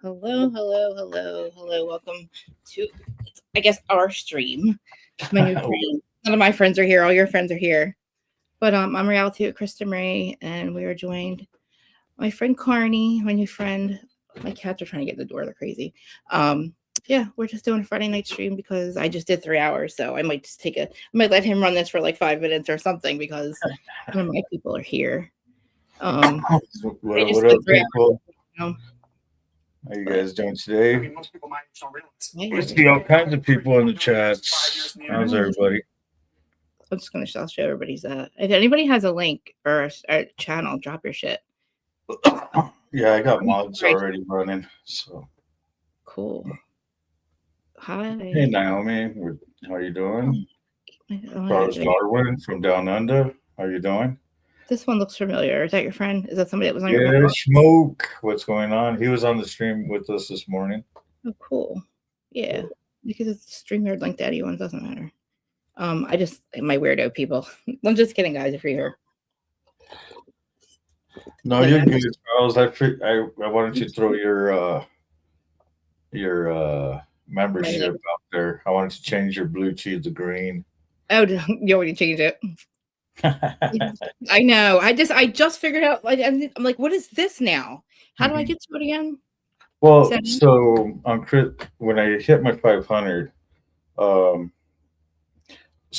Hello, hello, hello, hello. Welcome to, I guess, our stream. My new stream. None of my friends are here. All your friends are here. But I'm Reality with Krista Marie, and we are joined by my friend Carney, my new friend. My cats are trying to get in the door. They're crazy. Yeah, we're just doing a Friday night stream because I just did 3 hours, so I might just I might let him run this for like 5 minutes or something because none of my people are here. What up, people? Hours, How you guys doing today? We see all kinds of people in the chats. How's everybody? I'm just gonna show everybody's that. If anybody has a link or a channel, drop your shit. Yeah, I got mods already running. So cool. Hi. Hey Naomi, how you doing? Charles Darwin from Down Under. How you doing? This one looks familiar. Is that your friend? Is that somebody that was on your your Smoke. What's going on? He was on the stream with us this morning. Oh, cool. Yeah, because it's StreamYard link to anyone, doesn't matter. I just my weirdo people. I'm just kidding, guys. If you're here. No, you're good, Charles. I wanted to throw your membership out there. I wanted to change your blue cheese to green. Oh, you already changed it. I know. I just figured out. Like, I'm like, what is this now? How do I get to it again? Well, so on when I hit my 500, so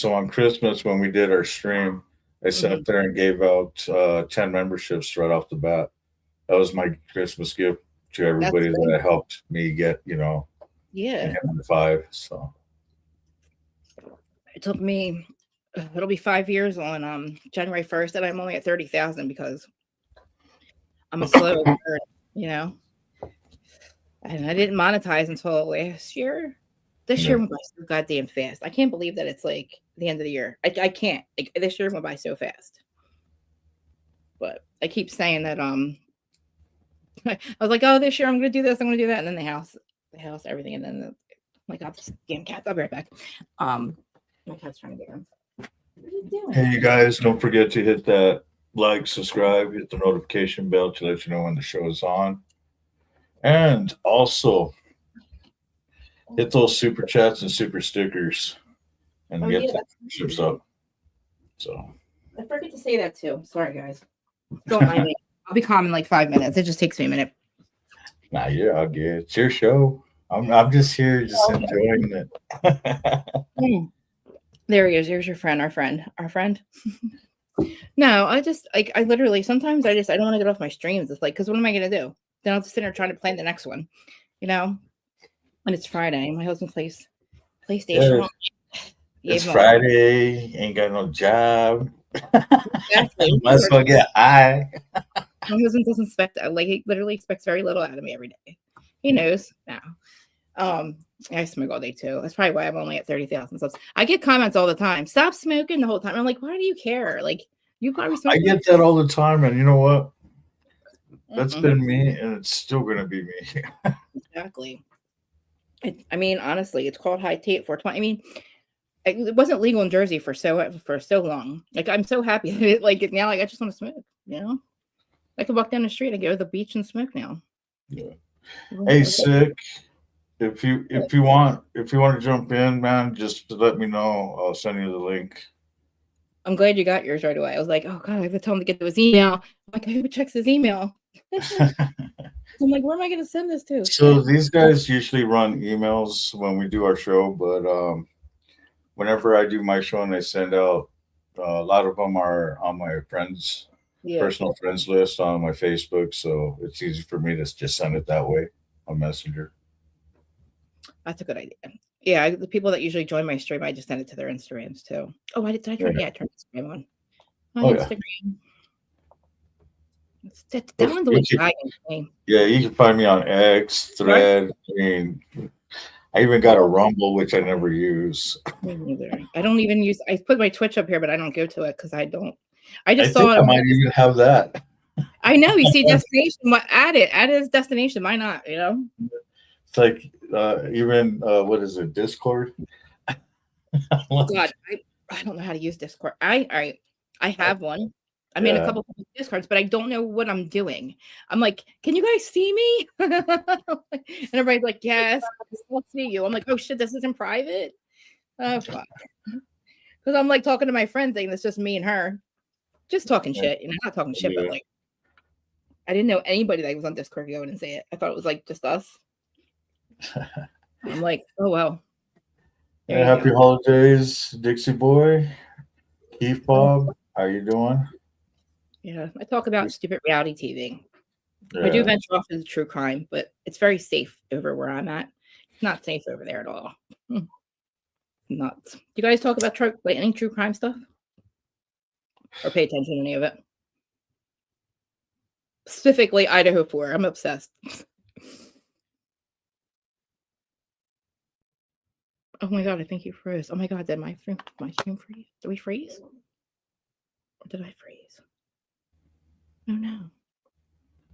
on Christmas when we did our stream, I sat there and gave out 10 memberships right off the bat. That was my Christmas gift to everybody that helped me get, yeah, 5. So it took me. It'll be 5 years on January 1st, and I'm only at 30,000 because I'm a slow bird, And I didn't monetize until last year. This year went by so goddamn fast. I can't believe that it's like the end of the year. I can't. This year went by so fast. But I keep saying that I was like, oh, this year I'm gonna do this, I'm gonna do that, and then the house, everything, and then my God, this damn cat. I'll be right back. My cat's trying to get in. Hey, you guys, don't forget to hit that like, subscribe, hit the notification bell to let you know when the show is on. And also, hit those super chats and super stickers and get the memberships up. So I forget to say that too. Sorry, guys. Don't mind me. I'll be calm in like 5 minutes. It just takes me a minute. Nah, yeah, I'll get it. It's your show. I'm just here, just enjoying it. There he is. Here's your friend, our friend. No, I literally sometimes I don't want to get off my streams. It's like, because what am I gonna do? Then I'll just sit there trying to plan the next one, And it's Friday. My husband plays PlayStation. Yeah. It's Friday. Ain't got no job. Exactly. Might as well get high. My husband doesn't expect he literally expects very little out of me every day. He knows now. I smoke all day too. That's probably why I'm only at 30,000 subs. I get comments all the time. Stop smoking the whole time. I'm like, why do you care? Like, you probably smoke. I get that all the time, and you know what? That's been me, and it's still gonna be me. Exactly. I mean, honestly, it's called high tea at 420. I mean, it wasn't legal in Jersey for so long. Like, I'm so happy that now, I just want to smoke. I could walk down the street and go to the beach and smoke now. Yeah. Hey, Sick. If you want to jump in, man, just let me know. I'll send you the link. I'm glad you got yours right away. I was like, oh God, I have to tell him to get to his email. I'm like, who checks his email? I'm like, where am I going to send this to? So these guys usually run emails when we do our show, but whenever I do my show and I send out, a lot of them are on my friends' personal friends list on my Facebook, so it's easy for me to just send it that way on Messenger. That's a good idea. Yeah, the people that usually join my stream, I just send it to their Instagrams too. Oh, I turn Instagram on. Instagram. That one's always lagging. Yeah, you can find me on X, Thread. I mean, I even got a Rumble, which I never use. Me neither. I don't even use. I put my Twitch up here, but I don't go to it because I don't. I saw it. I might even have that. I know. You see, destination. Add it as destination. Why not? It's like even what is it? Discord. God, I don't know how to use Discord. I have one. I made a couple of discards, but I don't know what I'm doing. I'm like, can you guys see me? And everybody's like, yes, we'll see you. I'm like, oh shit, this isn't private. Oh fuck. Because I'm like talking to my friend thing. That's just me and her, just talking shit. You know, not talking shit, but like, I didn't know anybody that was on Discord go in and say it. I thought it was like just us. I'm like, oh well. Happy holidays, Dixie Boy, Keith Bob. How you doing? Yeah, I talk about stupid reality TV. I do venture off into true crime, but it's very safe over where I'm at. It's not safe over there at all. Nuts. Do you guys talk about any true crime stuff? Or pay attention to any of it? Specifically Idaho 4. I'm obsessed. Oh my god, I think you froze. Oh my god, did my stream freeze? Did we freeze? Or did I freeze? Oh no.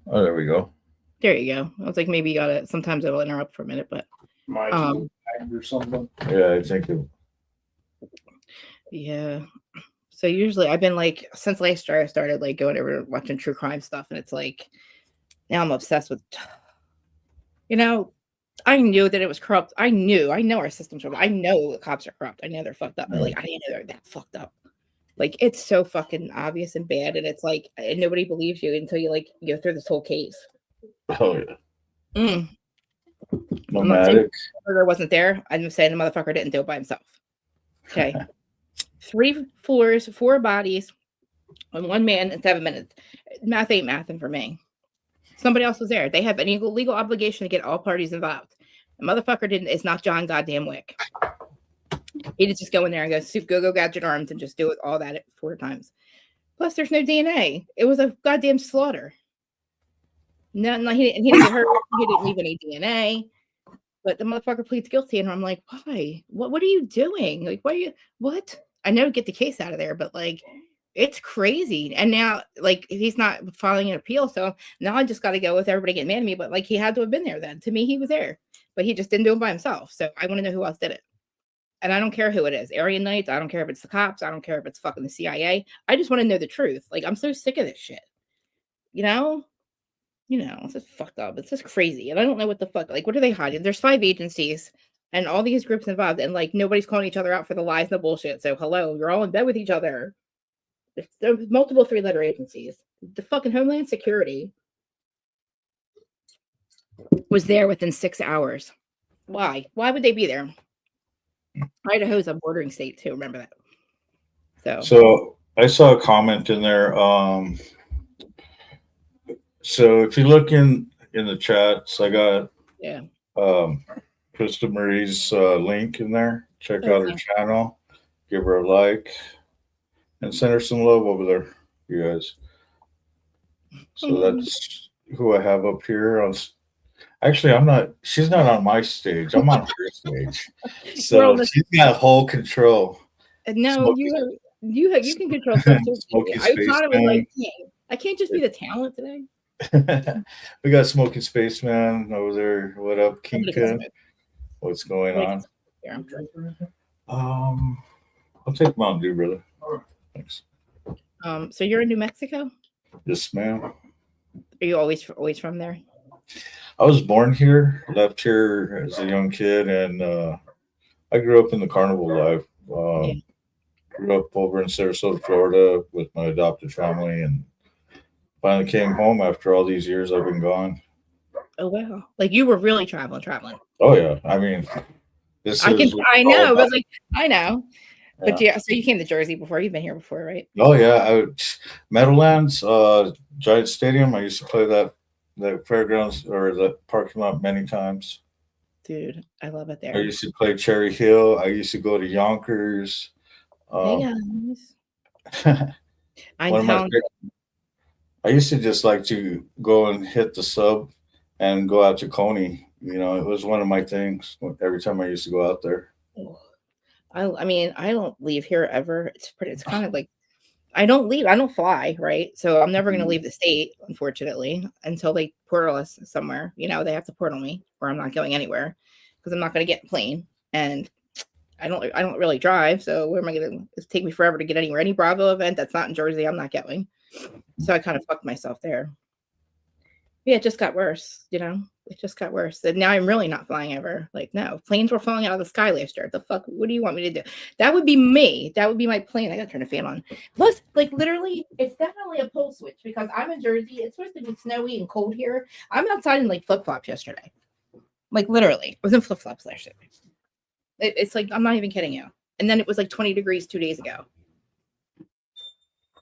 Oh, there we go. There you go. I was like, maybe you got it. Sometimes it'll interrupt for a minute, but or something. Yeah, I think it. Yeah. So usually I've been like, since last year I started like going over watching true crime stuff, and it's like now I'm obsessed with, you know, I knew that it was corrupt. I know our system's corrupt. I know the cops are corrupt. I know they're fucked up, but like I didn't know they're that fucked up. Like it's so fucking obvious and bad, and it's like nobody believes you until you like go through this whole case. Oh yeah. Nomadic. Murder wasn't there. I'm saying the motherfucker didn't do it by himself. Okay. 3 floors, 4 bodies, and 1 man in 7 minutes. Math ain't mathing for me. Somebody else was there. They have an legal obligation to get all parties involved. The motherfucker didn't. It's not John goddamn Wick. He did just go in there and go gadget arms and just do it all that 4 times. Plus, there's no DNA. It was a goddamn slaughter. No, he didn't get hurt. He didn't leave any DNA. But the motherfucker pleads guilty, and I'm like, why? What are you doing? Like, why are you? What? I know to get the case out of there, but like, it's crazy. And now, like, he's not filing an appeal, so now I just got to go with everybody getting mad at me. But like, he had to have been there then. To me, he was there, but he just didn't do it by himself. So I want to know who else did it. And I don't care who it is. Aryan Knights. I don't care if it's the cops. I don't care if it's fucking the CIA. I just want to know the truth. Like, I'm so sick of this shit. You know, it's just fucked up. It's just crazy. And I don't know what the fuck. Like, what are they hiding? There's 5 agencies and all these groups involved, and like nobody's calling each other out for the lies and the bullshit. So hello, you're all in bed with each other. There's multiple 3-letter agencies. The fucking Homeland Security was there within 6 hours. Why? Why would they be there? Idaho's a bordering state too. Remember that. So I saw a comment in there. So if you look in the chats, I got Krista Marie's link in there. Check out her channel, give her a like, and send her some love over there, you guys. So that's who I have up here. Actually, I'm not. She's not on my stage. I'm on her stage. So she's got whole control. No, you can control stuff too. I thought it was like, I can't just be the talent today. We got Smoking Spaceman over there. What up, Kingpin? What's going on? I'll take Mountain Dew, brother. Thanks. So you're in New Mexico? Yes, ma'am. Are you always from there? I was born here, left here as a young kid, and I grew up in the carnival life. Grew up over in Sarasota, Florida with my adopted family, and finally came home after all these years I've been gone. Oh wow! Like you were really traveling. Oh yeah, I mean, I know, but like I know, but yeah. So you came to Jersey before? You've been here before, right? Oh yeah, Meadowlands, Giant Stadium. I used to play that fairgrounds or the parking lot many times. Dude, I love it there. I used to play Cherry Hill. I used to go to Yonkers. Hey guys. I used to just like to go and hit the sub and go out to Coney. You know, it was one of my things every time I used to go out there. I mean, I don't leave here ever. It's kind of like I don't leave. I don't fly, right? So I'm never going to leave the state, unfortunately, until they portal us somewhere. You know, they have to portal me, or I'm not going anywhere because I'm not going to get a plane, and I don't really drive. So where am I going to? It's take me forever to get anywhere. Any Bravo event that's not in Jersey, I'm not going. So I kind of fucked myself there. Yeah, it just got worse, you know? It just got worse. And now I'm really not flying ever. Like, no, planes were falling out of the sky last year. The fuck? What do you want me to do? That would be me. That would be my plane. I gotta turn the fan on. Plus, like, literally, it's definitely a pole switch because I'm in Jersey. It's supposed to be snowy and cold here. I'm outside in like flip flops yesterday. Like, literally, I was in flip flops last year. It's like, I'm not even kidding you. And then it was like 20 degrees 2 days ago.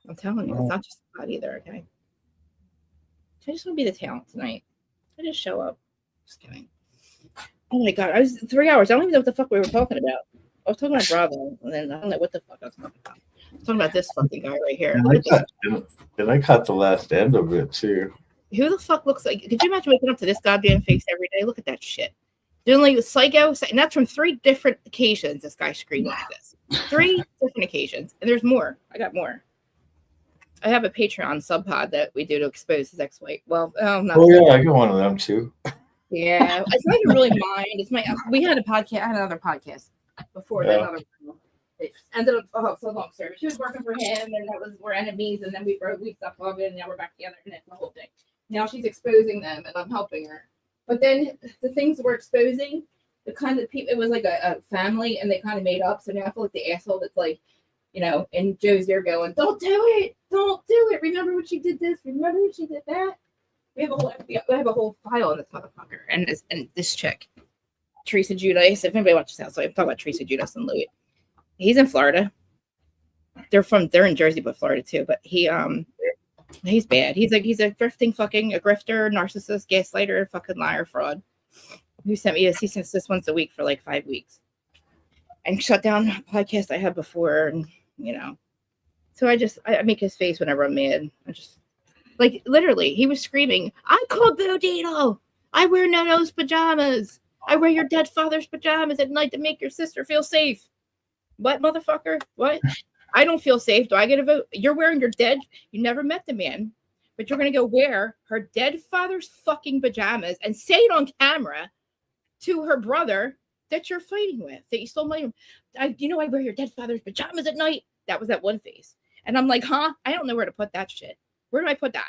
I'm telling you, it's not just hot either, okay? I just want to be the talent tonight. I just show up. Just kidding. Oh my god, I was 3 hours. I don't even know what the fuck we were talking about. I was talking about Bravo, and then I don't know what the fuck I was talking about. I was talking about this fucking guy right here. And I caught the last end of it too. Who the fuck looks like? Could you imagine waking up to this goddamn face every day? Look at that shit. Doing like the psycho, and that's from 3 different occasions. This guy screamed like this. 3 different occasions, and there's more. I got more. I have a Patreon sub pod that we do to expose his ex-wife. Well, not yeah, I got one of them too. Yeah, it's not even really mine. It's my. We had a podcast. I had another podcast before that. Another. It ended up so long story. She was working for him, and we're enemies, and then we stopped loving, and now we're back together, and it's the whole thing. Now she's exposing them, and I'm helping her. But then the things we're exposing, the kind of people, it was like a family, and they kind of made up. So now I feel like the asshole that's like, you know, in Joe's ear going, "Don't do it, don't do it. Remember when she did this? Remember when she did that?" We have a whole file on this motherfucker and this chick, Teresa Judice. If anybody watches that, so I'm talking about Teresa Judice and Louis. He's in Florida. They're in Jersey, but Florida too. But he's bad. He's a grifting fucking a grifter, narcissist, gaslighter, fucking liar, fraud. Who sent me he sends this once a week for like 5 weeks, and shut down a podcast I had before, and you know. So I make his face whenever I'm mad. I just. Like, literally, he was screaming, "I called Bodito. I wear Nono's pajamas. I wear your dead father's pajamas at night to make your sister feel safe." What, motherfucker? What? I don't feel safe. Do I get a vote? You're wearing your dead. You never met the man, but you're going to go wear her dead father's fucking pajamas and say it on camera to her brother that you're fighting with, that you stole money. I wear your dead father's pajamas at night. That was that one face. And I'm like, huh? I don't know where to put that shit. Where do I put that?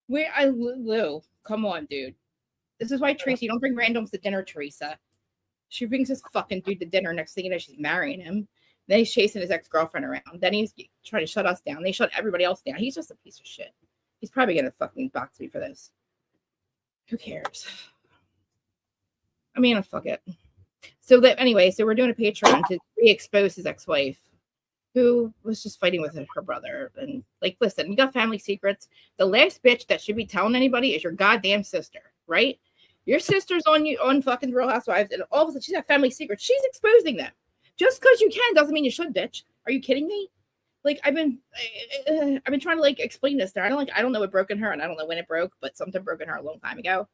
Lou, come on, dude. This is why Tracy, don't bring randoms to dinner, Teresa. She brings this fucking dude to dinner. Next thing you know, she's marrying him. Then he's chasing his ex-girlfriend around. Then he's trying to shut us down. They shut everybody else down. He's just a piece of shit. He's probably going to fucking box me for this. Who cares? I mean, fuck it. So we're doing a Patreon to re-expose his ex-wife, who was just fighting with her brother. And like, listen, you got family secrets. The last bitch that should be telling anybody is your goddamn sister, right? Your sister's on fucking Real Housewives, and all of a sudden she's got family secrets. She's exposing them. Just because you can doesn't mean you should, bitch. Are you kidding me? Like, I've been trying to like explain this to her. I don't know what broke in her, and I don't know when it broke, but something broke in her a long time ago.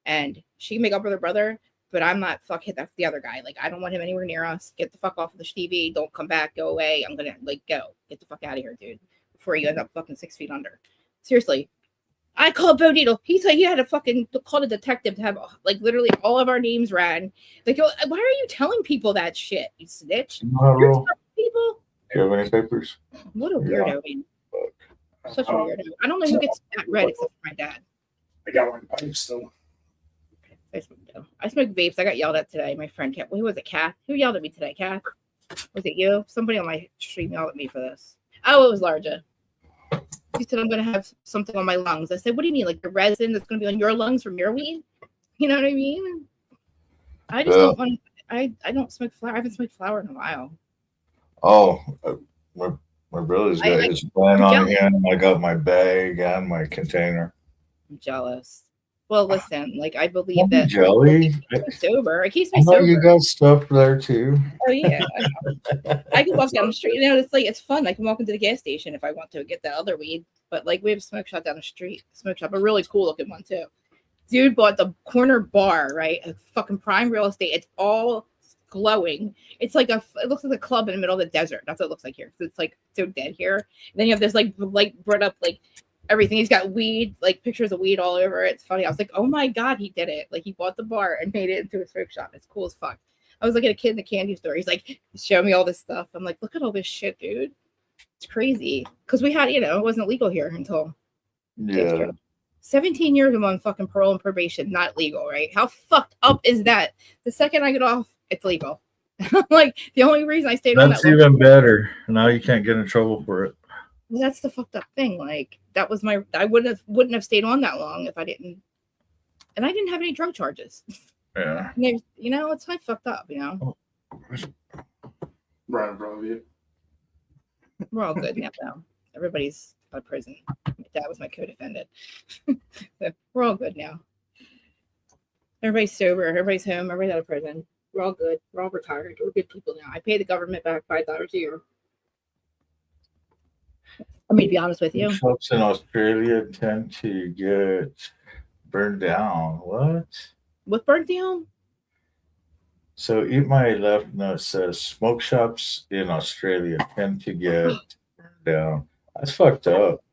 And she can make up with her brother, but I'm not that's the other guy. Like, I don't want him anywhere near us. Get the fuck off of the TV. Don't come back. Go away. I'm gonna go. Get the fuck out of here, dude. Before you end up fucking 6 feet under. Seriously. I called Bodito. He said he had to fucking call a detective to have like literally all of our names ran. Like, why are you telling people that shit? You snitch. You're telling people. Do you have any papers? What a weirdo, man. Such a weirdo. I don't know who gets that red except for my dad. I got one pipe still. I smoke vapes. I got yelled at today. My friend, who was it, Kath? Who yelled at me today, Kath? Was it you? Somebody on my stream yelled at me for this. Oh, it was Larja. She said, I'm going to have something on my lungs. I said, what do you mean? Like the resin that's going to be on your lungs from your weed? You know what I mean? I just don't want to, I don't smoke flower. I haven't smoked flower in a while. Oh, my brother's got his plan on him. I got my bag and my container. I'm jealous. Well, listen, like I believe that jelly. Sober. It keeps me sober. You got stuff there too. Oh yeah, I can walk down the street. You know, it's fun. I can walk into the gas station if I want to get the other weed. But like we have a smoke shop down the street. Smoke shop, a really cool looking one too. Dude bought the corner bar, right? A fucking prime real estate. It's all glowing. It's like it looks like a club in the middle of the desert. That's what it looks like here. It's like so dead here. And then you have this like brought up like everything. He's got weed, like pictures of weed all over it. It's funny. I was like, oh my God, he did it. Like he bought the bar and made it into a smoke shop. It's cool as fuck. I was like a kid in the candy store. He's like, show me all this stuff. I'm like, look at all this shit, dude. It's crazy because we had, it wasn't legal here until Yeah. 17 years I'm on fucking parole and probation, not legal, right? How fucked up is that? The second I get off, it's legal. Like the only reason I stayed on That's that even better. Now you can't get in trouble for it. well, that's the fucked up thing. Like that was I wouldn't have stayed on that long if I didn't, and I didn't have any drug charges. Yeah. And there's, it's like fucked up. Right, bro. Yeah. We're all good now, though. Everybody's out of prison. My dad was my co-defendant. So we're all good now. Everybody's sober. Everybody's home. Everybody's out of prison. We're all good. We're all retired. We're good people now. I pay the government back $5 a year. I mean, to be honest with you. Folks in Australia tend to get burned down. What? What burnt down? So Eat My Left Nut says smoke shops in Australia tend to get burned down. That's fucked up.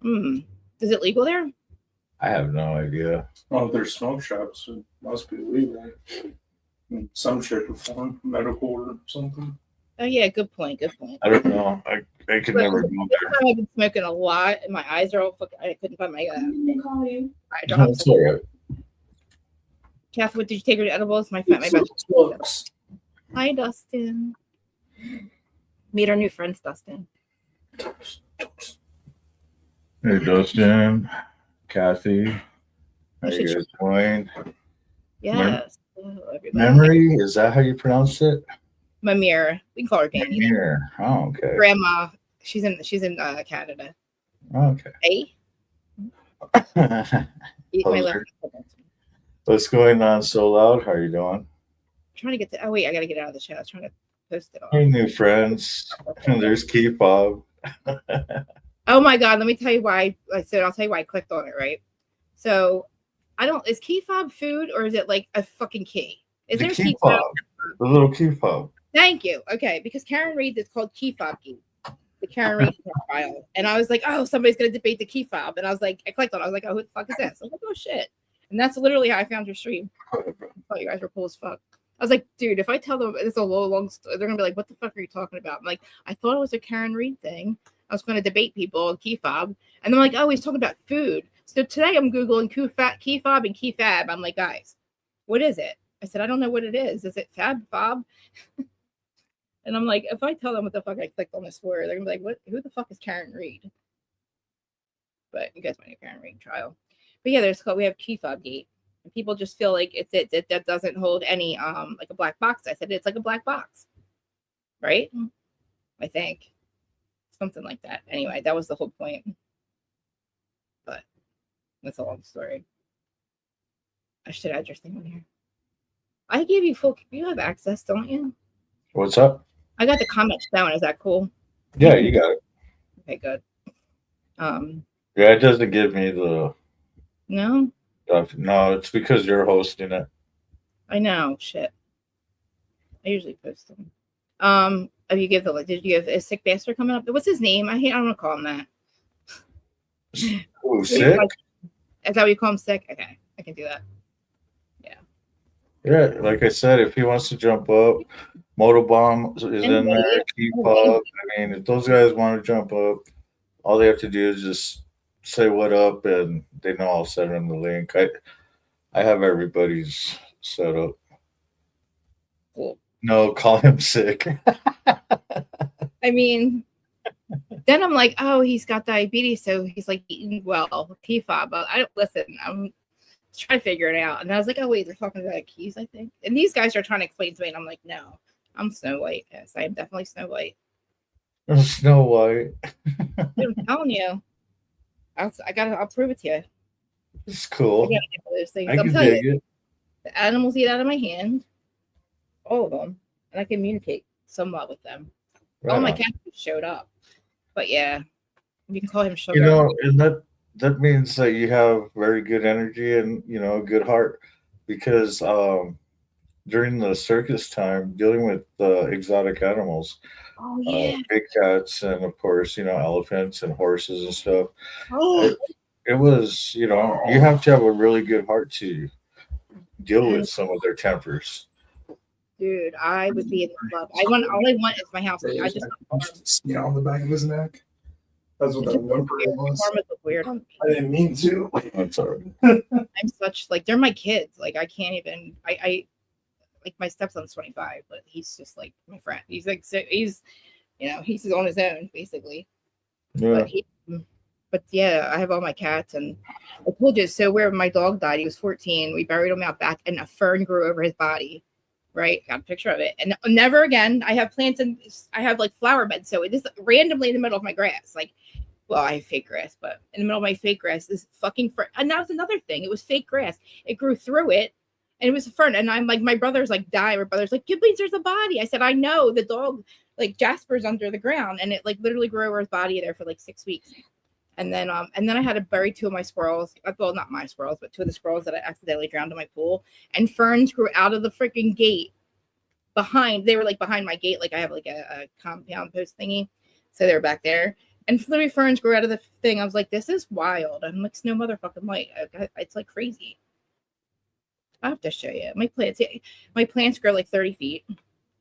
Is it legal there? I have no idea. Well, if there's smoke shops, it must be legal. In some shape or form, medical or something. Oh yeah, good point. Good point. I don't know. I could never go there. I've been smoking a lot, and my eyes are all fucking. I couldn't find my. They call you. I don't. That's all right. Kath, what did you take her to edibles? My best. Books. Hi, Dustin. Meet our new friends, Dustin. Hey, Dustin, Kathy, how you guys doing? Yes. Hello, everybody. Memory, is that how you pronounce it? Mamira. We can call her Danny. Here. Oh, okay. Grandma. She's in Canada. Okay. Hey. Eat my left. What's going on so loud? How are you doing? I'm trying to get to. Oh wait, I gotta get out of the chat. I was trying to post it all. Hey, new friends. There's Key Bob. Oh my god, let me tell you why. I'll tell you why I clicked on it, right? So is key fob food or is it like a fucking key? Is The there key key fob. fob? The little key fob. Thank you. Okay, because Karen reads it's called key fob key. The Karen Reed profile. And I was like, oh, somebody's gonna debate the key fob. And I was like, I clicked on it. I was like, oh, who the fuck is this? I was like, oh shit. And that's literally how I found your stream. I thought you guys were cool as fuck. I was like, dude, if I tell them it's a long story, they're gonna be like, what the fuck are you talking about? I'm like, I thought it was a Karen Reed thing. I was going to debate people on key fob. And they're like, oh, he's talking about food. So today I'm Googling key fob and key fab. I'm like, guys, what is it? I said, I don't know what it is. Is it fab fob? And I'm like, if I tell them what the fuck I clicked on this for, they're gonna be like, what? Who the fuck is Karen Reed? But you guys might know Karen Reed trial. But yeah, we have key fob gate. And people just feel like that doesn't hold any like a black box. I said it's like a black box. Right? I think. Something like that. Anyway, that was the whole point. But that's a long story. I should add your thing on here. I gave you you have access, don't you? What's up? I got the comments down. Is that cool? Yeah, you got it. Okay, good. Yeah, it doesn't give me the No? stuff. No, it's because you're hosting it. I know. Shit. I usually post them. Did you give a sick bastard coming up? What's his name? I don't want to call him that. Ooh, sick? Is that what you call him, sick? Okay, I can do that. Yeah. Yeah, like I said, if he wants to jump up, Motobomb is in there, Keep Up. I mean, if those guys want to jump up, all they have to do is just say what up and they know I'll send them the link. I have everybody's set up. Cool. No, call him sick. I mean, then I'm like, oh, he's got diabetes, so he's like eating well, PFAB. But I don't listen. I'm trying to figure it out. And I was like, oh wait, they're talking about keys, I think. And these guys are trying to explain to me, and I'm like, no, I'm Snow White. Yes, I am definitely Snow White. Snow White. Dude, I'm telling you, I'll prove it to you. It's cool. I can dig it. The animals eat out of my hand, all of them, and I communicate somewhat with them. Right All my on. cats showed up, but yeah, you can call him Sugar. You know, and that means that you have very good energy and a good heart, because during the circus time, dealing with exotic animals, Oh yeah. big cats, and of course elephants and horses and stuff. Oh, It was you have to have a really good heart to deal with some of their tempers. Dude, I would be in love. All I want is my house. I just skin on the back of his neck. That's what that whimpering was. Arms look weird on me. I didn't mean to. That's all right. I'm such like they're my kids. Like I can't even. I like my stepson's 25, but he's just like my friend. He's like he's he's on his own basically. Yeah. But yeah, I have all my cats, and I told you. So where my dog died, he was 14. We buried him out back, and a fern grew over his body. Right, got a picture of it, and never again. I have plants and I have like flower beds, so it is randomly in the middle of my grass. Like, well, I have fake grass, but in the middle of my fake grass is fucking fern. And that was another thing. It was fake grass. It grew through it, and it was a fern. And I'm like, my brother's like, die. My brother's like, Gibbons, there's a body. I said, I know. The dog, like Jasper's under the ground, and it like literally grew over his body there for like 6 weeks. And then I had to bury 2 of my squirrels. Well, not my squirrels, but 2 of the squirrels that I accidentally drowned in my pool. And ferns grew out of the freaking gate behind. They were like behind my gate. Like I have like a compound post thingy. So they were back there. And literally ferns grew out of the thing. I was like, this is wild. I'm like, no motherfucking light. It's like crazy. I have to show you. My plants grow like 30 feet.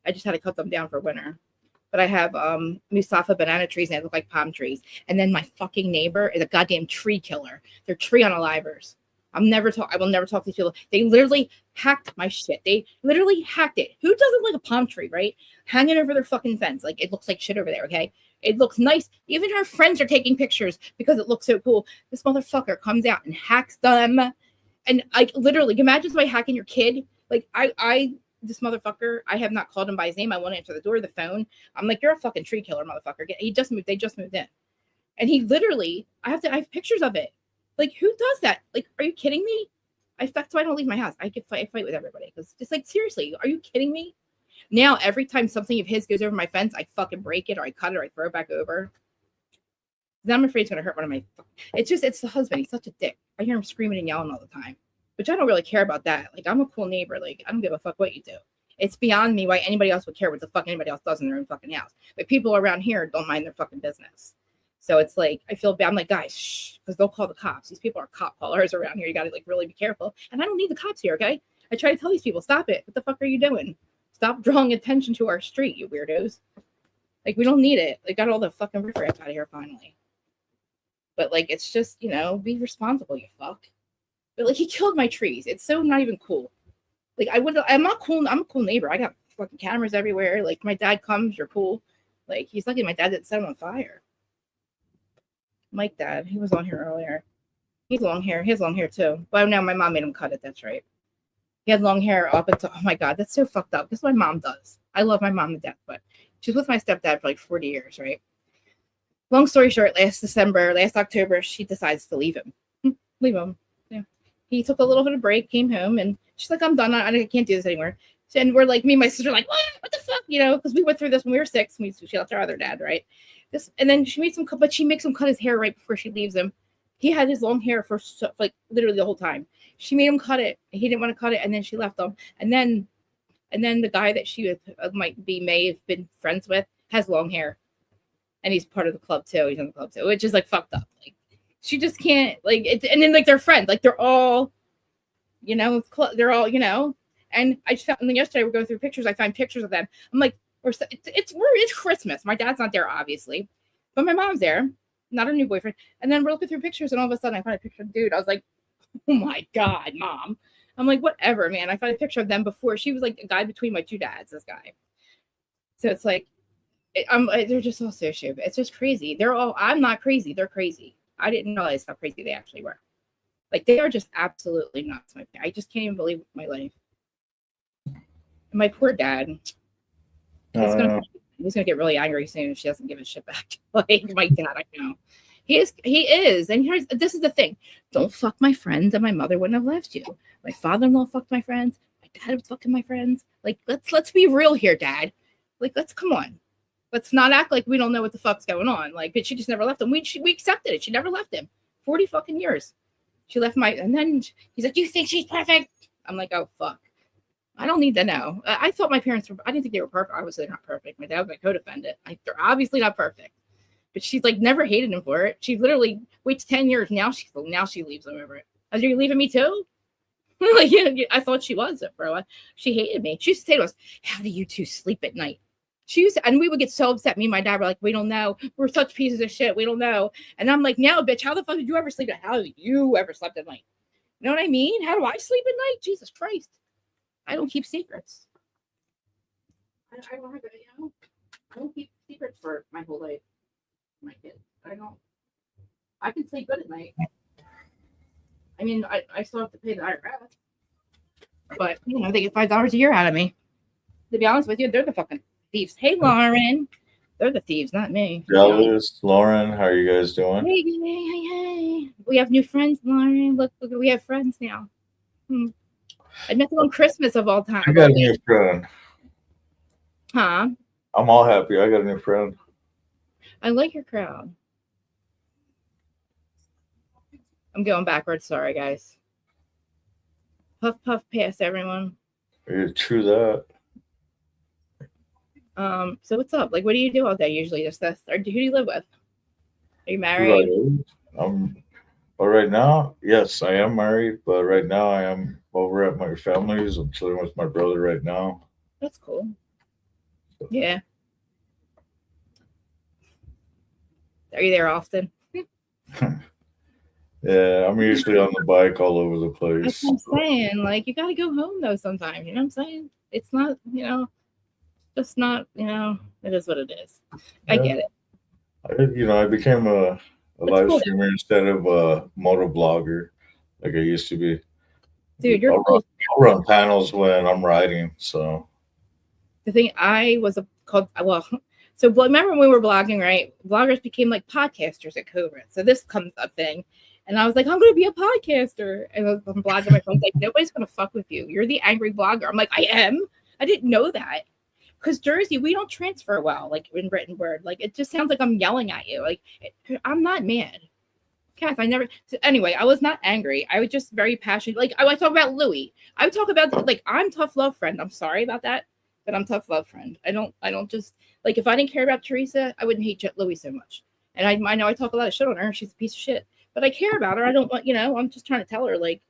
I just had to cut them down for winter. But I have Mustafa banana trees, and they look like palm trees. And then my fucking neighbor is a goddamn tree killer. They're tree unalivers. I will never talk to these people. They literally hacked my shit. They literally hacked it. Who doesn't like a palm tree, right? Hanging over their fucking fence. Like, it looks like shit over there, okay? It looks nice. Even her friends are taking pictures because it looks so cool. This motherfucker comes out and hacks them. And I literally, imagine somebody hacking your kid. Like, this motherfucker, I have not called him by his name. I won't answer the door, the phone. I'm like, you're a fucking tree killer, motherfucker. They just moved in. And he literally, I have pictures of it. Like, who does that? Like, are you kidding me? That's why I don't leave my house. I fight with everybody. Because just like, seriously, are you kidding me? Now, every time something of his goes over my fence, I fucking break it, or I cut it, or I throw it back over. Then I'm afraid it's going to hurt one of my, it's the husband. He's such a dick. I hear him screaming and yelling all the time. Which I don't really care about that. Like, I'm a cool neighbor. Like, I don't give a fuck what you do. It's beyond me why anybody else would care what the fuck anybody else does in their own fucking house. But people around here don't mind their fucking business. So it's like, I feel bad. I'm like, guys, shh, because they'll call the cops. These people are cop callers around here. You got to like really be careful. And I don't need the cops here, okay? I try to tell these people, stop it. What the fuck are you doing? Stop drawing attention to our street, you weirdos. Like, we don't need it. They got all the fucking riffraff out of here finally. But like, it's just, be responsible, you fuck. But like, he killed my trees. It's so not even cool. Like, I'm not cool. I'm a cool neighbor. I got fucking cameras everywhere. Like, my dad comes, you're cool. Like, he's lucky my dad didn't set him on fire. Mike dad, he was on here earlier. He's long hair. He has long hair too. But now my mom made him cut it. That's right. He had long hair up until, oh my God, that's so fucked up. This is what my mom does. I love my mom to death, but she's with my stepdad for like 40 years, right? Long story short, last October, she decides to leave him. Leave him. Yeah. He took a little bit of break, came home, and she's like, I'm done. I can't do this anymore. And we're like, me and my sister, like, what the fuck? Because we went through this when we were 6. She left her other dad, right? And then she makes him cut his hair right before she leaves him. He had his long hair for like literally the whole time. She made him cut it. He didn't want to cut it, and then she left him. And then the guy that she may have been friends with has long hair, and he's part of the club too. He's in the club too, which is like fucked up. Like, she just can't like it. And then like they're friends, like they're all, they're all, And I just found, and then yesterday we're going through pictures. I find pictures of them. I'm like, it's Christmas. My dad's not there, obviously, but my mom's there, not her new boyfriend. And then we're looking through pictures, and all of a sudden I find a picture of dude. I was like, oh my God, Mom. I'm like, whatever, man. I found a picture of them before. She was like a guy between my 2 dads, this guy. So it's like, they're just all so stupid. It's just crazy. I'm not crazy. They're crazy. I didn't realize how crazy they actually were. Like, they are just absolutely nuts. I just can't even believe my life. And my poor dad. He's gonna get really angry soon if she doesn't give his shit back. Like, my dad, I know. He is. And this is the thing. Don't fuck my friends, and my mother wouldn't have left you. My father-in-law fucked my friends. My dad was fucking my friends. Like, let's be real here, Dad. Like, come on. Let's not act like we don't know what the fuck's going on. Like, but she just never left him. We accepted it. She never left him. 40 fucking years. She left and then he's like, you think she's perfect? I'm like, oh, fuck. I don't need to know. I thought my parents I didn't think they were perfect. Obviously, they're not perfect. My dad was my co-defendant. They're obviously not perfect. But she's like never hated him for it. She literally waits 10 years. Now she leaves him over it. Are you leaving me too? Like, I thought she was for a while. She hated me. She used to say to us, "How do you two sleep at night?" And we would get so upset. Me and my dad were like, "We don't know. We're such pieces of shit. We don't know." And I'm like, "Now, bitch, how the fuck did you ever sleep at? How did you ever slept at night? You know what I mean? How do I sleep at night? Jesus Christ, I don't keep secrets. I don't have it. I don't keep secrets for my whole life. My kids, I don't. I can sleep good at night. I mean, I still have to pay the IRS, but they get $5 a year out of me. To be honest with you, they're the fucking thieves. Hey, Lauren, they're the thieves, not me. Jealous, Lauren, how are you guys doing? Hey. We have new friends, Lauren. Look, we have friends now. I met them on Christmas of all time. I got a new friend. Huh? I'm all happy. I got a new friend. I like your crowd. I'm going backwards. Sorry, guys. Puff, puff, past everyone. Yeah, true that. So what's up? Like, what do you do all day usually? Just this? Or who do you live with? Are you married? Well, right now, yes, I am married, but right now I am over at my family's. I'm chilling with my brother right now. That's cool. Yeah. Are you there often? Yeah, I'm usually on the bike all over the place. That's what I'm saying. Like, you gotta go home though sometimes. You know what I'm saying? It's not, just not, it is what it is. I get it. I became a live cool. streamer instead of a motor blogger like I used to be. Dude, you're I'll run panels when I'm riding. So the thing so remember when we were blogging, right? Bloggers became like podcasters at COVID. So this comes up thing. And I was like, I'm going to be a podcaster. And I'm blogging. My friend's like, nobody's going to fuck with you. You're the angry blogger. I'm like, I am. I didn't know that. Because Jersey, we don't transfer well, like in written word. Like, it just sounds like I'm yelling at you. Like, I'm not mad. Kath, anyway, I was not angry. I was just very passionate. Like, I talk about Louie. I would talk about, like, I'm tough love friend. I'm sorry about that, but I'm tough love friend. I don't just, like, if I didn't care about Teresa, I wouldn't hate Louie so much. And I know I talk a lot of shit on her. She's a piece of shit. But I care about her. I don't want, I'm just trying to tell her, like,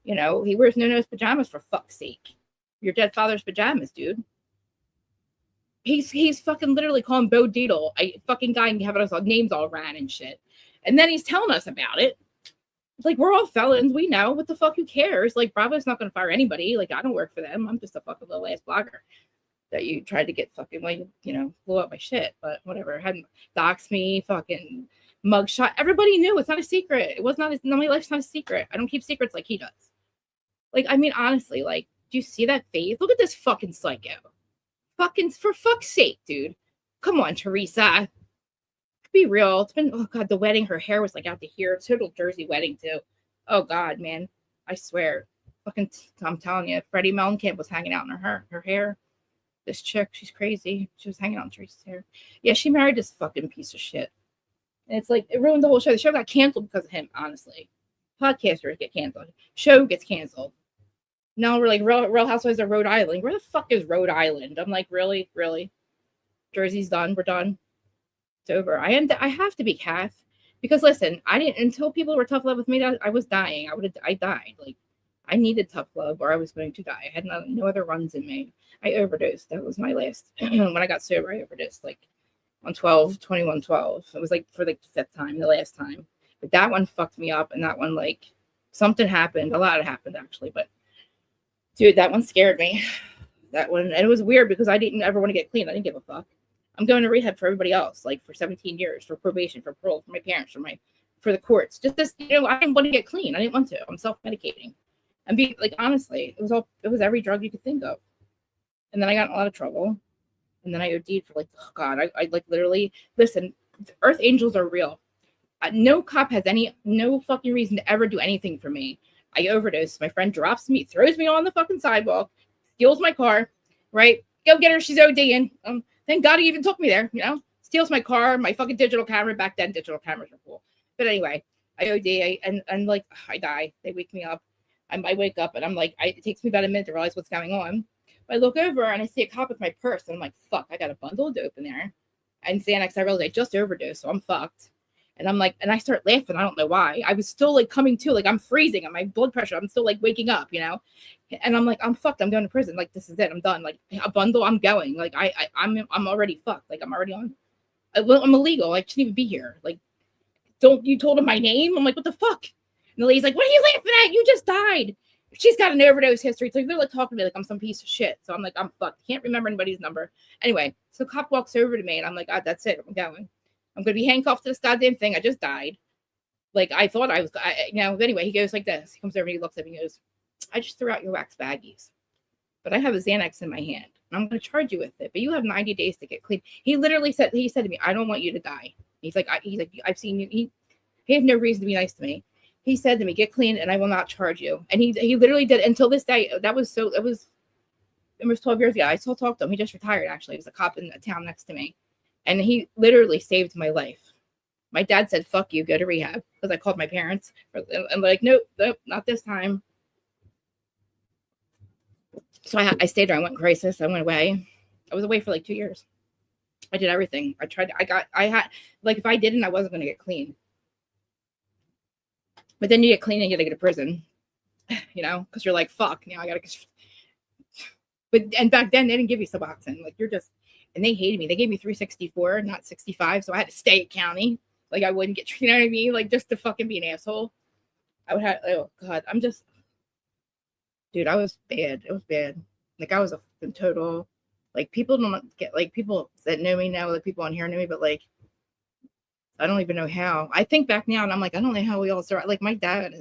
he wears no-nose pajamas for fuck's sake. Your dead father's pajamas, dude. He's fucking literally calling Bo Deedle a fucking guy and having us names all ran and shit. And then he's telling us about it. It's like, we're all felons. We know. What the fuck? Who cares? Like, Bravo's not going to fire anybody. Like, I don't work for them. I'm just a fucking little ass blogger that you tried to get fucking, blew up my shit. But whatever. Hadn't doxed me, fucking mugshot. Everybody knew. It's not a secret. It was not. My life's not a secret. I don't keep secrets like he does. Like, I mean, honestly, like, do you see that face? Look at this fucking psycho. Fucking, for fuck's sake, dude. Come on, Teresa. Be real. It's been, oh God, the wedding, her hair was like out to here. Total Jersey wedding too. Oh God, man. I swear. Fucking, I'm telling you, Freddie Mellencamp was hanging out in her hair. This chick, she's crazy. She was hanging out in Teresa's hair. Yeah, she married this fucking piece of shit. And it's like, it ruined the whole show. The show got canceled because of him, honestly. Podcasters get canceled. Show gets canceled. Now we're like, Real Housewives of Rhode Island. Where the fuck is Rhode Island? I'm like, really? Jersey's done. We're done. It's over. I have to be Kath. Because listen, I didn't, until people were tough love with me, I was dying. I died. Like, I needed tough love or I was going to die. I had no other runs in me. I overdosed. That was my last, when I got sober, I overdosed like on 12/21/12. It was like for like the 5th time, the last time. But that one fucked me up. And that one, like, something happened. A lot happened actually. But dude, that one scared me. That one, and it was weird because I didn't ever want to get clean. I didn't give a fuck. I'm going to rehab for everybody else, like for 17 years, for probation, for parole, for my parents, for the courts. Just this, I didn't want to get clean. I didn't want to. I'm self-medicating. And be like, honestly, it was every drug you could think of. And then I got in a lot of trouble. And then I OD'd for like, oh God, I like literally, listen, Earth Angels are real. No cop has no fucking reason to ever do anything for me. I overdose. My friend drops me, throws me on the fucking sidewalk, steals my car, right? Go get her. She's ODing. Thank God he even took me there, steals my car, my fucking digital camera. Back then, digital cameras were cool. But anyway, I OD and like, I die. They wake me up. I wake up and I'm like, it takes me about a minute to realize what's going on. But I look over and I see a cop with my purse. And I'm like, fuck, I got a bundle of dope in there. And Xanax, I realized I just overdosed, so I'm fucked. And I'm like, and I start laughing. I don't know why. I was still like coming to, like I'm freezing on my blood pressure. I'm still like waking up, you know? And I'm like, I'm fucked. I'm going to prison. Like, this is it. I'm done. Like a bundle, I'm going. Like I'm already fucked. Like I'm already on. I'm illegal. I shouldn't even be here. Like, don't you told him my name? I'm like, what the fuck? And the lady's like, what are you laughing at? You just died. She's got an overdose history. So they're like talking to me like I'm some piece of shit. So I'm like, I'm fucked. Can't remember anybody's number. Anyway, so cop walks over to me and I'm like, ah, that's it. I'm going. I'm going to be handcuffed to this goddamn thing. I just died. Like I thought I was, anyway, he goes like this. He comes over and he looks at me and goes, I just threw out your wax baggies, but I have a Xanax in my hand and I'm going to charge you with it, but you have 90 days to get clean. He literally said to me, I don't want you to die. He's like, I've seen you. He had no reason to be nice to me. He said to me, get clean and I will not charge you. And he literally did until this day. It was 12 years ago. I still talk to him. He just retired, actually. He was a cop in the town next to me. And he literally saved my life. My dad said, fuck you, go to rehab. Because I called my parents. And like, nope, not this time. So I stayed there. I went in crisis. I went away. I was away for like 2 years. I did everything. If I didn't, I wasn't going to get clean. But then you get clean and you got to go to prison, you know, because you're like, fuck, I got to. And back then they didn't give you Suboxone. Like and they hated me. They gave me 364, not 65. So I had to stay at county. Like I wouldn't get, you know what I mean? Like just to fucking be an asshole. Oh God, dude, I was bad. It was bad. Like I was a total, like people don't get, like people that know me now, like people on here know me, but like, I don't even know how. I think back now and I'm like, I don't know how we all started. Like my dad,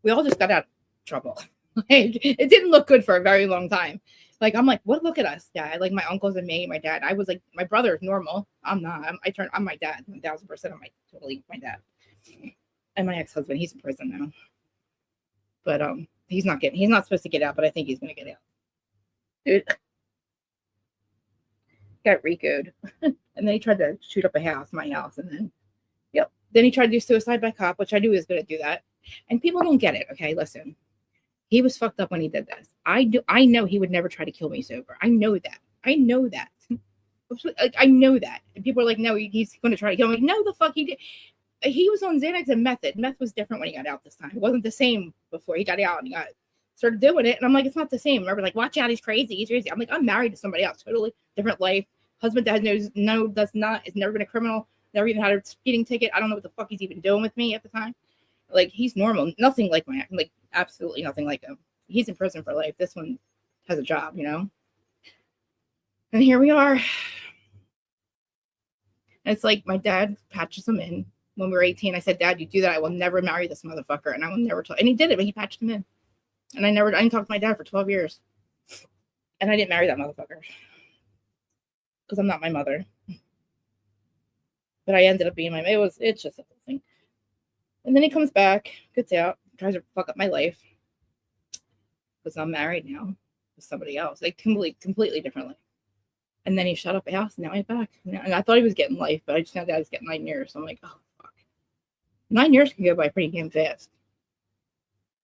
we all just got out of trouble. Like, it didn't look good for a very long time. Like, I'm like, what? Look at us, Dad. Like my uncles and me, my dad. I was like, my brother is normal. I'm not. I'm my dad. 1,000%. I'm totally my dad. And my ex-husband, he's in prison now. But he's not supposed to get out, but I think he's gonna get out. Dude. Got RICO'd. And then he tried to shoot up my house, and then then he tried to do suicide by cop, which I knew he was going to do that. And people don't get it. Okay, listen, he was fucked up when he did this. I know he would never try to kill me sober. I know that. Like, I know that. And people are like, no, he's going to try to kill me. Like, no, the fuck he did. He was on Xanax and meth. Meth was different when he got out this time. It wasn't the same before he got out and he started doing it. And I'm like, it's not the same. Remember, like, watch out, he's crazy. I'm like, I'm married to somebody else, totally different life. Husband that is never been a criminal, never even had a speeding ticket. I don't know what the fuck he's even doing with me at the time. Like, he's normal, nothing like absolutely nothing like him. He's in prison for life. This one has a job, you know. And here we are. And it's like my dad patches him in when we were 18. I said, Dad, you do that, I will never marry this motherfucker, and I will never tell. And he did it, but he patched him in. And I didn't talk to my dad for 12 years, and I didn't marry that motherfucker. Because I'm not my mother. But I ended up being it's just a whole thing. And then he comes back, gets out, tries to fuck up my life. Because I'm married now with somebody else. Like completely differently. And then he shut up a house, and now he's back. And I thought he was getting life, but I just found out he's getting 9 years. So I'm like, oh fuck. 9 years can go by pretty damn fast.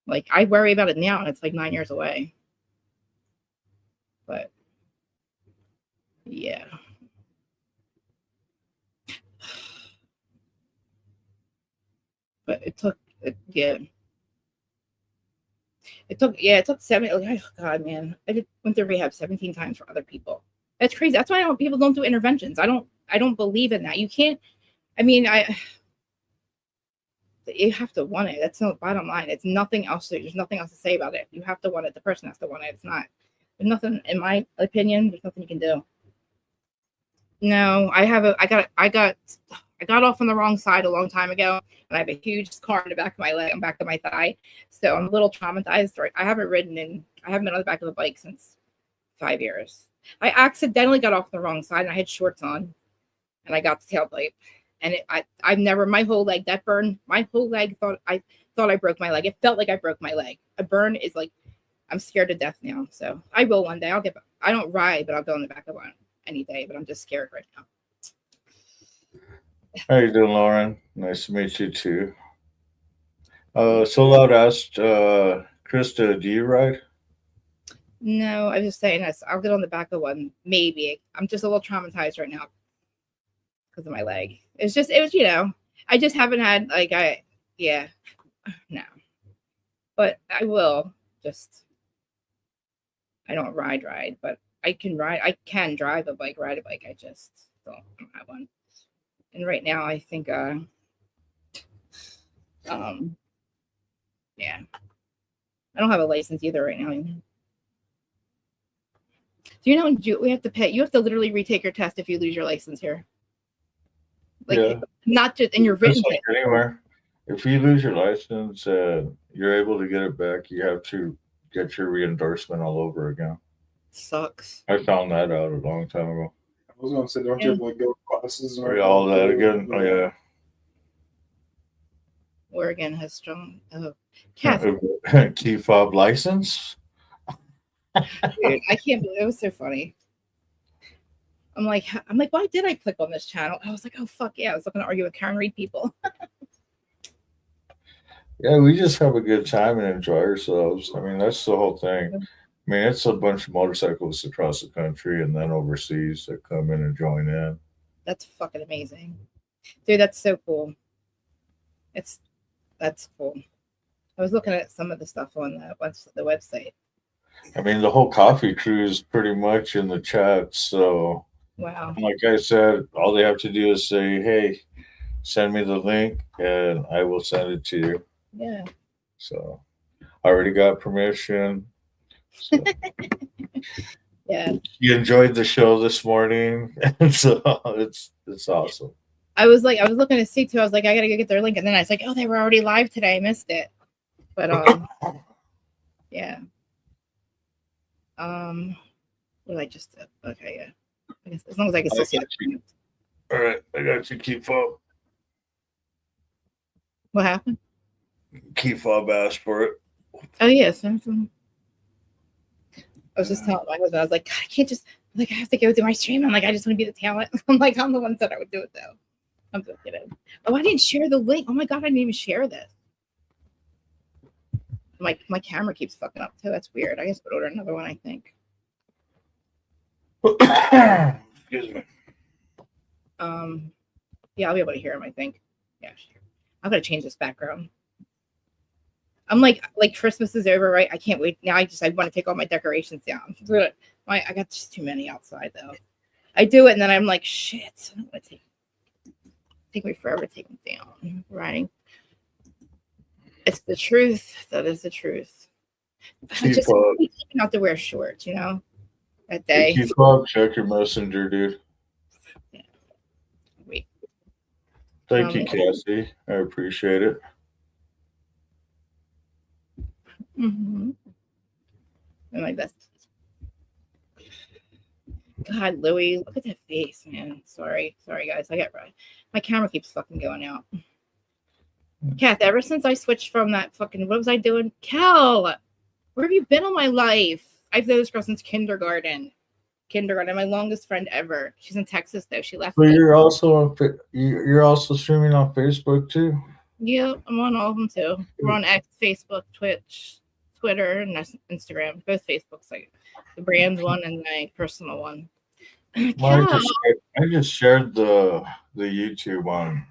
Like I worry about it now and it's like 9 years away. But yeah. But it took 7. Oh God, man. I went to rehab 17 times for other people. That's crazy. That's why people don't do interventions. I don't believe in that. You can't, you have to want it. That's the bottom line. It's nothing else. There's nothing else to say about it. You have to want it. The person has to want it. It's not. There's nothing, in my opinion, there's nothing you can do. No, I got off on the wrong side a long time ago, and I have a huge scar in the back of my leg and back of my thigh. So I'm a little traumatized. I haven't been on the back of the bike since 5 years. I accidentally got off the wrong side, and I had shorts on, and I got the tailpipe. And I've never, my whole leg, that burn, my whole leg, I thought I broke my leg. It felt like I broke my leg. A burn is like, I'm scared to death now. So I will one day. I don't ride, but I'll go in the back of one any day, but I'm just scared right now. How you doing, Lauren? Nice to meet you too. So Loud asked, Krista, do you ride? No, I was just saying this. I'll get on the back of one, maybe. I'm just a little traumatized right now because of my leg. it was, you know, I just haven't had like no. But I will just I don't ride, but I can drive a bike, ride a bike. I just don't have one. And right now I think yeah. I don't have a license either right now. Do you know we have to pay? You have to literally retake your test if you lose your license here. Like, Yeah. not just in your written Just like test. anywhere. If you lose your license, you're able to get it back. You have to get your re-endorsement all over again. Sucks. I found that out a long time ago. I was going to say, don't you have like go to classes and All that again. Oh yeah. Oregon has strong. Oh, Cass, Key fob license. dude, I can't believe it was so funny. I'm like, why did I click on this channel? I was like, oh fuck yeah, I was looking to argue with Karen Reed people. Yeah, we just have a good time and enjoy ourselves. I mean, that's the whole thing. I mean, it's a bunch of motorcyclists across the country and then overseas that come in and join in. That's fucking amazing, dude. That's so cool. That's cool. I was looking at some of the stuff on the website. I mean, the whole coffee crew is pretty much in the chat. So, wow. Like I said, all they have to do is say, "Hey, send me the link, and I will send it to you." Yeah. So, I already got permission. So. Yeah. You enjoyed the show this morning, and so it's awesome. I was looking to see too. I was like, I gotta go get their link, and then I was like, oh, they were already live today. I missed it. But yeah. What I just did. Okay, yeah. I guess as long as I can still see the. All right, I got you. Key fob. What happened? Key fob asked for it. Oh yes. I was just telling my husband, I was like, God, I can't just I have to go do my stream. I'm like, I just want to be the talent. I'm like, I'm the one that said I would do it though. I'm just kidding. Oh, I didn't share the link. Oh my God, I didn't even share this. My camera keeps fucking up too. That's weird. I guess I would order another one, I think. Excuse me. Yeah, I'll be able to hear him, I think. Yeah, sure. I'm gonna change this background. I'm like Christmas is over, right? I can't wait. Now I want to take all my decorations down. I got just too many outside though. I do it and then I'm like, shit. I don't want to take me forever to take them down. Writing. It's the truth. That is the truth. I just not to wear shorts, you know, that day. Keep up, check your messenger, dude. Yeah. Wait. Thank you, Cassie. I appreciate it. Mm-hmm. I'm like, that's God, Louie, look at that face, man. Sorry, guys. I got right. My camera keeps fucking going out. Kath, ever since I switched from that fucking, what was I doing? Cal, where have you been all my life? I've known this girl since kindergarten. My longest friend ever. She's in Texas though. She left. But you're also streaming on Facebook too. Yeah, I'm on all of them too. We're on X, Facebook, Twitch, Twitter, and Instagram. Both Facebooks, like the brand one and my personal one. Well, I just shared the YouTube on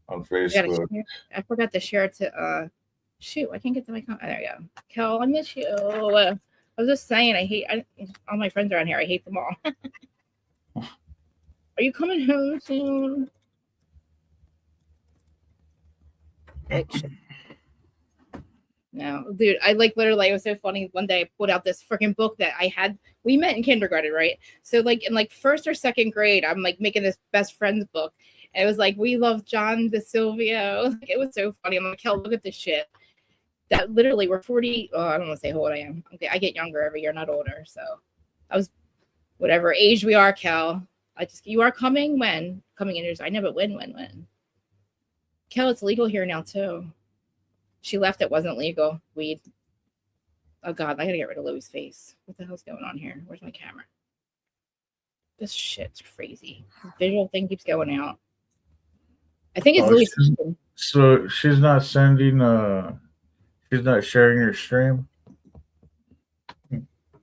Facebook. I forgot to share it to shoot, I can't get to my comment. There you go. Kel, I miss you. I was just saying all my friends around here. I hate them all. Are you coming home soon? No, dude, I literally, it was so funny. One day I pulled out this freaking book that we met in kindergarten, right? So in first or second grade, I'm making this best friends book. And it was we love John DeSilvio. It was so funny. I'm like, Kel, look at this shit. That literally we're 40. Oh, I don't want to say how old I am. Okay, I get younger every year, not older. So I was whatever age we are, Kel. You are coming when? Coming in years. I know, but when? Kel, it's legal here now too. She left. It wasn't legal. Weed. Oh God, I gotta get rid of Louie's face. What the hell's going on here? Where's my camera? This shit's crazy. The visual thing keeps going out. I think it's Louie's. So she's not sending. She's not sharing your stream.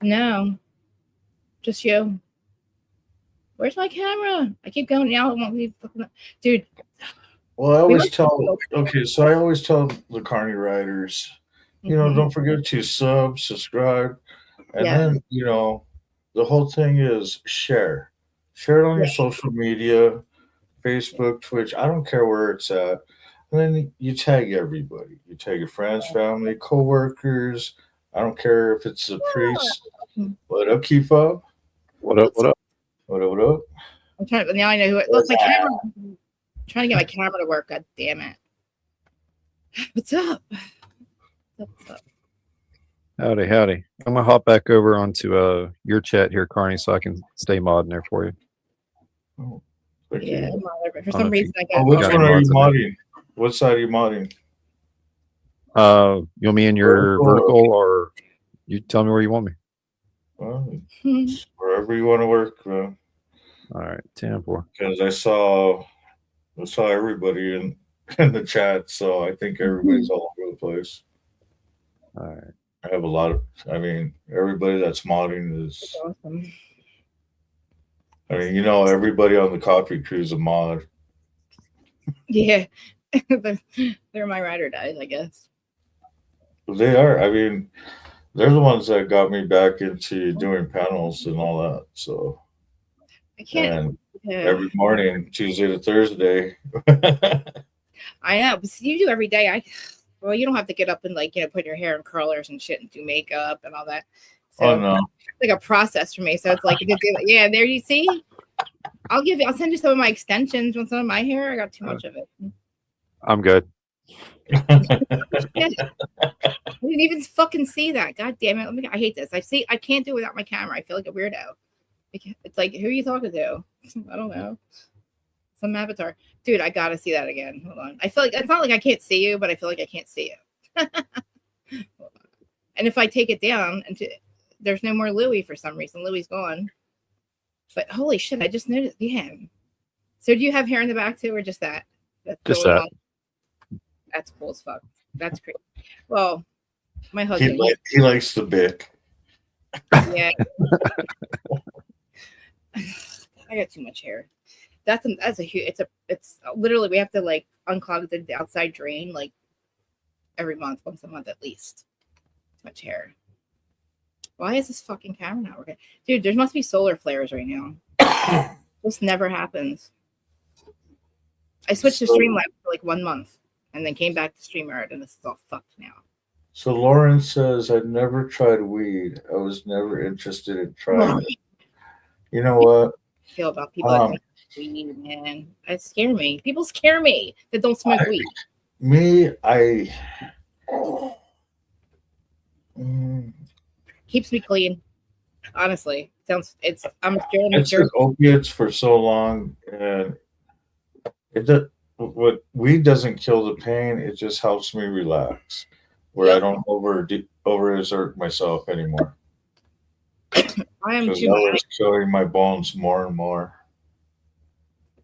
No, just you. Where's my camera? I keep going now. It won't be fucking dude. Well, I always tell. Okay, so I always tell the Carney riders, don't forget to subscribe, and then the whole thing is share it on your social media, Facebook, Twitch. I don't care where it's at. And then you tag everybody. You tag your friends, family, coworkers. I don't care if it's a priest. What up, keep up? What up? What up? What up? What up? I'm trying. Now I know who it. Look, my camera. I'm trying to get my camera to work. God damn it! What's up? What's up? Howdy, howdy. I'm gonna hop back over onto your chat here, Carney, so I can stay modding there for you. Oh, yeah, for some reason I got. Oh, which one are you modding? What side are you modding? You want me in your vertical, or you tell me where you want me? Well, wherever you want to work, man. All right, 10-4. Because I saw everybody in the chat, so I think everybody's all over the place. All right. I have a lot of. I mean, everybody that's modding is. That's awesome. I mean, everybody on the coffee crew is a mod. Yeah, they're my ride or dies, I guess. They are. I mean, they're the ones that got me back into doing panels and all that. So I can't. Every morning, Tuesday to Thursday. I know, but you do every day. Well, you don't have to get up and put your hair in curlers and shit and do makeup and all that. So no. It's like a process for me. So it's like, yeah, there you see. I'll send you some of my extensions with some of my hair. I got too much of it. I'm good. Yeah. I didn't even fucking see that. God damn it. I hate this. I can't do it without my camera. I feel like a weirdo. It's like, who are you talking to? I don't know. Some avatar. Dude, I gotta see that again. Hold on. I feel like it's not like I can't see you, but I feel like I can't see you. And if I take it down and there's no more Louie for some reason. Louie's gone. But holy shit, I just noticed. Yeah. So do you have hair in the back too, or just that? Just that. That's cool as fuck. That's crazy. Well, my husband. He likes the Bic. Yeah. I got too much hair. That's a huge. It's literally we have to unclog the outside drain every month, once a month at least. Too much hair. Why is this fucking camera not working? Dude, there must be solar flares right now. This never happens. I switched to Streamlabs for 1 month and then came back to StreamYard and this is all fucked now. So Lauren says, I never tried weed. I was never interested in trying it. You know what? I feel about people that take weed, man. It scare me. People scare me that don't smoke weed. Keeps me clean. Honestly, I'm scared. I took opiates for so long, and what weed doesn't kill the pain. It just helps me relax, where I don't overexert myself anymore. I am too. I was killing my bones more and more.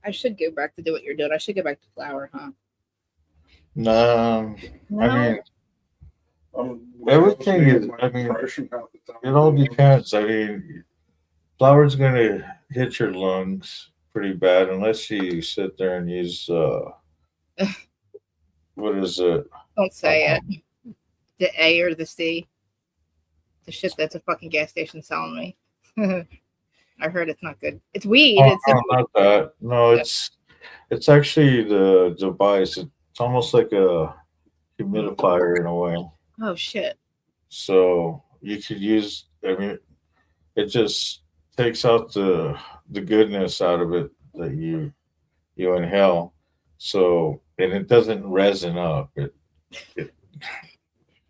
I should go back to do what you're doing. I should go back to flower, huh? No. I mean, everything is. I mean, it all depends. I mean, flour's going to hit your lungs pretty bad unless you sit there and use what is it? Don't say it. The A or the C. The shit that's a fucking gas station selling me. I heard it's not good. It's weed. Oh, no, not that. No, it's actually the device. It's almost like a humidifier in a way. Oh shit. So you could use. I mean, it just takes out the goodness out of it that you inhale. So and it doesn't resin up.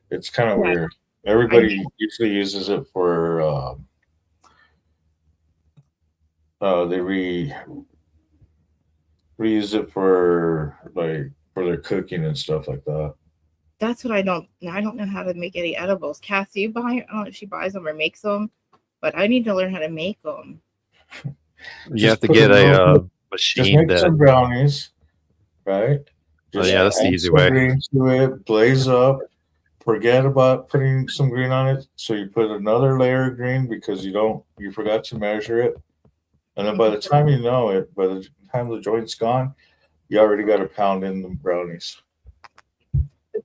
It's kind of weird. Everybody usually uses it for they reuse it for their cooking and stuff like that. That's what I don't know how to make any edibles. Kathy, you buy? I don't know if she buys them or makes them, but I need to learn how to make them. You have to get a machine. Just make some brownies, right? Just that's the easy way. Green to it, blaze up. Forget about putting some green on it. So you put another layer of green because you forgot to measure it, And then by the time you know it, by the time the joint's gone, you already got a pound in the brownies.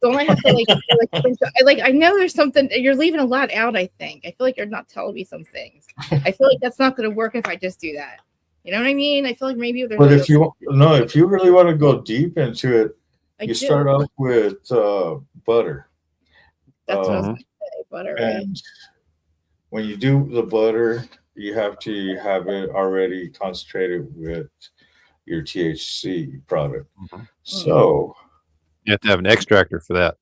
Don't I have to I know there's something you're leaving a lot out. I think I feel like you're not telling me some things. I feel like that's not going to work if I just do that. You know what I mean? I feel like maybe there's. But if you really want to go deep into it, you start off with butter. That's what I was going to say, butter. And when you do the butter, you have to have it already concentrated with your THC product. So you have to have an extractor for that.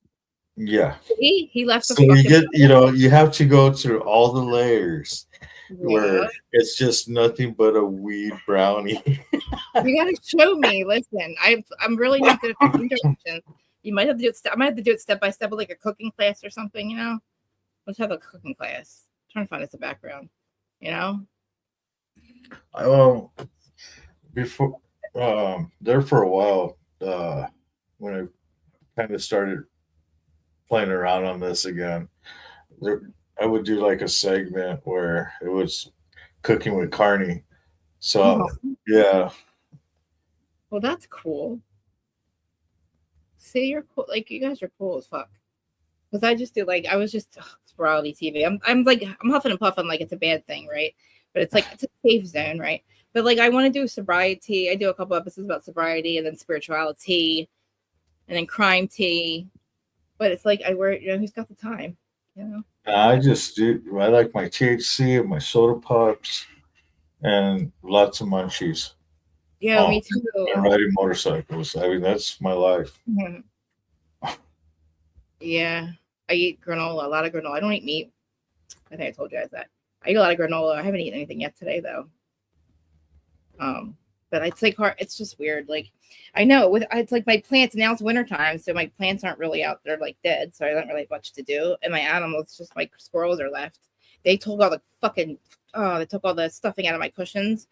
Yeah. He left. So you get, you have to go through all the layers where it's just nothing but a weed brownie. You gotta show me. Listen, I'm really not good at cooking directions. You might have to do it. I might have to do it step by step, like a cooking class or something. You know, let's have a cooking class. I'm trying to find us a background. You know. Before there for a while, when I kind of started playing around on this again, I would do like a segment where it was cooking with Carney. So yeah. Well, that's cool. See, you're cool. Like you guys are cool as fuck. Because I just do I was just sporadic TV. I'm huffing and puffing like it's a bad thing, right? But it's like it's a safe zone, right? But I want to do sobriety. I do a couple episodes about sobriety and then spirituality, and then crime tea. But it's like I wear, who's got the time, I just do. I like my THC and my soda pops, and lots of munchies. Yeah, me too. And riding motorcycles. I mean, that's my life. Mm-hmm. Yeah, I eat granola, a lot of granola. I don't eat meat. I think I told you guys that. I eat a lot of granola. I haven't eaten anything yet today, though. But it's hard. It's just weird. I know it's like my plants. Now it's wintertime, so my plants aren't really out there dead. So I don't really have much to do. And my animals, just my squirrels are left. They took all the they took all the stuffing out of my cushions.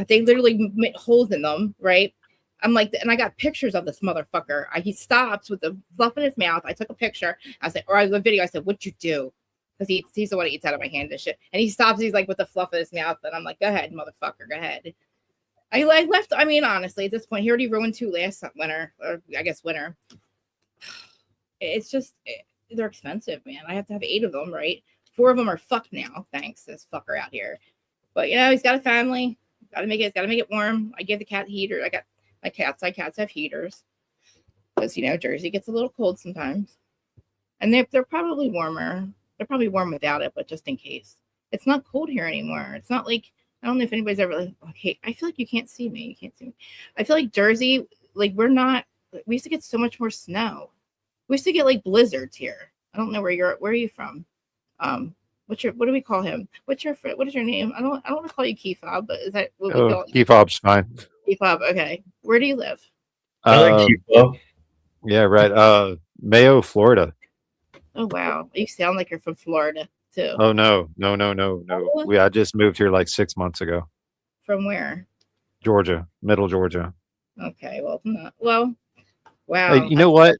They literally made holes in them, right? I'm like, and I got pictures of this motherfucker. He stops with the fluff in his mouth. I took a picture. I said, or I was a video. I said, "What'd you do?" Because he's the one that eats out of my hand and shit. And he stops. He's like with the fluff in his mouth, and I'm like, "Go ahead, motherfucker, go ahead." I left. I mean, honestly, at this point, he already ruined 2 last winter, or I guess winter. It's just they're expensive, man. I have to have 8 of them, right? 4 of them are fucked now. Thanks, this fucker out here. But he's got a family. Got to make it warm. I gave the cat heater. I got my cats. My cats have heaters because Jersey gets a little cold sometimes, and they're probably warmer. They're probably warm without it, but just in case, it's not cold here anymore. It's not like. I don't know if anybody's ever okay. I feel like you can't see me. You can't see me. I feel like Jersey, we're not. We used to get so much more snow. We used to get blizzards here. I don't know where are you from? What do we call him? What is your name? I don't want to call you Keyfob, but is that what we call him? Keyfob's fine. Keyfob, okay. Where do you live? I like Keyfob. Yeah, right. Mayo, Florida. Oh wow, you sound like you're from Florida too. Oh no. I just moved here 6 months ago. From where? Georgia, middle Georgia. Okay, wow. Hey, you know what?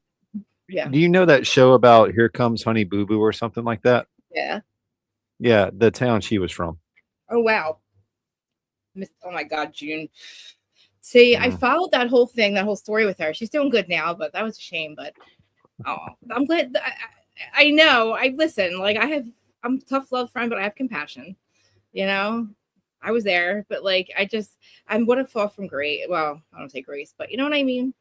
Yeah. Do you know that show about Here Comes Honey Boo Boo or something like that? Yeah. Yeah, the town she was from. Oh wow. Oh my God, June. See, I followed that whole story with her. She's doing good now, but that was a shame. But I'm glad. I know. I listen. I'm a tough love friend, but I have compassion. I was there, but I'm what a fall from grace. Well, I don't say grace, but you know what I mean?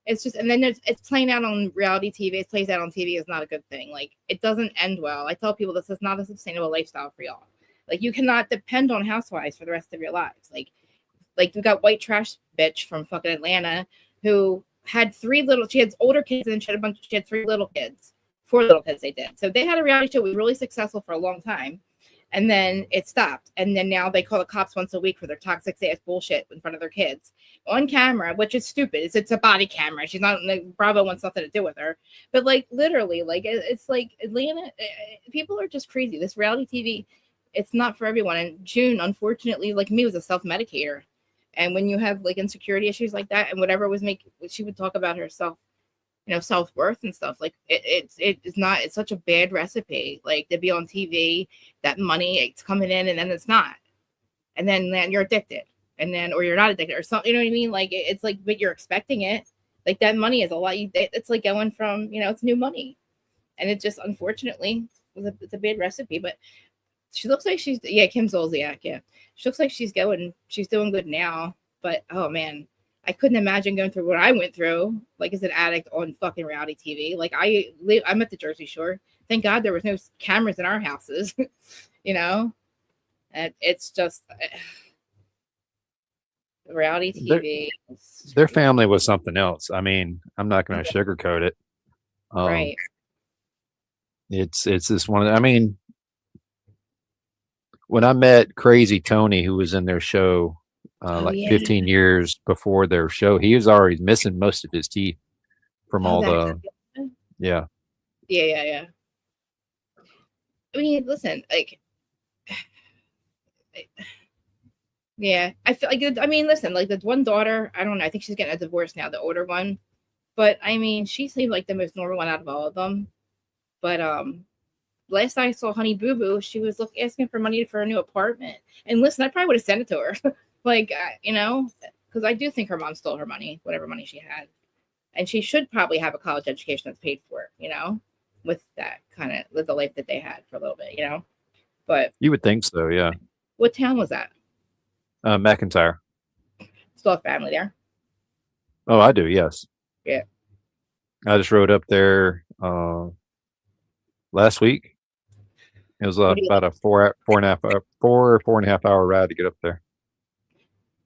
It's just, and then it's playing out on reality TV. It plays out on TV is not a good thing. It doesn't end well. I tell people this is not a sustainable lifestyle for y'all. You cannot depend on housewives for the rest of your lives. We got white trash bitch from fucking Atlanta who had she had older kids and then she had 3 little kids. 4 little kids they did. So they had a reality show. It was really successful for a long time. And then it stopped. And then now they call the cops once a week for their toxic ass bullshit in front of their kids on camera, which is stupid. It's a body camera. She's not, Bravo wants nothing to do with her. But literally, it's Atlanta, people are just crazy. This reality TV, it's not for everyone. And June, unfortunately, me, was a self-medicator. And when you have insecurity issues like that and whatever she would talk about herself, self-worth and stuff, it's such a bad recipe, to be on TV, that money, it's coming in and then it's not. and then you're addicted, and then or you're not addicted or something. You know what I mean? Like it's like, but you're expecting it. Like that money is a lot. It's like going from it's new money, and it just unfortunately it's a bad recipe. But she looks like she's Kim Zolciak. Yeah, she looks like she's doing good now. But oh man, I couldn't imagine going through what I went through, like as an addict on fucking reality TV. Like I'm at the Jersey Shore. Thank God there was no cameras in our houses, and it's just reality TV. Their family was something else. I mean, I'm not going to sugarcoat it. Right. It's this one. I mean, when I met Crazy Tony, who was in their show 15 years before their show, he was already missing most of his teeth from all the. Yeah. Yeah. I mean, listen, like, yeah, I feel like, I mean, listen, like the one daughter, I don't know, I think she's getting a divorce now, the older one, but I mean, she seemed like the most normal one out of all of them. But last I saw Honey Boo Boo, she was asking for money for a new apartment. And listen, I probably would have sent it to her, like, because I do think her mom stole her money, whatever money she had, and she should probably have a college education that's paid for, with that kind of with the life that they had for a little bit, But you would think so, yeah. What town was that? McIntyre. Still have family there? Oh, I do, yes. Yeah. I just rode up there last week. It was about a 4.5 hour ride to get up there.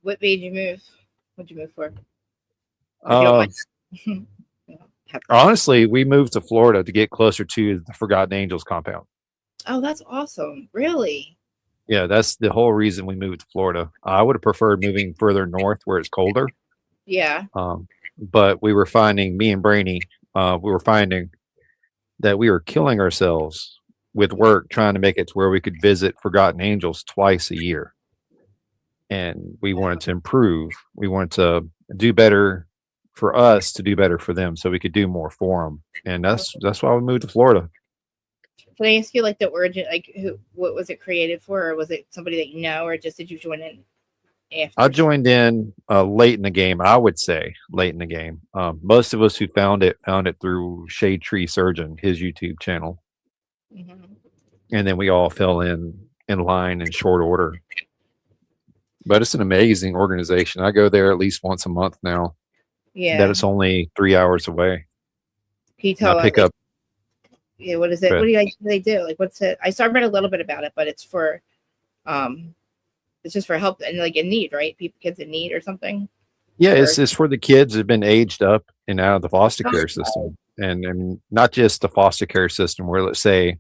What made you move? What'd you move for? Honestly, we moved to Florida to get closer to the Forgotten Angels compound. Oh, that's awesome. Really? Yeah, that's the whole reason we moved to Florida. I would have preferred moving further north where it's colder. Yeah. But we were finding, me and Brainy, we were finding that we were killing ourselves with work trying to make it to where we could visit Forgotten Angels twice a year. And we wanted to improve. We wanted to do better for us to do better for them so we could do more for them. And that's why we moved to Florida. Can I ask you like the origin, like what was it created for? Or was it somebody that you know, or just did you join in after? I joined in late in the game, I would say late in the game. Most of us who found it through Shade Tree Surgeon, his YouTube channel. Mm-hmm. And then we all fell in line in short order. But it's an amazing organization. I go there at least once a month now. Yeah. That it's only 3 hours away. Can you tell? Pick up. Yeah. What is it? What do they do? Like, what's it? I read a little bit about it, but it's for, it's just for help and like in need, right? Kids in need or something. Yeah, it's for the kids that have been aged up and out of the foster care system, and not just the foster care system. Where let's say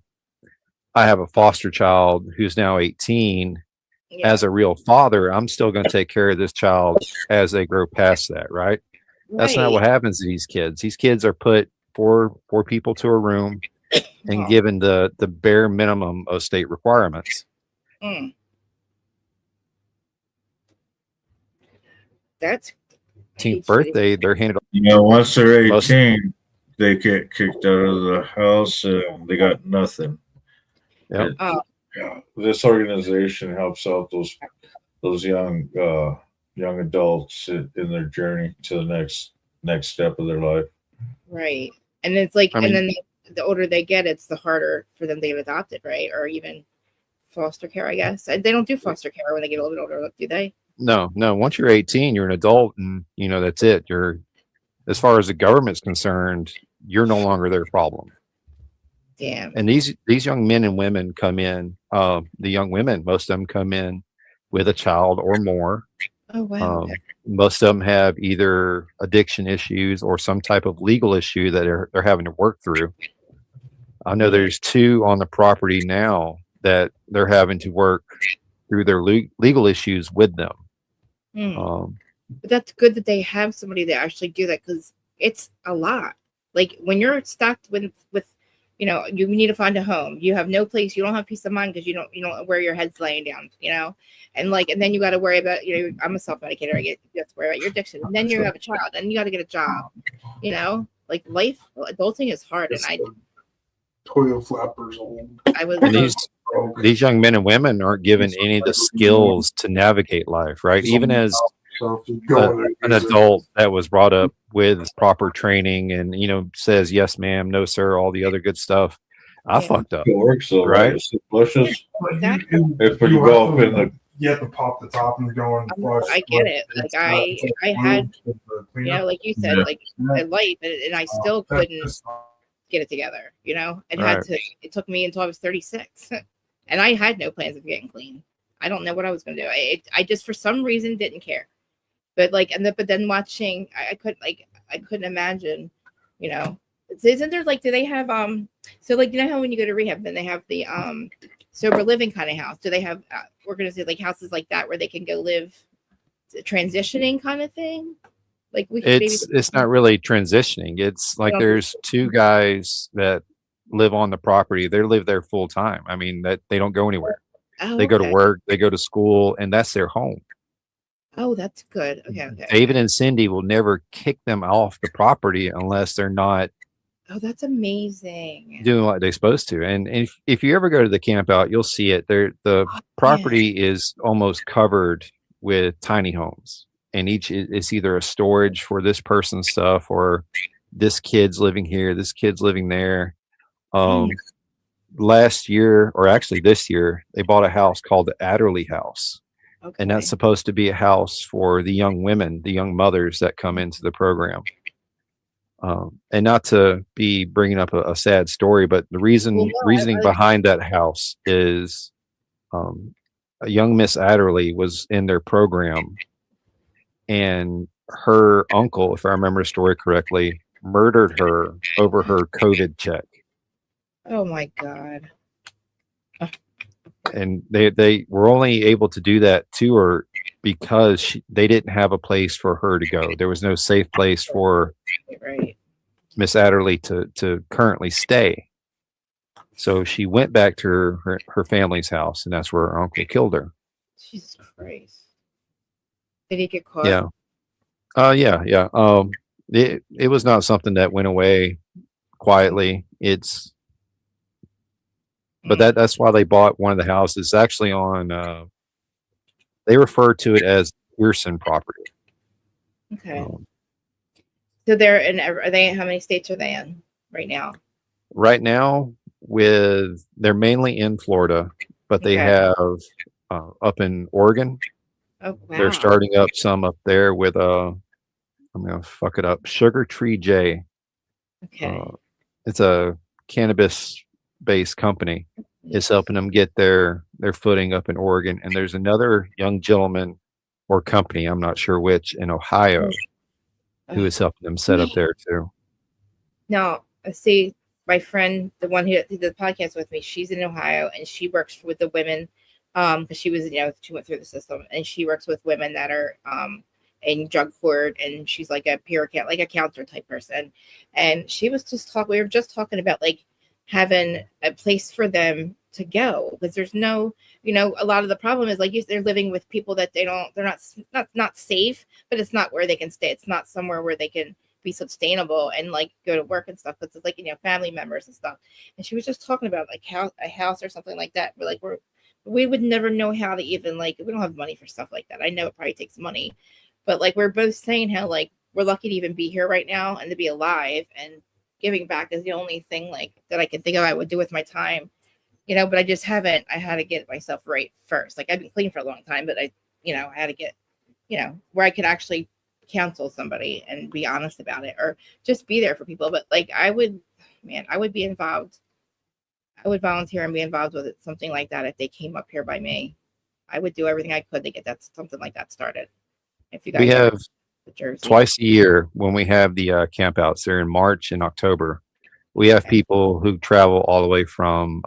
I have a foster child who's now 18. Yeah. As a real father, I'm still going to take care of this child as they grow past that, right? That's not what happens to these kids. These kids are put four people to a room and given the bare minimum of state requirements. Mm. That's 18th birthday. They're handed. Once they're 18, they get kicked out of the house and they got nothing. Yep. Yeah, this organization helps out those young adults in their journey to the next step of their life. Right, and it's like, and then the older they get, it's the harder for them to get adopted, right? Or even foster care, I guess. They don't do foster care when they get a little bit older, do they? No. Once you're 18, you're an adult, and that's it. You're, as far as the government's concerned, you're no longer their problem. Damn. And these young men and women come in. The young women, most of them come in with a child or more. Oh wow. Most of them have either addiction issues or some type of legal issue that they're having to work through. I know there's 2 on the property now that they're having to work through their legal issues with them. But that's good that they have somebody that actually do that, because it's a lot. Like when you're stuck with you need to find a home. You have no place. You don't have peace of mind because you don't know where your head's laying down. And then you got to worry about I'm a self-medicator. You have to worry about your addiction. And then you have a child. Then you got to get a job. Like life, adulting is hard. And Toilet flappers old. I was. these young men and women aren't given any of the skills to navigate life, right? Even as an adult that was brought up with proper training and, says, yes, ma'am, no, sir, all the other good stuff. I fucked up. It works though, Right? right? It's bushes. Exactly. If you go up in the, you have to pop the top and go and flush. I get it. Like I had, like you said, like a life, and I still couldn't get it together. It took me until I was 36, and I had no plans of getting clean. I don't know what I was going to do. I just for some reason didn't care. But but then watching, I couldn't imagine, Isn't there do they have so how when you go to rehab, then they have the sober living kind of house? Do they have organized houses like that where they can go live, transitioning kind of thing? Like it's not really transitioning. It's like there's two guys that live on the property. They live there full time. I mean, that they don't go anywhere. Oh, they go to work, they go to school, and that's their home. Oh, that's good. Okay. David and Cindy will never kick them off the property unless they're not. Oh, that's amazing. Doing what they're supposed to. And if you ever go to the camp out, you'll see it. The property is almost covered with tiny homes. And each is either a storage for this person's stuff or this kid's living here, this kid's living there. Last year, or actually this year, they bought a house called the Adderley House. Okay. And that's supposed to be a house for the young women, the young mothers that come into the program. And not to be bringing up a sad story, but the reasoning behind that house is a young Miss Adderley was in their program, and her uncle, if I remember the story correctly, murdered her over her COVID check. Oh my God. And they were only able to do that to her because they didn't have a place for her to go. There was no safe place for Miss Adderley to currently stay. So she went back to her family's house, and that's where her uncle killed her. Jesus Christ. Did he get caught? Yeah. Yeah. It was not something that went away quietly. But that's why they bought one of the houses. Actually on they refer to it as Pearson property. Okay. So they're in, how many states are they in right now? Right now, they're mainly in Florida, but they have up in Oregon. Oh, wow. They're starting up some up there with I'm gonna fuck it up, Sugar Tree J. Okay. It's a cannabis-based company. It's helping them get their footing up in Oregon, and there's another young gentleman or company, I'm not sure which, in Ohio, who is helping them set up there too. Now, see, my friend, the one who did the podcast with me, she's in Ohio, and she works with the women because she was, she went through the system, and she works with women that are in drug court, and she's like a peer account, like a counselor type person. And she was we were just talking about having a place for them to go, because there's no, a lot of the problem is they're living with people that they're not safe, but it's not where they can stay. It's not somewhere where they can be sustainable and go to work and stuff. But it's family members and stuff. And she was just talking about a house or something like that. We would never know how to even we don't have money for stuff like that. I know it probably takes money, but we're both saying how we're lucky to even be here right now and to be alive, and giving back is the only thing that I can think of I would do with my time, but I just haven't. I had to get myself right first. I've been clean for a long time, but I had to get, where I could actually counsel somebody and be honest about it, or just be there for people. But I would be involved. I would volunteer and be involved with it, something like that. If they came up here by me, I would do everything I could to get something like that started. If you guys have twice a year when we have the campouts, they're in March and October. We have people who travel all the way from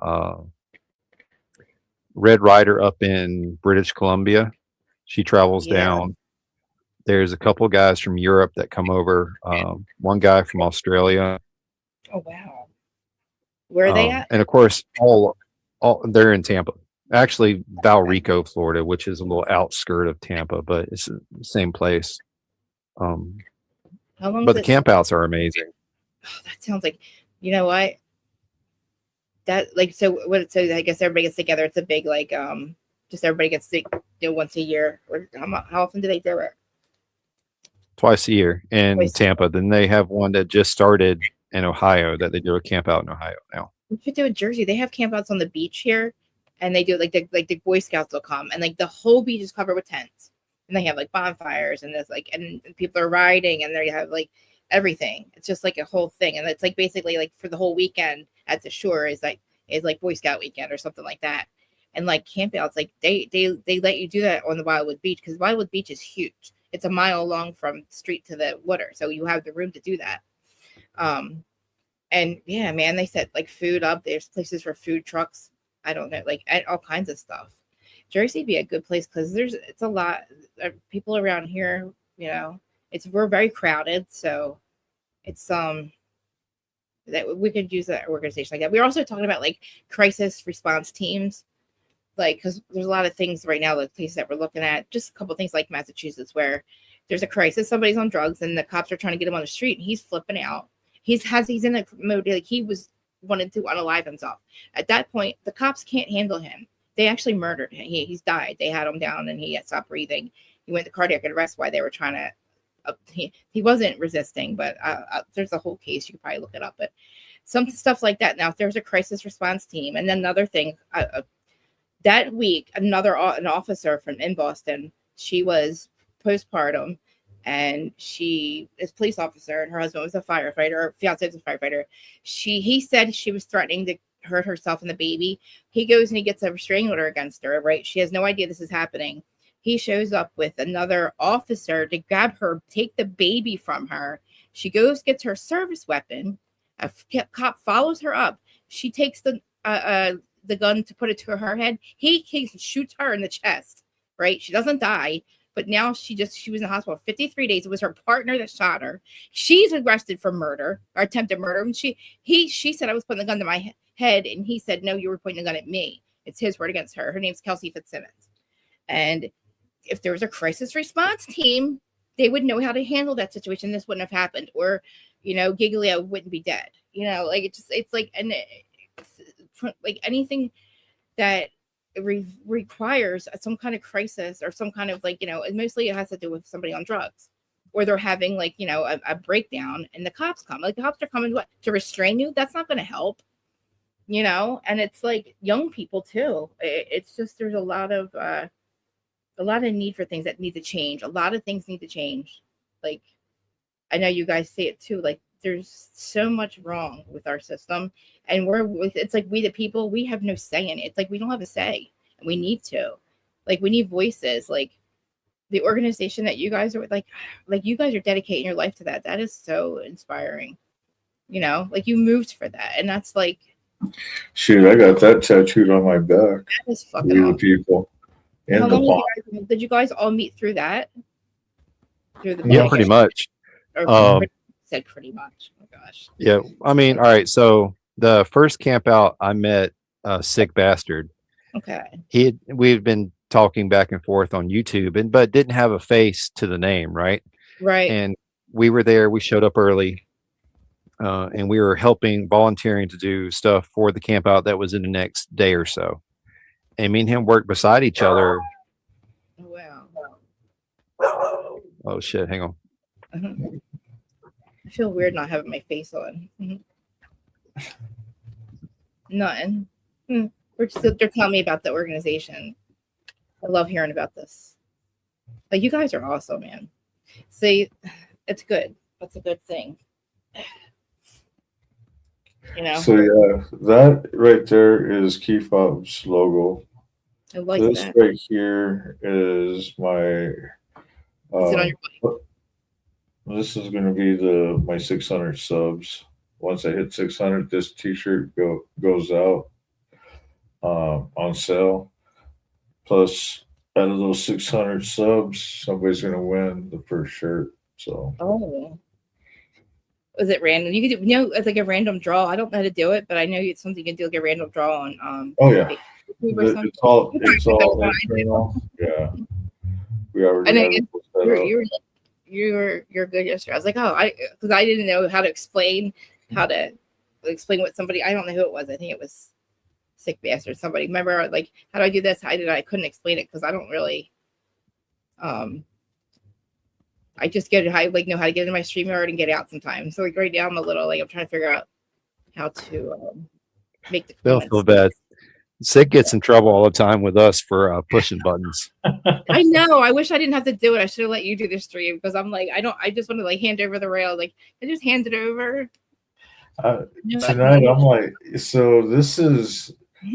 Red Ryder up in British Columbia. She travels down. There's a couple guys from Europe that come over. One guy from Australia. Oh wow! Where are they at? And of course, all they're in Tampa. Actually, Valrico, Florida, which is a little outskirt of Tampa, but it's the same place. How long? But the campouts are amazing. Oh, that sounds like, what? that like so what so I guess everybody gets together. It's a big like just everybody gets to once a year. Or how often do they do it? Twice a year in Twice. Tampa. Then they have one that just started in Ohio that they do a camp out in Ohio now. We should do in Jersey. They have campouts on the beach here, and they do like the Boy Scouts will come, and like the whole beach is covered with tents, and they have like bonfires, and there's like and people are riding, and they have like everything. It's just like a whole thing, and it's like basically like for the whole weekend at the shore is like Boy Scout weekend or something like that, and like campouts like they let you do that on the Wildwood Beach because Wildwood Beach is huge. It's a mile long from street to the water, so you have the room to do that. And yeah, man, they set like food up. There's places for food trucks. I don't know, like all kinds of stuff. Jersey be a good place because it's a lot of people around here. You know, we're very crowded, so it's that we could use an organization like that. We're also talking about like crisis response teams, like because there's a lot of things right now, like places that we're looking at. Just a couple of things like Massachusetts where there's a crisis, somebody's on drugs, and the cops are trying to get him on the street, and he's flipping out. He's in a mode like he wanted to unalive himself. At that point, the cops can't handle him. They actually murdered him. He's died. They had him down, and he had stopped breathing. He went to cardiac arrest while they were trying to. He wasn't resisting, but there's a whole case. You could probably look it up, but some stuff like that. Now, if there's a crisis response team, and then another thing, that week, an officer from in Boston, she was postpartum, and she is a police officer, and her husband was a firefighter, or fiance was a firefighter. He said she was threatening to hurt herself and the baby. He goes and he gets a restraining order against her, right? She has no idea this is happening. He shows up with another officer to grab her, take the baby from her. She goes, gets her service weapon. A cop follows her up. She takes the gun to put it to her head. He shoots her in the chest, right? She doesn't die. But now she was in the hospital for 53 days. It was her partner that shot her. She's arrested for murder or attempted murder. And she said, I was putting the gun to my head. And he said, no, you were pointing the gun at me. It's his word against her. Her name's Kelsey Fitzsimmons. And if there was a crisis response team, they would know how to handle that situation. This wouldn't have happened. Or, Giglio wouldn't be dead. Like it's like, and like anything that requires some kind of crisis or some kind of like, mostly it has to do with somebody on drugs or they're having like, a breakdown and the cops come. Like the cops are coming to restrain you. That's not going to help, and it's like young people too. It's just, there's a lot of need for things that need to change. A lot of things need to change. Like, I know you guys say it too. Like there's so much wrong with our system, and it's like we the people, we have no say in it. It's like we don't have a say, and we need to. Like we need voices. Like the organization that you guys are like you guys are dedicating your life to that. That is so inspiring. Like you moved for that, and that's like, shoot, I got that tattooed on my back. That is fucking We the awesome. people. How long did you guys all meet through that? Yeah, pretty much. Said pretty much. Oh my gosh. Yeah, I mean, all right. So the first camp out, I met Sick Bastard. Okay. We've been talking back and forth on YouTube, but didn't have a face to the name, right? Right. And we were there. We showed up early, and we were volunteering to do stuff for the camp out that was in the next day or so. And me and him worked beside each other. Wow. Oh shit! Hang on. Uh-huh. I feel weird not having my face on. Mm-hmm. Nothing. They're telling me about the organization. I love hearing about this. Like you guys are awesome, man. See, it's good. That's a good thing. So yeah, that right there is Key Fob's logo. I like this that. right here is my. Is it on your bike? This is going to be my 600 subs. Once I hit 600, this T-shirt goes out on sale. Plus, out of those 600 subs, somebody's going to win the first shirt. So. Oh. Was it random? You could do, it's like a random draw. I don't know how to do it, but I know it's something you can do, like a random draw on. Oh yeah. It's all internal. Yeah. We already. I know you're good yesterday. I was like, because I didn't know how to explain what somebody. I don't know who it was. I think it was sick bastard. Somebody remember like how do I do this? I couldn't explain it because I don't really I just get I like know how to get into my StreamYard and get out sometimes. So like right now I'm a little like I'm trying to figure out how to make the They'll comments. feel bad. Sid gets in trouble all the time with us for pushing buttons. I know. I wish I didn't have to do it. I should have let you do the stream because I'm like I just want to like hand over the rail. Like I just hand it over. Tonight I'm like, so this is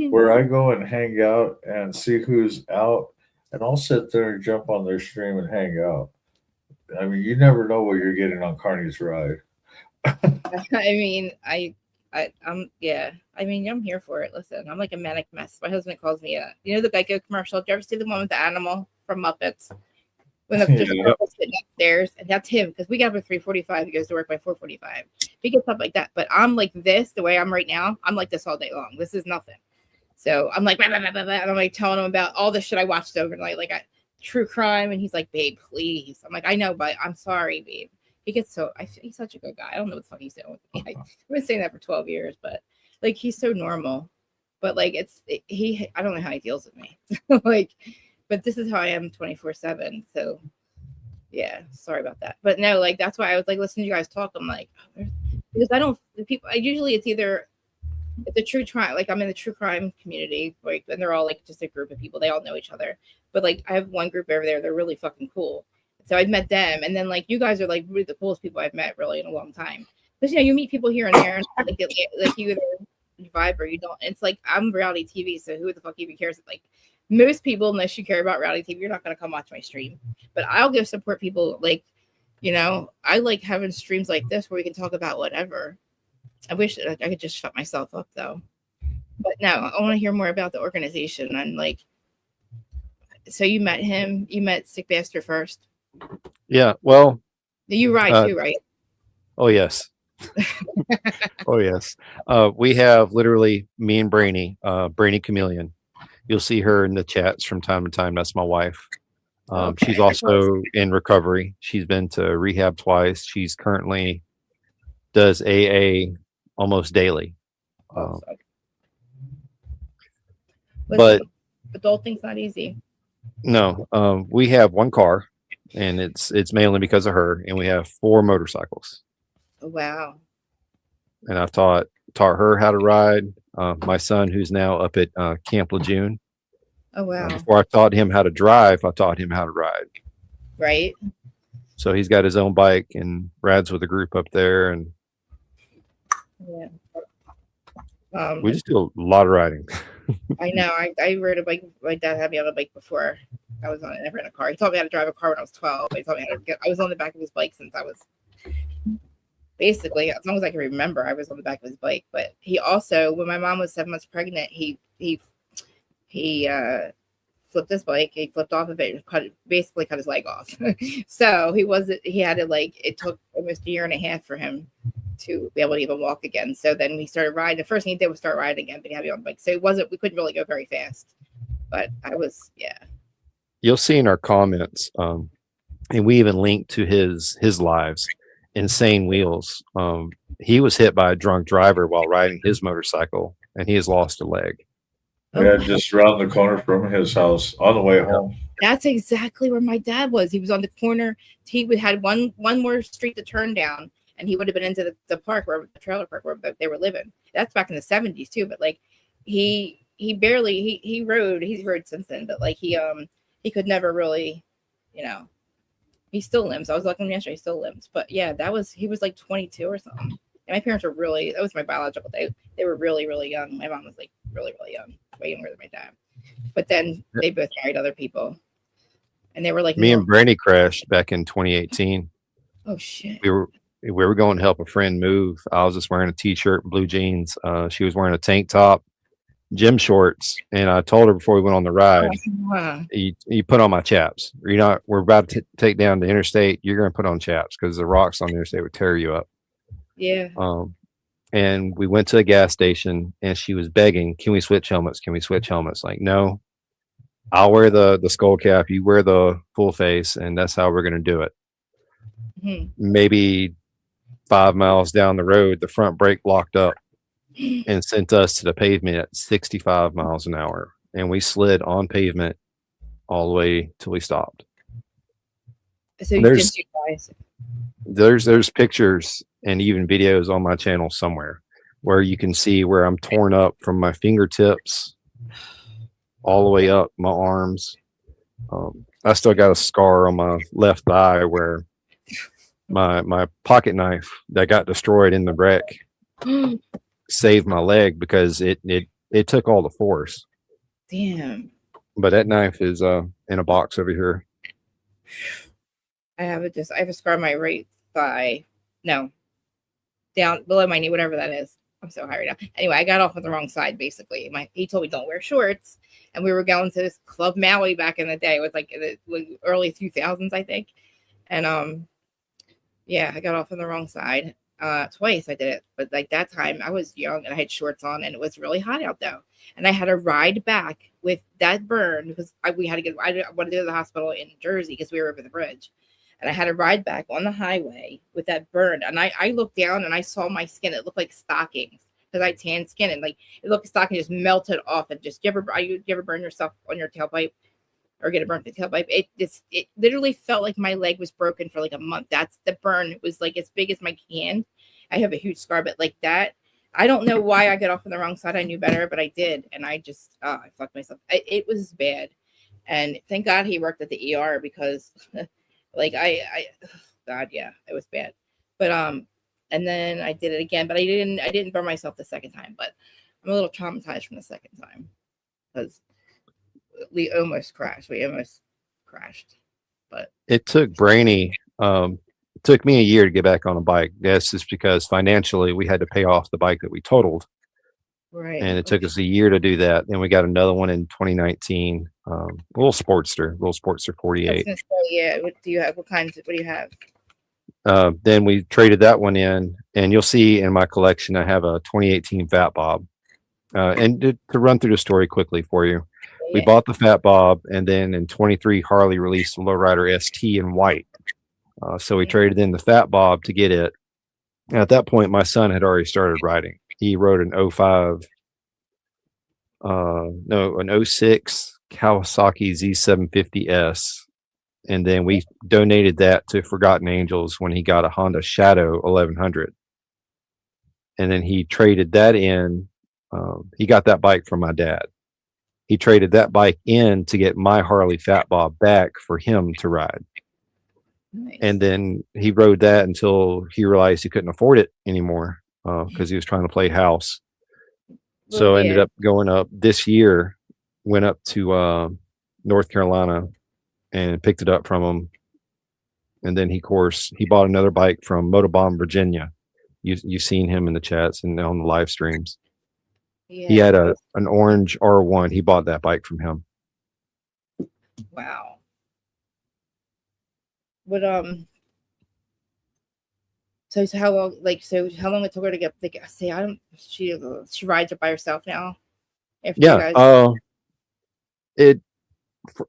where I go and hang out and see who's out, and I'll sit there and jump on their stream and hang out. I mean, you never know what you're getting on CARNY'S ride. I mean, I'm yeah. I mean, I'm here for it. Listen, I'm like a manic mess. My husband calls me the Geico commercial. Did you ever see the one with the animal from Muppets? When the sitting upstairs, and that's him because we got up at 3:45. He goes to work by 4:45. He gets up like that, but I'm like this. The way I'm right now, I'm like this all day long. This is nothing. So I'm like, blah, blah, blah, blah, and I'm like telling him about all the shit I watched overnight, like true crime, and he's like, babe, please. I'm like, I know, but I'm sorry, babe. He gets he's such a good guy. I don't know what the fuck he's doing with me. I've been saying that for 12 years, but like he's so normal. But like I don't know how he deals with me. Like, but this is how I am 24/7. So yeah, sorry about that. But no, like that's why I was like listening to you guys talk. I'm like, because it's a true crime. Like I'm in the true crime community, like, and they're all like just a group of people. They all know each other. But like I have one group over there. They're really fucking cool. So I've met them, and then like you guys are like really the coolest people I've met really in a long time. Because you meet people here and there, and like you either vibe or you don't. It's like I'm reality TV, so who the fuck even cares? Like most people, unless you care about reality TV, you're not gonna come watch my stream. But I'll go support people. Like I like having streams like this where we can talk about whatever. I wish I could just shut myself up though. But no, I want to hear more about the organization. And like, so you met him? You met Sick Bastard first? Yeah. Well, you ride too, right? Oh yes. Oh yes. We have literally me and Brainy, Brainy Chameleon. You'll see her in the chats from time to time. That's my wife. Okay. She's also in recovery. She's been to rehab twice. She's currently does AA almost daily. But adulting's not easy. No, we have one car, and it's mainly because of her, and we have 4 motorcycles. Oh, wow. And I've taught her how to ride. My son, who's now up at Camp Lejeune. Oh wow. Before I taught him how to drive, I taught him how to ride. Right. So he's got his own bike and rides with a group up there, and yeah. We just do a lot of riding. I know. I rode a bike. My dad had me on a bike before. I was on it, never in a car. He taught me how to drive a car when I was 12. He taught me how to I was on the back of his bike since I was basically, as long as I can remember, I was on the back of his bike. But he also, when my mom was 7 months pregnant, he flipped his bike. He flipped off of it and basically cut his leg off. So he had to it took almost a year and a half for him to be able to even walk again. So then we started riding. The first thing he did was start riding again, but he had me on the bike. So we couldn't really go very fast. But yeah. You'll see in our comments, and we even linked to his lives, Insane Wheels. He was hit by a drunk driver while riding his motorcycle, and he has lost a leg. Yeah, just around the corner from his house on the way home. That's exactly where my dad was. He was on the corner. He had one more street to turn down, and he would have been into the park, where the trailer park where they were living. That's back in the 70s too. But he barely he rode. He's rode since then, but he could never really, he still limps. I was looking yesterday, he still limps. But yeah, he was 22 or something. And my parents were that was my biological. They were really, really young. My mom was really, really young, way younger than my dad. But then they both married other people. And they were me and Brandy crashed back in 2018. Oh shit. We were going to help a friend move. I was just wearing a t-shirt and blue jeans. She was wearing a tank top, gym shorts, and I told her before we went on the ride, you put on my chaps. We're about to take down the interstate. You're going to put on chaps because the rocks on the interstate would tear you up. Yeah. And we went to a gas station, and she was begging, "Can we switch helmets? Can we switch helmets?" Like, no, I'll wear the skull cap. You wear the full face, and that's how we're going to do it. Mm-hmm. Maybe 5 miles down the road, the front brake locked up. and sent us to the pavement at 65 miles an hour. And we slid on pavement all the way till we stopped. So you There's- did you guys. There's pictures and even videos on my channel somewhere where you can see where I'm torn up from my fingertips all the way up my arms. I still got a scar on my left thigh where my pocket knife that got destroyed in the wreck saved my leg because it took all the force. Damn. But that knife is in a box over here. I have a scar on my right thigh. No. Down below my knee, whatever that is. I'm so high right now. Anyway, I got off on the wrong side, basically. He told me don't wear shorts. And we were going to this Club Maui back in the day. It was like in the early 2000s, I think. And yeah, I got off on the wrong side. Twice I did it. But like that time I was young and I had shorts on and it was really hot out though. And I had to ride back with that burn because I wanted to go to the hospital in Jersey because we were over the bridge. And I had to ride back on the highway with that burn. And I looked down and I saw my skin. It looked like stockings because I had tan skin and like it looked like stocking just melted off. And just you ever burn yourself on your tailpipe or get a burn the tailpipe? It literally felt like my leg was broken for like a month. That's the burn. It was like as big as my hand. I have a huge scar, but like that. I don't know why I got off on the wrong side. I knew better, but I did. And I just, I fucked myself. It was bad. And thank God he worked at the ER because like God, yeah, it was bad. But and then I did it again, but I didn't burn myself the second time, but I'm a little traumatized from the second time because we almost crashed. But It took Brainy, it took me a year to get back on a bike. That's just because financially we had to pay off the bike that we totaled. right. And it took us a year to do that. Then we got another one in 2019, little Sportster 48. Yeah. What do you have? What do you have? Then we traded that one in, and you'll see in my collection I have a 2018 Fat Bob. And to run through the story quickly for you, we bought the Fat Bob, and then in 23 Harley released the Lowrider ST in white. So we traded in the Fat Bob to get it. And at that point, my son had already started riding. He rode an 06 Kawasaki Z750S. And then we donated that to Forgotten Angels when he got a Honda Shadow 1100. And then he traded that in. He got that bike from my dad. He traded that bike in to get my Harley Fat Bob back for him to ride. Nice. And then he rode that until he realized he couldn't afford it anymore because he was trying to play house. So ended up going up this year, went up to North Carolina and picked it up from him. And then he bought another bike from Motobomb, Virginia. You've seen him in the chats and on the live streams. Yeah. He had an orange R1. He bought that bike from him. Wow. But so how long? How long it took her to get? Like, say, I don't. She rides it by herself now.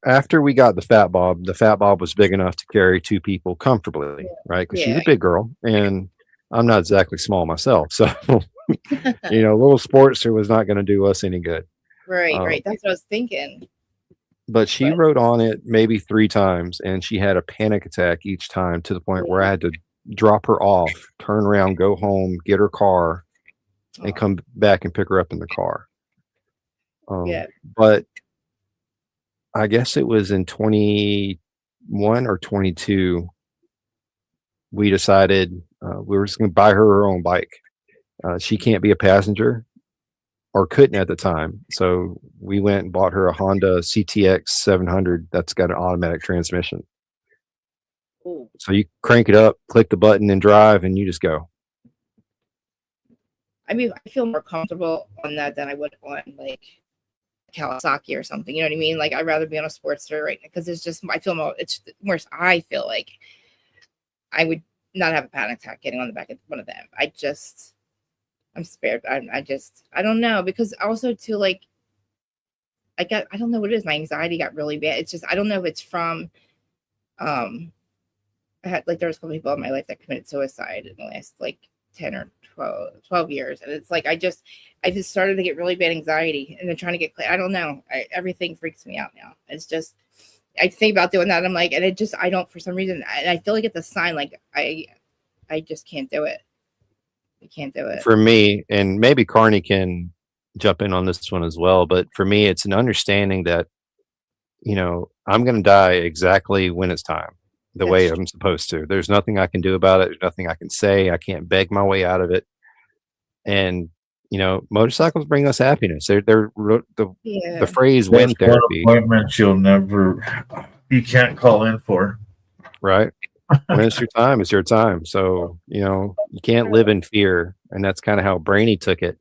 After we got the Fat Bob was big enough to carry two people comfortably, right? Because she's a big girl, and I'm not exactly small myself, so little Sportster was not going to do us any good. Right. That's what I was thinking. But she rode on it maybe 3 times, and she had a panic attack each time to the point where I had to drop her off, turn around, go home, get her car, and come back and pick her up in the car. But I guess it was in 21 or 22, we decided we were just going to buy her own bike. She can't be a passenger, or couldn't at the time. So we went and bought her a Honda CTX 700 that's got an automatic transmission. Ooh. So you crank it up, click the button and drive, and you just go. I mean, I feel more comfortable on that than I would on like Kawasaki or something. You know what I mean? Like I'd rather be on a Sportster right now because I feel more. It's worse. I feel like I would not have a panic attack getting on the back of one of them. I'm spared. I don't know, because also too, like, I don't know what it is. My anxiety got really bad. It's just, I don't know if it's from, I had, like, there was a couple people in my life that committed suicide in the last, like, 10 or 12 years. And it's like, I just started to get really bad anxiety and then trying to get clear. I don't know. Everything freaks me out now. It's just, I think about doing that. I'm like, and it just, I don't, for some reason, I feel like it's a sign, like I just can't do it. I can't do it. For me, and maybe Carney can jump in on this one as well, but for me, it's an understanding that, I'm going to die exactly when it's time, the way I'm supposed to. There's nothing I can do about it. There's nothing I can say. I can't beg my way out of it. And, motorcycles bring us happiness. They're the phrase "wind therapy." Appointments you can't call in for. Right. When it's your time, it's your time. So, you can't live in fear. And that's kind of how Brainy took it.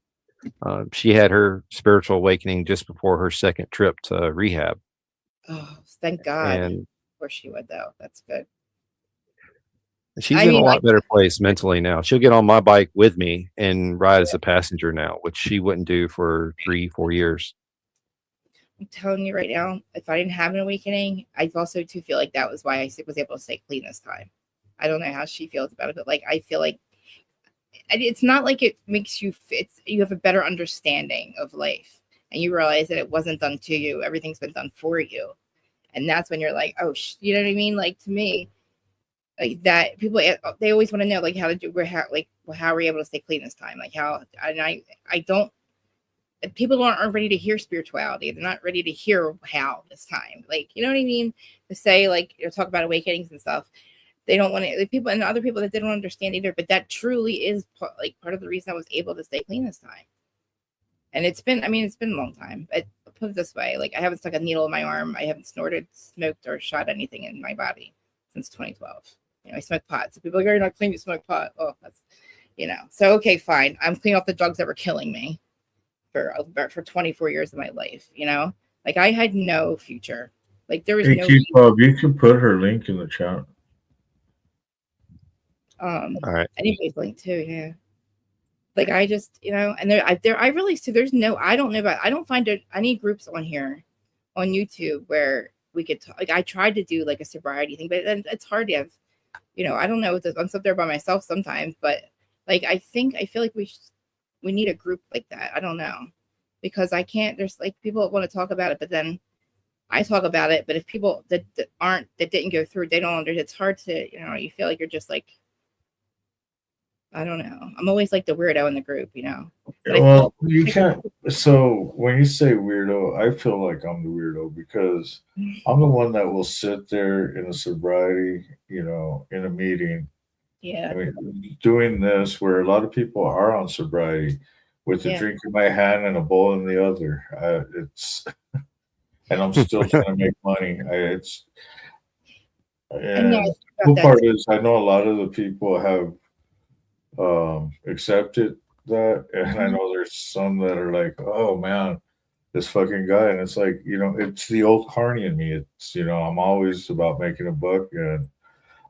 She had her spiritual awakening just before her second trip to rehab. Oh, thank God. And of course she would, though. That's good. she's in a lot better place mentally now. She'll get on my bike with me and ride as a passenger now, which she wouldn't do for 3-4 years. I'm telling you right now, if I didn't have an awakening, I also too feel like that was why I was able to stay clean this time. I don't know how she feels about it, but like I feel like it's not like it makes you you have a better understanding of life and you realize that it wasn't done to you. Everything's been done for you. And that's when you're like, oh, you know what I mean? Like to me, like that people, they always want to know like how are we able to stay clean this time? Like how, and I don't, people aren't ready to hear spirituality. They're not ready to hear how this time, like, you know what I mean? To say like, talk about awakenings and stuff. They don't want to, people and other people that they don't understand either, but that truly is part of the reason I was able to stay clean this time. And it's been a long time, but I'll put it this way, like I haven't stuck a needle in my arm. I haven't snorted, smoked, or shot anything in my body since 2012. I smoke pot. So people are like, you're not clean, you smoke pot. Oh, that's, so, okay, fine. I'm clean off the drugs that were killing me for 24 years of my life, like I had no future. Like there was no. You can put her link in the chat. All right. Anybody's link too, yeah. Like I just, and I really see there's no, I don't find any groups on here on YouTube where we could talk. Like I tried to do like a sobriety thing, but it's hard to have, I don't know, I'm up there by myself sometimes, but like I feel like we need a group like that. I don't know, because I can't, there's like people that want to talk about it, but then I talk about it, but if people that didn't go through, they don't understand. It's hard to, you feel like you're just like, I don't know. I'm always like the weirdo in the group, Well, you can't. So when you say weirdo, I feel like I'm the weirdo because I'm the one that will sit there in a sobriety, in a meeting. Yeah. I mean, doing this where a lot of people are on sobriety with a drink in my hand and a bowl in the other. And I'm still trying to make money. The cool part is I know a lot of the people have accepted that, and I know there's some that are like, oh man, this fucking guy, and it's like, it's the old carny in me. It's, I'm always about making a buck, and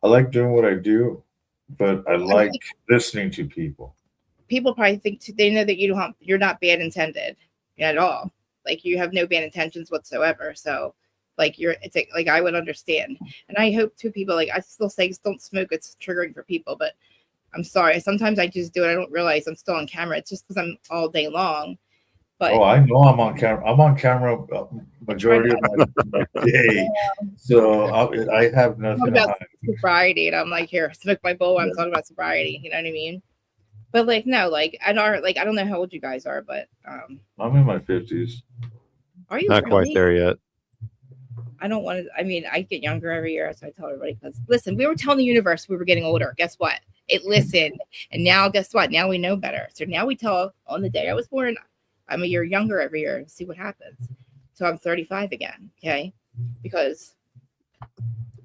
I like doing what I do, but I like listening to people. People probably think they know that you're not bad intended at all. Like you have no bad intentions whatsoever. So like like I would understand, and I hope too people, like I still say don't smoke, it's triggering for people, but I'm sorry. Sometimes I just do it. I don't realize I'm still on camera. It's just because I'm all day long. But I know I'm on camera. I'm on camera majority of my day. So I have nothing about sobriety. And I'm like, here, smoke my bowl. I'm talking about sobriety. You know what I mean? But like, no, like I don't know how old you guys are, but I'm in my 50s. Are you not really? Quite there yet? I don't want to. I mean, I get younger every year, so I tell everybody. Because listen, we were telling the universe we were getting older. Guess what? It listened, and now guess what? Now we know better. So now we tell on the day I was born, I'm a year younger every year and see what happens. So I'm 35 again, okay? Because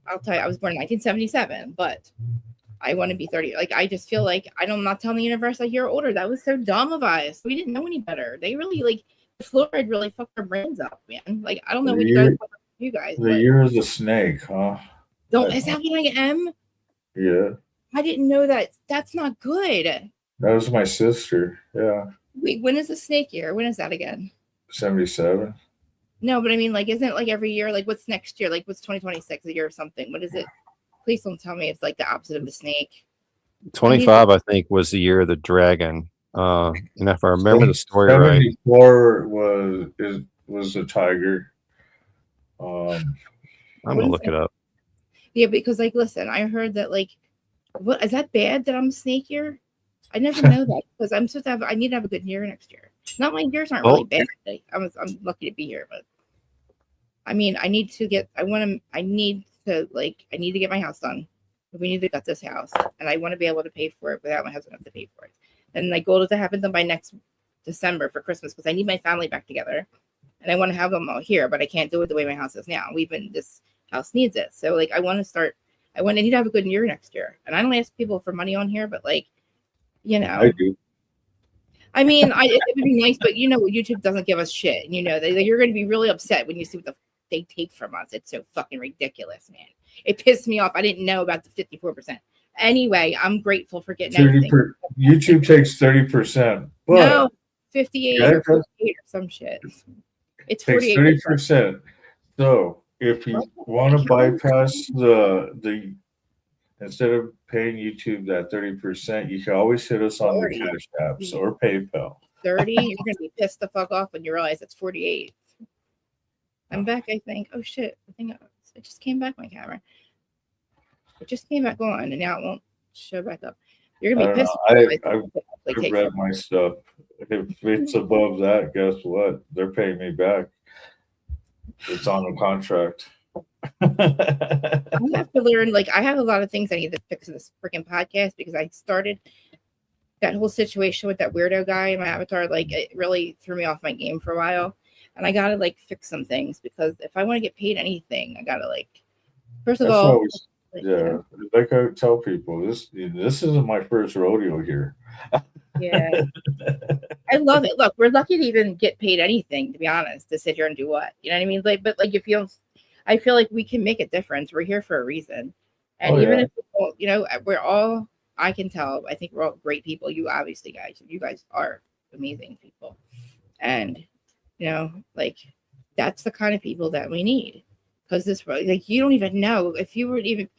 I'll tell you, I was born in 1977, but I want to be 30. Like I just feel like I'm not telling the universe a year older. That was so dumb of us. We didn't know any better. They really the fluoride really fucked our brains up, man. Like I don't know what you guys. The year is a snake, huh? Is that what I am? Yeah. I didn't know that. That's not good. That was my sister. Yeah. Wait, when is the snake year? When is that again? 77. No, but I mean, isn't it like every year? Like, what's next year? Like, what's 2026 a year or something? What is it? Please don't tell me it's like the opposite of the snake. 25, I think, was the year of the dragon. And if I remember the story right, 74 was the tiger. I'm gonna look it up. Yeah, because like, listen, I heard that like, what is that bad that I'm a snake year? I never know that because I'm supposed to have. I need to have a good year next year. Not my years aren't really bad. Like, I'm lucky to be here, but I mean, I need to get. I need to get my house done. We need to gut this house, and I want to be able to pay for it without my husband have to pay for it. And my goal is to have it done by next December for Christmas because I need my family back together, and I want to have them all here, but I can't do it the way my house is now. This house needs it, so like I want to start. I need to have a good year next year, and I don't ask people for money on here, but like, I do. I mean, it would be nice, but YouTube doesn't give us shit. And you're going to be really upset when you see what they take from us. It's so fucking ridiculous, man. It pissed me off. I didn't know about the 54%. Anyway, I'm grateful for getting everything. YouTube takes 30%. No, 58 or 48 or some shit. It's 48. 30%. So if you want to bypass the instead of paying YouTube that 30%, you can always hit us on 30. The Cash Apps or PayPal. 30, you're going to be pissed the fuck off when you realize it's 48. I'm back, I think. Oh shit! I think it just came back. My camera. It just came back on, and now it won't show back up. You're gonna be pissed. I've read my stuff. If it's above that, guess what? They're paying me back. It's on the contract. I have to learn. Like, I have a lot of things I need to fix in this freaking podcast because I started that whole situation with that weirdo guy in my avatar. Like, it really threw me off my game for a while. And I gotta like fix some things because if I want to get paid anything, I gotta first of all, like I tell people, this isn't my first rodeo here. Yeah, I love it. Look, we're lucky to even get paid anything, to be honest, to sit here and do what, you know what I mean? Like, but like I feel like we can make a difference. We're here for a reason, and if we're all, I can tell. I think we're all great people. You obviously, you guys are amazing people, and. That's the kind of people that we need because you don't even know if you were even,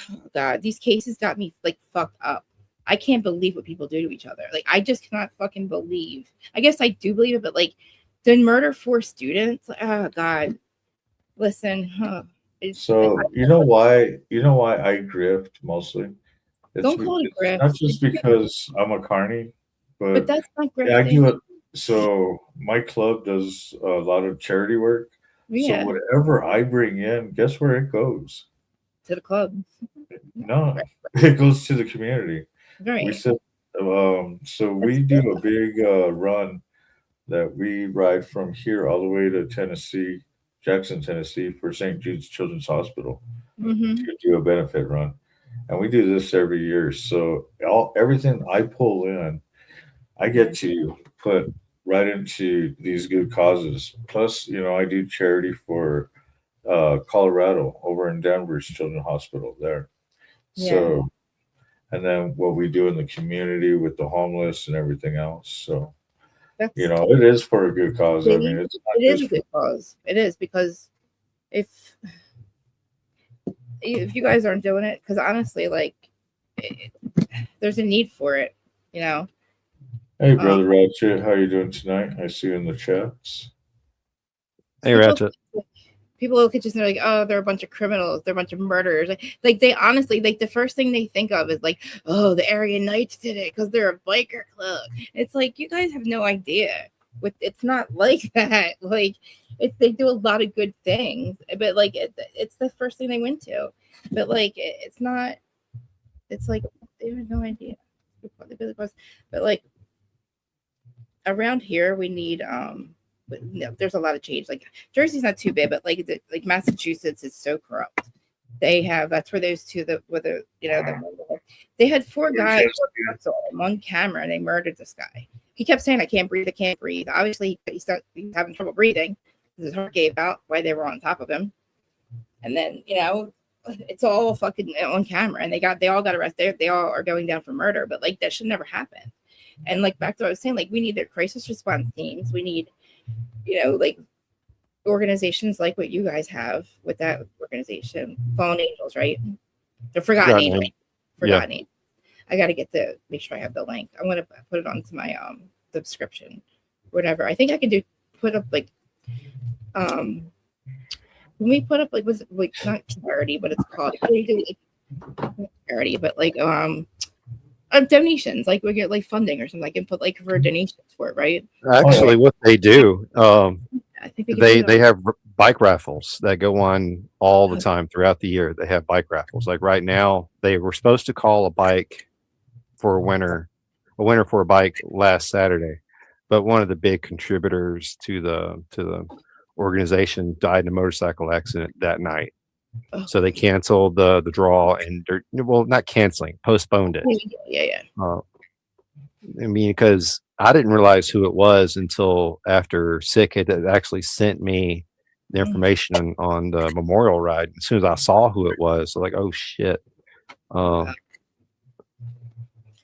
oh God, these cases got me fucked up. I can't believe what people do to each other. Like, I just cannot fucking believe. I guess I do believe it, but the murder 4 students. Oh God, listen. So you know why I grift mostly. Don't call it grift. Not just because I'm a carny, but that's not grifting. Yeah, I do it. So my club does a lot of charity work. Yeah. So whatever I bring in, guess where it goes? To the club. No, it goes to the community. Right. We said, so we do a big run that we ride from here all the way to Tennessee, Jackson, Tennessee, for St. Jude's Children's Hospital to do a benefit run, and we do this every year. So everything I pull in, I get to put right into these good causes. Plus, I do charity for Colorado over in Denver's Children's Hospital there. Yeah. So, and then what we do in the community with the homeless and everything else. So, it is for a good cause. I mean, it is a good cause. It is because if you guys aren't doing it, because honestly, there's a need for it, Hey, Brother Ratchet, how you doing tonight? I see you in the chats. Hey, Ratchet. People look at you and they're like, oh, they're a bunch of criminals. They're a bunch of murderers. They honestly, the first thing they think of is oh, the Aryan Knights did it because they're a biker club. It's you guys have no idea. It's not like that. They do a lot of good things, but it's the first thing they went to. But it's not. It's they have no idea. But around here we need there's a lot of change. Jersey's not too bad, but Massachusetts is so corrupt. That's where those two they had 4 guys on camera and they murdered this guy. He kept saying I can't breathe. Obviously he's having trouble breathing. His heart gave out while they were on top of him. And then it's all fucking on camera and they all got arrested. They all are going down for murder, but that should never happen. And back to what I was saying, we need their crisis response teams. We need, organizations like what you guys have with that organization, Fallen Angels, right? The Forgotten Angels. Forgotten Angels. I got to make sure I have the link. I'm gonna put it onto my subscription, whatever. I think I can put up like when we put up like was it, like not charity, but it's called charity, but like donations. Like we get like funding or something. I can put like for donations for it, right? Actually, what they do, I think they have bike raffles that go on all the time throughout the year. They have bike raffles. Like right now, they were supposed to call a bike for a winner for a bike last Saturday, but one of the big contributors to the organization died in a motorcycle accident that night. So they canceled the draw and not canceling, postponed it. Yeah. I mean, because I didn't realize who it was until after Sick had actually sent me the information on the memorial ride. As soon as I saw who it was, I was like, oh shit.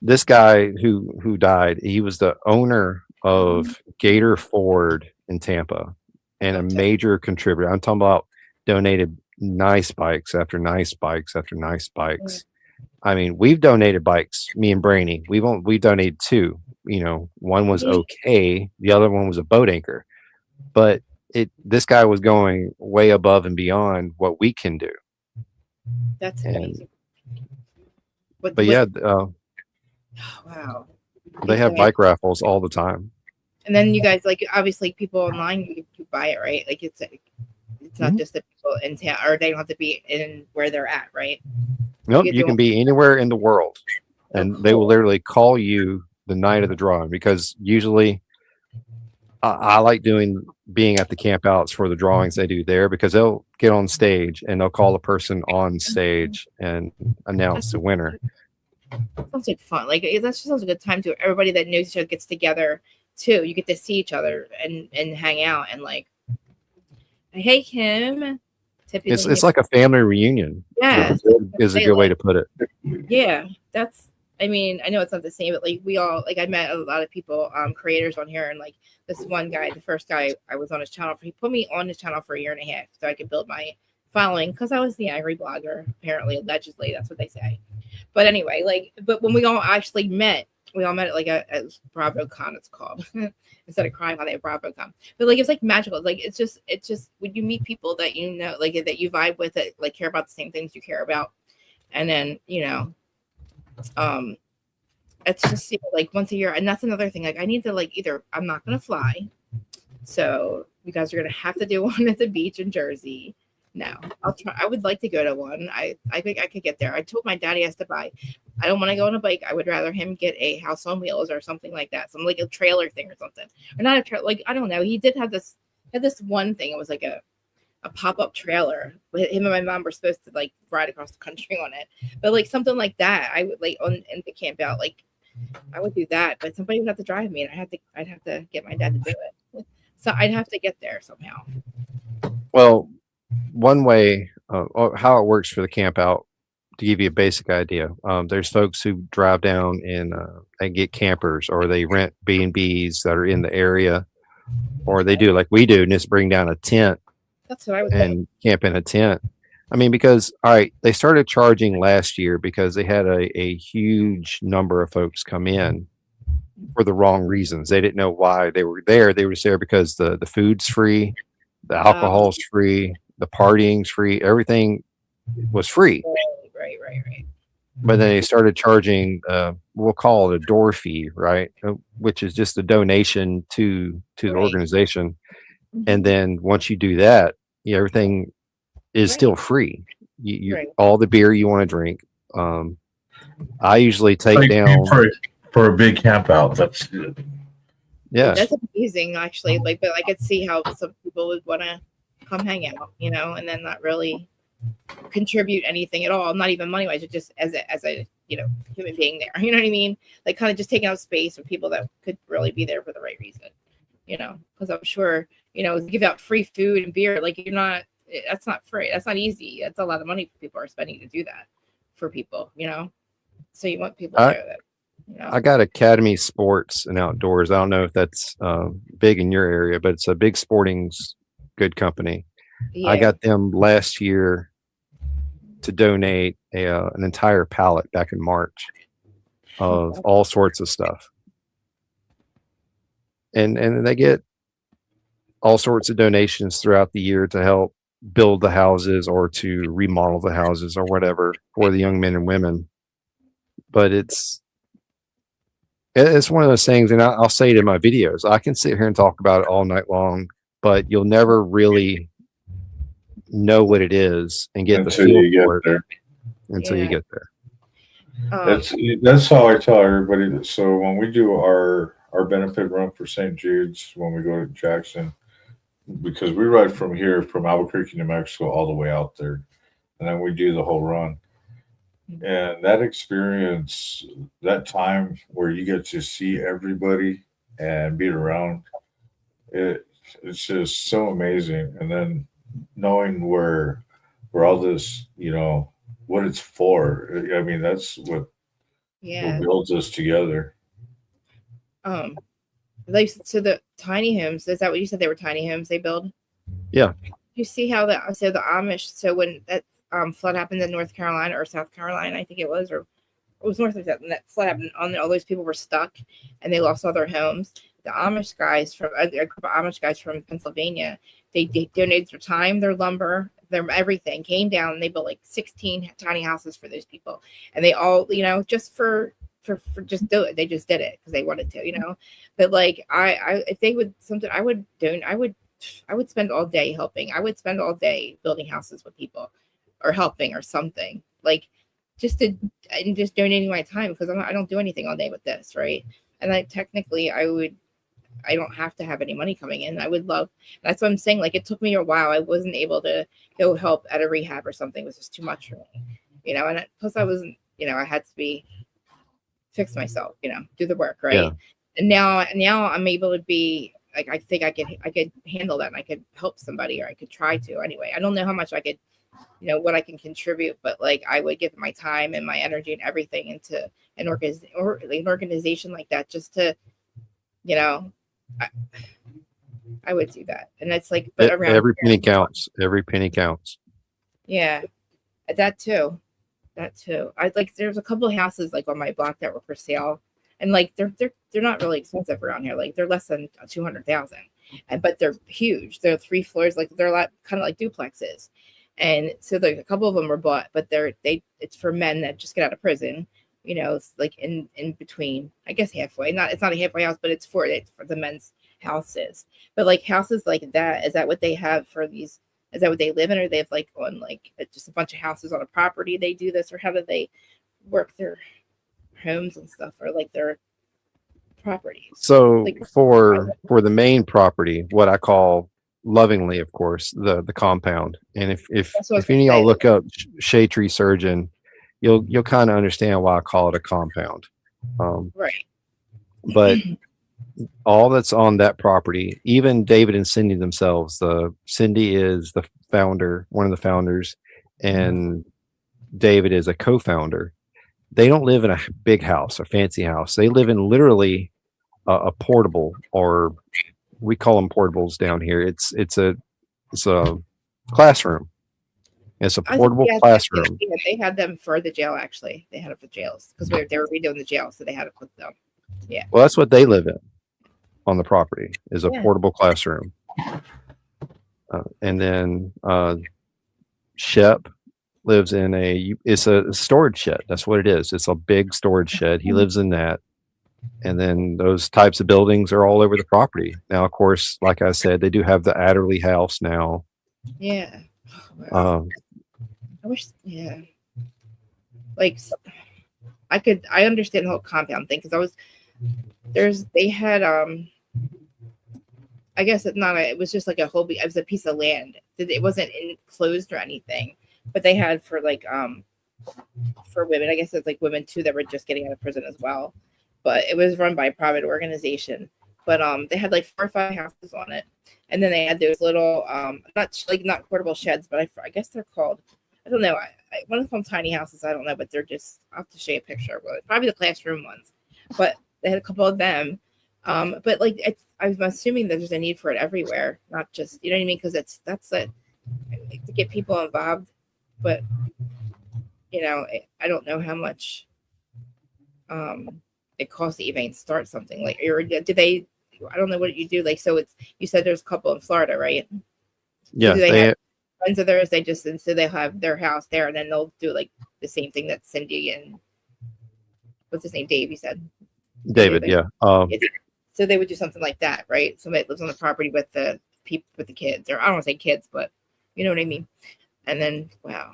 This guy who died, he was the owner of Gator Ford in Tampa and a major contributor. I'm talking about donated nice bikes after nice bikes after nice bikes. I mean, we've donated bikes, me and Brainy. We donated 2. You know, one was okay, the other one was a boat anchor. But this guy was going way above and beyond what we can do. That's amazing. But yeah, wow. They have bike raffles all the time. And then you guys, like, obviously people online, you buy it, right? Like it's not just the people in town, or they don't have to be in where they're at, right? Nope, you can be anywhere in the world, and they will literally call you the night of the drawing, because usually I like being at the camp outs for the drawings they do there, because they'll get on stage and they'll call the person on stage and announce the winner. Sounds like fun. Like that just sounds like a good time to everybody that knows each other gets together too. You get to see each other and hang out and like, hey Kim. It's like a family reunion. Yeah, is a good way to put it. Yeah, I mean, I know it's not the same, but like we all, like I met a lot of people, creators on here, and like this one guy, the first guy I was on his channel for, he put me on his channel for 1.5 years so I could build my following, because I was the angry blogger, apparently, allegedly, that's what they say. But anyway, but when we all actually met, at like a BravoCon, it's called. Instead of crying on a BravoCon. But like it's like magical. Like it's just when you meet people that you know, like that you vibe with, it, like care about the same things you care about. And then, it's just like once a year. And that's another thing. Like I need to either I'm not gonna fly. So you guys are gonna have to do one at the beach in Jersey. No, I'll try. I would like to go to one. I think I could get there. I told my daddy has to buy. I don't want to go on a bike. I would rather him get a house on wheels or something like that. Some like a trailer thing or something. Or not a trailer. Like, I don't know. He did have this one thing. It was like a pop-up trailer. Him and my mom were supposed to like ride across the country on it. But like something like that, I would like in the camp out. Like I would do that. But somebody would have to drive me, and I'd have to get my dad to do it. So I'd have to get there somehow. Well, one way how it works for the camp out, to give you a basic idea, there's folks who drive down and they get campers, or they rent B&Bs that are in the area, or they do like we do and just bring down a tent. That's what I would and camp in a tent. I mean, because all right, they started charging last year because they had a huge number of folks come in for the wrong reasons. They didn't know why they were there. They were just there because the food's free, the alcohol's free, the partying's free, everything was free. Right. But then they started charging, we'll call it a door fee, right? Which is just a donation to the organization. And then once you do that, everything is still free. You all the beer you want to drink. I usually take down for a big camp out. That's good. Yeah, that's amazing actually. Like, but I could see how some people would want to come hang out, and then not really contribute anything at all, not even money wise, just as a human being there. You know what I mean? Like kind of just taking out space for people that could really be there for the right reason. Because I'm sure, give out free food and beer. Like that's not free. That's not easy. That's a lot of money people are spending to do that for people, So you want people there that, I got Academy Sports and Outdoors. I don't know if that's big in your area, but it's a big sporting's good company. Yeah. I got them last year to donate an entire pallet back in March. of all sorts of stuff. And they get all sorts of donations throughout the year to help build the houses or to remodel the houses or whatever for the young men and women. But it's one of those things, and I'll say it in my videos. I can sit here and talk about it all night long, but you'll never really know what it is and get until the feel you get for it there. until you get there. That's how I tell everybody that. So when we do our benefit run for St. Jude's, when we go to Jackson, because we ride from here, from Albuquerque, New Mexico, all the way out there, and then we do the whole run. And that experience, that time where you get to see everybody and be around, it's just so amazing. And then knowing where all this, what it's for. I mean, that's what builds us together. Like, so the tiny homes, is that what you said? They were tiny homes they build? Yeah. You see how the Amish, so when that flood happened in North Carolina or South Carolina, I think it was, or it was north of that, when that flood happened, all those people were stuck and they lost all their homes. The Amish guys from a group of Amish guys from Pennsylvania, they donated their time, their lumber, their everything, came down, and they built like 16 tiny houses for those people. And they all, just for just do it. They just did it because they wanted to, But like I if they would something, I would spend all day helping. I would spend all day building houses with people or helping or something, like just donating my time, because I don't do anything all day with this, right? And technically I don't have to have any money coming in. I would love, that's what I'm saying. Like, it took me a while. I wasn't able to go help at a rehab or something. It was just too much for me, and plus I wasn't, I had to fix myself, do the work. Right. Yeah. And now I'm able to be like, I think I could handle that, and I could help somebody, or I could try to anyway. I don't know how much I could, what I can contribute, but like, I would give my time and my energy and everything into an organization like that, just to, I would do that. And it's like, but around every penny counts. Every penny counts. Yeah, that too. I like, there's a couple of houses like on my block that were for sale, and like they're not really expensive around here. Like, they're less than 200,000, but they're huge. They're 3 floors. Like, they're a lot, kind of like duplexes. And so like a couple of them were bought, but it's for men that just get out of prison. It's like in between, I guess halfway. It's not a halfway house, but it's for the men's houses. But like, houses like that, is that what they have for these? Is that what they live in, or they have like on like just a bunch of houses on a property? They do this, or how do they work their homes and stuff, or like their properties? So like, for the main property, what I call lovingly, of course, the compound. And if any of y'all look up shade tree surgeon, you'll kind of understand why I call it a compound. Right. But all that's on that property, even David and Cindy themselves, Cindy is the founder, one of the founders, and David is a co-founder. They don't live in a big house, a fancy house. They live in literally a portable, or we call them portables down here. It's a classroom. It's a portable classroom. They had them for the jail, actually. They had it for jails because they were redoing the jail, so they had to put them. Yeah. Well, that's what they live in on the property, is a portable classroom. And then Shep lives in it's a storage shed. That's what it is. It's a big storage shed. He lives in that. And then those types of buildings are all over the property. Now, of course, like I said, they do have the Adderley house now. Yeah. Wow. I wish, like, I understand the whole compound thing, because they had, I guess it was just like it was a piece of land. It wasn't enclosed or anything, but they had for like, for women, I guess it's like women too that were just getting out of prison as well. But it was run by a private organization. But they had like 4 or 5 houses on it, and then they had those little not portable sheds, but I guess they're called, I don't know. I want to call them tiny houses. I don't know, but they're just, I'll have to show you a picture. Well, probably the classroom ones, but they had a couple of them. But like, I'm assuming that there's a need for it everywhere, not just, you know what I mean? Because that's to get people involved. But I don't know how much. it costs to even start something like, or did they, I don't know what you do. Like, so it's, you said there's a couple in Florida, right? Yeah, So do they they have friends of theirs? They just, and so they'll have their house there, and then they'll do like the same thing that Cindy and what's his name, Dave, you said? David, yeah. So they would do something like that, right? Somebody lives on the property with the people, with the kids, or I don't want to say kids, but you know what I mean. And then, wow.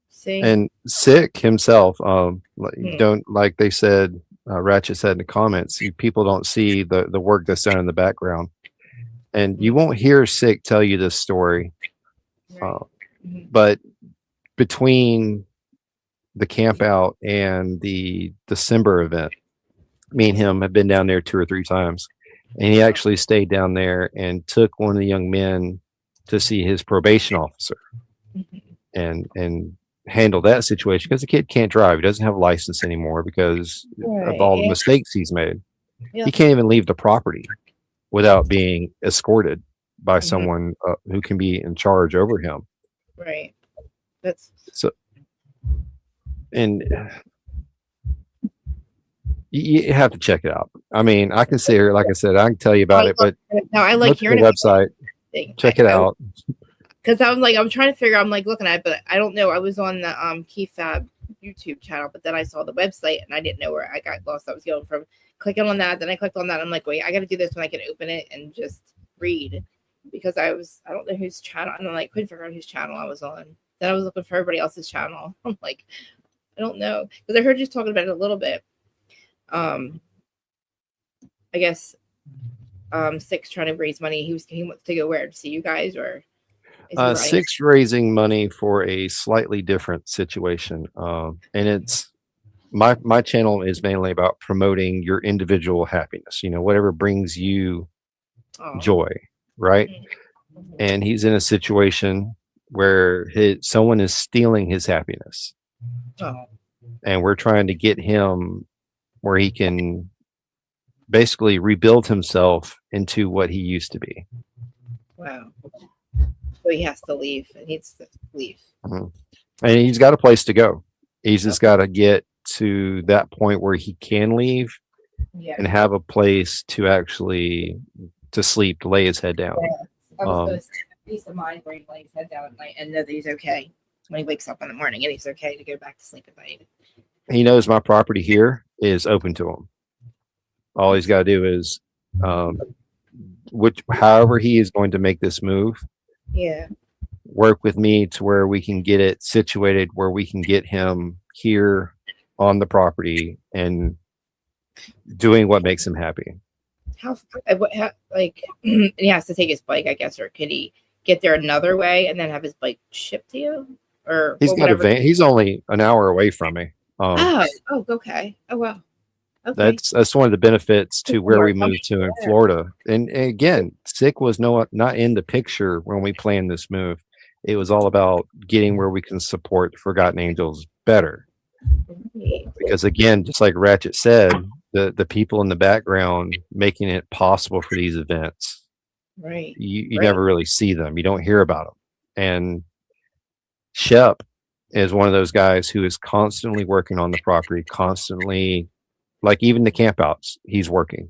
See, And Sick himself, don't, like they said, Ratchet said in the comments, people don't see the work that's done in the background. And you won't hear Sick tell you this story, right. but between the camp out and the December event, me and him have been down there 2 or 3 times, and he actually stayed down there and took one of the young men to see his probation officer and handle that situation, because the kid can't drive. He doesn't have a license anymore because of all the mistakes he's made. Yeah. He can't even leave the property without being escorted by someone who can be in charge over him. Right. That's so. And you have to check it out. I mean, I can sit here, like I said, I can tell you about it, but no, I like hearing the website. Check it out. Because I'm trying to figure out, I'm like looking at it, but I don't know. I was on the Key Fab YouTube channel, but then I saw the website and I didn't know where I got lost. I was going from clicking on that, then I clicked on that. I'm like, wait, I got to do this when I can open it and just read, because I don't know whose channel. And I'm like, couldn't figure out whose channel I was on. Then I was looking for everybody else's channel. I'm like, I don't know, because I heard you talking about it a little bit. I guess Six trying to raise money. He wants to go where, to see you guys, or Six raising money for a slightly different situation, and it's my channel is mainly about promoting your individual happiness. Whatever brings you joy, right? And he's in a situation where someone is stealing his happiness, and we're trying to get him where he can basically rebuild himself into what he used to be. Wow. So he has to leave. He needs to leave. And he's got a place to go. He's just got to get to that point where he can leave and have a place to actually to sleep, to lay his head down. I was going to say, peace of mind where he lays his head down at night and know that he's okay when he wakes up in the morning, and he's okay to go back to sleep at night. He knows my property here is open to him. All he's got to do is, however he is going to make this move, work with me to where we can get it situated, where we can get him here on the property and doing what makes him happy. How like he has to take his bike, I guess, or could he get there another way and then have his bike shipped to you? Or he's got a van. He's only an hour away from me. Okay. Oh, wow. Okay. That's one of the benefits to where we moved to in Florida. And again, Sick was not in the picture when we planned this move. It was all about getting where we can support the Forgotten Angels better. Because again, just like Ratchet said, the people in the background making it possible for these events, right? You never really see them. You don't hear about them. And Shep is one of those guys who is constantly working on the property, constantly, like even the campouts, he's working.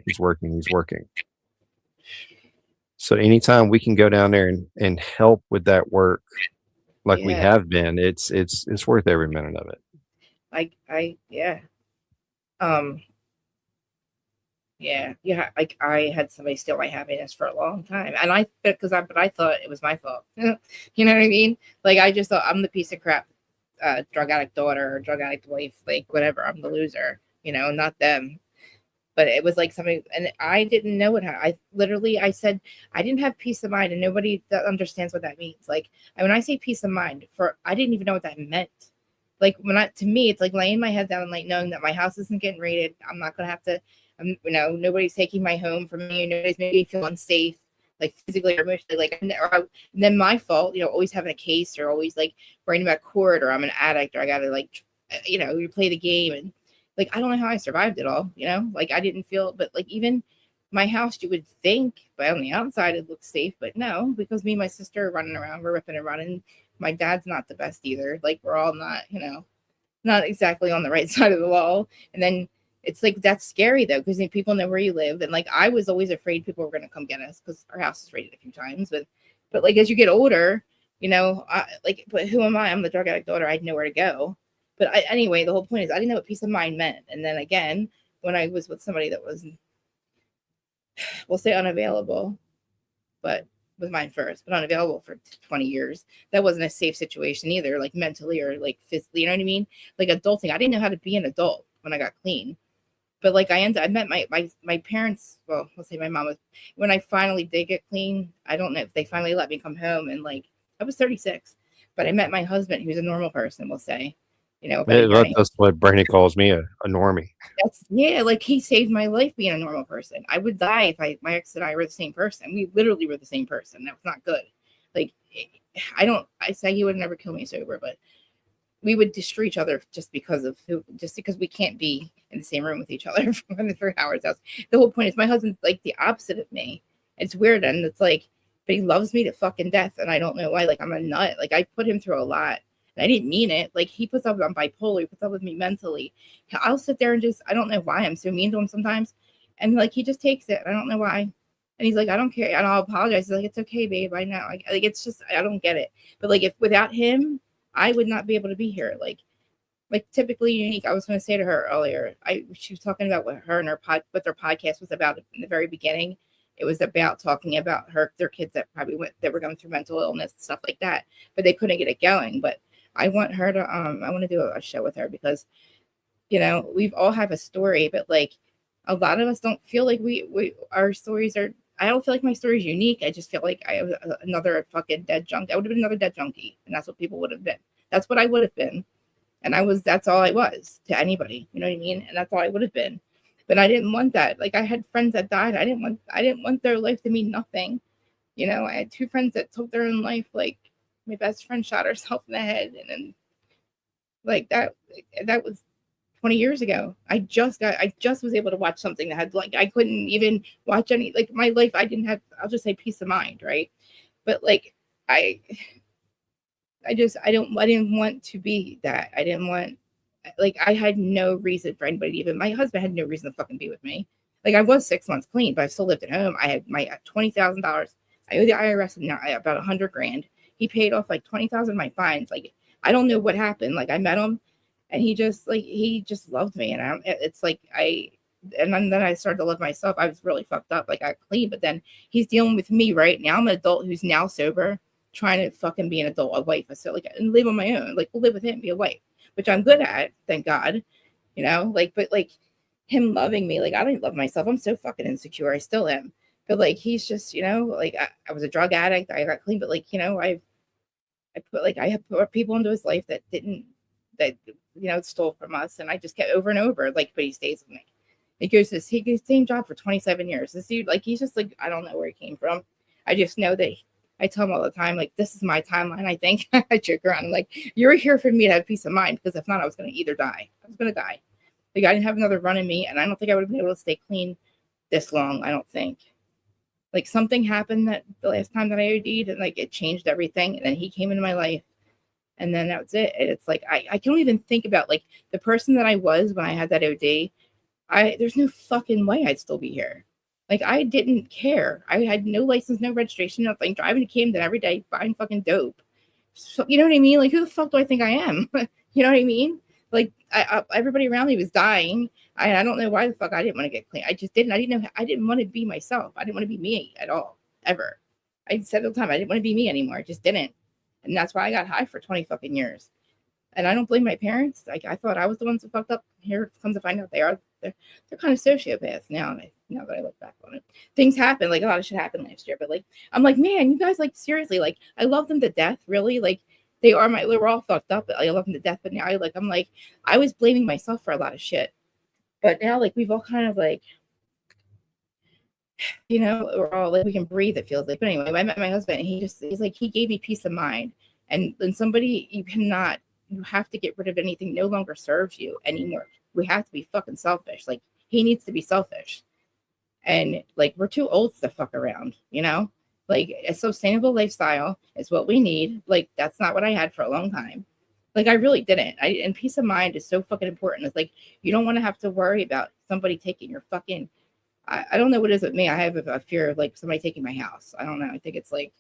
So anytime we can go down there and help with that work, like we have been, it's worth every minute of it. Like I had somebody steal my happiness for a long time, and I thought it was my fault. You know what I mean? Like I just thought I'm the piece of crap, drug addict daughter or drug addict wife, like whatever. I'm the loser, not them. But it was like somebody, and I didn't know what happened. I said I didn't have peace of mind, and nobody understands what that means. Like when I say peace of mind, I didn't even know what that meant. Like to me, it's like laying my head down and like knowing that my house isn't getting raided. I'm not gonna have to, nobody's taking my home from me. Nobody's making me feel unsafe, like physically or emotionally. Like, and then my fault, always having a case or always like worrying about court, or I'm an addict, or I gotta like, you play the game, and like I don't know how I survived it all. Like I didn't feel, but like even my house, you would think, but on the outside it looks safe, but no, because me and my sister are running around, we're ripping and running. My dad's not the best either. Like we're all not, not exactly on the right side of the wall. And then it's like, that's scary though, because people know where you live. And like, I was always afraid people were going to come get us because our house is raided a few times. But like, as you get older, you know, but who am I? I'm the drug addict daughter. I had nowhere to go. But anyway, the whole point is I didn't know what peace of mind meant. And then again, when I was with somebody that was, we'll say unavailable, but was mine first, but unavailable for 20 years. That wasn't a safe situation either, like mentally or like physically, you know what I mean? Like adulting. I didn't know how to be an adult when I got clean. But like I met my parents, well, let's say my mom was, when I finally did get clean, I don't know if they finally let me come home, and like I was 36, but I met my husband who's a normal person, we'll say, you know, That's what Brandy calls me, a normie. Yeah, like he saved my life being a normal person. I would die if my ex and I were the same person. We literally were the same person. That was not good. Like, I say he would never kill me sober, but we would destroy each other just because we can't be in the same room with each other for 3 hours. The whole point is my husband's like the opposite of me. It's weird, and it's like, but he loves me to fucking death, and I don't know why. Like, I'm a nut. Like, I put him through a lot. I didn't mean it. Like, he puts up, I'm bipolar. He puts up with me mentally. I'll sit there and just, I don't know why I'm so mean to him sometimes. And like, he just takes it. I don't know why. And he's like, I don't care. And I'll apologize. He's like, it's okay, babe. I know. Like, it's just, I don't get it. But like, if without him, I would not be able to be here. Like typically unique. I was going to say to her earlier, she was talking about what her and what their podcast was about in the very beginning. It was about talking about their kids that were going through mental illness and stuff like that, but they couldn't get it going. But I want her to, I want to do a show with her because, you know, we've all have a story, but like a lot of us don't feel like our stories are, I don't feel like my story is unique. I just feel like I was another fucking dead junkie. I would have been another dead junkie, and that's what people would have been. That's what I would have been. And that's all I was to anybody, you know what I mean? And that's all I would have been. But I didn't want that. Like, I had friends that died. I didn't want their life to mean nothing. You know, I had 2 friends that took their own life. Like, my best friend shot herself in the head, and then like that was 20 years ago. I just was able to watch something that had, like, I couldn't even watch any, like, my life. I didn't have, I'll just say, peace of mind, right? But like I didn't want to be that. I didn't want, like, I had no reason for anybody to even, my husband had no reason to fucking be with me. Like, I was 6 months clean, but I still lived at home. I had my $20,000. I owe the IRS now about $100,000. He paid off like 20,000 of my fines. Like, I don't know what happened. Like, I met him, and he just loved me. And then I started to love myself. I was really fucked up. Like, I got clean, but then he's dealing with me right now. I'm an adult who's now sober, trying to fucking be an adult, a wife. So like, and live on my own. Like, we'll live with him, be a wife, which I'm good at, thank God. You know, like, but like him loving me, like, I don't love myself. I'm so fucking insecure. I still am. But like, he's just, you know, like, I was a drug addict. I got clean, but like, you know, I have put people into his life that stole from us, and I just kept over and over, like, but he stays with me. He gets the same job for 27 years. This dude, like, he's just like, I don't know where he came from. I just know that I tell him all the time, like, this is my timeline, I think. I joke around. I'm like, you're here for me to have peace of mind, because if not, I was going to either die. I was going to die. Like, I didn't have another run in me, and I don't think I would have been able to stay clean this long. I don't think. Like, something happened that the last time that I OD'd, and like, it changed everything. And then he came into my life, and then that was it. And it's like, I can't even think about, like, the person that I was when I had that OD. There's no fucking way I'd still be here. Like, I didn't care. I had no license, no registration, nothing. Driving to Camden every day, buying fucking dope. So, you know what I mean? Like, who the fuck do I think I am? You know what I mean? Like, everybody around me was dying. I don't know why the fuck I didn't want to get clean. I just didn't. I didn't want to be myself. I didn't want to be me at all, ever. I said all the time, I didn't want to be me anymore. I just didn't. And that's why I got high for 20 fucking years. And I don't blame my parents. Like, I thought I was the ones who fucked up. Here comes to find out they're kind of sociopaths now. Now that I look back on it, things happen. Like, a lot of shit happened last year. But like, I'm like, man, you guys, like, seriously, like, I love them to death. Really, like, we're all fucked up. But I love them to death. But now, I'm like, I was blaming myself for a lot of shit. But now, like, we've all kind of, like, you know, we're all like, we can breathe, it feels like. But anyway, I met my husband, and he's like, he gave me peace of mind. And somebody, you have to get rid of anything no longer serves you anymore. We have to be fucking selfish. Like, he needs to be selfish. And like, we're too old to fuck around, you know? Like, a sustainable lifestyle is what we need. Like, that's not what I had for a long time. Like, I really didn't. And peace of mind is so fucking important. It's like, you don't want to have to worry about somebody taking your fucking, I don't know what it is with me. I have a fear of like somebody taking my house. I don't know. I think it's like,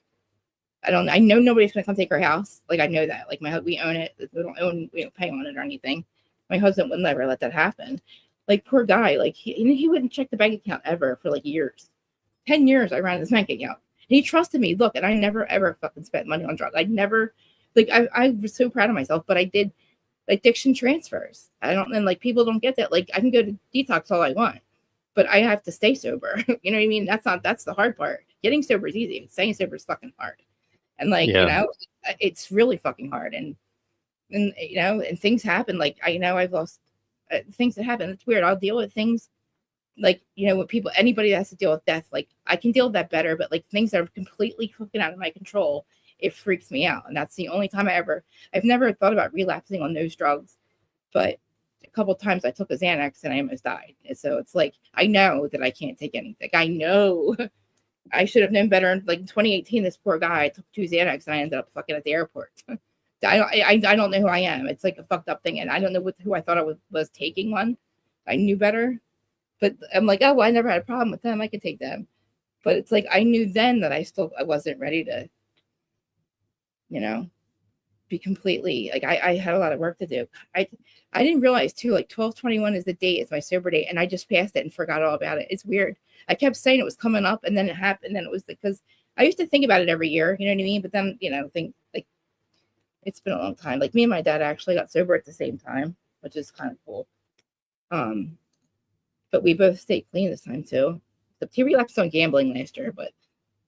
I know nobody's going to come take our house. Like, I know that. Like, we own it. We don't pay on it or anything. My husband would never let that happen. Like, poor guy. Like, he wouldn't check the bank account ever for like years. 10 years I ran his bank account. And he trusted me. Look, and I never ever fucking spent money on drugs. I never, like, I was so proud of myself, but I did addiction transfers. I don't, and like, people don't get that. Like, I can go to detox all I want, but I have to stay sober. You know what I mean? That's the hard part. Getting sober is easy. Staying sober is fucking hard. And like, Yeah. you know, it's really fucking hard. And you know, and things happen. Like, I've lost things that happen. It's weird. I'll deal with things like, you know, when anybody that has to deal with death, like, I can deal with that better, but like things that are completely fucking out of my control, it freaks me out. And that's the only time I've never thought about relapsing on those drugs, but a couple of times I took a Xanax and I almost died. And so it's like, I know that I can't take anything. I know I should have known better. Like in 2018, this poor guy, I took 2 Xanax and I ended up fucking at the airport. I don't know who I am. It's like a fucked up thing. And I don't know who I thought I was taking one. I knew better. But I'm like, oh, well, I never had a problem with them. I could take them. But it's like, I knew then that I wasn't ready to, you know, be completely, like, I had a lot of work to do. I didn't realize too, like 12/21 is the date, it's my sober date. And I just passed it and forgot all about it. It's weird. I kept saying it was coming up and then it happened. And then it was because I used to think about it every year, you know what I mean? But then, you know, think like, it's been a long time. Like, me and my dad actually got sober at the same time, which is kind of cool. But we both stayed clean this time too. He relapsed on gambling last year, but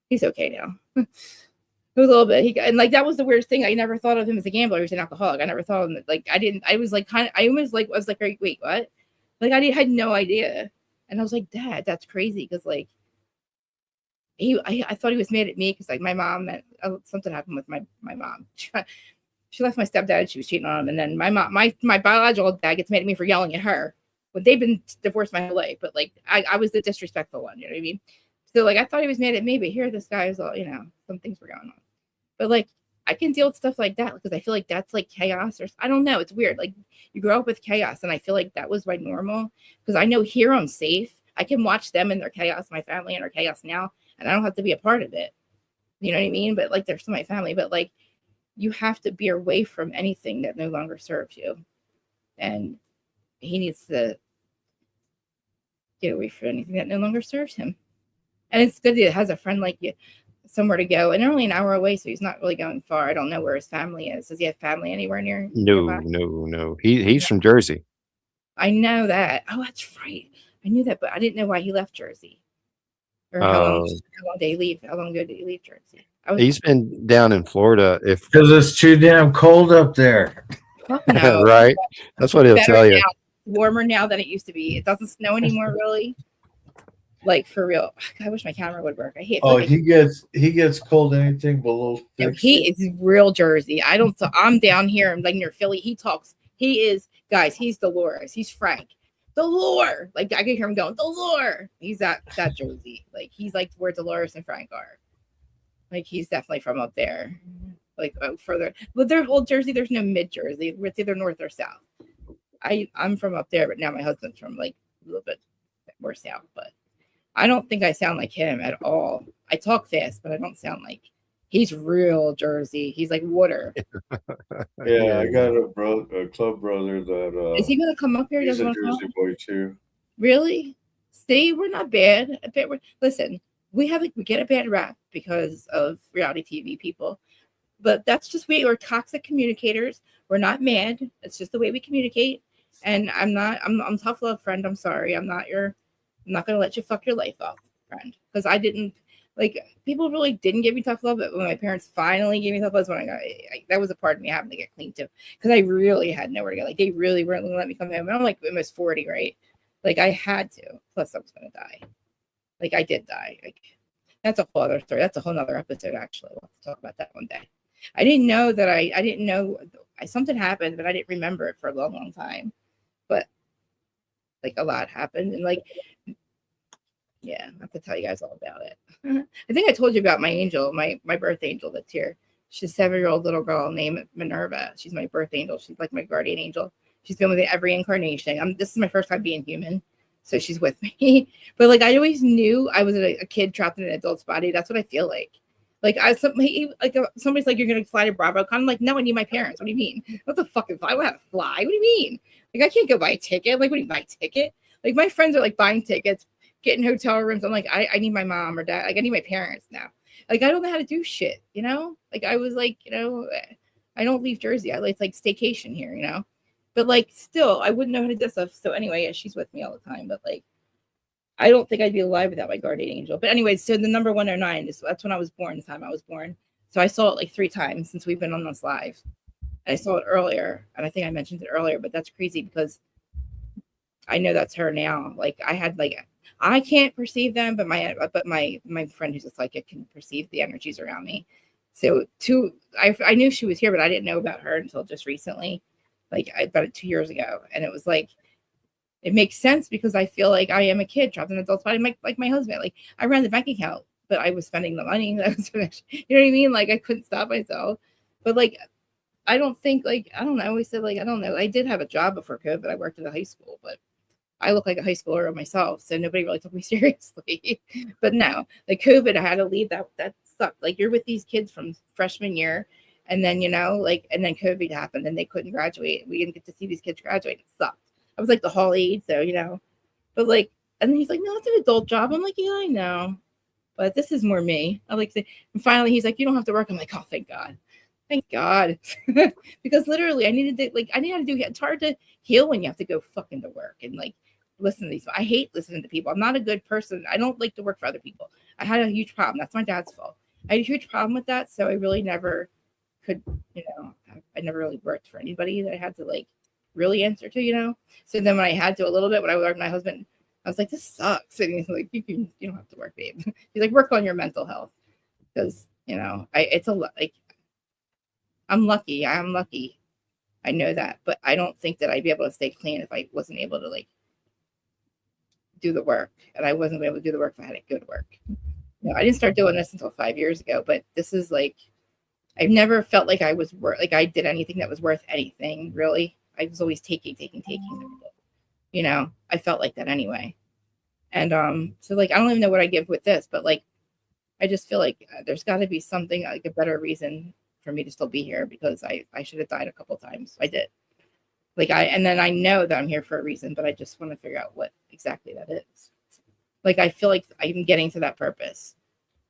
he's okay now. It was a little bit. And like, that was the weirdest thing. I never thought of him as a gambler. He was an alcoholic. I never thought of him like, I was like, kind of, I almost like, was like, wait, what? Like, I had no idea. And I was like, Dad, that's crazy. Cause like, I thought he was mad at me because like my mom, something happened with my mom. She left my stepdad. She was cheating on him. And then my mom, my biological dad gets mad at me for yelling at her. But they've been divorced my whole life. But like, I was the disrespectful one. You know what I mean? So like, I thought he was mad at me, but here this guy is all, you know, some things were going on. But like, I can deal with stuff like that because I feel like that's like chaos, or I don't know. It's weird. Like, you grow up with chaos, and I feel like that was my normal because I know here I'm safe. I can watch them in their chaos, my family in their chaos now, and I don't have to be a part of it. You know what I mean? But like, they're still my family. But like, you have to be away from anything that no longer serves you, and he needs to get away from anything that no longer serves him. And it's good that he has a friend like you, somewhere to go. And they're only an hour away, so he's not really going far. I don't know where his family is. Does he have family anywhere near? No. He's from Jersey. I know that. Oh, that's right. I knew that, but I didn't know why he left Jersey. Or how long did he leave? How long ago did he leave Jersey? He's been down in Florida. Because it's too damn cold up there. No. Right? That's what he'll tell you. Now. Warmer now than it used to be. It doesn't snow anymore, really. Like, for real. I wish my camera would work. I hate. Oh, he gets cold anything below 50. No, he is real Jersey. I'm down here. I'm like near Philly. He is, guys. He's Dolores. He's Frank. Dolores. Like, I can hear him going, Dolores. He's that Jersey. Like, he's like where Dolores and Frank are. Like, he's definitely from up there. Like, further. But Jersey, there's no mid Jersey. It's either north or south. I'm from up there, but now my husband's from like a little bit more south. But I don't think I sound like him at all. I talk fast, but I don't sound like. He's real Jersey. He's like water. Yeah, I got a club brother that is he gonna come up here? He's a Jersey boy too. Really? See, we're not bad. Listen, we get a bad rap because of reality TV people, but that's just we're toxic communicators. We're not mad. It's just the way we communicate. And I'm tough love, friend. I'm sorry. I'm not gonna let you fuck your life up, friend. Because I didn't, like, people really didn't give me tough love, but when my parents finally gave me tough love, when I got, that was a part of me having to get clean too. Because I really had nowhere to go. Like, they really weren't gonna let me come home. And I'm like almost 40, right? Like, I had to. Plus, I was gonna die. Like, I did die. Like, that's a whole other story. That's a whole other episode, actually. We'll have to talk about that one day. I didn't know that I didn't know something happened, but I didn't remember it for a long, long time. But like, a lot happened, and like, yeah, I have to tell you guys all about it. I think I told you about my angel, my birth angel that's here. She's a 7-year-old little girl named Minerva. She's my birth angel. She's like my guardian angel. She's been with me every incarnation. This is my first time being human, so she's with me. But like I always knew I was a kid trapped in an adult's body. That's what I feel like. Like somebody's like, you're gonna fly to Bravo. I'm like, no, I need my parents. What do you mean? What the fuck? I want to fly? What do you mean? Like I can't go buy a ticket. Like what do you buy a ticket? Like my friends are like buying tickets, getting hotel rooms. I'm like, I need my mom or dad. Like I need my parents now. Like I don't know how to do shit. You know? Like I was like, you know, I don't leave Jersey. I like staycation here. You know? But like still, I wouldn't know how to do stuff. So anyway, yeah, she's with me all the time. But like. I don't think I'd be alive without my guardian angel. But anyway, so the number 109 that's when I was born, the time I was born. So I saw it like 3 times since we've been on this live. I saw it earlier, and I think I mentioned it earlier, but that's crazy because I know that's her now. Like I had like I can't perceive them, but my friend who's a psychic can perceive the energies around me. So I knew she was here, but I didn't know about her until just recently, like about 2 years ago, and it was like. It makes sense because I feel like I am a kid trapped in an adult's body, like my husband. Like I ran the bank account, but I was spending the money. You know what I mean? Like I couldn't stop myself. But like, I don't think like I don't know. I always said like I don't know. I did have a job before COVID. I worked at a high school, but I look like a high schooler myself, so nobody really took me seriously. But no, like COVID, I had to leave. That sucked. Like you're with these kids from freshman year, and then you know, like, and then COVID happened, and they couldn't graduate. We didn't get to see these kids graduate. It sucked. I was like the hall aide, so you know, but like, and then he's like, no, it's an adult job. I'm like, yeah, I know, but this is more me. I like to, and finally he's like, you don't have to work. I'm like, oh, thank God, because literally I needed to, like, I knew how to do. It's hard to heal when you have to go fucking to work and like listen to these. I hate listening to people. I'm not a good person. I don't like to work for other people. I had a huge problem. That's my dad's fault. I had a huge problem with that, so I really never could, you know, I never really worked for anybody that I had to like. Really answer to, you know. So then when I had to a little bit, when I worked with my husband, I was like, this sucks. And he's like, you don't have to work, babe. He's like, work on your mental health. Because, you know, it's a lot like I'm lucky. I know that, but I don't think that I'd be able to stay clean if I wasn't able to like do the work. And I wasn't able to do the work if I had a good work. You know, I didn't start doing this until 5 years ago, but this is like I've never felt like I was like I did anything that was worth anything, really. I was always taking. You know, I felt like that anyway. And so like I don't even know what I give with this, but like I just feel like there's got to be something like a better reason for me to still be here because I should have died a couple times. I did. Like and then I know that I'm here for a reason, but I just want to figure out what exactly that is. Like I feel like I'm getting to that purpose.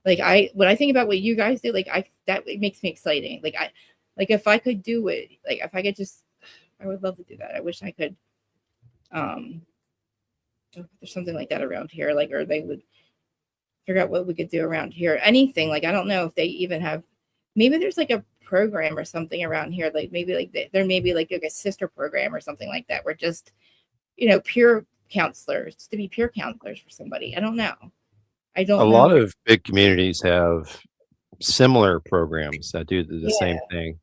Like when I think about what you guys do, like it makes me exciting. Like if I could do it, like if I could just I would love to do that. I wish I could. There's something like that around here, like, or they would figure out what we could do around here. Anything, like, I don't know if they even have. Maybe there's like a program or something around here, like maybe like there may be like a sister program or something like that. We're just, you know, peer counselors to be peer counselors for somebody. I don't know. I don't. A know. lot of big communities have similar programs that do the same thing.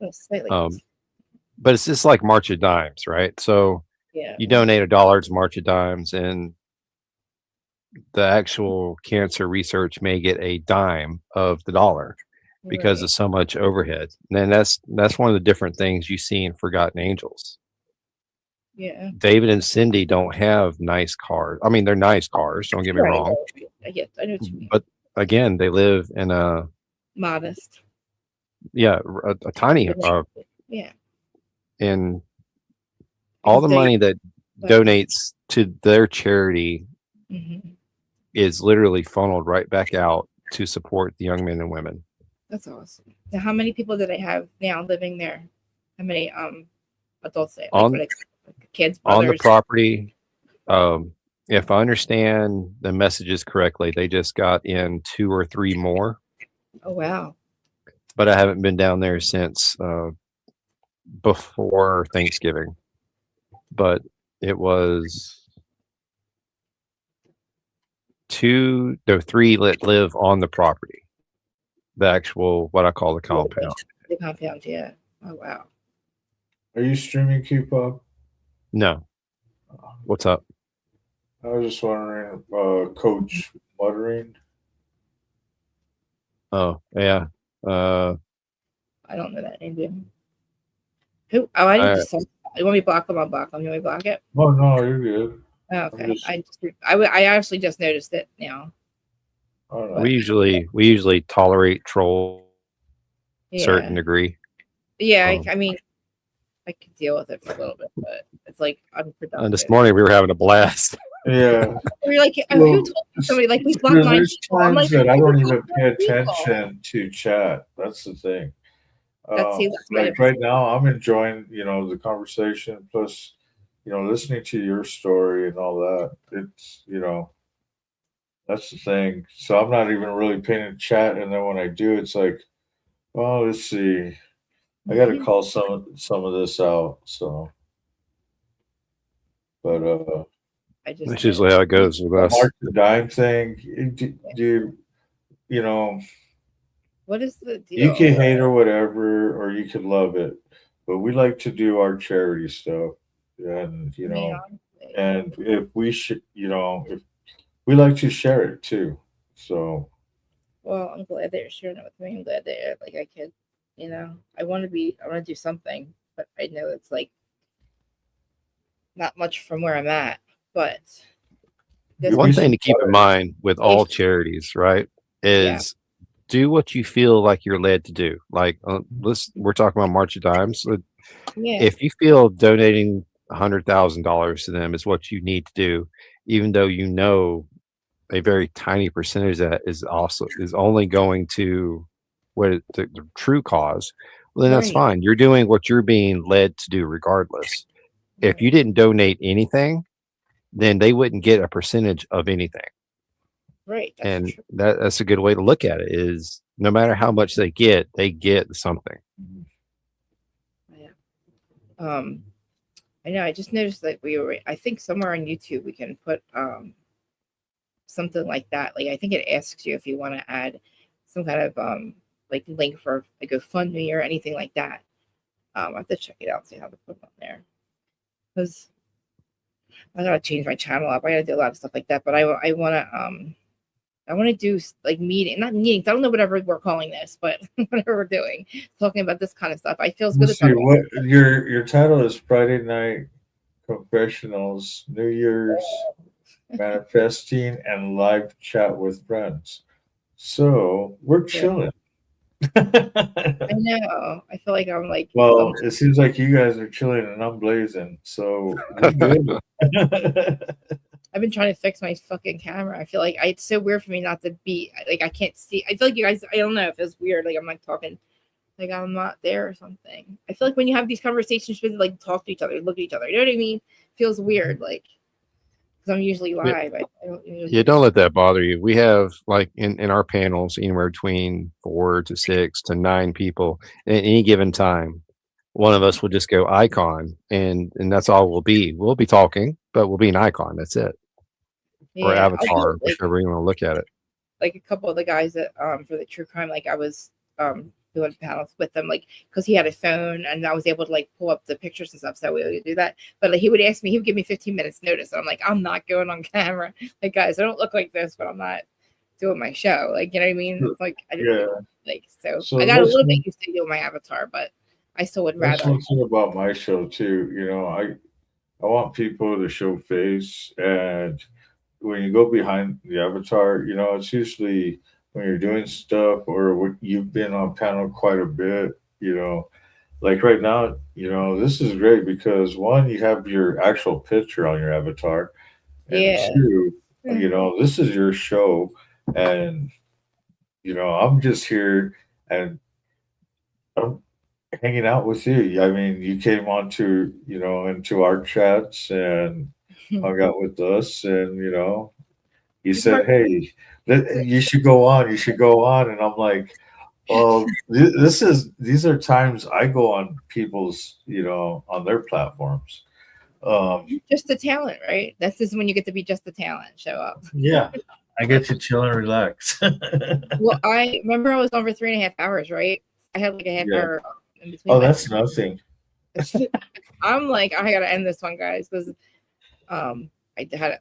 But it's just like March of Dimes, right? So you donate $1 to March of Dimes, and the actual cancer research may get a dime of the dollar because of so much overhead. And that's one of the different things you see in Forgotten Angels. Yeah. David and Cindy don't have nice cars. I mean, they're nice cars. Don't get me wrong. I know what you mean. But again, they live in a modest. Yeah, a tiny. Yeah. And all the money that donates to their charity is literally funneled right back out to support the young men and women. That's awesome. Now, how many people do they have now living there? How many adults? Kids, brothers? On the property. If I understand the messages correctly, they just got in 2 or 3 more. Oh wow! But I haven't been down there since before Thanksgiving. But it was 3 that live on the property. The actual, what I call the compound. The compound, yeah. Oh wow! Are you streaming Keep Up? No. What's up? I was just wondering, Coach muttering. Oh, yeah. I don't know that name. Do you? Who? Oh, I didn't just. You want me to block them? I'll block them. You want me to block it? Oh no, you're good. Oh, okay. just- I actually just noticed it now. Oh, no. We usually tolerate troll a Yeah. certain degree. Yeah. I mean, I could deal with it for a little bit, but it's like And unproductive. this morning we were having a blast. Yeah. We're like, Well, who told somebody like we blocked nine there's people? I'm times like, that I who don't blocked even pay nine people? attention to chat. That's the thing. That's Like right now, I'm enjoying, the conversation. Plus, listening to your story and all that. It's, that's the thing. So I'm not even really paying a chat, and then when I do, it's like, well, let's see. I got to call some of this out. So, but That's usually how it goes with the us. Mark the Dime thing, do what is the deal? you can hate or whatever, or you can love it, but we like to do our charity stuff, and and if we should, if we like to share it too. So, well, I'm glad that you're sharing it with me. I'm glad that like I could, I want to do something, but I know it's like not much from where I'm at. But One thing to keep in mind with all charities, right, is do what you feel like you're led to do. Like, we're talking about March of Dimes. If you feel donating $100,000 to them is what you need to do, even though a very tiny percentage of that is only going to the true cause, well, then that's fine. You're doing what you're being led to do regardless. If you didn't donate anything, then they wouldn't get a percentage of anything. Right. And that's a good way to look at it, is no matter how much they get something. Yeah. I know, I just noticed that I think somewhere on YouTube we can put something like that. Like I think it asks you if you want to add some kind of like link for a GoFundMe or anything like that. I have to check it out, see how to put it on there. Because I gotta change my channel up. I gotta do a lot of stuff like that. But I wanna do like not meetings. I don't know whatever we're calling this, but whatever we're doing, talking about this kind of stuff. I feel good. Let's see what your title is: Friday Night Confessionals, New Year's Manifesting, and Live Chat with Friends. So we're chilling. I know. I feel like I'm like. Well, it seems like you guys are chilling and I'm blazing. So we're good. I've been trying to fix my fucking camera. I feel like it's so weird for me not to be like I can't see. I feel like you guys. I don't know if it's weird. Like I'm like talking, like I'm not there or something. I feel like when you have these conversations, you like talk to each other, look at each other. You know what I mean? It feels weird, like because I'm usually live. Don't let that bother you. We have like in our panels anywhere between 4 to 6 to 9 people at any given time. One of us will just go icon, and that's all we'll be. We'll be talking, but we'll be an icon. That's it. Or avatar, whichever you want to look at it. Like a couple of the guys that for the true crime, like I was doing panels with them, like because he had a phone and I was able to like pull up the pictures and stuff, so we would do that. But like he would ask me, he would give me 15 minutes notice, and I'm like, I'm not going on camera. Like guys, I don't look like this, but I'm not doing my show. Like you know what I mean? It's like I didn't like so I got a little bit used to doing my avatar, but I still would rather. That's one thing about my show too. I want people to show face, and when you go behind the avatar, it's usually when you're doing stuff or when you've been on panel quite a bit. Like right now, this is great because one, you have your actual picture on your avatar, and two, this is your show, and I'm just here and I'm hanging out with you. I mean, you came onto, into our chats and hung out with us, and you said, "Hey, you should go on. You should go on." And I'm like, "Well, these are times I go on people's, on their platforms." Just the talent, right? That's just when you get to be just the talent. Show up. Yeah, I get to chill and relax. Well, I remember I was on for 3.5 hours, right? I had like a half hour in between. Oh, that's nothing. I'm like, I gotta end this one, guys, because I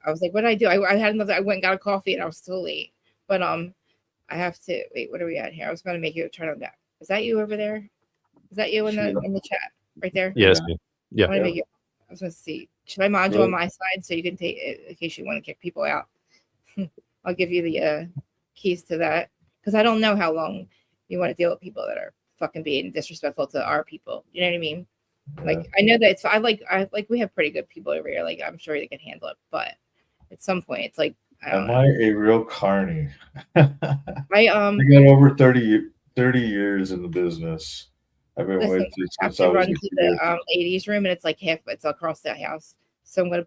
was like, what did I do? I had another. I went and got a coffee, and I was still late. But I have to wait. What are we at here? I was gonna make you turn on that. Is that you over there? Is that you in the chat right there? Yes. Yeah. I was going to see. Should I mod you on my side so you can take it in case you want to kick people out? I'll give you the keys to that because I don't know how long you want to deal with people that are fucking being disrespectful to our people. You know what I mean? Like I know that it's I like we have pretty good people over here. Like I'm sure they can handle it, but at some point it's like I don't know. I a real carny? I got over 30 years in the business. I've been with you since I was run to the ladies' room, and it's like it's across the house. So I'm gonna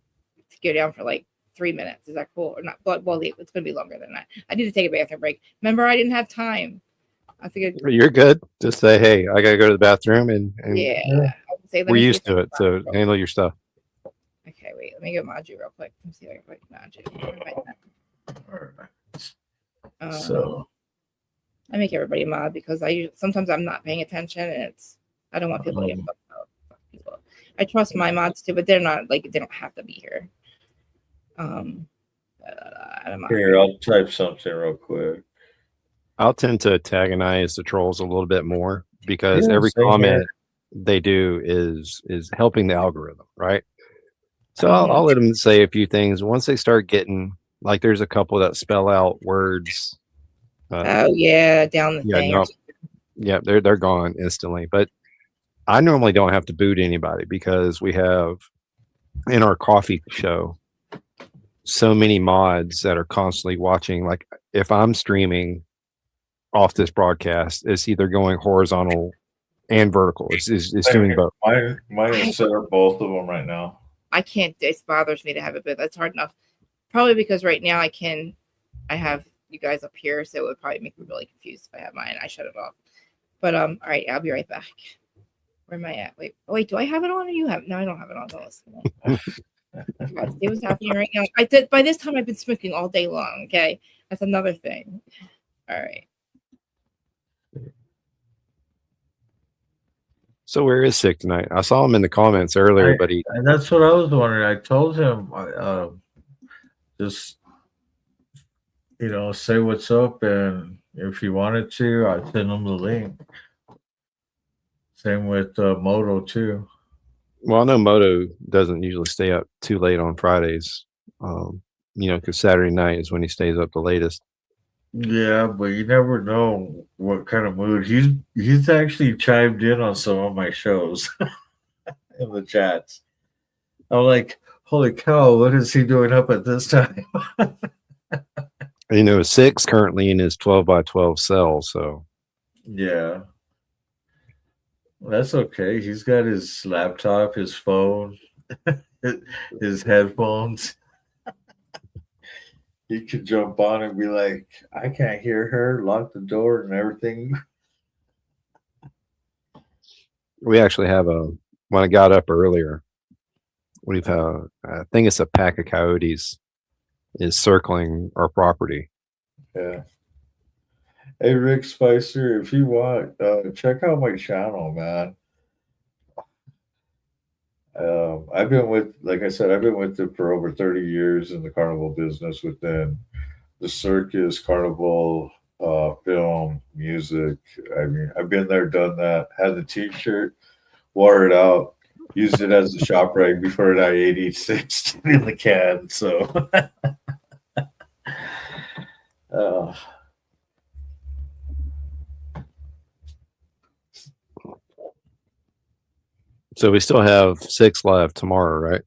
go down for like 3 minutes. Is that cool or not? But well, it's gonna be longer than that. I need to take a bathroom break. Remember, I didn't have time. I figured you're good. Just say, hey, I gotta go to the bathroom, and yeah. We're used to it. So handle your stuff. Okay, wait. Let me go mod you real quick. Let me see if I can mod you. So I make everybody mod because sometimes I'm not paying attention and I don't want people to get fucked up. People. I trust my mods too, but they're not like they don't have to be here. Here, I'll type something real quick. I'll tend to antagonize the trolls a little bit more because every comment they do is helping the algorithm, right? So I'll let them say a few things. Once they start getting like, there's a couple that spell out words. Down the thing. No, they're gone instantly. But I normally don't have to boot anybody because we have in our coffee show so many mods that are constantly watching. Like if I'm streaming off this broadcast, it's either going horizontal and vertical. It's doing both. Mine is set up both of them right now. I can't. It bothers me to have it, but that's hard enough. Probably because right now I have you guys up here, so it would probably make me really confused if I have mine. I shut it off. But all right, I'll be right back. Where am I at? Wait, do I have it on or you have? No, I don't have it on. See what's happening right now. By this time I've been smoking all day long. Okay, that's another thing. All right. So where is Sick tonight? I saw him in the comments earlier, but that's what I was wondering. I told him just say what's up, and if he wanted to, I'd send him the link. Same with Moto too. Well, I know Moto doesn't usually stay up too late on Fridays. Because Saturday night is when he stays up the latest. Yeah, but you never know what kind of mood he's actually chimed in on some of my shows in the chats. I'm like, holy cow, what is he doing up at this time? 6 currently in his 12x12 cell, so yeah. That's okay. He's got his laptop, his phone, his headphones. He could jump on and be like, I can't hear her, lock the door and everything. We actually have when I got up earlier, we've I think it's a pack of coyotes is circling our property. Yeah. Hey, Rick Spicer, if you want, check out my channel, man. I've been with it for over 30 years in the carnival business within the circus, carnival, film, music. I mean, I've been there, done that, had the t-shirt, wore it out, used it as a shop rag before I 86 in the can. So, So we still have 6 left tomorrow, right?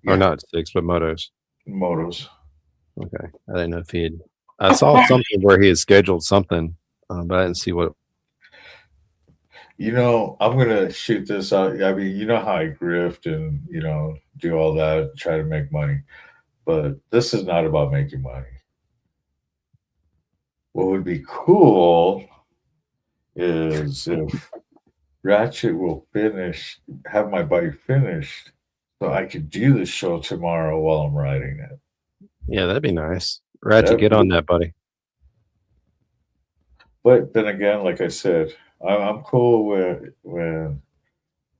Yeah. Or not 6, but Motos. Okay. I didn't know if I saw something where he had scheduled something, but I didn't see what. I'm going to shoot this out. I mean, you know how I grift and, do all that, try to make money. But this is not about making money. What would be cool is if Ratchet will have my bike finished so I could do the show tomorrow while I'm riding it. Yeah, that'd be nice. Ratchet, get on that, buddy. But then again, like I said, I'm cool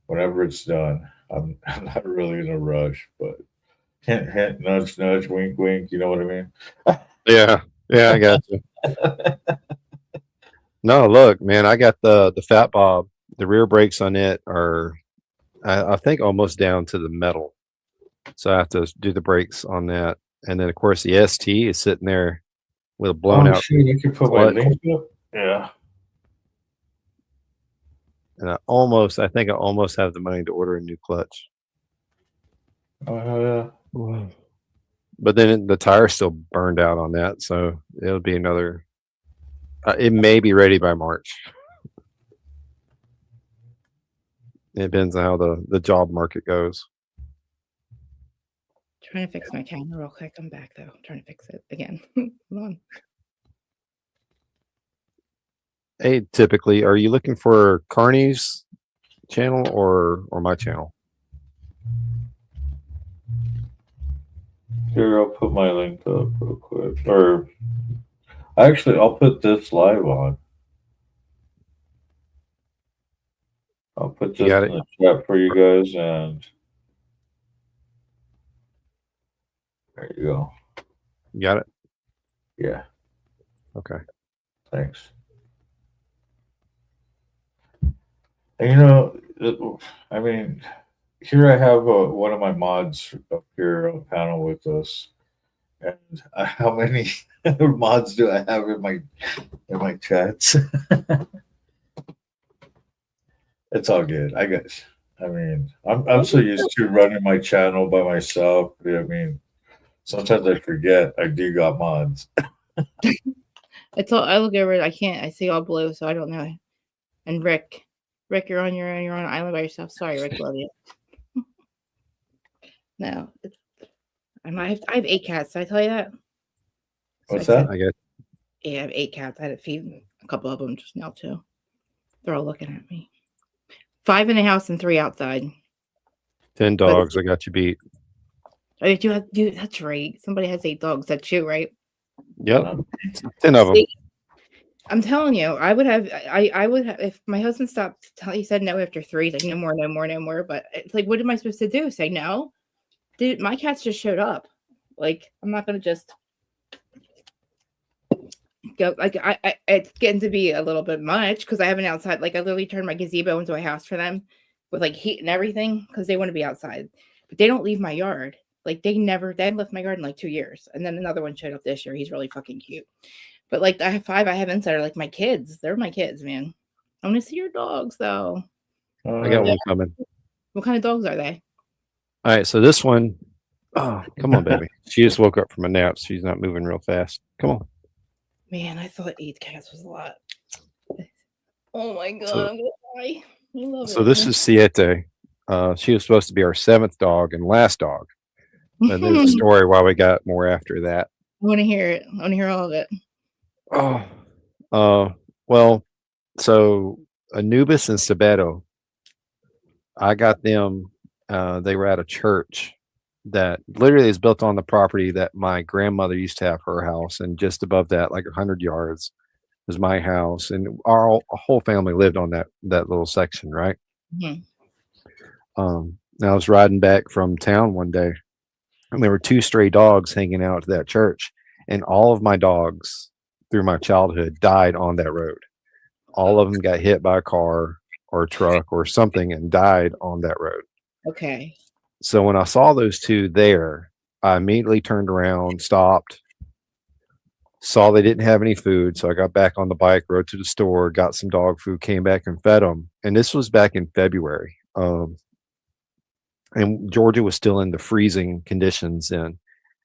whenever it's done. I'm not really in a rush, but hint, hint, nudge, nudge, wink, wink. You know what I mean? Yeah, I got you. No, look, man, I got the Fat Bob the rear brakes on it are, I think, almost down to the metal. So I have to do the brakes on that. And then, of course, the ST is sitting there with a blown out shoot, I could put my clutch. link up. Yeah. And I think I almost have the money to order a new clutch. Oh yeah. But then the tire's still burned out on that. So it'll be another, it may be ready by March. It depends on how the job market goes. Trying to fix my camera real quick. I'm back though. Trying to fix it again. Hold on. Hey, typically, are you looking for CARNY'S channel or my channel? Here, I'll put my link up real quick. Or actually, I'll put this live on. I'll put this got in the chat for you guys, and there you go. You got it? Yeah, Okay. thanks. And I mean, here I have one of my mods up here on the panel with us. And how many mods do I have in my chats? It's all good. I mean, I'm so used to running my channel by myself. I mean, sometimes I forget I do got mods. It's all, I look over it. I can't. I see all blue, so I don't know. And Rick, you're on your own. You're on an island by yourself. Sorry, Rick. Love you. No, I have 8 cats. Did I tell you that? What's So that? I got Yeah, I have 8 cats. I had to feed a couple of them just now too. They're all looking at me. 5 in the house and 3 outside. 10 dogs. I got you beat. Oh, you have, dude, that's right. Somebody has 8 dogs. That's you, right? Yep. 10 of them. See, I'm telling you, I would have if my husband stopped. He said no after 3. He's like, no more, no more, no more. But it's like, what am I supposed to do? Say no? Dude, my cats just showed up. Like, I'm not gonna just go. Like, it's getting to be a little bit much because I have an outside. Like, I literally turned my gazebo into a house for them with like heat and everything because they want to be outside, but they don't leave my yard. Like, they haven't left my garden like 2 years. And then another one showed up this year. He's really fucking cute. But like, I have 5 I have inside are like my kids. They're my kids, man. I want to see your dogs though. I got one coming. What kind of dogs are they? All right. So this one, oh, come on, baby. She just woke up from a nap. She's not moving real fast. Come on. Man, I thought 8 cats was a lot. Oh my god, So- I'm gonna die. I love So it. this is Siete. She was supposed to be our 7th dog and last dog. But there's a story why we got more after that. I want to hear it. I want to hear all of it. Well, so Anubis and Sabeto, I got them. They were at a church that literally is built on the property that my grandmother used to have her house, and just above that, like 100 yards, was my house, and our whole family lived on that little section, right? Mhm. And I was riding back from town one day, and there were 2 stray dogs hanging out to that church, and all of my dogs through my childhood died on that road. All of them got hit by a car or a truck or something and died on that road. Okay. So when I saw those 2 there, I immediately turned around, stopped, saw they didn't have any food. So I got back on the bike, rode to the store, got some dog food, came back and fed them. And this was back in February. And Georgia was still in the freezing conditions then.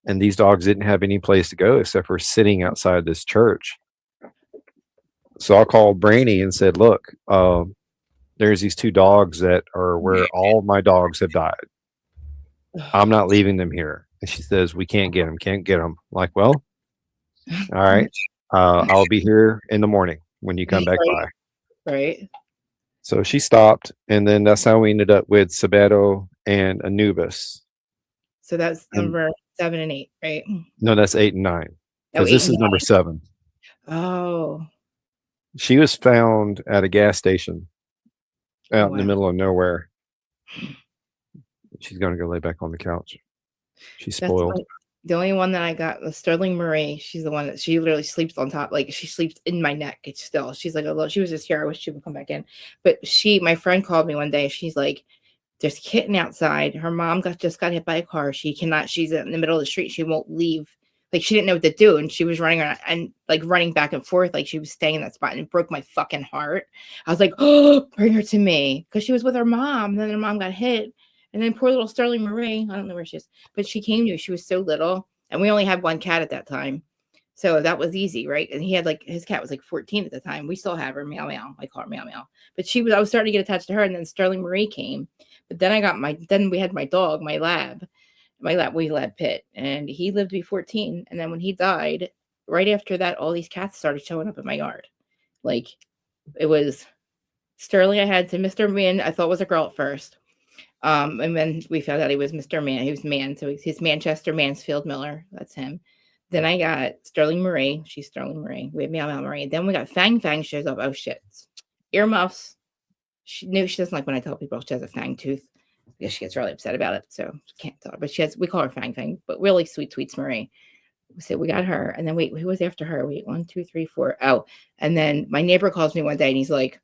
And these dogs didn't have any place to go except for sitting outside this church. So I called Brainy and said, look, there's these 2 dogs that are where all my dogs have died. I'm not leaving them here. And she says, we can't get them. I'm like, well, all right. I'll be here in the morning when you come back by. Right. So she stopped. And then that's how we ended up with Sabeto and Anubis. So that's number 7 and 8, right? No, that's 8 and 9. Oh, Because 8 this and is number 7. Oh. She was found at a gas station out in the Wow. middle of nowhere. She's going to go lay back on the couch. She's That's spoiled. The only one that I got was Sterling Marie. She's the one that she literally sleeps on top. Like she sleeps in my neck. It's still, she's like a little, she was just here. I wish she would come back in. But my friend called me one day. She's like, there's a kitten outside. Her mom just got hit by a car. She's in the middle of the street. She won't leave. Like she didn't know what to do. And she was running around and like running back and forth. Like she was staying in that spot, and it broke my fucking heart. I was like, oh, bring her to me. Cause she was with her mom. And then her mom got hit. And then poor little Sterling Marie, I don't know where she is, but she came to me. She was so little. And we only had one cat at that time. So that was easy, right? And he had his cat was like 14 at the time. We still have her, meow meow. I call her meow meow. But I was starting to get attached to her. And then Sterling Marie came. But then we had my dog, my lab Pit. And he lived to be 14. And then when he died, right after that, all these cats started showing up in my yard. Like it was Sterling I had to Mr. Man, I thought was a girl at first. And then we found out he was Mr. Man. He was man. So he's Manchester Mansfield Miller. That's him. Then I got Sterling Marie. She's Sterling Marie. We have Meow Meow Marie. Then we got Fang shows up. Oh shit. Earmuffs. She doesn't like when I tell people she has a fang tooth. Because she gets really upset about it. So she can't tell her. But we call her Fang. But really sweet Marie. So we got her. And then wait, who was after her? Wait, 1, 2, 3, 4. Oh, and then my neighbor calls me one day and he's like,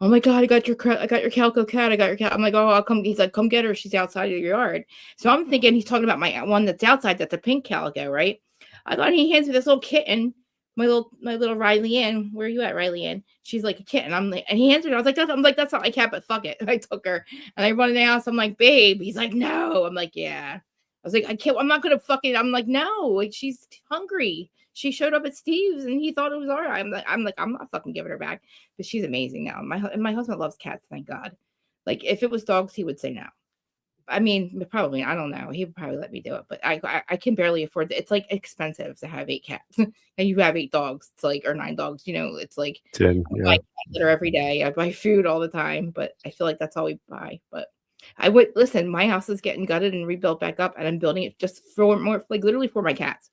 oh my God, I got your calico cat. I got your cat. I'm like, oh, I'll come. He's like, come get her. She's outside of your yard. So I'm thinking he's talking about my one that's outside. That's a pink calico, right? I thought he hands me this little kitten, my little Riley Ann. Where are you at, Riley Ann? She's like a kitten. I'm like, and he hands her. I was like, that's not my cat, but fuck it. And I took her and I run in the house. I'm like, babe. He's like, no. I'm like, yeah. I was like, I can't. I'm not gonna fucking. I'm like, no. Like she's hungry. She showed up at Steve's and he thought it was all right. I'm not fucking giving her back. But she's amazing now. My husband loves cats, thank God. Like if it was dogs, he would say no. I mean, probably, I don't know. He would probably let me do it, but I can barely afford it. It's like expensive to have 8 cats and you have 8 dogs. It's like, or 9 dogs, it's like 10, I buy cat litter every day. I buy food all the time, but I feel like that's all we buy. But I would listen, my house is getting gutted and rebuilt back up and I'm building it just for more, like literally for my cats.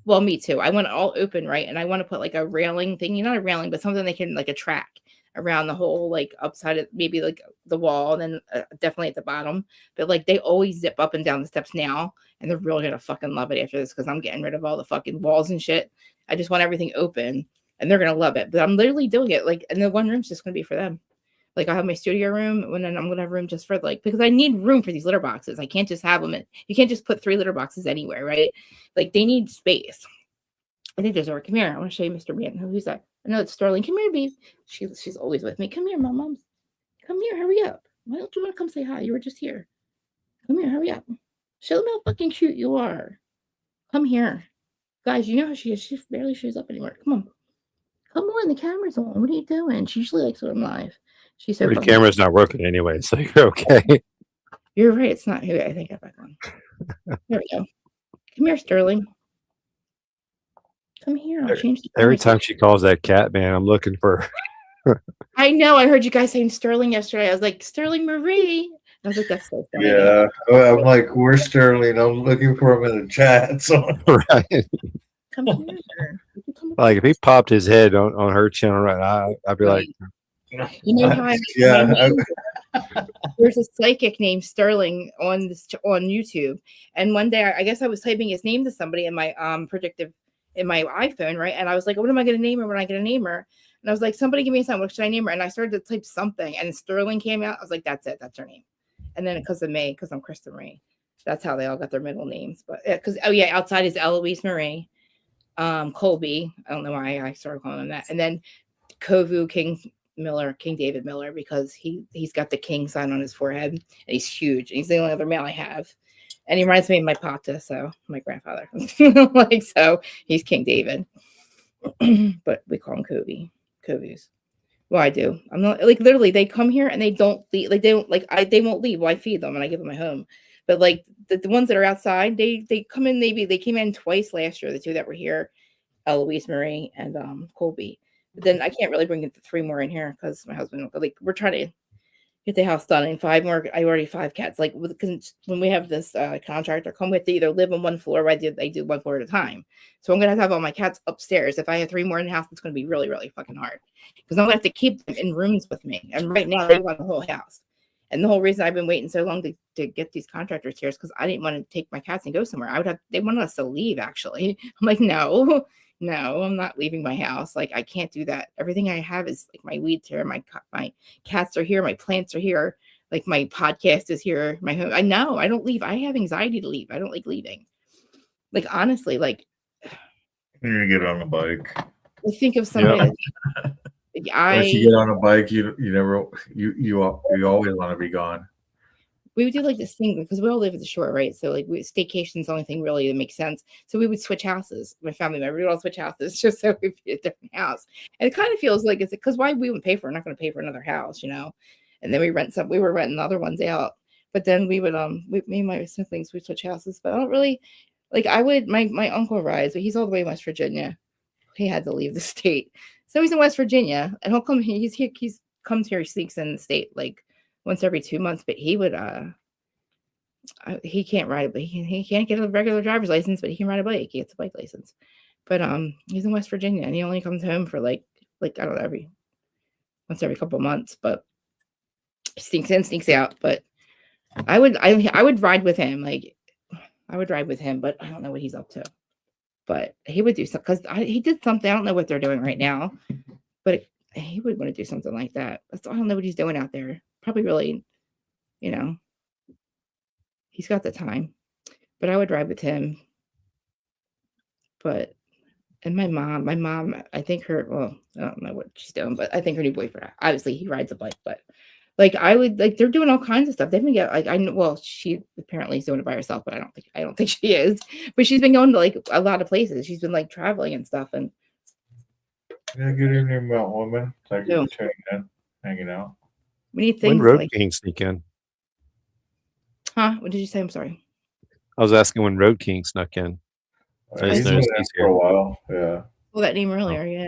Well, me too. I want it all open, right? And I want to put like a railing thing, not a railing, but something they can like a track around the whole like upside of maybe like the wall, and then definitely at the bottom. But like they always zip up and down the steps now, and they're really gonna fucking love it after this because I'm getting rid of all the fucking walls and shit. I just want everything open, and they're gonna love it. But I'm literally doing it like, and the one room's just gonna be for them. Like I have my studio room, and then I'm gonna have room just for like because I need room for these litter boxes. I can't just have them. You can't just put 3 litter boxes anywhere, right? Like they need space. I think there's over. Come here. I want to show you Mr. Man. Who's that? I know it's Sterling. Come here, babe. She's always with me. Come here, mom. Come here. Hurry up. Why don't you want to come say hi? You were just here. Come here. Hurry up. Show them how fucking cute you are. Come here. Guys, you know how she is. She barely shows up anymore. Come on. Come on. The camera's on. What are you doing? She usually likes when I'm live. She's so the funny. camera's not working anyway, so you're okay. You're right. It's not here. I think I'm back on. There we go. Come here, Sterling. Come here. I'll change the Every time she calls that cat, man, I'm looking for her. I know. I heard you guys saying Sterling yesterday. I was like, Sterling Marie. I was like, that's so funny. Yeah. Well, I'm like, where's Sterling? I'm looking for him in the chat. So Right. Come here. Like if he popped his head on her channel right now, I'd be like, You know how there's a psychic named Sterling on YouTube, and one day I guess I was typing his name to somebody in my predictive in my iPhone, right? And I was like, what am I going to name her when I get a name her? And I was like, somebody give me something. What should I name her? And I started to type something, and Sterling came out. I was like, that's it. That's her name. And then because of me, because I'm Krista Marie, that's how they all got their middle names. But because outside is Eloise Marie, Colby. I don't know why I started calling him that. And then Kovu King David Miller, because he's got the king sign on his forehead and he's huge. And he's the only other male I have. And he reminds me of my Pata, so my grandfather. Like so he's King David. But we call him Kovu's. Well, I do. I'm not like literally they come here and they don't leave. Like they won't leave. Well, I feed them and I give them a home. But like the ones that are outside, they come in. Maybe they came in twice last year. The 2 that were here, Eloise Marie and Colby. But then I can't really bring the 3 more in here because my husband, like, we're trying to get the house done. And 5 more. I already 5 cats. Like when we have this contractor come with, they either live on one floor, or they do 1 floor at a time. So I'm gonna have all my cats upstairs. If I have 3 more in the house, it's gonna be really, really fucking hard because I'm gonna have to keep them in rooms with me. And right now they run the whole house. And the whole reason I've been waiting so long to get these contractors here is because I didn't want to take my cats and go somewhere. They wanted us to leave, actually. I'm like, no, I'm not leaving my house. Like, I can't do that. Everything I have is like my weeds here, my cats are here, my plants are here, like my podcast is here, my home. I know I don't leave. I have anxiety to leave. I don't like leaving. Like, honestly, like, You're gonna get on a bike. I think of somebody like Once you get on a bike, you always want to be gone. we would do like this thing because we all live at the shore, right? So like staycation's the only thing really that makes sense. So we would switch houses. My family member, we would all switch houses just so we'd be a different house. And it kind of feels like it's because why we wouldn't pay for it? We're not going to pay for another house, And then we were renting the other ones out. But then we would me and my siblings would switch houses. But I don't really like my uncle rides, but he's all the way in West Virginia. He had to leave the state. So he's in West Virginia and he'll come here. He's comes here, he sneaks in the state like once every 2 months, but he would he can't ride, but he can't get a regular driver's license, but he can ride a bike. He gets a bike license. But he's in West Virginia and he only comes home for like I don't know, once every couple of months, but sneaks in, sneaks out. But I would ride with him. Like I would ride with him, but I don't know what he's up to. But he would do something because he did something. I don't know what they're doing right now, but he would want to do something like that. I don't know what he's doing out there. Probably really, he's got the time. But I would ride with him. And my mom, I think I don't know what she's doing, but I think her new boyfriend, obviously he rides a bike, but like I would like they're doing all kinds of stuff. They've been she apparently is doing it by herself, but I don't think she is. But she's been going to like a lot of places. She's been like traveling and stuff. And yeah, good evening, Mount Woman. Thank you for tuning in, hanging out. We need things when Road like King sneak in? Huh? What did you say? I'm sorry. I was asking when Road King snuck in. He's been there for a while. Yeah. Well, that name earlier, yeah.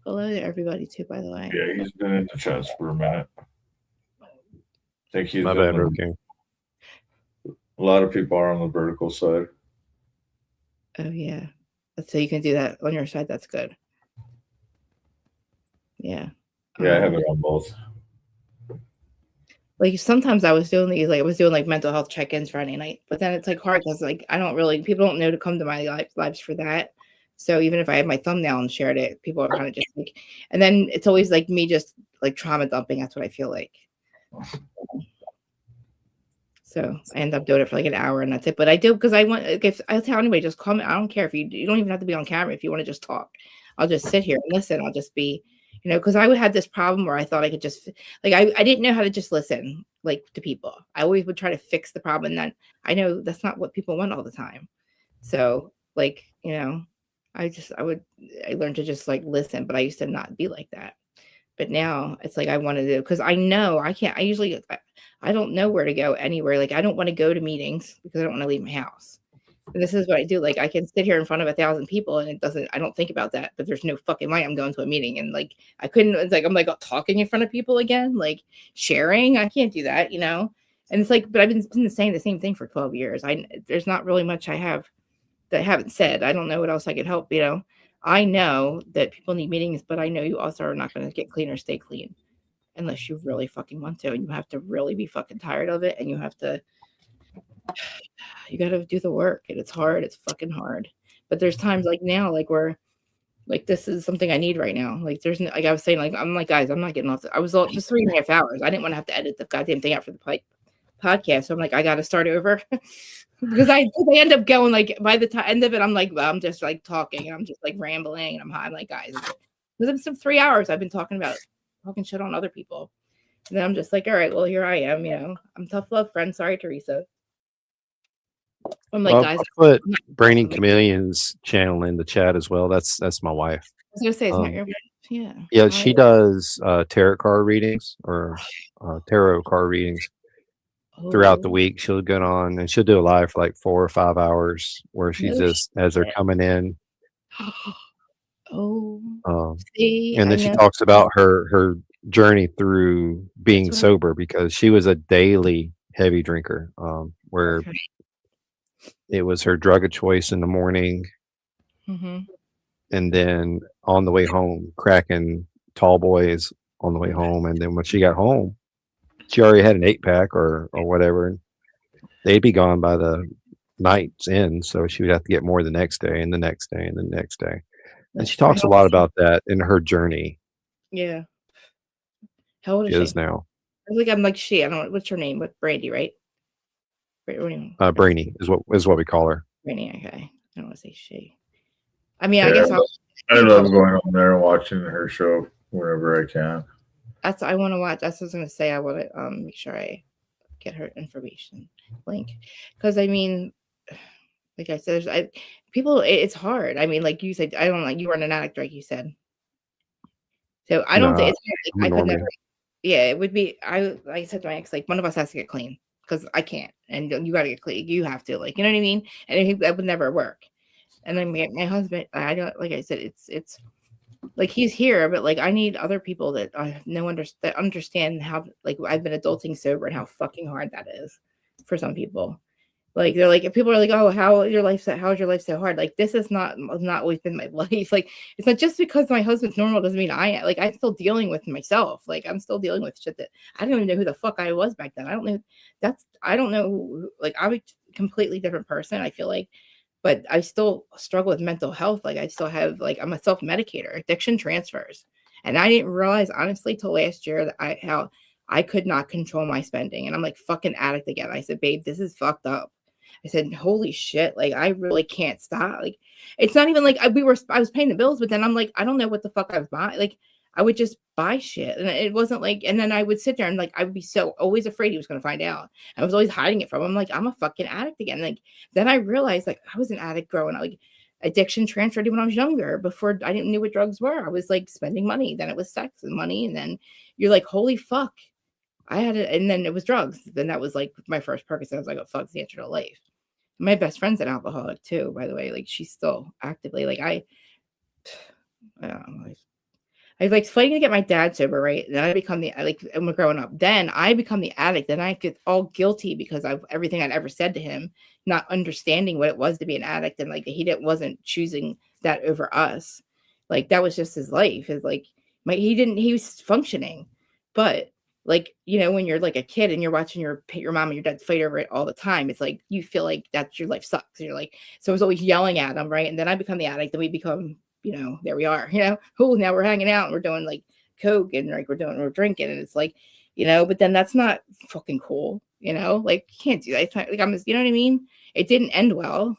Hello to everybody too, by the way. Yeah, he's been in the chats for a minute. I think he's My bad, Road King. A lot of people are on the vertical side. Oh yeah. So you can do that on your side. That's good. Yeah. Yeah, I have it on both. Like sometimes I was doing these, like I was doing like mental health check-ins Friday night, but then it's like hard because like people don't know to come to my lives for that. So even if I had my thumbnail and shared it, people are kind of just like, and then it's always like me just like trauma dumping. That's what I feel like. So I end up doing it for like an hour and that's it. But I do because I want. Like, if I tell anybody, just comment. I don't care if you don't even have to be on camera if you want to just talk. I'll just sit here and listen. I'll just be. Because I would have this problem where I thought I could just like I didn't know how to just listen like to people. I always would try to fix the problem, and then I know that's not what people want all the time. So like I learned to just like listen, but I used to not be like that. But now it's like I want to do because I know I can't. I don't know where to go anywhere. Like I don't want to go to meetings because I don't want to leave my house. And this is what I do. Like I can sit here in front of 1,000 people and I don't think about that, but there's no fucking way I'm going to a meeting. And like, I'm like talking in front of people again, like sharing. I can't do that, And it's like, but I've been saying the same thing for 12 years. There's not really much I have that I haven't said. I don't know what else I could help, I know that people need meetings, but I know you also are not going to get clean or stay clean unless you really fucking want to. And you have to really be fucking tired of it. And you got to do the work, and it's hard. It's fucking hard. But there's times like now, like where, like this is something I need right now. Like there's, like I was saying, like I'm like guys, I'm not getting off. I was just 3.5 hours. I didn't want to have to edit the goddamn thing out for the podcast. So I'm like, I got to start over because I end up going like by the end of it, I'm like, well, I'm just like talking, and I'm just like rambling, and I'm like, guys, because it's 3 hours I've been talking shit on other people, and then I'm just like, all right, well here I am, I'm tough love friend. Sorry, Teresa. I'm like, guys, I'll put Braining Chameleon's channel in the chat as well. That's my wife. I was gonna say, it's not your wife. Yeah. Yeah, she does tarot card readings or tarot card readings throughout the week. She'll get on and she'll do a live for like 4 or 5 hours where she's just as they're coming in. See, and then she talks about her journey through being sober because she was a daily heavy drinker, where it was her drug of choice in the morning, and then on the way home, cracking tall boys on the way home, and then when she got home, she already had an 8-pack or whatever. And they'd be gone by the night's end, so she would have to get more the next day and the next day and the next day. And she talks a lot about that in her journey. Yeah. How old She is is she? now. I'm like she. I don't know what's her name. What Brandy, right? Brainy is what we call her. Brandy. Okay. I don't want to say she. I mean, Yeah, I guess I love going on there and watching her show whenever I can. that's I want to watch. That's what I was gonna say. I want to make sure I get her information link because I mean, like I said, people. It's hard. I mean, like you said, I don't like you weren't an addict, like you said. So I don't think it's like, I could never. Yeah, it would be. Like I said to my ex, like one of us has to get clean because I can't, and you got to get clean. You have to, like, you know what I mean. And that would never work. And then my husband, I don't, like I said, it's like he's here, but like I need other people that I know that understand how, like, I've been adulting sober and how fucking hard that is for some people. Like they're like, if people are like, oh, how's your life so hard? Like this is not always been my life. Like it's not just because my husband's normal doesn't mean I'm still dealing with myself. Like I'm still dealing with shit that I don't even know who the fuck I was back then. I don't know. Like I'm a completely different person, I feel like, but I still struggle with mental health. Like I still have, like, I'm a self-medicator, addiction transfers. And I didn't realize honestly till last year that how I could not control my spending. And I'm like fucking addict again. I said, babe, this is fucked up. I said, holy shit, like I really can't stop. Like it's not even like I was paying the bills, but then I'm like, I don't know what the fuck I was buying. Like I would just buy shit. And it wasn't like, and then I would sit there and like I would be so always afraid he was gonna find out. I was always hiding it from him. I'm like, I'm a fucking addict again. Like then I realized like I was an addict growing up. Like addiction transferred when I was younger. Before I didn't know what drugs were. I was like spending money. Then it was sex and money. And then you're like, holy fuck. I had it, and then it was drugs. Then that was like my first Percocet. I was like, oh, fuck's the answer to life. My best friend's an alcoholic too, by the way. Like she's still actively like I don't know. I like fighting to get my dad sober, right? And then I become and we're growing up. Then I become the addict. Then I get all guilty because of everything I'd ever said to him, not understanding what it was to be an addict, and like wasn't choosing that over us. Like that was just his life. His like he was functioning, but like, you know, when you're like a kid and you're watching your mom and your dad fight over it all the time, it's like you feel like that's your life sucks. And you're like, so I was always yelling at them, right? And then I become the addict, and we become, you know, there we are, you know, oh, now we're hanging out and we're doing like coke and like we're drinking, and it's like, you know, but then that's not fucking cool, you know, like you can't do that. It's not, like you know what I mean? It didn't end well.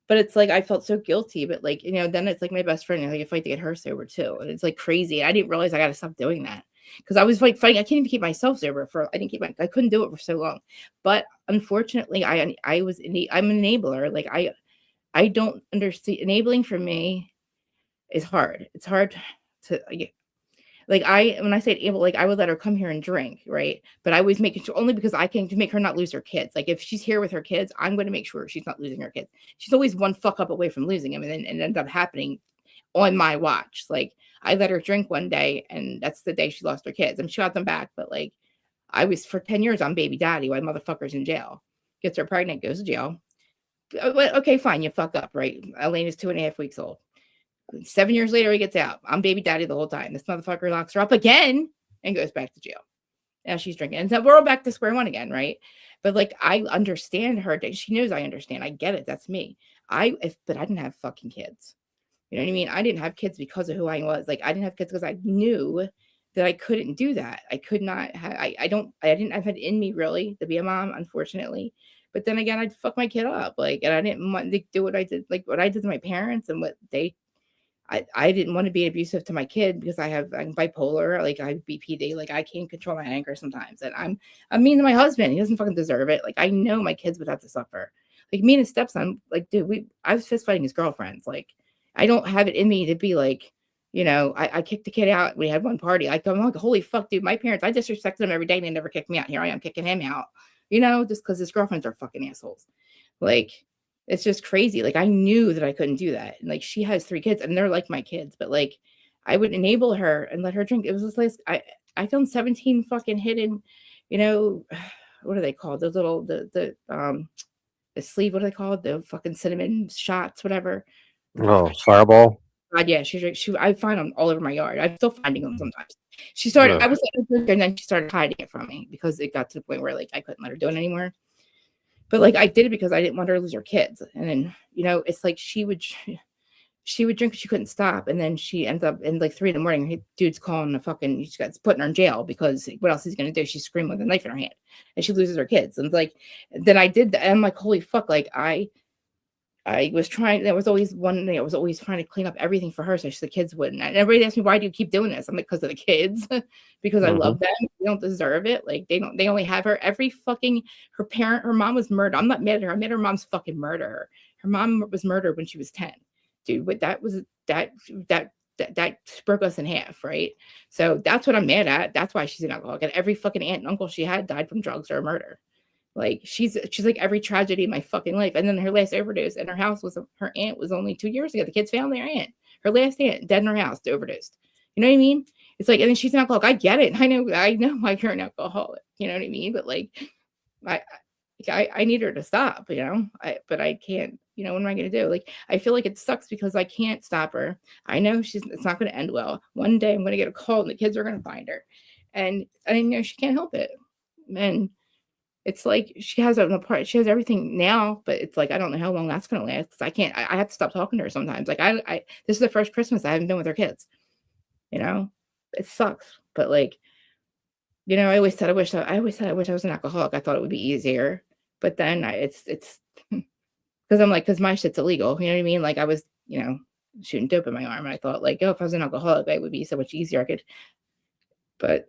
But it's like I felt so guilty, but like, you know, then it's like my best friend, like I fight to get her sober too. And it's like crazy. I didn't realize I got to stop doing that because I was like fighting. I can't even keep myself sober I couldn't do it for so long. But unfortunately, I'm an enabler. Like I don't understand. Enabling for me is hard. It's hard to like when I say able, like I would let her come here and drink, right? But I always make it sure only because I can to make her not lose her kids. Like if she's here with her kids, I'm going to make sure she's not losing her kids. She's always one fuck up away from losing them, and then it ends up happening on my watch. Like I let her drink one day, and that's the day she lost her kids. And she got them back, but like I was for 10 years on baby daddy while motherfucker's in jail. Gets her pregnant, goes to jail. Okay, fine, you fuck up, right? Elaine is 2.5 weeks old. 7 years later, he gets out. I'm baby daddy the whole time. This motherfucker locks her up again and goes back to jail. Now she's drinking. And so we're all back to square one again, right? But like, I understand her. She knows I understand. I get it. That's me. But I didn't have fucking kids. You know what I mean? I didn't have kids because of who I was. Like, I didn't have kids because I knew that I couldn't do that. I could not have, I didn't have it in me really to be a mom, unfortunately. But then again, I'd fuck my kid up. Like, and I didn't want to do what I did, like what I did to my parents and what I didn't want to be abusive to my kid because I'm bipolar, like I have BPD, like I can't control my anger sometimes. And I'm mean to my husband. He doesn't fucking deserve it. Like I know my kids would have to suffer. Like me and his stepson, like, dude, I was fist fighting his girlfriends. Like I don't have it in me to be like, you know, I kicked the kid out. We had one party. I'm like, holy fuck, dude, my parents, I disrespected them every day and they never kicked me out. Here I am kicking him out, you know, just because his girlfriends are fucking assholes. Like, it's just crazy. Like I knew that I couldn't do that. And like she has 3 kids and they're like my kids, but like I would enable her and let her drink. It was just like I found 17 fucking hidden, you know, what are they called? Those little the sleeve, what are they called? The fucking cinnamon shots, whatever. Oh, Fireball. God, yeah, I find them all over my yard. I'm still finding them sometimes. She started, Ugh. I was letting her drink, and then she started hiding it from me because it got to the point where like I couldn't let her do it anymore. But like I did it because I didn't want her to lose her kids. And then, it's like she would drink, she couldn't stop, and then she ends up in like 3 a.m. Her dude's calling the fucking, she got putting her in jail because what else is he gonna do? She's screaming with a knife in her hand, and she loses her kids. And like, then I did that, and I'm like, holy fuck! Like I was trying. There was always one thing. I was always trying to clean up everything for her so the kids wouldn't. And everybody asked me, "Why do you keep doing this?" I'm like, "Because of the kids, because I love them. They don't deserve it. Like they don't. They only have her. Every fucking her mom was murdered. I'm not mad at her. I'm mad at her mom's fucking murder. Her mom was murdered when she was 10, dude. But that broke us in half, right? So that's what I'm mad at. That's why she's an alcoholic. And every fucking aunt and uncle she had died from drugs or murder. Like she's like every tragedy in my fucking life. And then her last overdose in her house was her aunt was only 2 years ago. The kids found their aunt, her last aunt, dead in her house, overdosed. You know what I mean? It's like, and then she's an alcoholic. I get it. I know why you're an alcoholic. You know what I mean? But like, I need her to stop. But I can't. What am I going to do? Like, I feel like it sucks because I can't stop her. I know it's not going to end well. One day I'm going to get a call and the kids are going to find her, and I know she can't help it. And it's like she has everything now, but it's like I don't know how long that's gonna last. I can't. I have to stop talking to her sometimes. Like this is the first Christmas I haven't been with her kids. It sucks. But like, I always said I wish I was an alcoholic. I thought it would be easier. But then it's because my shit's illegal. You know what I mean? Like I was shooting dope in my arm, and I thought like, oh, if I was an alcoholic, it would be so much easier. I could, but.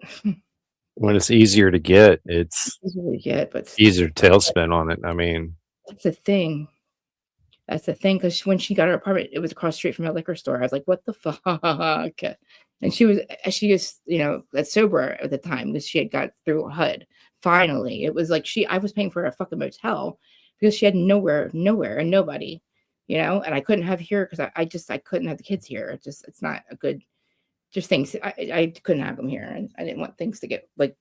When it's easier to get, it's easier to get, but easier to tailspin on it. I mean, that's the thing. Because when she got her apartment, it was across the street from a liquor store. I was like, what the fuck? And she was sober at the time because she had got through HUD. Finally, it was like I was paying for a fucking motel because she had nowhere and nobody, and I couldn't have here because I couldn't have the kids here. It's not a good. Just things I couldn't have them here, and I didn't want things to get like.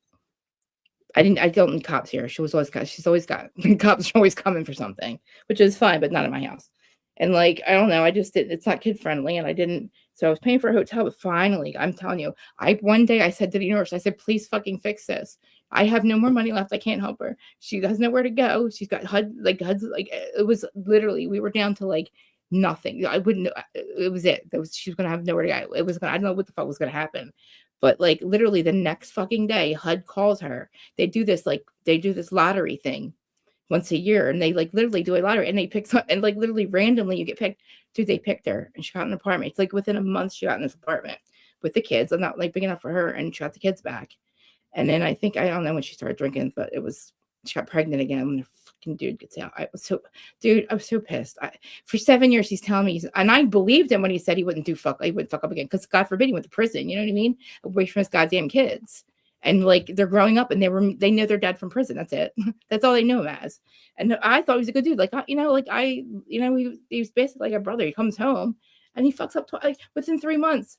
I don't need cops here. She's always got cops are always coming for something, which is fine, but not in my house. And like I don't know, it's not kid friendly, and I didn't. So I was paying for a hotel, but finally, I'm telling you, one day I said to the universe, I said, please fucking fix this. I have no more money left. I can't help her. She has nowhere to go. She's got HUD's like it was literally we were down to like. Nothing. I wouldn't. It was it. She was gonna have nowhere to go. It was gonna. I don't know what the fuck was gonna happen, but like literally the next fucking day, HUD calls her. They do this lottery thing once a year, and they like literally do a lottery, and they pick some, and like literally randomly you get picked. Dude, they picked her, and she got an apartment. It's like within a month she got in this apartment with the kids. I'm not like big enough for her, and she got the kids back. And then I don't know when she started drinking, but she got pregnant again when the fucking dude gets out. I was so pissed. For 7 years, he's telling me, and I believed him when he said he wouldn't fuck up again, because God forbid he went to prison. You know what I mean? Away from his goddamn kids. And like they're growing up, and they know their dad from prison. That's it. That's all they know him as. And I thought he was a good dude. Like he was basically like a brother. He comes home and he fucks up within 3 months.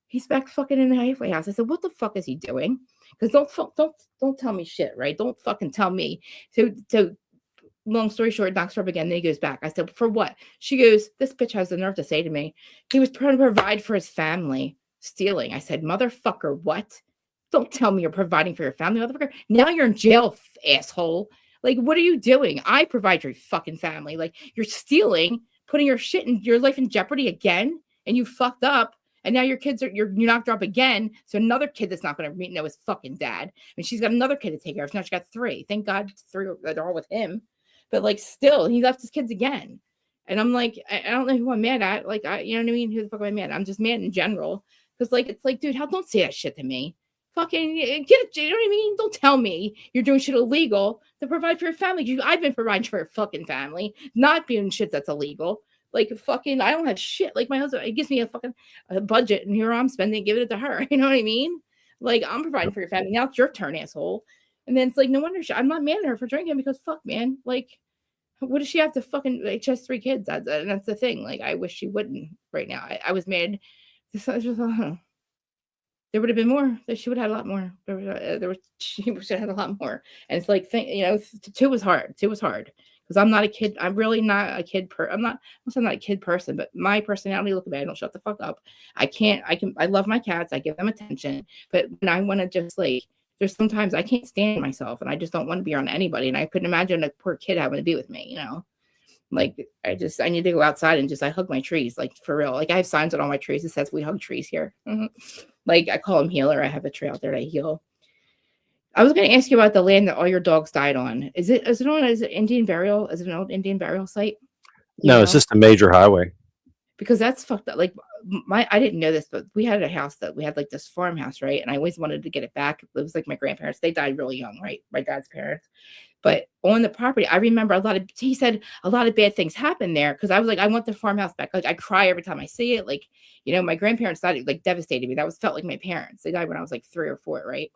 He's back fucking in the halfway house. I said, what the fuck is he doing? Because don't tell me shit, right? Don't fucking tell me. So long story short, knocks her up again. Then he goes back. I said, for what? She goes, this bitch has the nerve to say to me, he was trying to provide for his family, stealing. I said, motherfucker, what? Don't tell me you're providing for your family, motherfucker. Now you're in jail, asshole. Like, what are you doing? I provide for your fucking family. Like, you're stealing, putting your life in jeopardy again, and you fucked up. And now your kids you knocked her up again. So another kid that's not going to know his fucking dad. And she's got another kid to take care of. So now she got 3. Thank God 3 they're all with him. But like still, he left his kids again. And I'm like, I don't know who I'm mad at. Like, you know what I mean? Who the fuck am I mad at? I'm just mad in general. Because like, it's like, dude, don't say that shit to me. Fucking get it. You know what I mean? Don't tell me you're doing shit illegal to provide for your family. I've been providing for a fucking family, not doing shit that's illegal. Like fucking, I don't have shit. Like my husband, he gives me a budget, and here I'm spending, giving it to her. You know what I mean? Like I'm providing for your family. Now it's your turn, asshole. And then it's like, no wonder I'm not mad at her for drinking, because fuck, man. Like, what does she have to fucking? Like, she has 3 kids. That's the thing. Like, I wish she wouldn't right now. I was mad. There would have been more. She would have had a lot more. She would have had a lot more. And it's like, 2 was hard. 2 was hard because I'm not a kid. I'm really not a kid. I'm not a kid person, but my personality, look at me, I don't shut the fuck up. I love my cats. I give them attention, but when I want to just like, there's sometimes I can't stand myself and I just don't want to be around anybody. And I couldn't imagine a poor kid having to be with me, Like I need to go outside and I hug my trees, like for real. Like I have signs on all my trees that says we hug trees here. Like I call them healer. I have a tree out there that I heal. I was going to ask you about the land that all your dogs died on. Is it Indian burial? Is it an old Indian burial site? No, it's just a major highway. Because that's fucked up. Like I didn't know this, but we had a house that we had like this farmhouse, right? And I always wanted to get it back. It was like my grandparents. They died really young, right? My dad's parents. But on the property, I remember he said a lot of bad things happened there. Cause I was like, I want the farmhouse back. Like I cry every time I see it. Like, my grandparents died, it like devastated me. Felt like my parents. They died when I was like 3 or 4, right?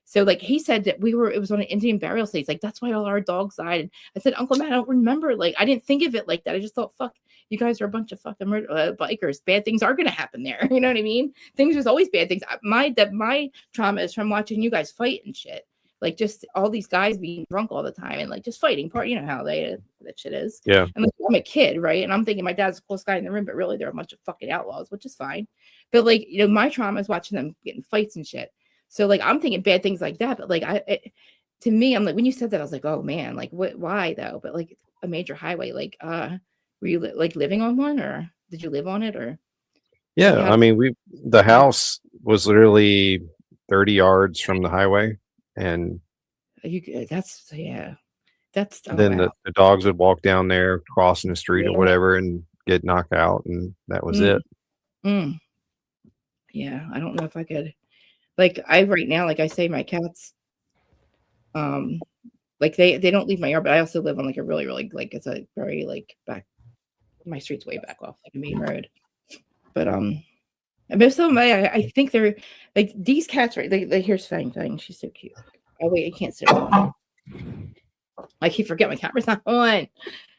So like he said that it was on an Indian burial site. He's like, that's why all our dogs died. And I said, Uncle Matt, I don't remember. Like, I didn't think of it like that. I just thought, fuck, you guys are a bunch of fucking bikers. Bad things are going to happen there. You know what I mean? There's always bad things. My trauma is from watching you guys fight and shit. Like just all these guys being drunk all the time and like just fighting part, how that shit is. Yeah. And like, I'm a kid, right? And I'm thinking my dad's the coolest guy in the room, but really they're a bunch of fucking outlaws, which is fine. But like, my trauma is watching them getting fights and shit. So like, I'm thinking bad things like that. But like, to me, I'm like, when you said that, I was like, oh man, like why though? But like a major highway, like, were you living on one or did you live on it or? Yeah. I mean, the house was literally 30 yards from the highway. And that's then wow. the dogs would walk down there crossing the street or whatever and get knocked out. And that was it. Yeah. I don't know if I could, like right now, like I say, my cats, like they don't leave my yard, but I also live on like a really, really, like it's a very like back, my street's way back off like a main road. But most of them, I think they're like these cats, right? Here's Fang. She's so cute. Oh wait, I can't sit down. I keep forgetting my camera's not on.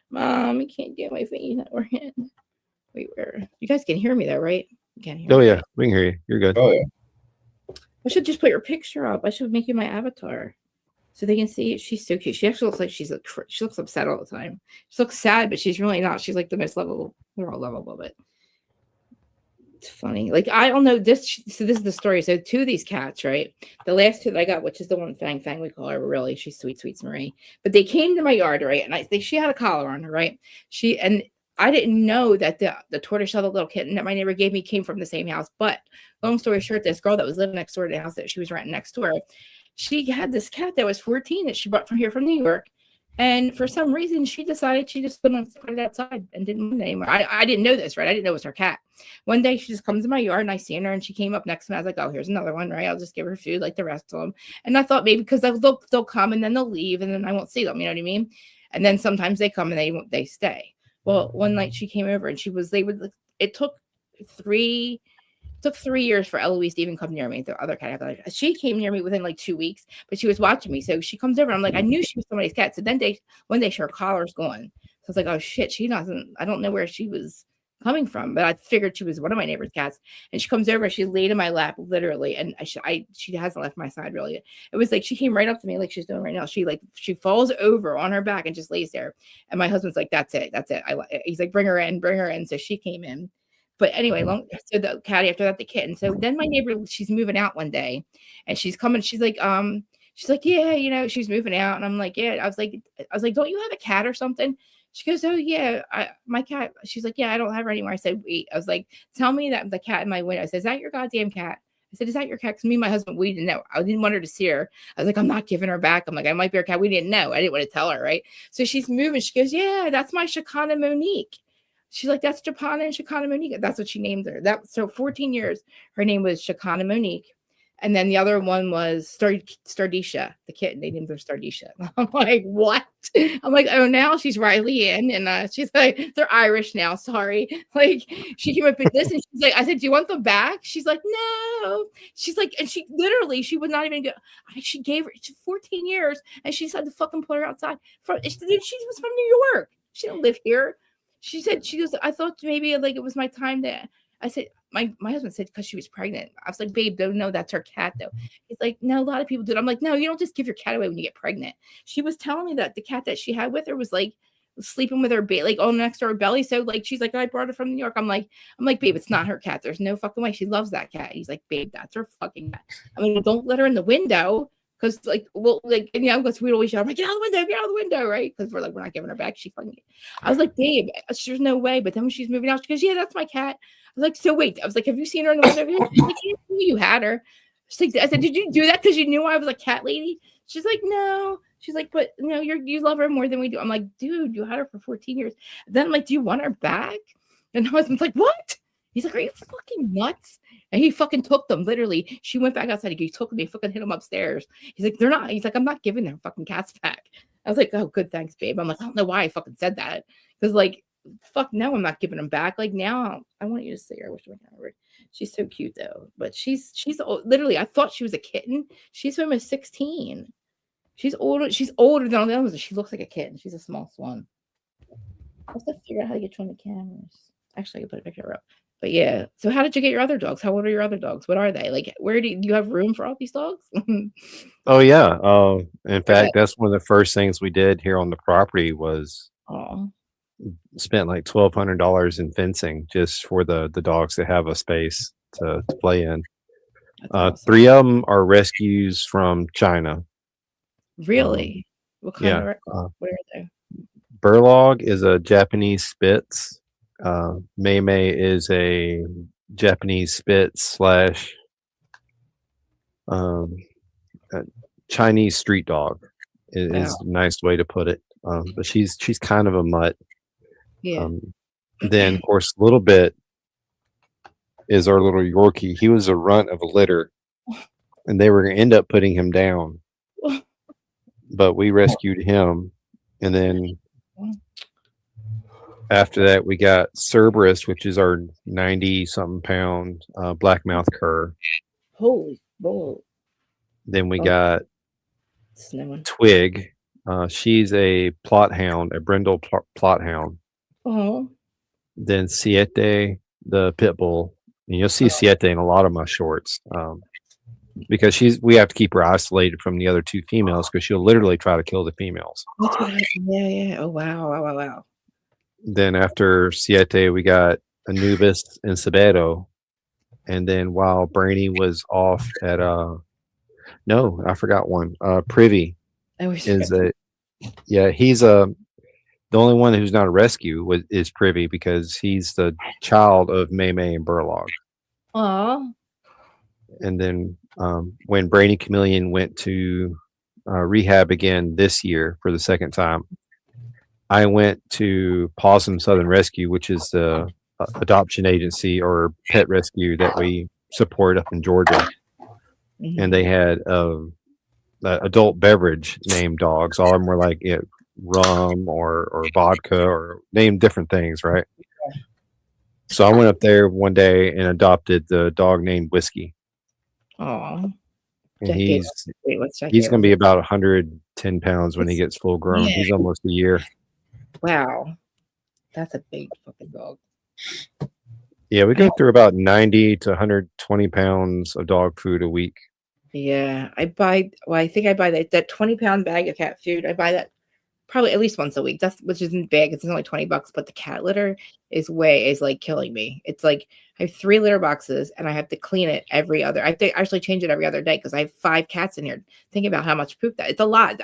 Mom, you can't get my face not working. Wait, where? You guys can hear me though, right? You can't hear me. Oh yeah, we can hear you. You're good. Oh yeah. I should just put your picture up. I should make you my avatar so they can see it. She's so cute. She actually looks like she looks upset all the time. She looks sad, but she's really not. She's like the most lovable. They're all lovable, but it's funny. Like, I don't know this. So this is the story. So 2 of these cats, right? The last 2 that I got, which is the one Fang we call her, really, she's sweet Marie. But they came to my yard, right? And she had a collar on her, right? I didn't know that the tortoiseshell, the little kitten that my neighbor gave me, came from the same house. But long story short, this girl that was living next door to the house that she was renting next door, she had this cat that was 14 that she brought from New York. And for some reason, she decided she just couldn't put it outside and didn't want it anymore. I didn't know this, right? I didn't know it was her cat. One day, she just comes in my yard and I seen her and she came up next to me. I was like, oh, here's another one, right? I'll just give her food like the rest of them. And I thought maybe because they'll come and then they'll leave and then I won't see them. You know what I mean? And then sometimes they come and they stay. Well, one night she came over and it took 3 years for Eloise to even come near me. The other cat, she came near me within like 2 weeks, but she was watching me. So she comes over. I'm like, I knew she was somebody's cat. So then one day her collar's gone. So I was like, oh shit, I don't know where she was coming from, but I figured she was one of my neighbor's cats. And she comes over and she laid in my lap, literally. And she hasn't left my side really. It was like she came right up to me like she's doing right now. She falls over on her back and just lays there. And my husband's like, that's it. He's like, bring her in. So she came in. But anyway, so the catty, after that, the kitten. So then my neighbor, she's moving out one day and she's coming. She's like, yeah, she's moving out. And I'm like, yeah. I was like, don't you have a cat or something? She goes, oh yeah, my cat. She's like, yeah, I don't have her anymore. I said, wait. I was like, tell me that the cat in my window. I said, is that your goddamn cat? I said, is that your cat? Because me and my husband, we didn't know. I didn't want her to see her. I was like, I'm not giving her back. I'm like, I might be her cat. We didn't know. I didn't want to tell her, right? So she's moving. She goes, yeah, that's my Shakana Monique. She's like, that's Japana and Shakana Monique. That's what she named her. So 14 years, her name was Shakana Monique. And then the other one was Stardisha, the kitten. They named her Stardisha. I'm like, what? I'm like, oh, now she's Riley in. And she's like, they're Irish now. Sorry. Like, she came up with this and she's like, I said, do you want them back? She's like, no. She's like, and she would not even go. She gave her 14 years and she said to fucking put her outside. She was from New York. She didn't live here. She said, I thought maybe like it was my time to. I said, my husband said because she was pregnant. I was like, babe, don't know that's her cat though. He's like, no, a lot of people do it. I'm like, no, you don't just give your cat away when you get pregnant. She was telling me that the cat that she had with her was like sleeping with her baby, like on next to her belly. So like she's like, I brought her from New York. I'm like, babe, it's not her cat. There's no fucking way. She loves that cat. He's like, babe, that's her fucking cat. I mean, don't let her in the window. Cause like, well, like, and yeah, because we'd always shout, I'm like, get out of the window, right? Because we're not giving her back. She fucking, I was like, babe, there's no way. But then when she's moving out, she goes, yeah, that's my cat. I was like, so wait, I was like, have you seen her in the window? She's like, yeah, you had her. She's like, I said, did you do that because you knew I was a cat lady? She's like, no. She's like, but no, you love her more than we do. I'm like, dude, you had her for 14 years. Then I'm like, do you want her back? And my husband's like, what? He's like, are you fucking nuts? And he fucking took them. Literally, she went back outside. He took them. He fucking hit them upstairs. He's like, they're not. He's like, I'm not giving their fucking cats back. I was like, oh, good, thanks, babe. I'm like, I don't know why I fucking said that. Because like, fuck, no, I'm not giving them back. Like now, I want you to see her. I wish I could. She's so cute though. But she's literally, I thought she was a kitten. She's almost 16. She's older. She's older than all the others. She looks like a kitten. She's a small swan. I have to figure out how to get you on the cameras. Actually, I can put a picture up. But yeah. So how did you get your other dogs? How old are your other dogs? What are they? Like, where do you have room for all these dogs? Oh yeah. In fact, that's one of the first things we did here on the property was spent like $1,200 in fencing just for the dogs to have a space to play in. Awesome. 3 of them are rescues from China. Really? What kind of where are they? Burlog is a Japanese Spitz. Mei Mei is a Japanese Spitz / Chinese street dog is a nice way to put it. But she's kind of a mutt. Yeah. Then of course a little bit is our little Yorkie. He was a runt of a litter, and they were going to end up putting him down, but we rescued him, and then after that we got Cerberus, which is our 90-something pound blackmouth cur. Holy bull. Then we got Twig. She's a plot hound, a brindle plot hound. Oh. Then Siete, the pit bull. And you'll see Siete in a lot of my shorts because we have to keep her isolated from the other 2 females because she'll literally try to kill the females. That's what happened. Yeah. Oh wow. Then after Siete, we got Anubis and Sabero. And then while Brainy was off at no, I forgot one. Privy is he's the only one who's not a rescue is Privy because he's the child of Mei Mei and Burlog. Aww. And then when Brainy Chameleon went to rehab again this year for the second time, I went to Possum Southern Rescue, which is the adoption agency or pet rescue that we support up in Georgia. Mm-hmm. And they had adult beverage named dogs. All of them were like rum or vodka or named different things, right? Yeah. So I went up there one day and adopted the dog named Whiskey. Oh, and he's going to be about 110 pounds when he gets full grown. Yeah. He's almost a year. Wow, that's a big fucking dog. Yeah, we go through about 90 to 120 pounds of dog food a week. Yeah, I think I buy that 20-pound bag of cat food. I buy that probably at least once a week. Which isn't big. It's only $20, but the cat litter is like killing me. It's like I have 3 litter boxes and I have to clean it every other. I have to actually change it every other day because I have 5 cats in here. Think about how much poop it's a lot.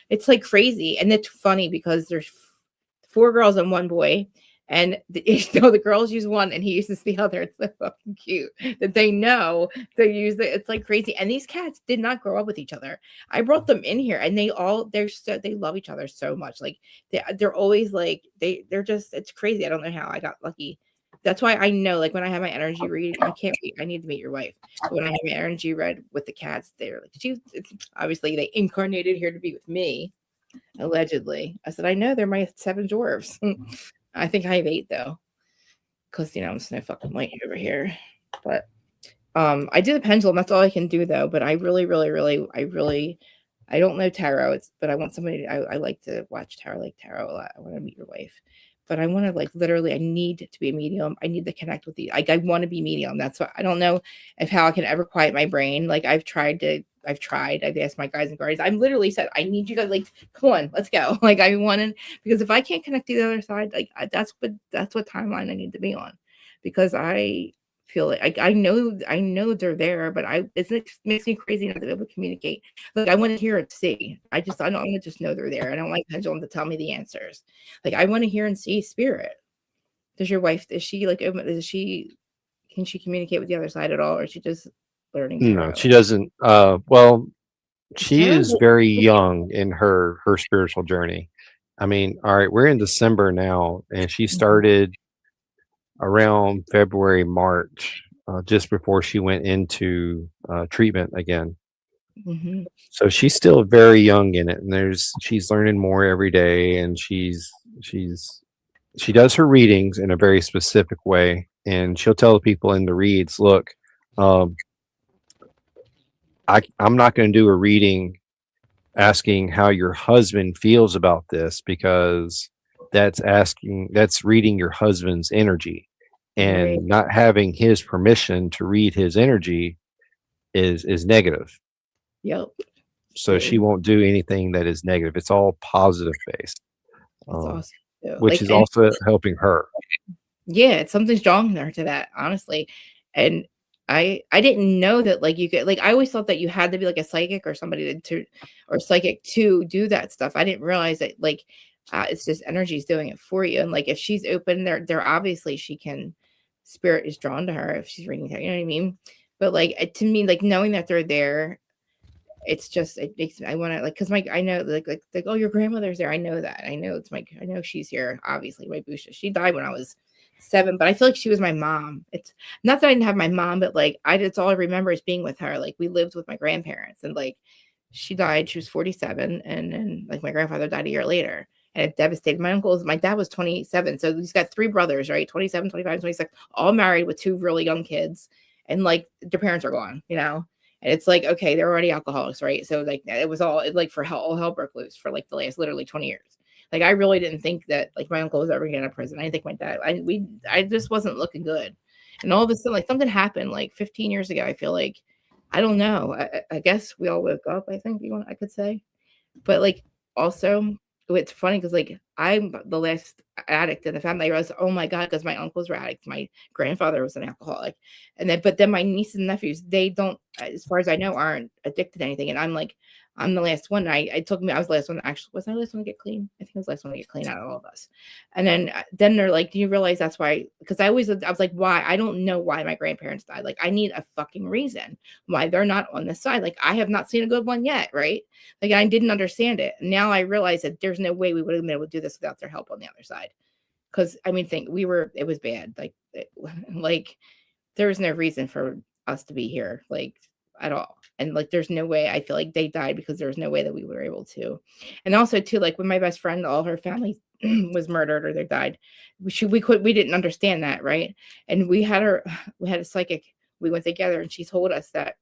It's like crazy, and it's funny because there's 4 girls and 1 boy. And the girls use one and he uses the other. It's so fucking cute that they know they use it. It's like crazy. And these cats did not grow up with each other. I brought them in here and they love each other so much. Like they're always like, they're just, it's crazy. I don't know how I got lucky. That's why I know, like when I have my energy read, I can't wait. I need to meet your wife. When I have my energy read with the cats, they're like, obviously they incarnated here to be with me. Allegedly. I said, I know they're my 7 dwarves. I think I have 8 though, because I'm Snow fucking White over here. But I did a pendulum. That's all I can do though. But I really, I don't know tarot. But I want somebody. I like to watch tarot, like tarot a lot. I want to meet your wife, but I want to literally. I need to be a medium. I need to connect with you. I want to be medium. That's what I don't know how I can ever quiet my brain. Like I've tried to I've tried. I've asked my guys and guardians. I'm literally said, I need you guys, like, come on, let's go. Like, I wanted, because if I can't connect to the other side, like, that's what timeline I need to be on, because I feel like I know they're there, but it makes me crazy not to be able to communicate. Like, I want to hear and see. I don't want to just know they're there. I don't like pendulum to tell me the answers. Like, I want to hear and see spirit. Does your wife, is she like, can she communicate with the other side at all, or is she just learning No, tarot? she doesn't. Well, she Tarot? is very young in her spiritual journey. I mean, all right, we're in December now, and she started around February, March, just before she went into treatment again. Mm-hmm. So she's still very young in it, and she's learning more every day, and she does her readings in a very specific way, and she'll tell the people in the reads, look, I'm not going to do a reading asking how your husband feels about this, because that's reading your husband's energy, and Right. not having his permission to read his energy is negative. Yep. So she won't do anything that is negative. It's all positive based, That's awesome. which Like, is also helping her. yeah, it's something strong there to that, honestly. And I didn't know that, like, you could, like, I always thought that you had to be like a psychic or somebody or psychic to do that stuff. I didn't realize that, like, it's just energy's doing it for you. And like, if she's open, they're obviously, she can, spirit is drawn to her if she's reading that, you know what I mean? But like, to me, like, knowing that they're there, it's just, it makes me, I want to, like, because I know, like, oh, your grandmother's there. I know that. I know I know she's here. Obviously, my Busha. She died when I was 7, but I feel like she was my mom. It's not that I didn't have my mom, but like, it's all I remember is being with her. Like, we lived with my grandparents, and like, she died. She was 47, and then like my grandfather died a year later, and it devastated my dad was 27, so he's got 3 brothers, right? 27, 25, 26, all married with 2 really young kids, and like, their parents are gone, you know. And it's like, okay, they're already alcoholics, right? So like, it was all like, for all hell broke loose for like the last literally 20 years. Like, I really didn't think that like my uncle was ever getting out of prison. I didn't think my dad, I just wasn't looking good. And all of a sudden, like, something happened like 15 years ago. I feel like, I don't know. I guess we all woke up, I think I could say. But like, also, it's funny because like, I'm the last addict in the family. I realized, oh my God, because my uncles were addicts. My grandfather was an alcoholic. And then, but then my nieces and nephews, they don't, as far as I know, aren't addicted to anything. And I'm like, I'm the last one. I was the last one. Actually, was I the last one to get clean? I think I was the last one to get clean out of all of us. And then they're like, do you realize that's why? Because I was like, why? I don't know why my grandparents died. Like, I need a fucking reason why they're not on this side. Like, I have not seen a good one yet, right? Like, I didn't understand it. Now I realize that there's no way we would have been able to do this without their help on the other side. Because I mean, it was bad. Like, there was no reason for us to be here, like, at all. And like, there's no way. I feel like they died because there was no way that we were able to. And also too, like, when my best friend, all her family was murdered or they died, we didn't understand that, right? And we had a psychic. We went together, and she told us that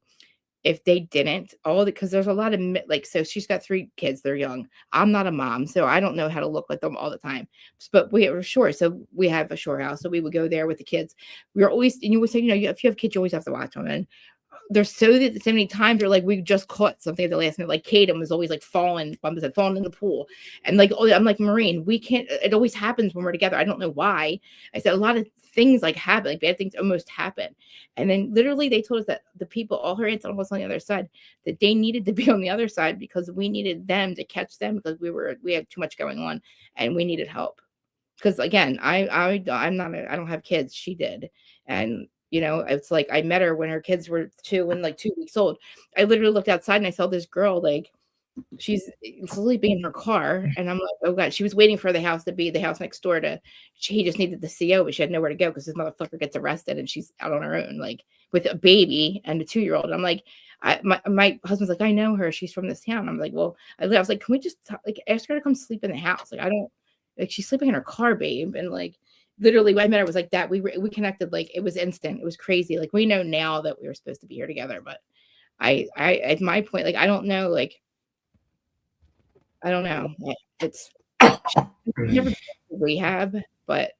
if they didn't, because there's a lot of like, so she's got 3 kids, they're young. I'm not a mom, so I don't know how to look like them all the time. But we were sure, so we have a shore house, so we would go there with the kids. We were always, and you would say, you know, if you have kids, you always have to watch them. And there's so many times where like, we just caught something at the last minute. Like, Kaden was always like falling in the pool, and like, oh, I'm like, Maureen, we can't. It always happens when we're together. I don't know why. I said a lot of things like happen, like bad things almost happen. And then literally they told us that the people, all her aunts and uncles on the other side, that they needed to be on the other side because we needed them to catch them, because we had too much going on and we needed help. Because again, I don't have kids. She did. And you know, it's like, I met her when her kids were 2 and like 2 weeks old. I literally looked outside and I saw this girl, like, she's sleeping in her car, and I'm like, oh God, she was waiting for the house next door he just needed the CO, but she had nowhere to go because this motherfucker gets arrested and she's out on her own, like, with a baby and a 2-year-old. I'm like, my husband's like, I know her, she's from this town. I'm like, well, I was like, can we just like ask her to come sleep in the house? Like, I don't, like, she's sleeping in her car, babe. And like, literally, I met her, was like that. We connected, like, it was instant. It was crazy. Like, we know now that we were supposed to be here together, but I at my point, like, I don't know, like, I don't know. It's never been to rehab, but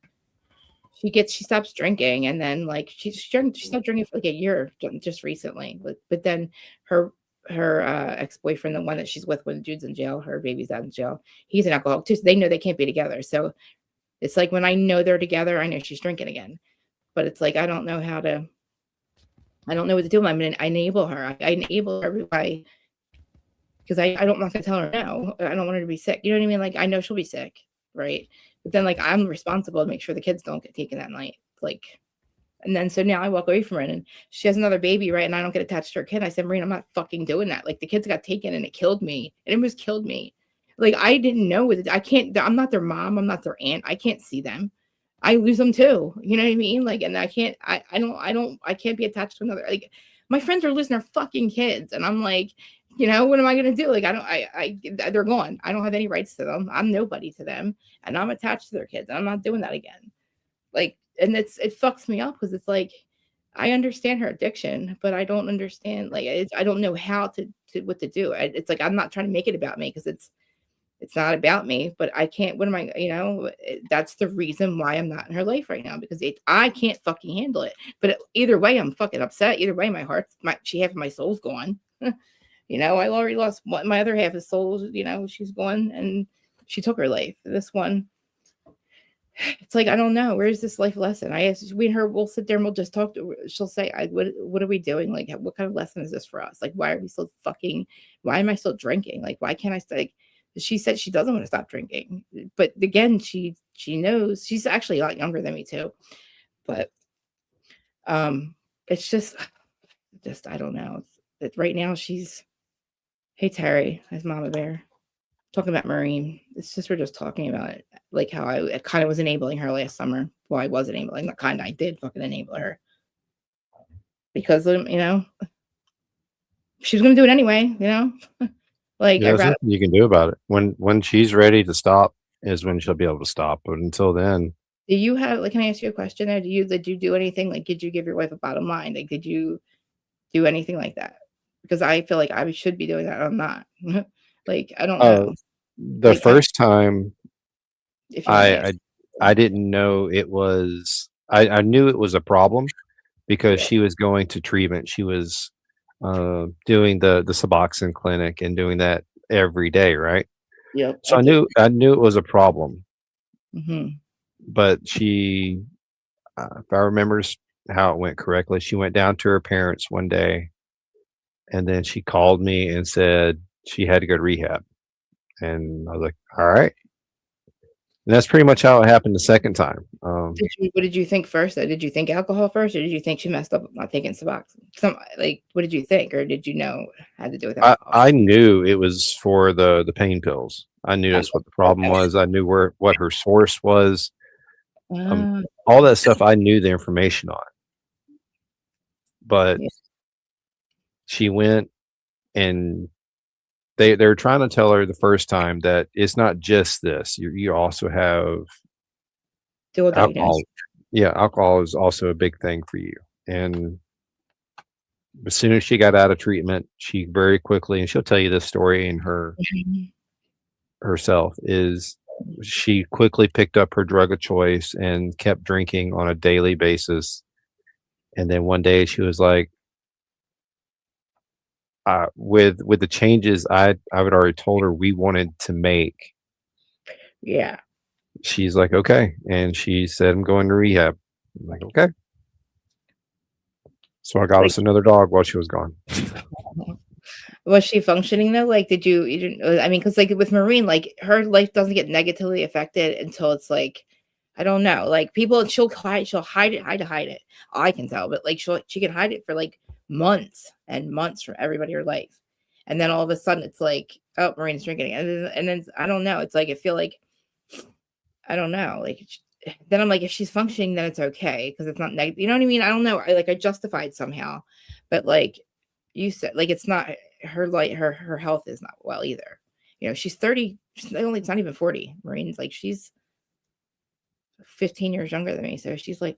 she stops drinking, and then like she stopped drinking for like a year just recently. But then her ex-boyfriend, the one that she's with when the dude's in jail, her baby's out in jail, he's an alcoholic too. So they know they can't be together. So it's like when I know they're together, I know she's drinking again. But it's like I don't know what to do. I'm going to enable her. I enable her by because I'm not going to tell her no. I don't want her to be sick. You know what I mean? Like I know she'll be sick, right? But then like I'm responsible to make sure the kids don't get taken that night. Like, and then so now I walk away from her and she has another baby, right? And I don't get attached to her kid. I said, Marina, I'm not fucking doing that. Like the kids got taken and it killed me. It almost killed me. Like I didn't know it. I can't. I'm not their mom. I'm not their aunt. I can't see them. I lose them too. You know what I mean? Like, and I can't. I can't be attached to another. Like my friends are losing their fucking kids, and I'm like, what am I gonna do? Like they're gone. I don't have any rights to them. I'm nobody to them, and I'm attached to their kids. And I'm not doing that again. Like, and it fucks me up because it's like I understand her addiction, but I don't understand. Like, I don't know how to what to do. It's like I'm not trying to make it about me because it's not about me, but I can't. What am I? That's the reason why I'm not in her life right now because I can't fucking handle it. But either way, I'm fucking upset. Either way, half of my soul's gone. I already lost my other half of soul. She's gone and she took her life. This one, it's like I don't know. Where's this life lesson? I asked we and her. We'll sit there and we'll just talk. She'll say, "What are we doing? Like, what kind of lesson is this for us? Like, why are we still fucking? Why am I still drinking? Like, why can't I stay?" Like, she said she doesn't want to stop drinking, but again, she knows. She's actually a lot younger than me too, but it's just I don't know. Right now she's, hey Terry, as Mama Bear, talking about Marine. It's just we're just talking about it, like how I kind of was enabling her last summer. Well, I was enabling, not kind. I did fucking enable her because she was gonna do it anyway. Like There's nothing you can do about it. When she's ready to stop is when she'll be able to stop. But until then, do you have can I ask you a question there? Did you do anything? Like, did you give your wife a bottom line? Like, did you do anything like that? Because I feel like I should be doing that. I'm not. Like, I don't know. The first time if you I didn't know it was, I knew it was a problem because she was going to treatment. She was doing the Suboxone clinic and doing that every day, right? Yep. So I knew it was a problem. Mm-hmm. But she, if I remember how it went correctly, she went down to her parents one day, and then she called me and said she had to go to rehab, and I was like, all right. And that's pretty much how it happened the second time. What did you think first? Did you think alcohol first, or did you think she messed up not taking Suboxone? What did you think, or did you know had to do with alcohol? I knew it was for the pain pills. I knew that's what the problem was. I knew what her source was. All that stuff I knew the information on. But she went and they were trying to tell her the first time that it's not just this. You also have alcohol. Yeah, alcohol is also a big thing for you. And as soon as she got out of treatment, she very quickly, and she'll tell you this story in herself, is she quickly picked up her drug of choice and kept drinking on a daily basis. And then one day she was like, with the changes I had already told her we wanted to make. Yeah. She's like, okay. And she said, I'm going to rehab. I'm like, okay. So I got us another dog while she was gone. Was she functioning though? Like, did you I mean, because like with Marine, like her life doesn't get negatively affected until it's like, I don't know, like she'll hide it. I can tell, but like she can hide it for like months and months from everybody in her life. And then all of a sudden it's like, oh, Marine's drinking. And then I don't know. It's like, I feel like, I don't know. Like, then I'm like, if she's functioning, then it's okay. Cause it's not negative. You know what I mean? I don't know. I justified somehow, but like you said, like, it's not her, like her health is not well either. She's 30. It's not even 40. Marine's like, she's 15 years younger than me. So she's like,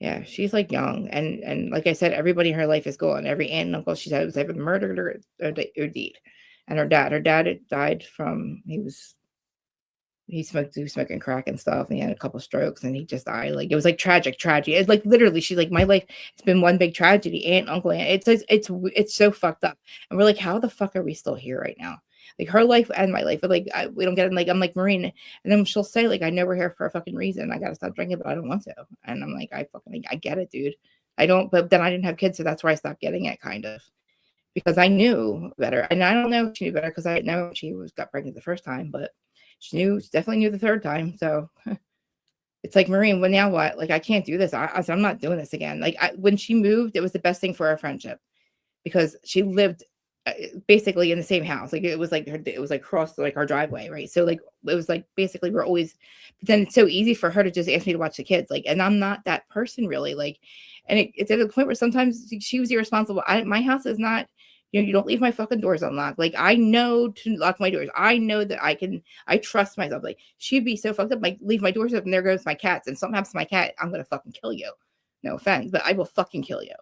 yeah, she's like young. And like I said, everybody in her life is gone. Every aunt and uncle she's had was either murdered or deed. And her dad had died from, he was he was smoking crack and stuff, and he had a couple strokes, and he just died. Like, it was like tragedy. It's like literally, she's like, my life, it's been one big tragedy. Aunt, uncle, aunt. It's so fucked up. And we're like, how the fuck are we still here right now? Like, her life and my life, but like, we don't get it. Like, I'm like, Marine, and then she'll say, like, I know we're here for a fucking reason. I gotta stop drinking, but I don't want to. And I'm like, I get it, dude. I don't, but then I didn't have kids, so that's where I stopped getting it, kind of, because I knew better. And I don't know if she knew better, because I didn't know she got pregnant the first time, but she definitely knew the third time. So it's like, Marine, well, now what? Like, I can't do this. I said, I'm not doing this again. Like, when she moved, it was the best thing for our friendship, because she lived basically in the same house. Like, it was like across like our driveway, right? So like, it was like basically we're always. But then it's so easy for her to just ask me to watch the kids. Like, and I'm not that person really. Like, and it's at the point where sometimes she was irresponsible. My house is not. You don't leave my fucking doors unlocked. Like, I know to lock my doors. I know that I trust myself. Like, she'd be so fucked up. Like, leave my doors up and there goes my cats. And something happens to my cat, I'm going to fucking kill you. No offense, but I will fucking kill you.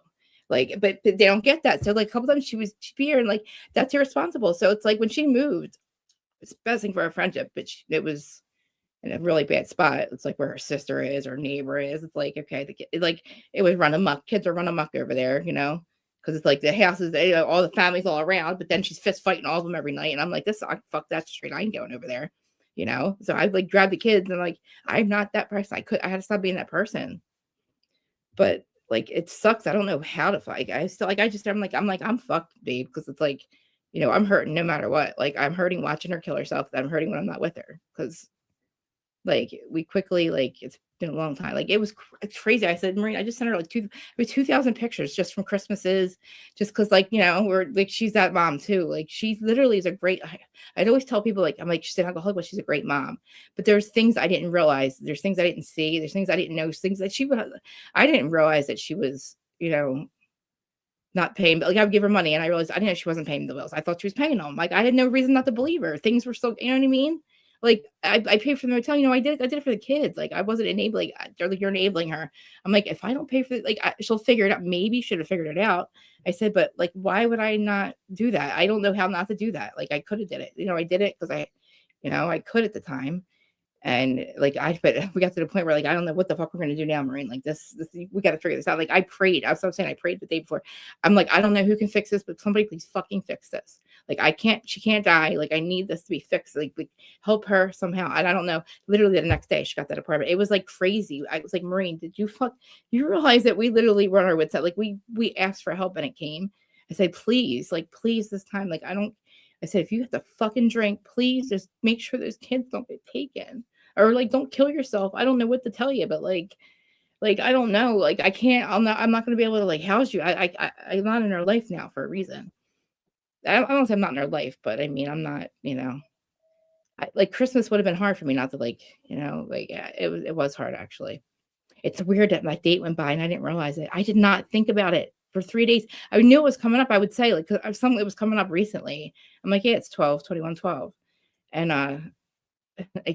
Like, but they don't get that. So like, a couple times she'd be here, and like, that's irresponsible. So it's like, when she moved, it's the best thing for our friendship, but it was in a really bad spot. It's like where her sister is, or neighbor is. It's like, okay, it was run amok. Kids are run amok over there, because it's like the houses, all the families all around, but then she's fist fighting all of them every night. And I'm like, fuck that straight. I ain't going over there, So I like grab the kids, and like, I'm not that person. I had to stop being that person. But like, it sucks. I don't know how to fight. I'm fucked, babe. Because it's like, I'm hurting no matter what. Like, I'm hurting watching her kill herself. I'm hurting when I'm not with her. Because like, we quickly, like, it's been a long time. Like, it's crazy. I said, Marine, I just sent her like 2,000 pictures just from Christmases, just because, like, we're like, she's that mom too. Like, she literally is a great. I'd always tell people, like, I'm like, she's an alcoholic, but she's a great mom. But there's things I didn't realize. There's things I didn't see. There's things I didn't know. Things that she would. I didn't realize that she was, not paying. But like, I would give her money, and I realized I didn't know she wasn't paying the bills. I thought she was paying them. Like, I had no reason not to believe her. Things were so, you know what I mean? Like, I paid for the hotel, I did it for the kids. Like, I wasn't enabling. They're like, you're enabling her. I'm like, if I don't pay for it, like, she'll figure it out. Maybe should have figured it out. I said, but like, why would I not do that? I don't know how not to do that. Like, I could have did it. I did it because I could at the time. And like, but we got to the point where, like, I don't know what the fuck we're going to do now, Marine. Like, this we got to figure this out. Like, I prayed. I was saying I prayed the day before. I'm like, I don't know who can fix this, but somebody please fucking fix this. Like, she can't die. Like, I need this to be fixed. Like, help her somehow. And I don't know. Literally the next day she got that apartment. It was like crazy. I was like, Marine, you realize that we literally run our wits out? Like, we asked for help and it came. I said, please this time. Like, I said, if you have to fucking drink, please just make sure those kids don't get taken, or like, don't kill yourself. I don't know what to tell you, but like, I don't know. Like, I can't, I'm not going to be able to like house you. I'm not in her life now for a reason. I don't say I'm not in her life, but I mean, I'm not, like, Christmas would have been hard for me not to like, it was hard actually. It's weird that my date went by and I didn't realize it. I did not think about it for 3 days. I knew it was coming up. I would say, like, because something that was coming up recently. I'm like, yeah, it's 12/21/12. And I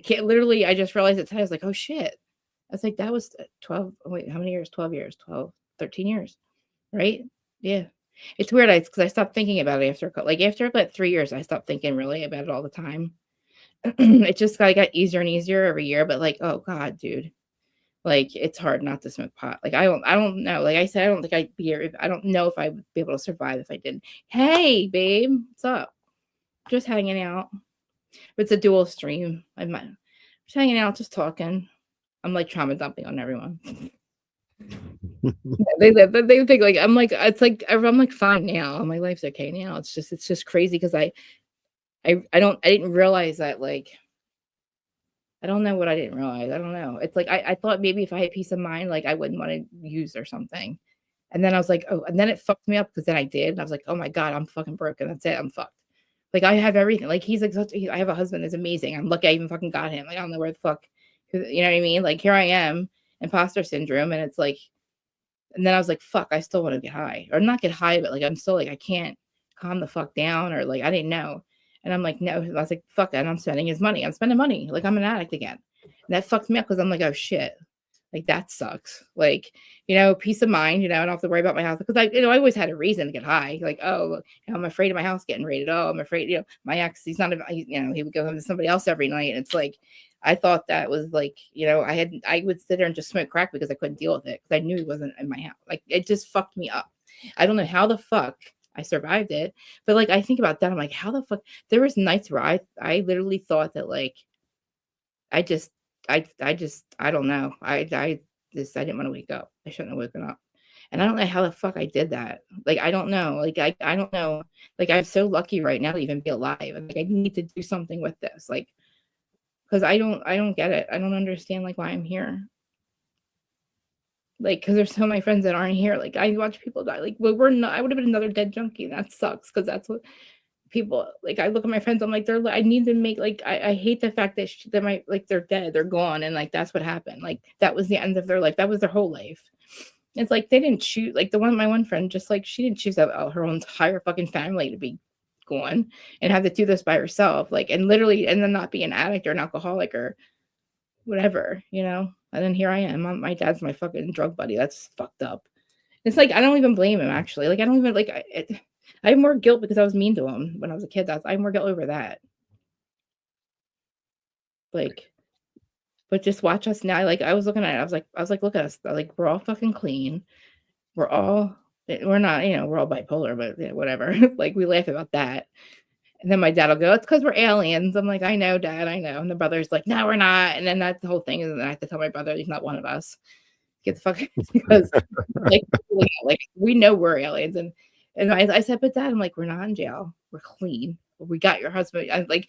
can't, literally, I just realized it today. I was like, oh shit. I was like, that was 12. Wait, how many years? 12 years, 12, 13 years. Right? Yeah. It's weird. Because I stopped thinking about it after about 3 years, I stopped thinking really about it all the time. It just got easier and easier every year. But like, oh God, dude. Like, it's hard not to smoke pot. Like, I don't know. Like I said, I don't think I'd be here. I don't know if I would be able to survive if I didn't. Hey, babe, what's up? Just hanging out. It's a dual stream. Just hanging out, just talking. I'm like trauma dumping on everyone. They think like I'm like, it's like I'm like fine now. My life's okay now. It's just crazy because I didn't realize that, like, I don't know what I didn't realize. I don't know. It's like, I thought maybe if I had peace of mind, like, I wouldn't want to use or something. And then I was like, oh, and then it fucked me up because then I did. And I was like, oh my God, I'm fucking broken. That's it. I'm fucked. Like, I have everything. Like, he's like, I have a husband that's amazing. I'm lucky I even fucking got him. Like, I don't know where the fuck, you know what I mean? Like, here I am, imposter syndrome. And it's like, and then I was like, fuck, I still want to get high, or not get high, but like, I'm still like, I can't calm the fuck down, or like, I didn't know. And I'm like, no, I was like, fuck that. And I'm spending his money. I'm spending money. Like, I'm an addict again. And that fucked me up because I'm like, oh shit. Like, that sucks. Like, peace of mind, I don't have to worry about my house because I always had a reason to get high. Like, oh, I'm afraid of my house getting raided. Oh, I'm afraid, my ex, he's not, he would go home to somebody else every night. And it's like, I thought that was like, I would sit there and just smoke crack because I couldn't deal with it because I knew he wasn't in my house. Like it just fucked me up. I don't know how the fuck I survived it, but like I think about that, I'm like, how the fuck? There was nights where I literally thought that like I just I don't know. I didn't want to wake up. I shouldn't have woken up. And I don't know how the fuck I did that. Like I don't know. Like I don't know. Like I'm so lucky right now to even be alive. And like I need to do something with this. Like because I don't get it. I don't understand like why I'm here. Like because there's so many friends that aren't here. Like I watch people die. Like well, we're not. I would have been another dead junkie. And that sucks because that's what people like. I look at my friends. I'm like I need to make like I hate the fact that that my like they're dead. They're gone. And like that's what happened. Like that was the end of their life. That was their whole life. It's like they didn't choose. Like my one friend, just like she didn't choose her entire fucking family to be gone and have to do this by herself. Like and literally and then not be an addict or an alcoholic or whatever, And then here I am. My dad's my fucking drug buddy. That's fucked up. It's like I don't even blame him actually. Like I don't even like I have more guilt because I was mean to him when I was a kid. I have more guilt over that. Like, but just watch us now. Like I was looking at it. I was like, look at us. Like we're all fucking clean. We're not, we're all bipolar, but whatever. Like we laugh about that. And then my dad will go, it's because we're aliens. I'm like, I know, Dad, I know. And the brother's like, no, we're not. And then that's the whole thing. And then I have to tell my brother he's not one of us. Get the fuck because like we know we're aliens. And I said, but Dad, I'm like, we're not in jail. We're clean. We got your husband. I like,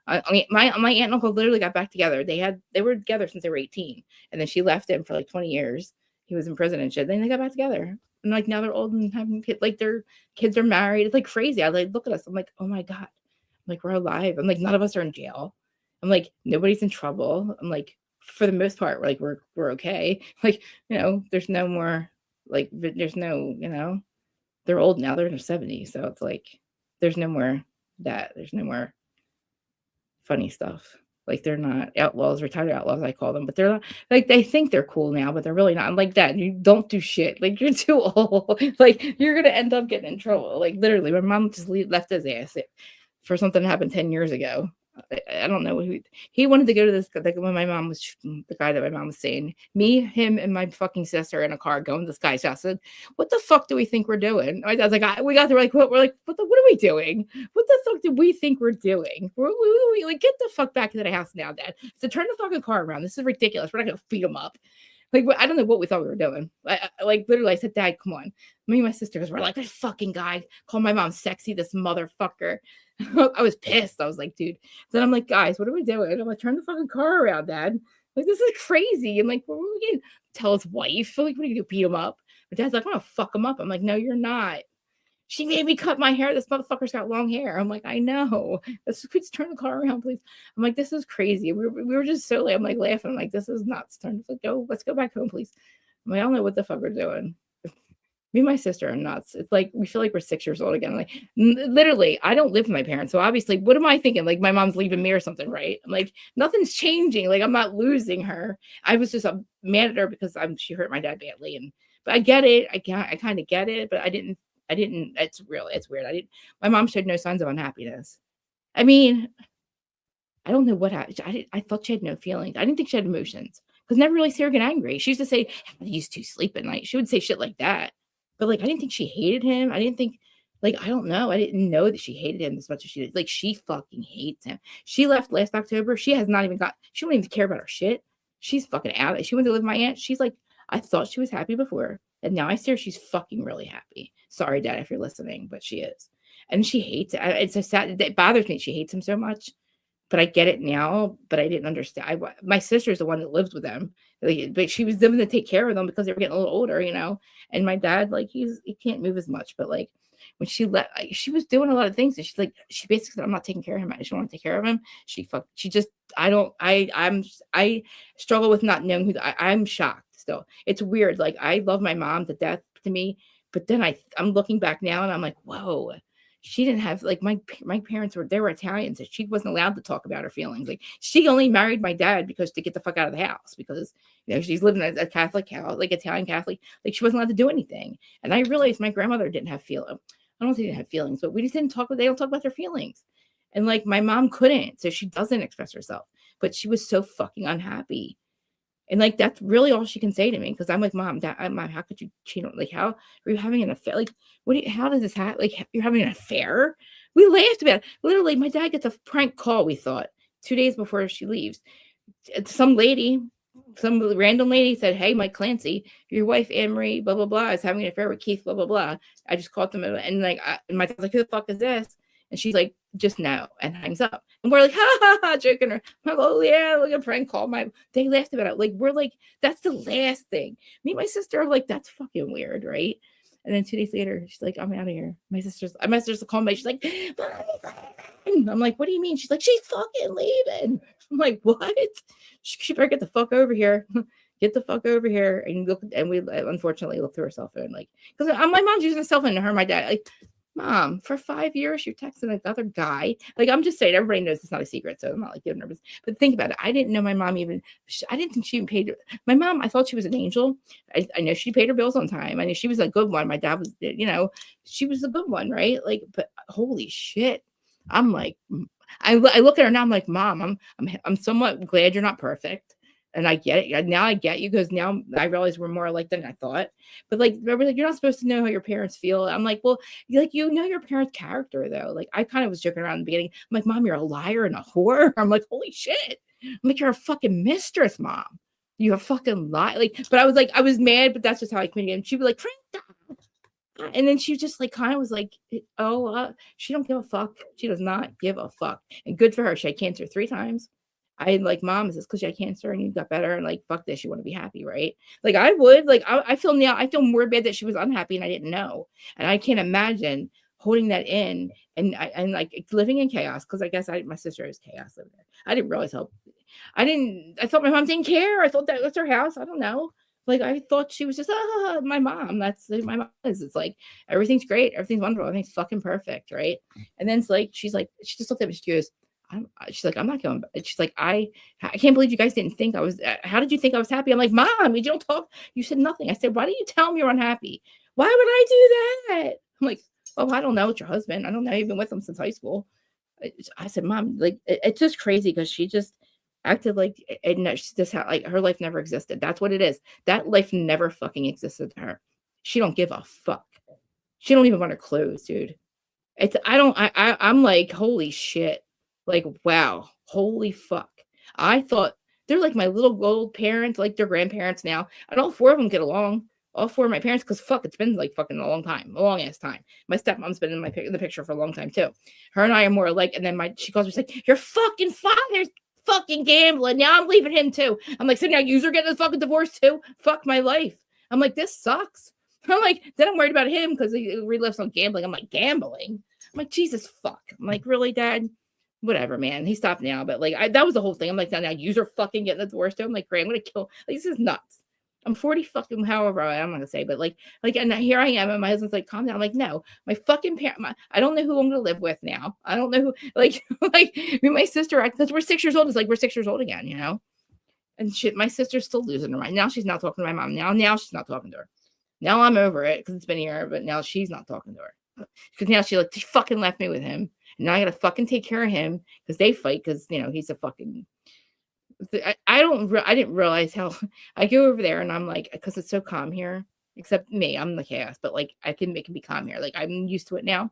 I mean, my aunt and uncle literally got back together. They were together since they were 18. And then she left him for like 20 years. He was in prison and shit. Then they got back together. And like now they're old and having kids, like their kids are married. It's like crazy. I like look at us. I'm like, oh my God. I'm like, we're alive. I'm like, none of us are in jail. I'm like, nobody's in trouble. I'm like, for the most part, we're okay. Like, there's no more like there's no, they're old now, they're in their 70s. So it's like there's no more there's no more funny stuff. Like they're not outlaws, retired outlaws, I call them, but they're not like they think they're cool now, but they're really not. I'm like, Dad, you don't do shit. Like you're too old. Like you're gonna end up getting in trouble. Like literally, my mom just left his ass for something that happened 10 years ago. I don't know. He wanted to go to this, like when my mom was, the guy that my mom was saying, me, him, and my fucking sister in a car going to this guy's house. I said, what the fuck do we think we're doing? My dad's like, we got there, like, what? We're like, what are we doing? What the fuck do we think we're doing? We like, get the fuck back to the house now, Dad. So turn the fucking car around. This is ridiculous. We're not going to beat him up. Like, I don't know what we thought we were doing. Like, literally, I said, Dad, come on. Me and my sisters were like, this fucking guy called my mom sexy, this motherfucker. I was pissed. I was like, dude. Then I'm like, guys, what are we doing? I'm like, turn the fucking car around, Dad. Like, this is crazy. I'm like, what are we going to tell his wife? Like, what are you going to do? Beat him up? But Dad's like, I'm going to fuck him up. I'm like, no, you're not. She made me cut my hair. This motherfucker's got long hair. I'm like, I know. Please turn the car around, please. I'm like, this is crazy. We were just so late. I'm like laughing. I'm like, this is nuts. Let's go back home, please. I'm like, I don't know what the fuck we're doing. Me and my sister are nuts. It's like we feel like we're 6 years old again. Like literally, I don't live with my parents. So obviously, what am I thinking? Like my mom's leaving me or something, right? I'm like, nothing's changing. Like I'm not losing her. I was just mad at her because she hurt my dad badly. But I get it. I kind of get it. But I didn't. It's weird. My mom showed no signs of unhappiness. I mean, I don't know what happened. I thought she had no feelings. I didn't think she had emotions because never really see her get angry. She used to say, I used to sleep at night. She would say shit like that. But like, I didn't think she hated him. I didn't think, like, I don't know. I didn't know that she hated him as much as she did. Like, she fucking hates him. She left last October. She has not even she don't even care about her shit. She's fucking out. She went to live with my aunt. She's like, I thought she was happy before. And now I see her. She's fucking really happy. Sorry, Dad, if you're listening, but she is. And she hates it. It's so sad. It bothers me. She hates him so much. But I get it now. But I didn't understand. My sister's the one that lives with them. But she was living to take care of them because they were getting a little older, And my dad, like, he can't move as much. But like when she left, she was doing a lot of things. And she basically said, I'm not taking care of him. I just want to take care of him. I struggle with not knowing I'm shocked still. It's weird. Like I love my mom to death to me. But then I'm looking back now and I'm like, whoa. She didn't have like my parents were Italians, and she wasn't allowed to talk about her feelings. Like she only married my dad because to get the fuck out of the house because she's living as a Catholic house, like Italian Catholic. Like she wasn't allowed to do anything. And I realized my grandmother didn't have feelings. I don't think they didn't have feelings, but we just didn't talk. They don't talk about their feelings. And like my mom couldn't, so she doesn't express herself. but she was so fucking unhappy. And like, that's really all she can say to me. Cause I'm like, Mom, Mom, how could you cheat on, like, how are you having an affair? Like, how does this happen? Like, you're having an affair? We laughed about it. Literally, my dad gets a prank call, we thought, 2 days before she leaves. Some random lady said, "Hey, Mike Clancy, your wife Anne Marie, blah blah blah, is having an affair with Keith, blah blah blah." I just called them, and like, and my dad's like, "Who the fuck is this?" And she's like, "Just no," and hangs up. And we're like, "Ha ha ha," joking her. I'm like, "Oh yeah, look at prank call." They laughed about it. Like, we're like, that's the last thing. Me and my sister are like, that's fucking weird, right? And then 2 days later, she's like, "I'm out of here." My sister's calling me. She's like, I'm like, "What do you mean?" She's like, "She's fucking leaving." I'm like, "What?" She better get the fuck over here. Get the fuck over here. And look, and we unfortunately looked through her cell phone, like, because my mom's using a cell phone to her, my dad, like, "Mom, for 5 years you're texting another guy." Like, I'm just saying, everybody knows it's not a secret, so I'm not like getting nervous. But think about it. I didn't know my mom I didn't think she even paid my mom. I thought she was an angel. I know she paid her bills on time. I knew she was a good one. My dad was, she was a good one, right? Like, but holy shit. I'm like, I look at her now, I'm like, "Mom, I'm somewhat glad you're not perfect. And I get it. Now I get you, because now I realize we're more alike than I thought." But like, remember, like, you're not supposed to know how your parents feel. I'm like, well, like, you know your parents' character, though. Like, I kind of was joking around in the beginning. I'm like, "Mom, you're a liar and a whore." I'm like, holy shit. I'm like, "You're a fucking mistress, Mom. You're a fucking lie." Like, but I was like, I was mad, but that's just how I communicated. And she'd be like, "Krista." And then she just like kind of was like, "Oh, she don't give a fuck. She does not give a fuck." And good for her. She had cancer 3 times. I like, "Mom, is this because you had cancer and you got better? And like, fuck this, you want to be happy, right?" Like, I would, like, I feel more bad that she was unhappy and I didn't know. And I can't imagine holding that in and like living in chaos, because I guess my sister is chaos over there. I didn't realize how I thought my mom didn't care. I thought that was her house. I don't know. Like, I thought she was just my mom. That's who my mom is. It's like, everything's great, everything's wonderful, everything's fucking perfect, right? And then it's like, she just looked at me. She goes, she's like, "I'm not going." She's like, I can't believe you guys didn't think I was. How did you think I was happy?" I'm like, "Mom, you don't talk. You said nothing." I said, "Why didn't you tell me you're unhappy? Why would I do that?" I'm like, "Oh, I don't know. It's your husband. I don't know. You've been with him since high school." I said, "Mom, like, it's just crazy," because she just acted like, and she just had, like, her life never existed. That's what it is. That life never fucking existed to her. She don't give a fuck. She don't even want her clothes, dude. I'm like, holy shit. Like, wow, holy fuck. I thought they're like my little old parents, like their grandparents now. And all 4 of them get along. All 4 of my parents, because fuck, it's been like fucking a long time, a long ass time. My stepmom's been in the picture for a long time too. Her and I are more alike. And then she calls me, she's like, "Your fucking father's fucking gambling. Now I'm leaving him too." I'm like, "So now you're getting a fucking divorce too? Fuck my life." I'm like, "This sucks." I'm like, then I'm worried about him because he relives on gambling. I'm like, "Gambling?" I'm like, Jesus fuck. I'm like, "Really, Dad?" Whatever, man. He stopped now, but like, that was the whole thing. I'm like, now you're fucking getting the divorce too. I'm like, "Great, I'm gonna kill." Like, this is nuts. I'm 40 fucking however I'm gonna say, but like, and here I am, and my husband's like, "Calm down." I'm like, "No, my fucking parent. I don't know who I'm gonna live with now. I don't know who." Like, like my sister, because we're 6 years old. It's like we're 6 years old again, And shit, my sister's still losing her mind. Now she's not talking to my mom. Now she's not talking to her. Now I'm over it because it's been a year, but now she's not talking to her. Because now she fucking left me with him. And now I gotta fucking take care of him because they fight because, he's a fucking. I didn't realize how I go over there and I'm like, because it's so calm here, except me, I'm the chaos, but like, it can be calm here. Like, I'm used to it now.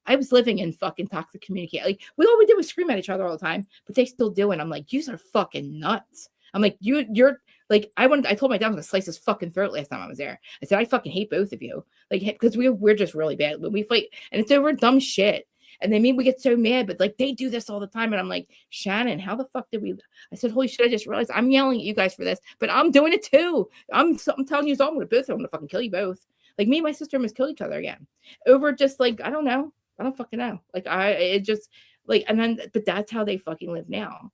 I was living in fucking toxic communication. Like, all we did was scream at each other all the time, but they still do it. I'm like, "You are fucking nuts." I'm like, you're like, I told my dad I was gonna slice his fucking throat last time I was there. I said, "I fucking hate both of you." Like, because we're just really bad when we fight, and it's over dumb shit. And they mean we get so mad, but like, they do this all the time. And I'm like, "Shannon, how the fuck did we?" I said, "Holy shit, I just realized I'm yelling at you guys for this, but I'm doing it too. I'm telling you, I'm gonna fucking kill you both." Like, me and my sister almost killed each other again over just like, I don't know. I don't fucking know. Like, it just like, and then, but that's how they fucking live now.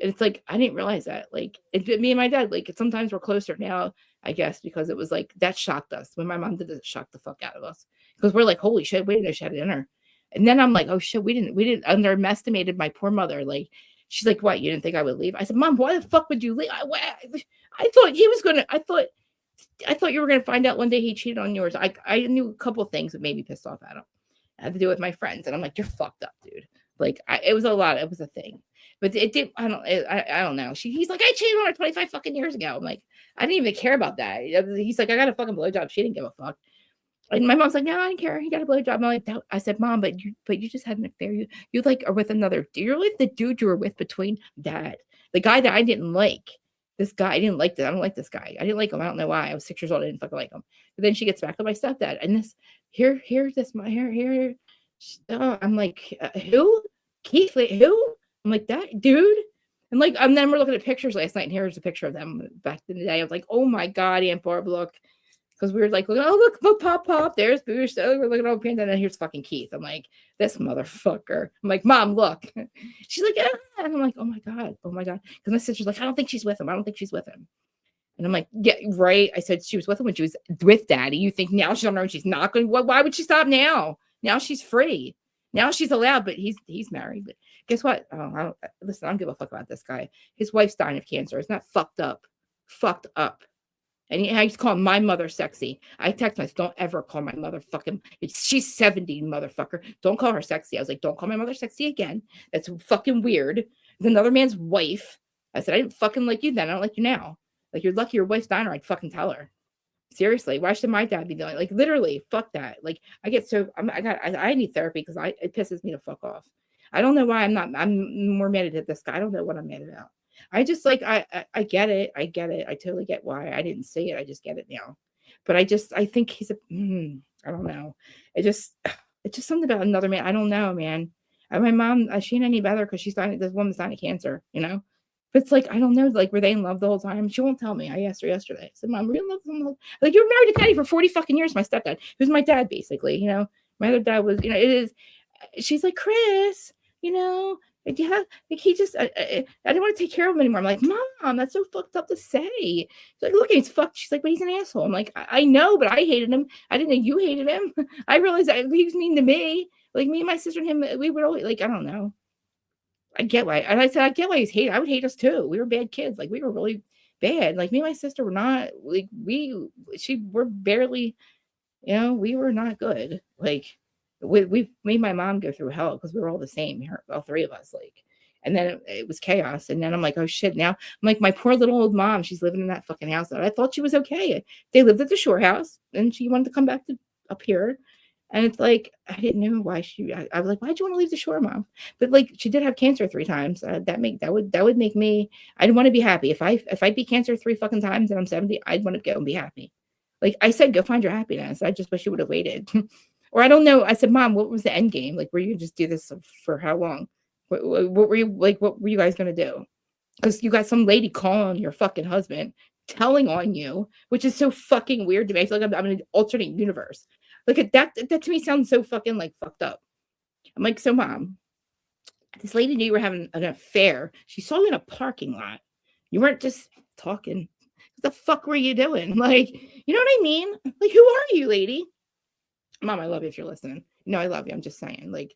And it's like, I didn't realize that. Like, me and my dad, like, sometimes we're closer now, I guess, because it was like, that shocked us. When my mom did it, shocked the fuck out of us. Because we're like, holy shit, we didn't know she had dinner. And then I'm like, oh shit, we didn't underestimated my poor mother. Like, she's like, "What, you didn't think I would leave?" I said, "Mom, why the fuck would you leave?" I thought he was gonna, I thought you were gonna find out one day he cheated on yours. I knew a couple of things that made me pissed off at him. It had to do with my friends. And I'm like, "You're fucked up, dude. Like it was a lot. It was a thing. But it did. I don't know. He's like, I cheated on her 25 fucking years ago. I'm like, I didn't even care about that. He's like, I got a fucking blowjob. She didn't give a fuck. And my mom's like, no, I don't care. He got a blowjob. I'm like, I said, Mom, but you just had an affair. You like are with another. You're like the dude you were with between dad, the guy that I didn't like. This guy, I didn't like that. I don't like this guy. I didn't like him. I don't know why. I was 6 years old. I didn't fucking like him. But then she gets back to my stepdad, and this here. Oh, I'm like, who? Keith? Who? I'm like that dude. And like, and then we're looking at pictures last night, and here's a picture of them back in the day. I was like, oh my god, Aunt Barb, look. Because we were like, oh, look, pop, there's Boosh. Oh, we're looking at Panda, and then here's fucking Keith. I'm like, this motherfucker. I'm like, Mom, look. She's like, ah. And I'm like, oh my God. Because my sister's like, I don't think she's with him. And I'm like, yeah, right. I said she was with him when she was with Daddy. You think now she's on her own, she's not going, why would she stop now? Now she's free. Now she's allowed, but he's married. But guess what? Oh, listen, I don't give a fuck about this guy. His wife's dying of cancer. It's not fucked up. And he's calling my mother sexy. I text myself, don't ever call my mother fucking, she's 70, motherfucker. Don't call her sexy. I was like, don't call my mother sexy again. That's fucking weird. It's another man's wife. I said, I didn't fucking like you then. I don't like you now. Like, you're lucky your wife's dying, or I'd fucking tell her. Seriously, why should my dad be doing like literally? Fuck that. Like, I get so I need therapy because it pisses me to fuck off. I don't know why I'm more mad at this guy. I don't know what I'm mad about. I just like I get it. I totally get why. I didn't see it. I just get it now. But I think he's I don't know. It's just something about another man. I don't know, man. My mom, she ain't any better because this woman's dying of cancer, you know? But it's like, I don't know, like, were they in love the whole time? She won't tell me. I asked her yesterday. I said, Mom, were you in love with him? Like, you were married to Daddy for 40 fucking years, my stepdad. Who's my dad, basically, you know? My other dad was, you know, it is. She's like, Chris, you know, yeah, like he just, I didn't want to take care of him anymore. I'm like, Mom, that's so fucked up to say. She's like, look, he's fucked. She's like, but he's an asshole. I'm like, I know, but I hated him. I didn't know you hated him. I realized that he was mean to me. Like, me and my sister and him, we would always, like, I don't know. I get why. And I said, I get why he's hated. I would hate us too. We were bad kids. Like, we were really bad. Like, me and my sister were not, like, we're barely, you know, we were not good. Like, we made my mom go through hell because we were all the same, all three of us. Like, and then it was chaos. And then I'm like, oh shit. Now I'm like, my poor little old mom, she's living in that fucking house. I thought she was okay. They lived at the shore house and she wanted to come back up here. And it's like, I didn't know why I was like, why'd you want to leave the shore, Mom? But like, she did have cancer 3 times. That would make me, I'd want to be happy. If I beat cancer 3 fucking times and I'm 70, I'd want to go and be happy. Like I said, go find your happiness. I just wish you would have waited. Or I don't know. I said, Mom, what was the end game? Like, were you just do this for how long? What were you like? What were you guys going to do? Because you got some lady calling your fucking husband, telling on you, which is so fucking weird to me. I feel like I'm in an alternate universe. Look at that. That to me sounds so fucking like fucked up. I'm like, so Mom, this lady knew you were having an affair. She saw you in a parking lot. You weren't just talking. What the fuck were you doing? Like, you know what I mean? Like, who are you, lady? Mom, I love you if you're listening. No, I love you. I'm just saying. Like,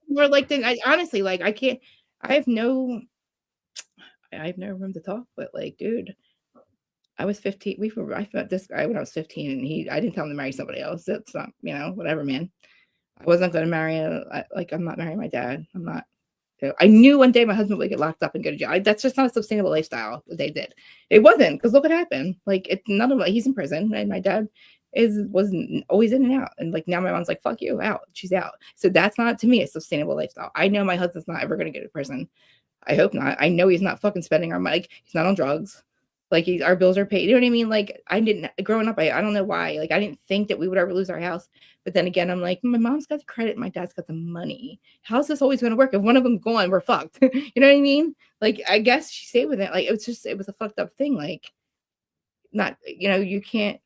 more like then. Honestly, like, I can't. I have no room to talk. But like, dude, I was 15. I met this guy when I was 15, and I didn't tell him to marry somebody else. That's not, you know, whatever, man. I wasn't going to marry I'm not marrying my dad. I'm not. I knew one day my husband would get locked up and go to jail. That's just not a sustainable lifestyle that they did. It wasn't, because look what happened. Like, it's none of he's in prison, and my dad wasn't always in and out. And like now my mom's like, fuck you, out. She's out. So that's not, to me, a sustainable lifestyle. I know my husband's not ever going to go to prison. I hope not. I know he's not fucking spending our money. Like, he's not on drugs. Like, our bills are paid. You know what I mean? Like, I didn't, growing up, I don't know why. Like, I didn't think that we would ever lose our house. But then again, I'm like, my mom's got the credit, my dad's got the money. How's this always going to work? If one of them's gone, we're fucked. You know what I mean? Like, I guess she stayed with it. Like, it was a fucked up thing. Like, not, you know, you can't.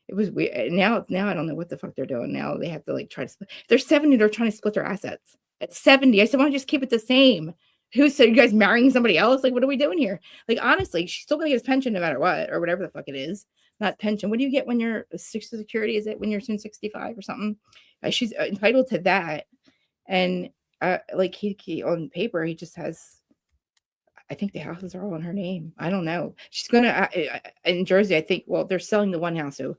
It was weird. Now I don't know what the fuck they're doing. Now they have to like try to split. They're 70. They're trying to split their assets at 70. I said, why don't you just keep it the same? Who said you guys marrying somebody else? Like, what are we doing here? Like, honestly, she's still gonna get his pension no matter what, or whatever the fuck it is. Not pension. What do you get when you're Social Security? Is it when you're soon 65 or something? She's entitled to that. And like he on paper, he just has. I think the houses are all in her name. I don't know. She's gonna in Jersey. I think. Well, they're selling the one house, so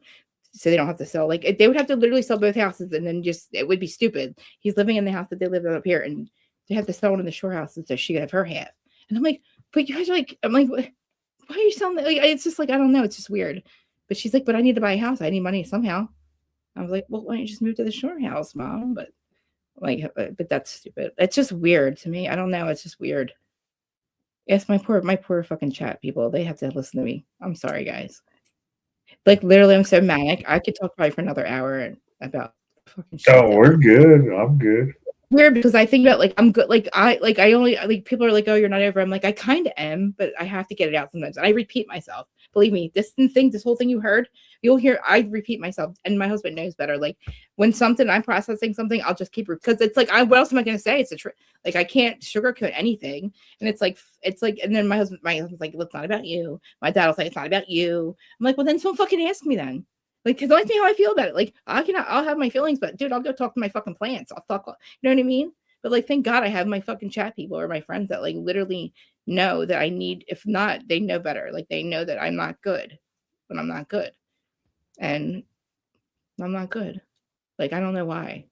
so they don't have to sell. Like they would have to literally sell both houses, and then just it would be stupid. He's living in the house that they live in up here, and they have to sell one in the shore house so she could have her half. And I'm like, but you guys are like, I'm like, why are you selling that? Like, it's just like, I don't know, it's just weird. But she's like, but I need to buy a house. I need money somehow. I was like, well, why don't you just move to the shore house, Mom? But like, but that's stupid. It's just weird to me. I don't know. It's just weird. Yes, my poor fucking chat people. They have to listen to me. I'm sorry, guys. Like literally, I'm so manic. I could talk probably for another hour about fucking shit. Oh, we're good. I'm good. Weird because I think about like I'm good. Like I only like people are like, oh, you're not over. I'm like, I kind of am, but I have to get it out sometimes. And I repeat myself. Believe me, this whole thing you heard, you'll hear. I repeat myself, and my husband knows better. Like when I'm processing something, I'll just keep because it's like, what else am I going to say? It's a truth. Like I can't sugarcoat anything, and it's like, and then my husband's like, well, it's not about you. My dad will say it's not about you. I'm like, well, then don't fucking ask me then. Like, cause don't ask me how I feel about it. Like, I'll have my feelings, but dude, I'll go talk to my fucking plants. I'll talk, you know what I mean? But like, thank God I have my fucking chat people or my friends that like literally know that I need, if not, they know better. Like they know that I'm not good when I'm not good. And I'm not good. Like, I don't know why.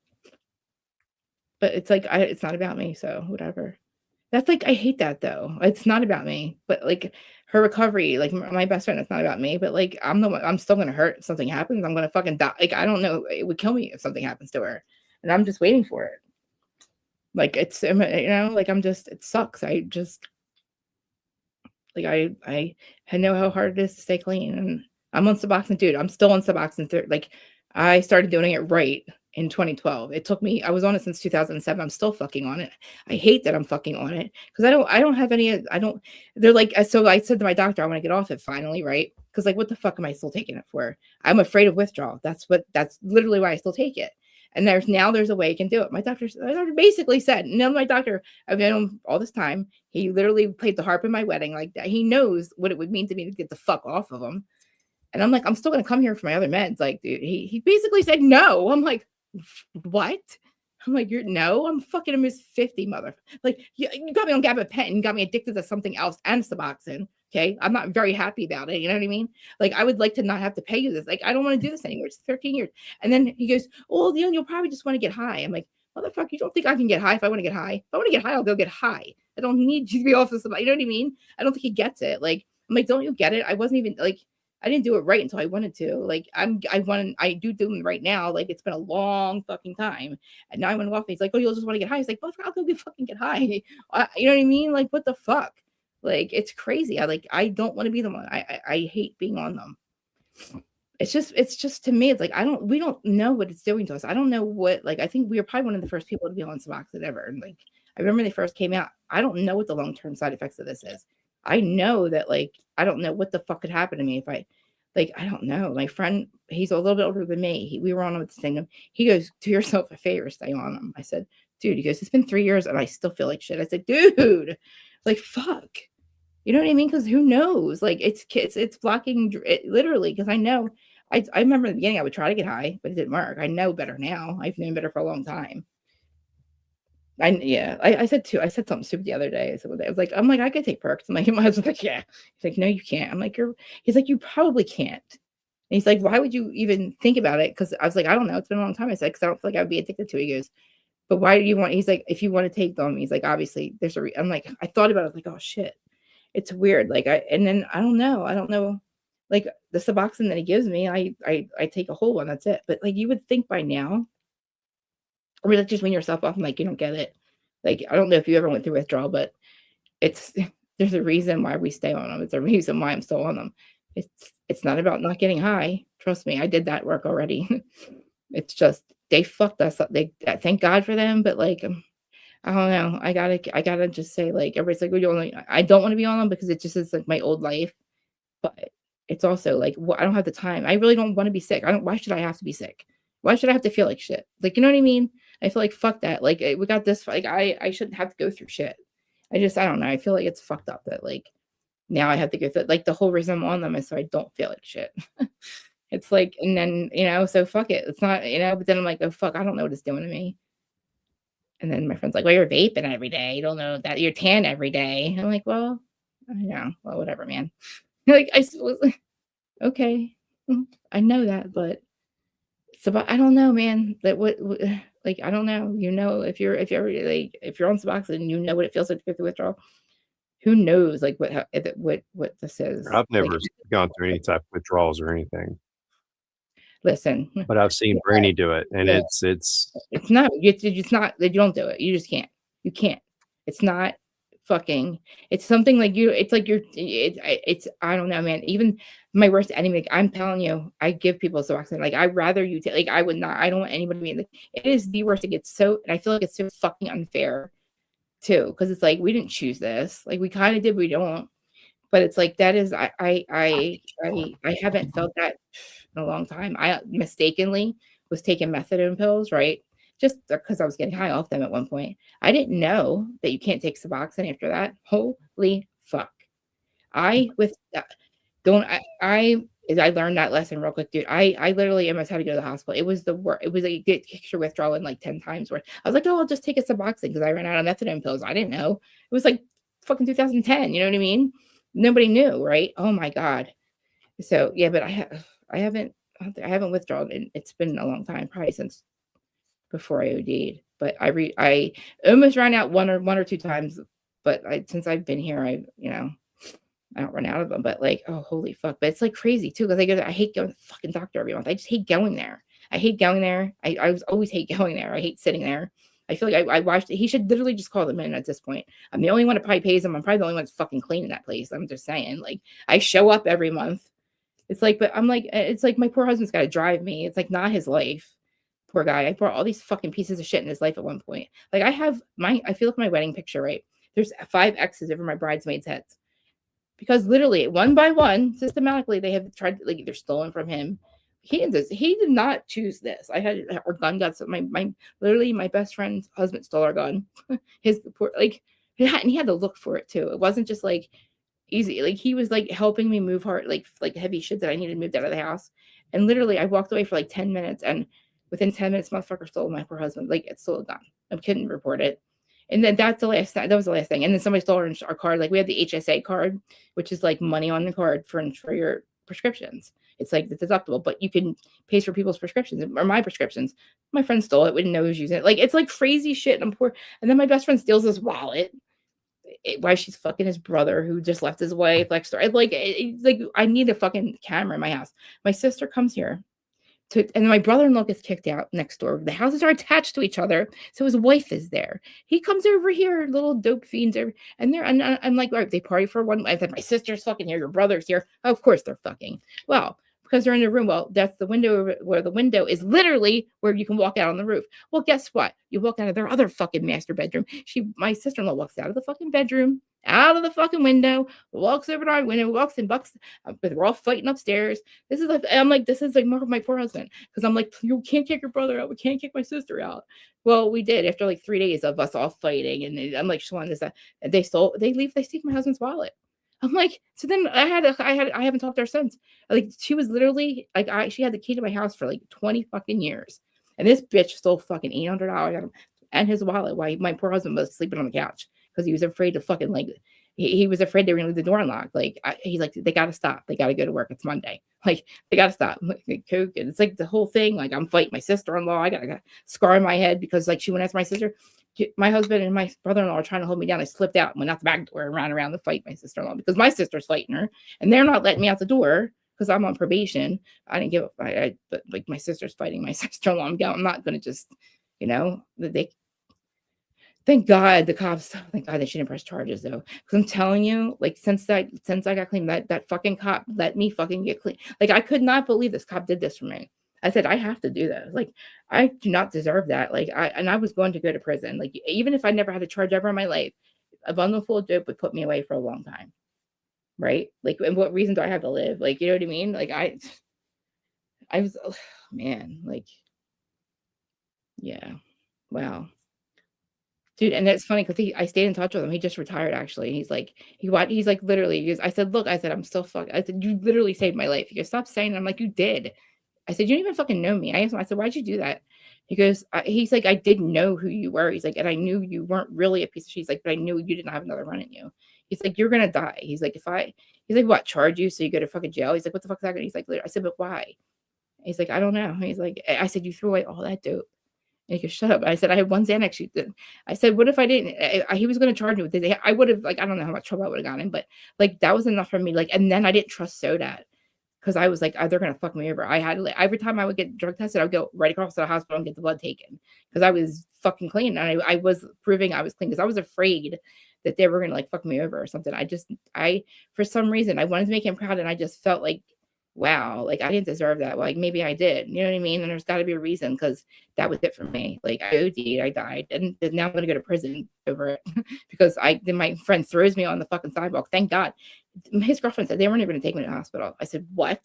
But it's like, it's not about me. So whatever. That's like, I hate that though. It's not about me, but like her recovery, like my best friend, it's not about me, but like I'm still going to hurt if something happens. I'm going to fucking die. Like, I don't know. It would kill me if something happens to her and I'm just waiting for it. Like it's, you know, like it sucks. I just, like, I know how hard it is to stay clean and I'm on Suboxone, dude. I'm still on Suboxone. Like I started doing it right in 2012. It took me, I was on it since 2007. I'm still fucking on it. I hate that I'm fucking on it because I don't have any, they're like, so I said to my doctor, I want to get off it finally, right? Because like, what the fuck am I still taking it for? I'm afraid of withdrawal. That's literally why I still take it. And there's a way you can do it. My doctor basically said, no, my doctor, I've known him all this time. He literally played the harp in my wedding like that. He knows what it would mean to me to get the fuck off of him. And I'm like, I'm still going to come here for my other meds. Like, dude, he basically said no. I'm like, what? I'm like, no, I'm fucking almost 50, mother. Like, you got me on gabapentin, got me addicted to something else and Suboxone. Okay. I'm not very happy about it. You know what I mean? Like, I would like to not have to pay you this. Like, I don't want to do this anymore. It's 13 years. And then he goes, oh, you'll probably just want to get high. I'm like, motherfucker, you don't think I can get high if I want to get high? If I want to get high, I'll go get high. I don't need you to be off this. You know what I mean? I don't think he gets it. Like, I'm like, don't you get it? I wasn't even like, I didn't do it right until I wanted to. Like, I do them right now. Like, it's been a long fucking time. And now I went off. He's like, oh, you'll just want to get high. He's like, well, I'll go fucking get high. You know what I mean? Like, what the fuck? Like, it's crazy. I don't want to be the one. I hate being on them. It's just to me, it's like, we don't know what it's doing to us. I don't know what, like, I think we were probably one of the first people to be on Suboxone ever. And like, I remember when they first came out, I don't know what the long-term side effects of this is. I know that, like, I don't know what the fuck could happen to me if I don't know. My friend, he's a little bit older than me. We were on him with the thing. He goes, do yourself a favor, stay on him. I said, dude, he goes, it's been 3 years and I still feel like shit. I said, dude, like, fuck. You know what I mean? Because who knows? Like, it's blocking it literally. Because I know, I remember in the beginning I would try to get high, but it didn't work. I know better now. I've known better for a long time. I said something stupid the other day. So I was like, I could take perks. I'm like, my husband's like, yeah. He's like, no, you can't. I'm like, he's like, you probably can't. And he's like, why would you even think about it? Because I was like, I don't know. It's been a long time. I said, because I don't feel like I would be addicted to it. He goes, but why do you want? He's like, if you want to take them, he's like, obviously there's I'm like, I thought about it. I was like, oh shit, it's weird. Like and then I don't know. Like the Suboxone that he gives me, I take a whole one. That's it. But like, you would think by now, or like just wean yourself off. I'm like, you don't get it. Like, I don't know if you ever went through withdrawal, but there's a reason why we stay on them. It's a reason why I'm still on them. It's not about not getting high. Trust me, I did that work already. It's just, they fucked us up. Thank God for them. But like, I don't know. I gotta just say, like, everybody's like, well, I don't want to be on them because it just is like my old life. But it's also like, I don't have the time. I really don't want to be sick. Why should I have to be sick? Why should I have to feel like shit? Like, you know what I mean? I feel like, fuck that. Like, we got this, like, I shouldn't have to go through shit. I don't know. I feel like it's fucked up that, like, now I have to go through, like, the whole reason I'm on them is so I don't feel like shit. It's like, and then, so fuck it. It's not, but then I'm like, oh, fuck, I don't know what it's doing to me. And then my friend's like, well, you're vaping every day. You don't know that you're tan every day. I'm like, well, well, whatever, man. Like, okay, I know that, but I don't know, man. That like I don't know. If you're on Suboxone, you know what it feels like to go through withdrawal. Who knows like what this is? I've Like, never gone through any type of withdrawals or anything, listen, but I've seen Brandy do it, and Yeah. it's it's not. It's not. You don't do it. You just can't. You can't. It's not fucking. It's something like you. It's like you're. It's. I don't know, man. Even my worst enemy. Like, I'm telling you, I give people Suboxone. Like, I'd rather you take. Like, I would not. I don't want anybody to be. Like, it is the worst. It gets so. And I feel like it's so fucking unfair, too, because it's like we didn't choose this. Like, we kind of did. We don't. But it's like that is. I haven't felt that in a long time. I mistakenly was taking methadone pills, right? Just because I was getting high off them at one point. I didn't know that you can't take Suboxone after that. Holy fuck. I learned that lesson real quick, dude. I literally almost had to go to the hospital. It was the worst. It was like get your withdrawal in like 10 times worth. I was like, oh, I'll just take a Suboxone because I ran out of methadone pills. I didn't know. It was like fucking 2010. You know what I mean? Nobody knew, right? Oh my God. So yeah, but I haven't withdrawn, and it's been a long time, probably since before I OD'd. But I almost ran out one or two times, but since I've been here, I don't run out of them. But like, oh holy fuck! But it's like crazy too because I go there. I hate going to the fucking doctor every month. I just hate going there. I hate going there. I always hate going there. I hate sitting there. I feel like I watched it. He should literally just call them in at this point. I'm the only one that probably pays them. I'm probably the only one that's fucking cleaning that place. I'm just saying, like, I show up every month. It's like, but I'm like, it's like my poor husband's got to drive me. It's like not his life. Poor guy. I brought all these fucking pieces of shit in his life at one point. Like I feel like my wedding picture, right? There's 5 X's over my bridesmaids' heads because literally one by one, systematically, they have tried to, like, they're stolen from him. He did not choose this. Our gun got literally my best friend's husband stole our gun. His poor, like, and he had to look for it too. It wasn't just like easy. Like, he was like helping me move hard, like heavy shit that I needed moved out of the house. And literally I walked away for like 10 minutes, and within 10 minutes, motherfucker stole my poor husband. Like, it's still a gun. I couldn't report it. And then that was the last thing. And then somebody stole our card. Like, we had the HSA card, which is like money on the card for your prescriptions. It's like the deductible, but you can pay for people's prescriptions or my prescriptions. My friend stole it. We didn't know he was using it. Like, it's like crazy shit. And I'm poor. And then my best friend steals his wallet. Why she's fucking his brother who just left his wife. Like, I need a fucking camera in my house. My sister comes here. And my brother-in-law gets kicked out next door. The houses are attached to each other, so his wife is there. He comes over here, little dope fiends, and I'm like, all right, they party for one. I said, my sister's fucking here, your brother's here. Of course they're fucking. Well, because they're in the room. Well, that's the window where the window is literally where you can walk out on the roof. Well, guess what? You walk out of their other fucking master bedroom. My sister-in-law walks out of the fucking bedroom, out of the fucking window, walks over to our window, walks in, bucks. But we're all fighting upstairs. This is like more of my poor husband, because I'm like, you can't kick your brother out. We can't kick my sister out. Well, we did after like 3 days of us all fighting, and I'm like, Shawan, this that. And they take my husband's wallet. I'm like, so then I haven't talked to her since. Like, she was literally like, she had the key to my house for like 20 fucking years, and this bitch stole fucking $800 and his wallet while my poor husband was sleeping on the couch because he was afraid to fucking, like, he was afraid they were gonna leave the door unlocked. Like, he's like, they gotta stop. They gotta go to work. It's Monday. Like, they gotta stop. Like, Coke, and it's like the whole thing. Like, I'm fighting my sister-in-law. I got a scar in my head because, like, she went after my sister. My husband and my brother-in-law are trying to hold me down. I slipped out and went out the back door and ran around to fight my sister-in-law because my sister's fighting her, and they're not letting me out the door because I'm on probation. I didn't give a but like, my sister's fighting my sister-in-law. I'm not gonna just, they. Thank God the cops. Thank God they shouldn't press charges though, because I'm telling you, like, since I got clean, that fucking cop let me fucking get clean. Like, I could not believe this cop did this for me. I said, I have to do this. Like, I do not deserve that. Like, I was going to go to prison. Like, even if I never had a charge ever in my life, a bundle full of dope would put me away for a long time. Right? Like, and what reason do I have to live? Like, you know what I mean? Like, I was, oh, man, like, yeah, wow. Dude, and that's funny because I stayed in touch with him. He just retired, actually. He's like, literally, I said, look, I said, I'm still fucking, I said, you literally saved my life. He goes, stop saying it. I'm like, you did. I said, you don't even fucking know me. I asked him, I said, why'd you do that? He goes, he's like, I didn't know who you were. He's like, and I knew you weren't really a piece of shit. He's like, but I knew you didn't have another run in you. He's like, you're going to die. He's like, he's like, what, charge you so you go to fucking jail? He's like, what the fuck is that? He's like, I said, but why? He's like, I don't know. He's like, I said, you threw away all that dope. And he goes, shut up. I said, I had one Xanax. I said, what if I didn't? He was going to charge me with it. I would have, like, I don't know how much trouble I would have gotten, but like, that was enough for me. Like, and then I didn't trust Soda because I was like, oh, they're going to fuck me over. I had, like, every time I would get drug tested, I would go right across to the hospital and get the blood taken because I was fucking clean. And I was proving I was clean because I was afraid that they were going to like fuck me over or something. For some reason, I wanted to make him proud. And I just felt like, wow, like I didn't deserve that. Like maybe I did, you know what I mean? And there's got to be a reason because that was it for me. Like I OD'd, I died, and now I'm gonna go to prison over it because then my friend throws me on the fucking sidewalk. Thank God. His girlfriend said they weren't even gonna take me to the hospital. I said, what?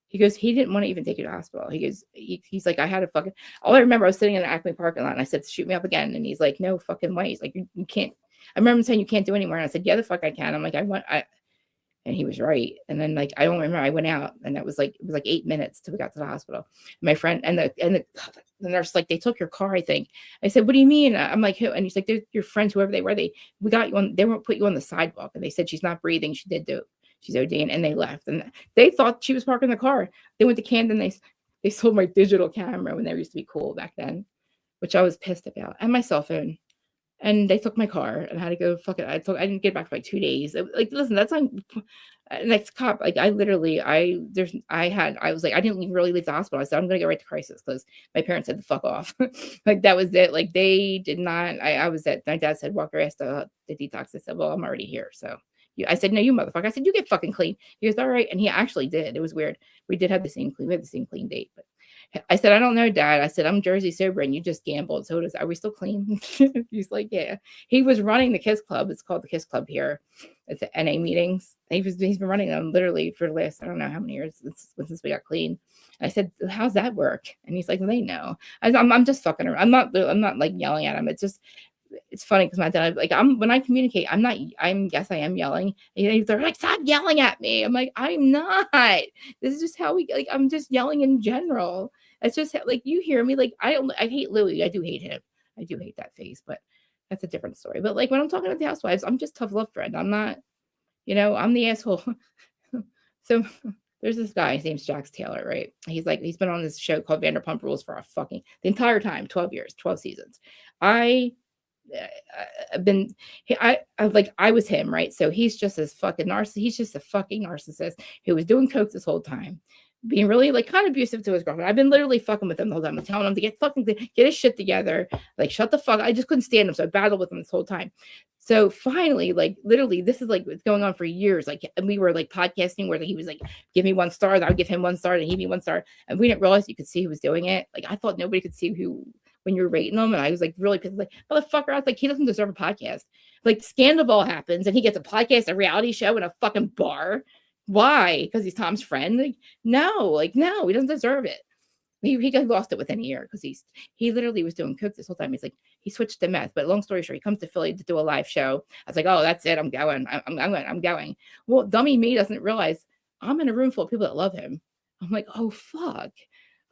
He goes, he didn't want to even take you to the hospital. He goes, he's like, I had a fucking. All I remember, I was sitting in the Acme parking lot, and I said, shoot me up again, and he's like, no fucking way. He's like, you can't. I remember him saying you can't do anymore, and I said, yeah, the fuck I can. I'm like, and he was right. And then like I don't remember, I went out and it was like 8 minutes till we got to the hospital. My friend and the nurse, like, they took your car, I think. I said, what do you mean? I'm like, who? And he's like, they're your friends, whoever they were. We got you on, they won't put you on the sidewalk. And they said she's not breathing. She did dope. She's ODing, and they left. And they thought she was parking the car. They went to Camden. They sold my digital camera when they used to be cool back then, which I was pissed about, and my cell phone. And they took my car and I had to go fuck it. I didn't get back for like 2 days. Like, listen, that's like next cop. Like I was like, I didn't really leave the hospital. I said, I'm going to go right to crisis because my parents said to fuck off. Like that was it. Like they did not, I was at, my dad said, walk your ass to the detox. I said, well, I'm already here. So I said, no, you motherfucker. I said, you get fucking clean. He goes, all right. And he actually did. It was weird. We did have the same clean. We had the same clean date, but I said, I don't know, Dad. I said, I'm Jersey sober and you just gambled. So are we still clean? He's like, yeah. He was running the KISS Club. It's called the KISS Club here. It's the NA meetings. He's been running them literally for the last, I don't know how many years since we got clean. I said, how's that work? And he's like, well, they know. I'm just fucking around. I'm not like yelling at him. It's funny because my dad, like, when I communicate, I am yelling. And they're like, stop yelling at me. I'm like, I'm not. This is just how I'm just yelling in general. It's just like, you hear me. Like, I hate Louis. I do hate him. I do hate that face, but that's a different story. But like when I'm talking to the housewives, I'm just tough love friend. I'm not, I'm the asshole. So there's this guy, his name's Jax Taylor, right? He's been on this show called Vanderpump Rules for the entire time, 12 years, 12 seasons. I was him, right? So he's just this fucking narcissist. He's just a fucking narcissist who was doing coke this whole time, being really like kind of abusive to his girlfriend. I've been literally fucking with him the whole time. I'm telling him to get his shit together. Like, shut the fuck. I just couldn't stand him. So I battled with him this whole time. So finally, like literally, this is like it's going on for years. Like, and we were like podcasting where he was like, give me 1 star. I would give him 1 star, and he'd be 1 star. And we didn't realize you could see who was doing it. Like, I thought nobody could see who when you're rating them. And I was like really pissed. Like, motherfucker, I was like, he doesn't deserve a podcast. Like, Scandal happens and he gets a podcast, a reality show in a fucking bar. Why? Because he's Tom's friend? Like, no, he doesn't deserve it. He got lost it within a year because he literally was doing coke this whole time. He's like, he switched to meth. But long story short, he comes to Philly to do a live show. I was like, oh, that's it. I'm going. I'm going. Well, dummy me doesn't realize I'm in a room full of people that love him. I'm like, oh fuck.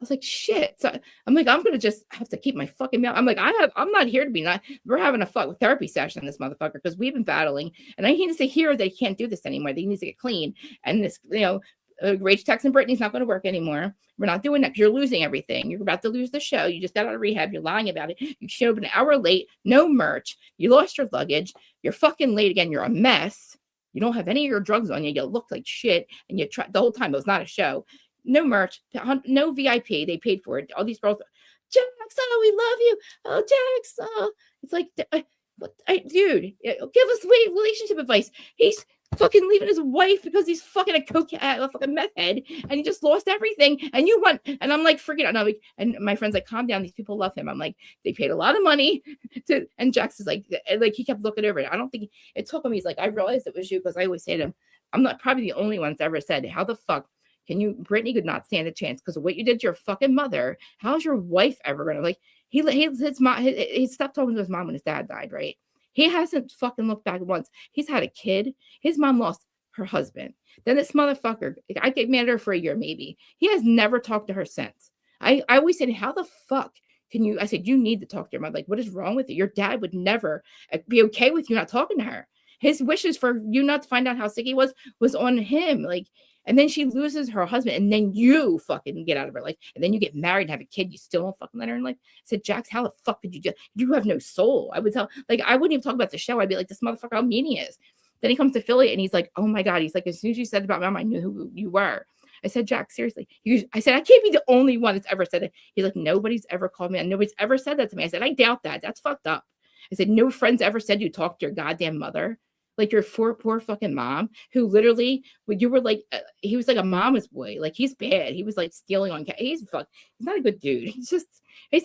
I was like, shit. So I'm like, I'm gonna just have to keep my fucking mouth. I'm like, I'm not here to be not. We're having a therapy session on this motherfucker because we've been battling, and he needs to hear that he can't do this anymore. That he needs to get clean. And this, Rage Tex and Brittany's not going to work anymore. We're not doing that because you're losing everything. You're about to lose the show. You just got out of rehab. You're lying about it. You showed up an hour late. No merch. You lost your luggage. You're fucking late again. You're a mess. You don't have any of your drugs on you. You look like shit, and you tried the whole time. It was not a show. No merch, no VIP. They paid for it. All these girls, Jax, oh, we love you. Oh, Jax, oh. It's like, dude, give us relationship advice. He's fucking leaving his wife because he's fucking a fucking meth head, and he just lost everything. And you want, and I'm like, forget it. And my friend's like, calm down. These people love him. I'm like, they paid a lot of money to, and Jax is like he kept looking over it. I don't think it took him. He's like, I realized it was you because I always say to him, I'm not probably the only one that's ever said, how the fuck Brittany could not stand a chance because of what you did to your fucking mother. How's your wife ever gonna his mom? He stopped talking to his mom when his dad died, right? He hasn't fucking looked back once. He's had a kid. His mom lost her husband. Then this motherfucker, I get mad at her for a year maybe. He has never talked to her since. I always said, how the fuck can you? I said, you need to talk to your mother. Like, what is wrong with you? Your dad would never be okay with you not talking to her. His wishes for you not to find out how sick he was on him. Like, And then she loses her husband, and then you fucking get out of her life, and then you get married and have a kid. You still don't fucking let her in life. I said, Jax, how the fuck did you do? You have no soul. I would tell, like, I wouldn't even talk about the show. I'd be like, this motherfucker, how mean he is. Then he comes to Philly, and he's like, oh my God. He's like, as soon as you said about Mom, I knew who you were. I said, Jax, seriously. I said, I can't be the only one that's ever said it. He's like, nobody's ever called me, and nobody's ever said that to me. I said, I doubt that. That's fucked up. I said, no friends ever said you talked to your goddamn mother. Like your poor fucking mom, who literally, when you were like, he was like a mama's boy. Like he's bad. He was like stealing on. He's not a good dude. He's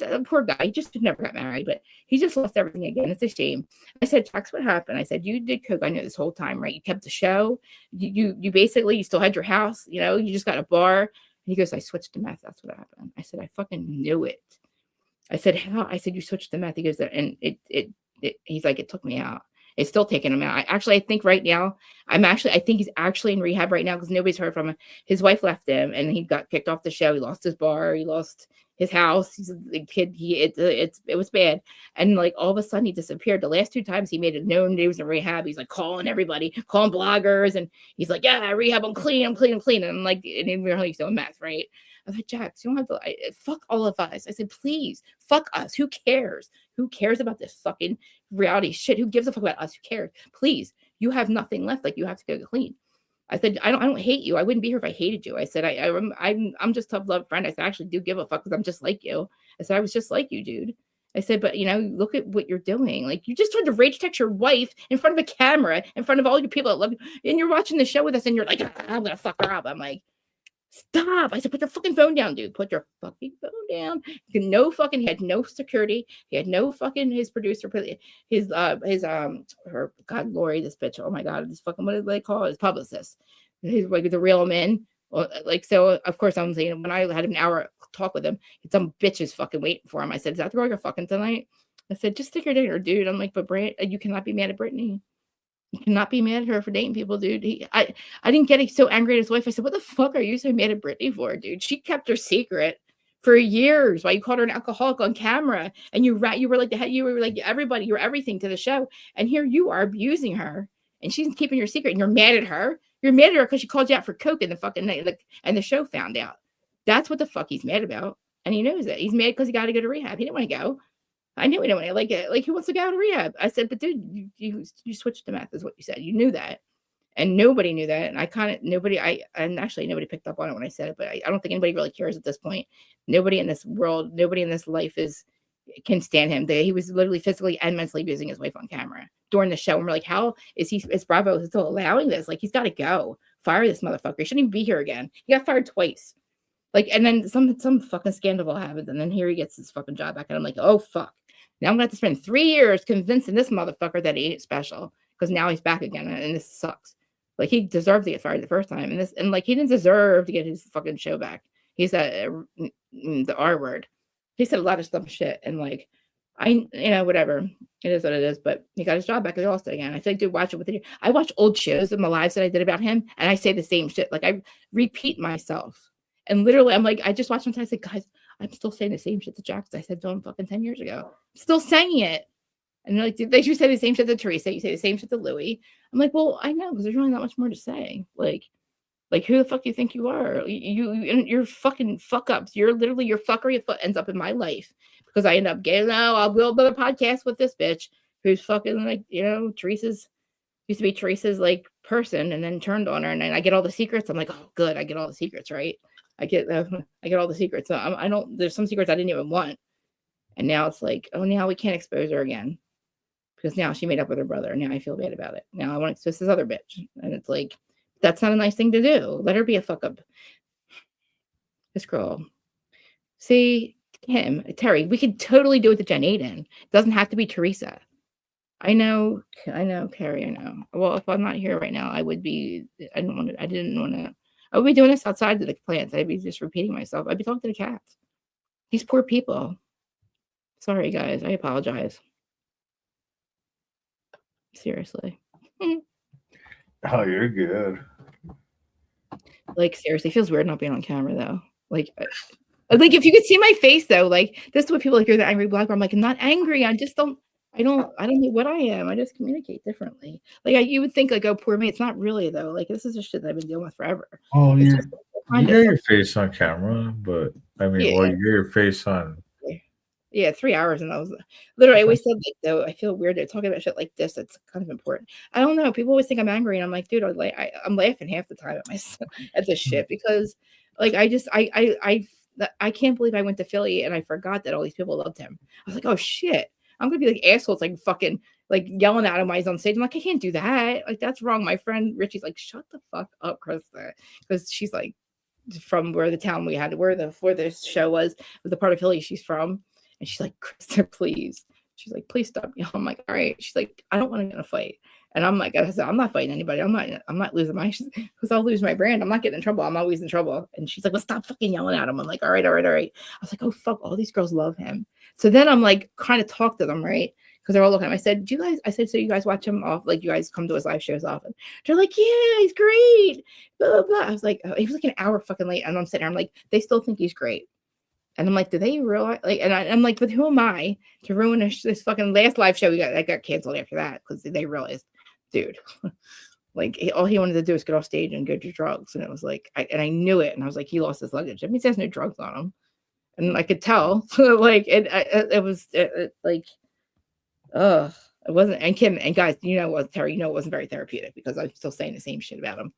a poor guy. He just never got married, but he just lost everything again. It's a shame. I said, Jax, what happened? I said, you did coke. I knew this whole time, right? You kept the show. You basically, you still had your house. You know, you just got a bar. And he goes, I switched to meth. That's what happened. I said, I fucking knew it. I said, how? I said, you switched to meth. He goes, and he's like, it took me out. It's still taking him out. I think right now, I think he's actually in rehab right now because nobody's heard from him. His wife left him and he got kicked off the show. He lost his bar. He lost his house. He's a kid. It was bad. And like all of a sudden he disappeared. The last 2 times he made it known that he was in rehab. He's like calling everybody, calling bloggers. And he's like, yeah, rehab. I'm clean. And I'm like, and really he's doing meth, right? I was like, Jax, you don't have to, fuck all of us. I said, please, fuck us. Who cares? Who cares about this fucking reality shit? Who gives a fuck about us? Who cares? Please, you have nothing left. Like you have to go clean. I said, I don't hate you. I wouldn't be here if I hated you. I said, I'm just tough love friend. I said, I actually do give a fuck because I'm just like you. I said, I was just like you, dude. I said, but you know, look at what you're doing. Like you just tried to rage text your wife in front of a camera, in front of all your people that love you. And you're watching the show with us and you're like, I'm going to fuck her up. I'm like, stop. I said, put your fucking phone down, dude. Put your fucking phone down. He had no security. He had no fucking, his producer, her, God, Lori, this bitch. Oh my God. This fucking, what do they call it? His publicist. He's like the real man. Like, so of course I'm saying when I had an hour talk with him, some bitch is fucking waiting for him. I said, is that the girl you're fucking tonight? I said, just stick her dinner, dude. I'm like, but Brant, you cannot be mad at Brittany. You cannot be mad at her for dating people, dude. I didn't get so angry at his wife. I said, what the fuck are you so mad at Brittany for, dude? She kept her secret for years while you called her an alcoholic on camera. And you were like everybody, you're everything to the show. And here you are abusing her. And she's keeping your secret. And you're mad at her. You're mad at her because she called you out for coke in the fucking night. Like, and the show found out. That's what the fuck he's mad about. And he knows it. He's mad because he got to go to rehab. He didn't want to go. I knew he didn't want to like it. Like he wants to go out of rehab. I said, but dude, you switched to meth is what you said. You knew that. And nobody knew that. And nobody picked up on it when I said it, but I don't think anybody really cares at this point. Nobody in this world, nobody in this life can stand him. He was literally physically and mentally abusing his wife on camera during the show. And we're like, how is Bravo still allowing this? Like, he's got to go. Fire this motherfucker. He shouldn't even be here again. He got fired twice. Like, and then some fucking scandal happens, and then here he gets his fucking job back. And I'm like, oh fuck. Now I'm gonna have to spend 3 years convincing this motherfucker that he ain't special because now he's back again, and this sucks. Like he deserved to get fired the first time, and like he didn't deserve to get his fucking show back. He said the R word. He said a lot of dumb shit, and like whatever. It is what it is. But he got his job back. He lost it again. I feel like, dude, watch it with you. I watch old shows in my lives that I did about him, and I say the same shit. Like I repeat myself, and literally, I'm like, I just watched sometimes. I said, guys, I'm still saying the same shit to Jax I said to him fucking 10 years ago. I'm still saying it. And they're like, they should say the same shit to Teresa. You say the same shit to Louie. I'm like, well, I know, because there's really not much more to say. Like who the fuck do you think you are? You're fucking fuck ups. You're literally your fuckery ends up in my life because I end up getting, I'll build a podcast with this bitch who's fucking like, used to be Teresa's like person and then turned on her. And then I get all the secrets. I'm like, oh, good. I get all the secrets, right? I get all the secrets. So there's some secrets I didn't even want. And now it's like, oh, now we can't expose her again because now she made up with her brother. Now I feel bad about it. Now I want to expose this other bitch. And it's like, that's not a nice thing to do. Let her be a fuck up. This girl. See, Terry, we could totally do it to Jen Aiden. It doesn't have to be Teresa. I know, Carrie, I know. Well, if I'm not here right now, I would be, I would be doing this outside of the plants. I'd be just repeating myself. I'd be talking to the cats. These poor people. Sorry, guys. I apologize. Seriously. Oh, you're good. Like, seriously, it feels weird not being on camera, though. Like if you could see my face, though, like, this is what people hear the angry blogger. I'm like, I'm not angry. I just don't I don't know what I am. I just communicate differently. Like you would think like, oh, poor me. It's not really though. Like this is a shit that I've been dealing with forever. Oh, It's you just you kind got of your face on camera, but I mean, yeah. well, you got your face on. Yeah, 3 hours, and I was literally. I always said like though I feel weird to talking about shit like this. It's kind of important. I don't know. People always think I'm angry, and I'm like, dude, I'm laughing half the time at myself at this shit because like I can't believe I went to Philly and I forgot that all these people loved him. I was like, oh shit, I'm gonna be like assholes, like fucking like yelling at him while he's on stage. I'm like, I can't do that. Like that's wrong. My friend Richie's like, shut the fuck up, Krista, because she's like from where the town we had where the show was the part of Philly she's from. And she's like, Krista, please. She's like, please stop. I'm like, all right. She's like, I don't want to get in a fight. And I'm like, I said, I'm not fighting anybody. I'm not losing my because I'll lose my brand. I'm not getting in trouble. I'm always in trouble. And she's like, well, stop fucking yelling at him. I'm like, all right. I was like, oh fuck, all these girls love him. So then I'm like, kind of talk to them, right? Because they're all looking at him. I said, so you guys watch him off, like you guys come to his live shows often. They're like, yeah, he's great. Blah, blah, blah. I was like, oh, he was like an hour fucking late. And I'm sitting there, I'm like, they still think he's great. And I'm like, do they realize? Like, and I'm like, but who am I to ruin this fucking last live show? That got canceled after that because they realized, dude, like all he wanted to do was get off stage and go do drugs. And it was like, I knew it. And I was like, he lost his luggage. That means there's no drugs on him. And I could tell, like, it was like, it wasn't. And Kim and guys, you know what, Terry, it wasn't very therapeutic because I'm still saying the same shit about him.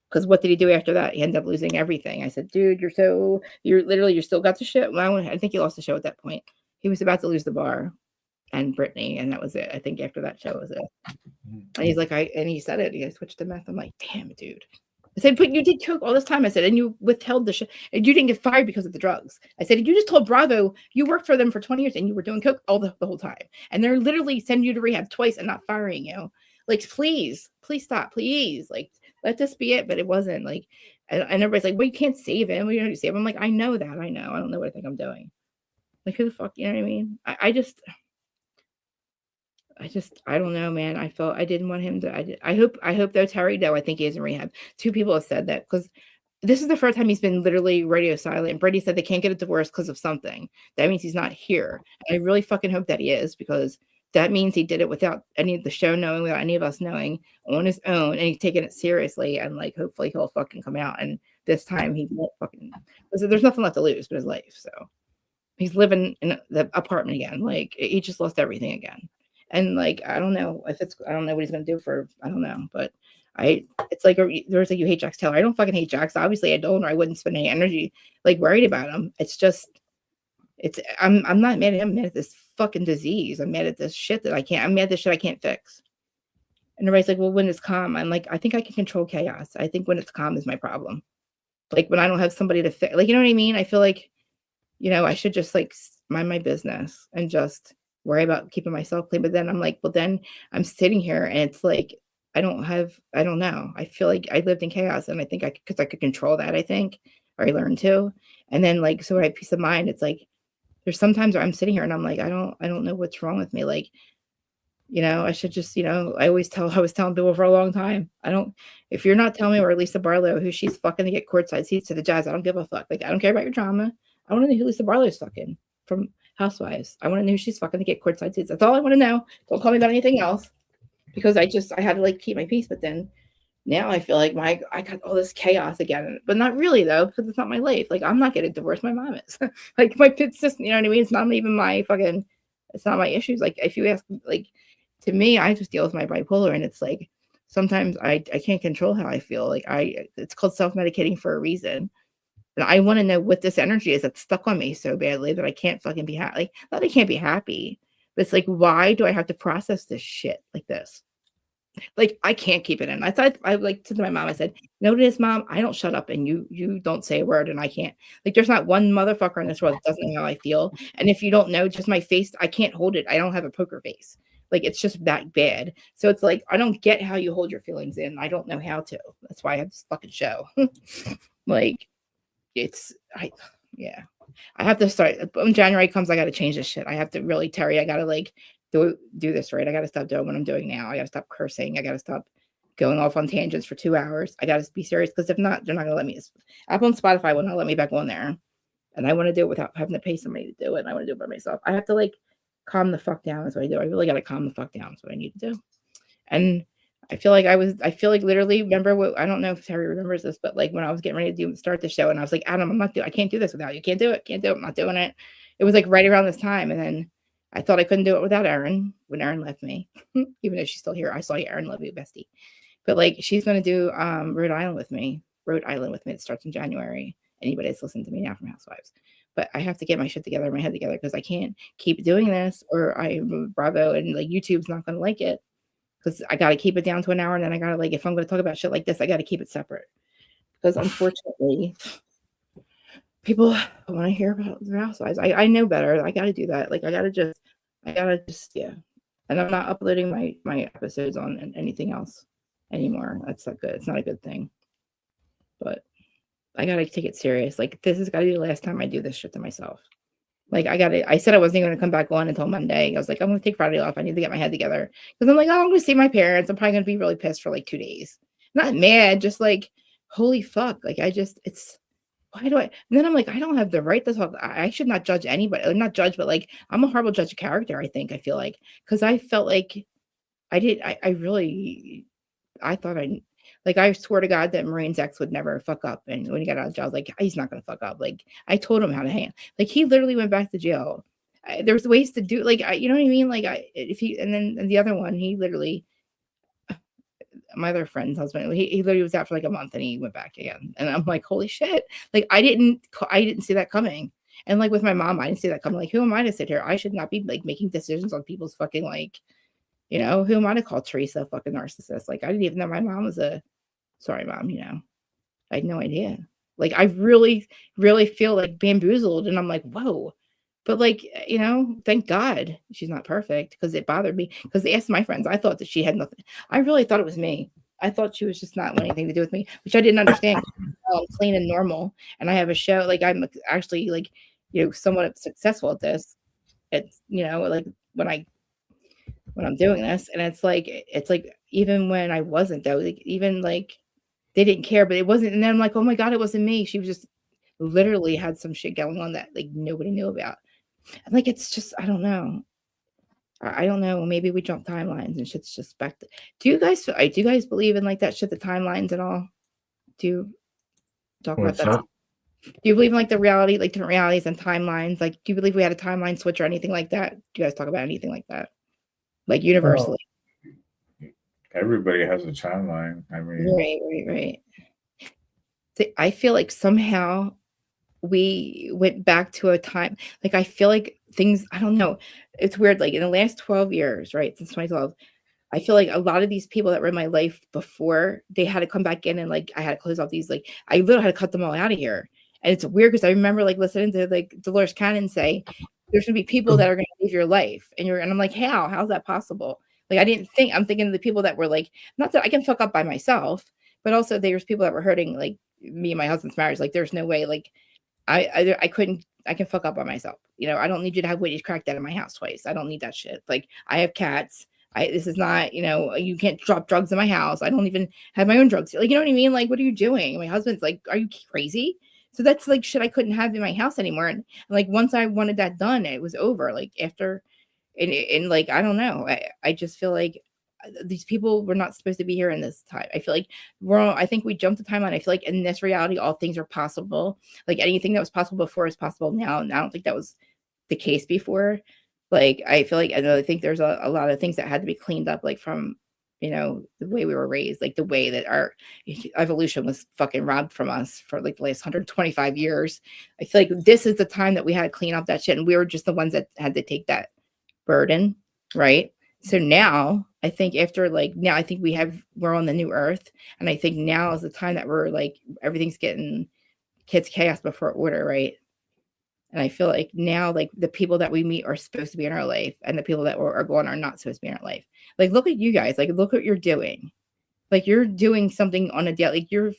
Because what did he do after that? He ended up losing everything. I said, dude, you're still got the shit. Well, I think he lost the show at that point. He was about to lose the bar and Brittany, and that was it. I think after that show was it. And he's like, and he said it. He switched to meth. I'm like, damn, dude. I said, but you did coke all this time. I said, and you withheld the shit. And you didn't get fired because of the drugs. I said, you just told Bravo you worked for them for 20 years and you were doing coke the whole time. And they're literally sending you to rehab twice and not firing you. Like, please stop. Please. Like, let this be it. But it wasn't like, and everybody's like, well, you can't save him. We don't save him. I'm like, I know that. I know. I don't know what I think I'm doing. Like, who the fuck, you know what I mean? I don't know, man. I didn't want him to. I hope though, Terry, though, I think he is in rehab. 2 people have said that because this is the first time he's been literally radio silent. Brady said they can't get a divorce because of something. That means he's not here. And I really fucking hope that he is because that means he did it without any of the show knowing, without any of us knowing, on his own, and he's taking it seriously. And like, hopefully he'll fucking come out. And this time he won't fucking. There's nothing left to lose but his life. So he's living in the apartment again. Like he just lost everything again. And like, I don't know what he's going to do for, I don't know, but it's like, there's like, you hate Jax Taylor. I don't fucking hate Jax. Obviously I don't, or I wouldn't spend any energy like worried about him. It's just, I'm not mad at him. I'm mad at this fucking disease. I'm mad at this shit I'm mad at this shit I can't fix. And everybody's like, well, when it's calm, I'm like, I think I can control chaos. I think when it's calm is my problem. Like when I don't have somebody to fix, like, you know what I mean? I feel like, I should just like mind my business and just worry about keeping myself clean. But then I'm like, well, then I'm sitting here and it's like, I don't know. I feel like I lived in chaos and I think because I could control that, I think, or I learned to. And then like, so I have peace of mind. It's like, there's sometimes where I'm sitting here and I'm like, I don't know what's wrong with me. Like, I should just, I was telling people for a long time, if you're not telling me where Lisa Barlow, who she's fucking to get courtside seats to the Jazz, I don't give a fuck. Like, I don't care about your drama. I want to know who Lisa Barlow's fucking from Housewives. I want to know who she's fucking to get courtside seats. That's all I want to know. Don't call me about anything else because I had to like keep my peace. But then now I feel like I got all this chaos again, but not really though, because it's not my life. Like I'm not getting divorced. My mom is like my kid's just, you know what I mean? It's not even it's not my issues. Like if you ask, like to me, I just deal with my bipolar and it's like, sometimes I can't control how I feel. Like it's called self-medicating for a reason. And I want to know what this energy is that's stuck on me so badly that I can't fucking be happy. Like, not that I can't be happy, but it's like, why do I have to process this shit like this? Like, I can't keep it in. I thought I like to my mom, I said, notice, Mom, I don't shut up and you don't say a word and I can't. Like, there's not one motherfucker in this world that doesn't know how I feel. And if you don't know, just my face, I can't hold it. I don't have a poker face. Like, it's just that bad. So it's like, I don't get how you hold your feelings in. I don't know how to. That's why I have this fucking show. Like, I have to start when January comes. I got to change this shit. I have to really, Terry, I got to like do this right. I got to stop doing what I'm doing now. I got to stop cursing. I got to stop going off on tangents for 2 hours. I got to be serious because if not, they're not going to let me. Apple and Spotify will not let me back on there. And I want to do it without having to pay somebody to do it. And I want to do it by myself. I have to like calm the fuck down is what I do. I really got to calm the fuck down is what I need to do. And I feel like literally, remember what, I don't know if Terry remembers this, but like when I was getting ready to start the show and I was like, Adam, I can't do this without you. Can't do it. I'm not doing it. It was like right around this time. And then I thought I couldn't do it without Erin when Erin left me, even though she's still here. I saw you, Erin, love you, bestie. But like, she's going to do Rhode Island with me. It starts in January. Anybody that's listening to me now from Housewives. But I have to get my shit together, my head together, because I can't keep doing this or I'm Bravo and like YouTube's not going to like it. Because I got to keep it down to an hour, and then I got to, like, if I'm going to talk about shit like this, I got to keep it separate. Because unfortunately, people want to hear about the Housewives. I know better. I got to do that. Like, I got to just, yeah. And I'm not uploading my episodes on anything else anymore. That's not good. It's not a good thing. But I got to take it serious. Like, this has got to be the last time I do this shit to myself. Like, I said I wasn't going to come back on until Monday. I was like, I'm going to take Friday off. I need to get my head together. Because I'm like, oh, I'm going to see my parents. I'm probably going to be really pissed for like 2 days. Not mad, just like, holy fuck. Like, why do I? And then I'm like, I don't have the right to talk. I should not judge anybody. Not judge, but like, I'm a horrible judge of character, I feel like. Because I felt like I swore to God that Marine's ex would never fuck up. And when he got out of jail, I was like, he's not going to fuck up. Like, I told him how to hang. Like, he literally went back to jail. There's ways to do, like, you know what I mean? Like, and then the other one, he literally, my other friend's husband, he literally was out for like a month and he went back again. And I'm like, holy shit. Like, I didn't see that coming. And like with my mom, I didn't see that coming. Like, who am I to sit here? I should not be like making decisions on people's fucking, like, you know, who am I to call Teresa a fucking narcissist? Like, I didn't even know my mom was sorry, mom, you know, I had no idea. Like, I really, really feel like bamboozled. And I'm like, whoa. But like, you know, thank God she's not perfect, because it bothered me. Because they asked my friends, I thought that she had nothing. I really thought it was me. I thought she was just not wanting anything to do with me, which I didn't understand. I'm clean and normal. And I have a show. Like, I'm actually like, you know, somewhat successful at this. It's, you know, like when I'm doing this, and it's like even when I wasn't, though, like, even like they didn't care, but it wasn't. And then I'm like, oh my God, it wasn't me. She was just literally had some shit going on that like nobody knew about. And like, it's just, I don't know. I don't know. Maybe we jump timelines and shit's just back to, do you guys believe in like that shit, the timelines and all? Do you talk about that? Do you believe in like the reality, like different realities and timelines? Like, do you believe we had a timeline switch or anything like that? Do you guys talk about anything like that? Like universally? Everybody has a timeline. I mean, Right. See, I feel like somehow we went back to a time, like, I feel like things, I don't know. It's weird. Like in the last 12 years, right? Since 2012, I feel like a lot of these people that were in my life before, they had to come back in, and like, I had to close off these, like, I literally had to cut them all out of here. And it's weird because I remember like listening to like Dolores Cannon say, there's going to be people that are going to leave your life. And I'm like, how's that possible? Like, I'm thinking of the people that were like, not that I can fuck up by myself, but also there's people that were hurting like me and my husband's marriage. Like, there's no way, like, I can fuck up by myself. You know, I don't need you to have Whitney's cracked out of my house twice. I don't need that shit. Like, I have cats. This is not, you know, you can't drop drugs in my house. I don't even have my own drugs. Like, you know what I mean? Like, what are you doing? My husband's like, are you crazy? So that's like shit I couldn't have in my house anymore. And like, once I wanted that done, it was over. Like after, and like, I don't know. I just feel like these people were not supposed to be here in this time. I feel like I think we jumped the timeline. I feel like in this reality, all things are possible. Like anything that was possible before is possible now. And I don't think that was the case before. Like, I feel like, I think there's a lot of things that had to be cleaned up, like from, you know, the way we were raised, like the way that our evolution was fucking robbed from us for like the last 125 years. I feel like this is the time that we had to clean up that shit. And we were just the ones that had to take that burden. Right. So now I think we're on the new earth. And I think now is the time that we're like, everything's getting kids chaos before order. Right. And I feel like now, like the people that we meet are supposed to be in our life, and the people that are going are not supposed to be in our life. Like, look at you guys. Like, look what you're doing. Like, you're doing something on a daily. Like, you're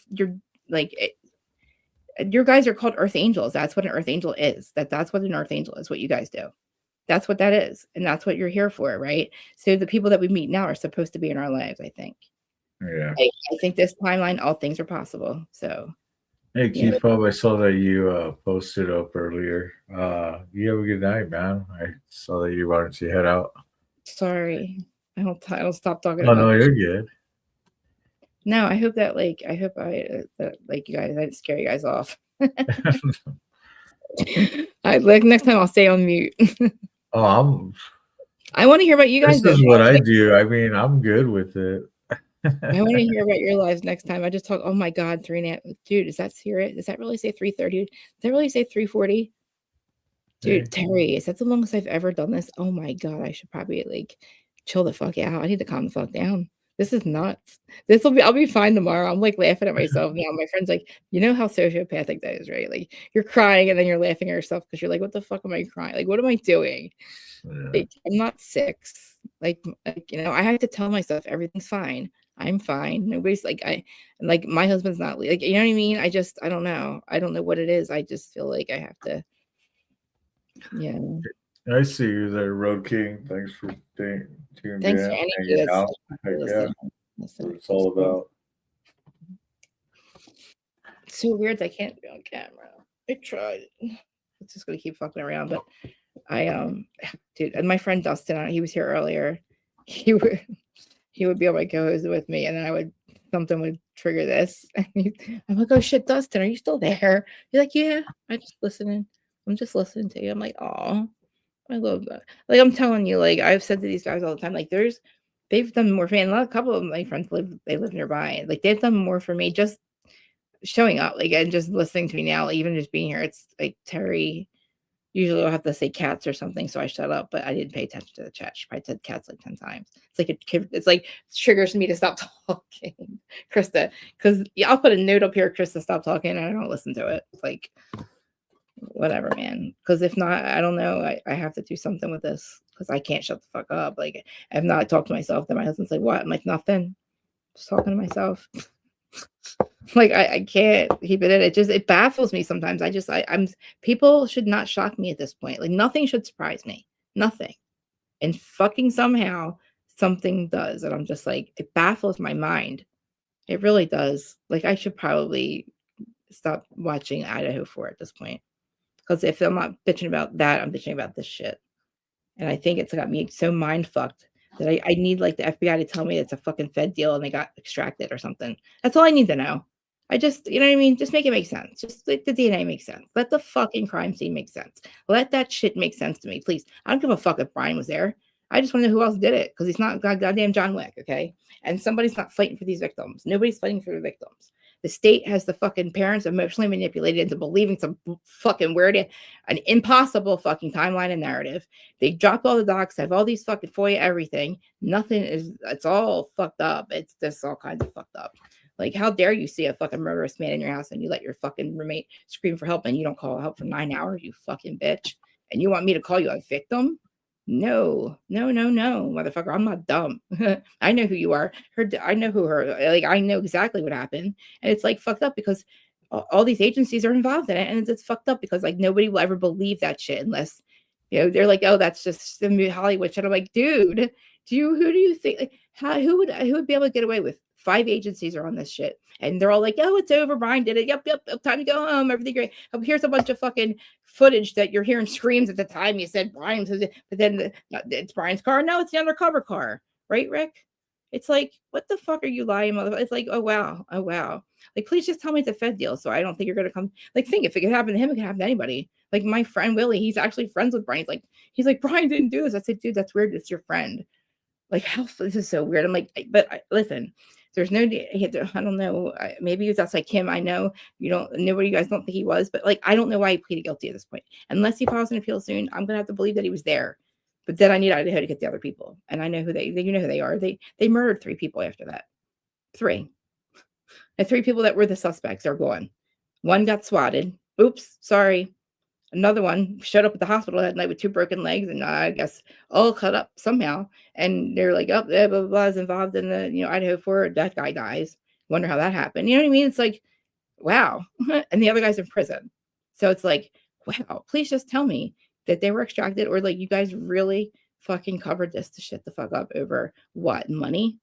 like, your guys are called earth angels. That's what an earth angel is. That's what an earth angel is. What you guys do. That's what that is, and that's what you're here for, right? So the people that we meet now are supposed to be in our lives. I think. yeah. I think this timeline, all things are possible. So. Hey, Yeah. Keith Pub, I saw that you posted up earlier. You have a good night, man. I saw that you wanted to head out. Sorry. I don't stop talking Oh, about no, this. you're good. No, I hope that that like you guys, I didn't scare you guys off. I like next time I'll stay on mute. Oh, I want to hear about you guys this though. is what I do. I mean, I'm good with it. I want to hear about your lives next time. I just talk. Oh my God, 3.5. Dude, is that serious? Does that really say 3:30? Does that really say 3:40? Hey, Dude, Terry, is that the longest I've ever done this? Oh my God, I should probably like chill the fuck out. I need to calm the fuck down. This is nuts. I'll be fine tomorrow. I'm like laughing at myself now. My friend's like, you know how sociopathic that is, right? Like you're crying and then you're laughing at yourself because you're like, what the fuck am I crying? Like, what am I doing? yeah. Like, I'm not 6. I have to tell myself everything's fine. I'm fine. Nobody's like, like my husband's not like, you know what I mean? I don't know. I don't know what it is. I just feel like I have to, yeah. I see you there, Road King. Thanks for tuning Thanks for in, any of you hanging that's out. Heck yeah, that's what it's all about. It's so weird that I can't be on camera. I tried. It's just gonna keep fucking around, but dude, and my friend Dustin, he was here earlier. He would be on my co-host with me, and then something would trigger this. I'm like, oh shit, Dustin, are you still there? He's like, yeah, I'm just listening to you. I'm like, oh, I love that. Like I'm telling you, like I've said to these guys all the time, like they've done more for me. And a couple of my friends live nearby. Like they've done more for me just showing up, like and just listening to me now, like, even just being here. It's like Terry usually will have to say cats or something, so I shut up, but I didn't pay attention to the chat. She probably said cats like 10 times. It's like triggers me to stop talking. Krista, because I'll put a note up here, Krista, stop talking, and I don't listen to it. It's like whatever, man. Because if not, I don't know. I have to do something with this because I can't shut the fuck up. Like if not, I talk to myself. Then my husband's like, "What?" I'm like, "Nothing." Just talking to myself. Like I can't keep it in. It baffles me sometimes. I'm people should not shock me at this point. Like nothing should surprise me. Nothing. And fucking somehow something does. And I'm just like, it baffles my mind. It really does. Like I should probably stop watching Idaho 4 at this point. Because if I'm not bitching about that, I'm bitching about this shit. And I think it's got me so mind fucked that I need like the FBI to tell me it's a fucking Fed deal and they got extracted or something. That's all I need to know. I just, you know what I mean? Just make it make sense. Just let the DNA make sense. Let the fucking crime scene make sense. Let that shit make sense to me, please. I don't give a fuck if Brian was there. I just want to know who else did it because he's not goddamn John Wick, okay? And somebody's not fighting for these victims. Nobody's fighting for the victims. The state has the fucking parents emotionally manipulated into believing some fucking weird, an impossible fucking timeline and narrative. They dropped all the docs, have all these fucking FOIA, everything. Nothing is, it's all fucked up. It's just all kinds of fucked up. Like, how dare you see a fucking murderous man in your house and you let your fucking roommate scream for help and you don't call help for 9 hours, you fucking bitch. And you want me to call you a victim? No, motherfucker. I'm not dumb. I know who you are. I know who her, like, I know exactly what happened. And it's like fucked up because all these agencies are involved in it. And it's fucked up because like nobody will ever believe that shit unless, they're like, oh, that's just the Hollywood shit. I'm like, dude, who do you think, like, who would be able to get away with 5 agencies are on this shit? And they're all like, oh, it's over. Brian did it. Yep. Time to go home. Everything great. Oh, here's a bunch of fucking footage that you're hearing screams at the time you said Brian says it, but then it's Brian's car. No, it's the undercover car. Right, Rick? It's like, what the fuck are you lying, motherfucker? It's like, oh wow. Like, please just tell me it's a Fed deal so I don't think you're gonna come. Like, think if it could happen to him, it could happen to anybody. Like my friend Willie, he's actually friends with Brian. He's like, Brian didn't do this. I said, dude, that's weird. It's your friend. Like, how this is so weird. I'm like, listen, there's no, I don't know. Maybe that's like him. I know nobody, you guys don't think he was, but like, I don't know why he pleaded guilty at this point. Unless he files an appeal soon, I'm gonna have to believe that he was there. But then I need Idaho to get the other people, and I know who you know who they are. They murdered 3 people after that. 3. And 3 people that were the suspects are gone. 1 got swatted. Oops, sorry. Another one showed up at the hospital that night with 2 broken legs and I guess all cut up somehow. And they're like, oh, blah, blah, blah, is involved in the, Idaho 4. That guy dies. Wonder how that happened. You know what I mean? It's like, wow. And the other guy's in prison. So it's like, wow, please just tell me that they were extracted or like you guys really fucking covered this to shit the fuck up over what? Money?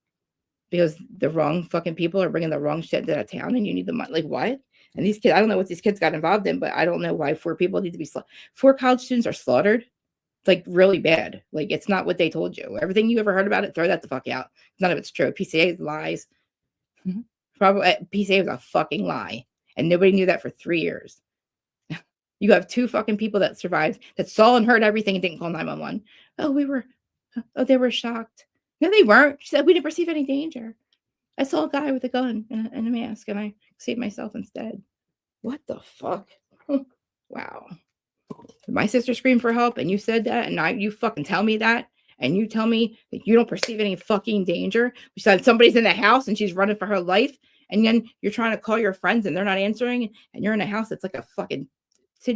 Because the wrong fucking people are bringing the wrong shit to that town and you need the money. Like, what? And these kids, I don't know what these kids got involved in, but I don't know why 4 people need to be 4 college students are slaughtered. Like really bad. Like it's not what they told you. Everything you ever heard about it, throw that the fuck out. None of it's true. PCA is lies. Probably PCA was a fucking lie. And nobody knew that for 3 years. You have 2 fucking people that survived, that saw and heard everything and didn't call 911. They were shocked. No, they weren't. She said, we didn't perceive any danger. I saw a guy with a gun and a mask and I saved myself instead. What the fuck? Wow. My sister screamed for help and you said that and you fucking tell me that and you tell me that you don't perceive any fucking danger. Besides somebody's in the house and she's running for her life and then you're trying to call your friends and they're not answering and you're in a house that's like a fucking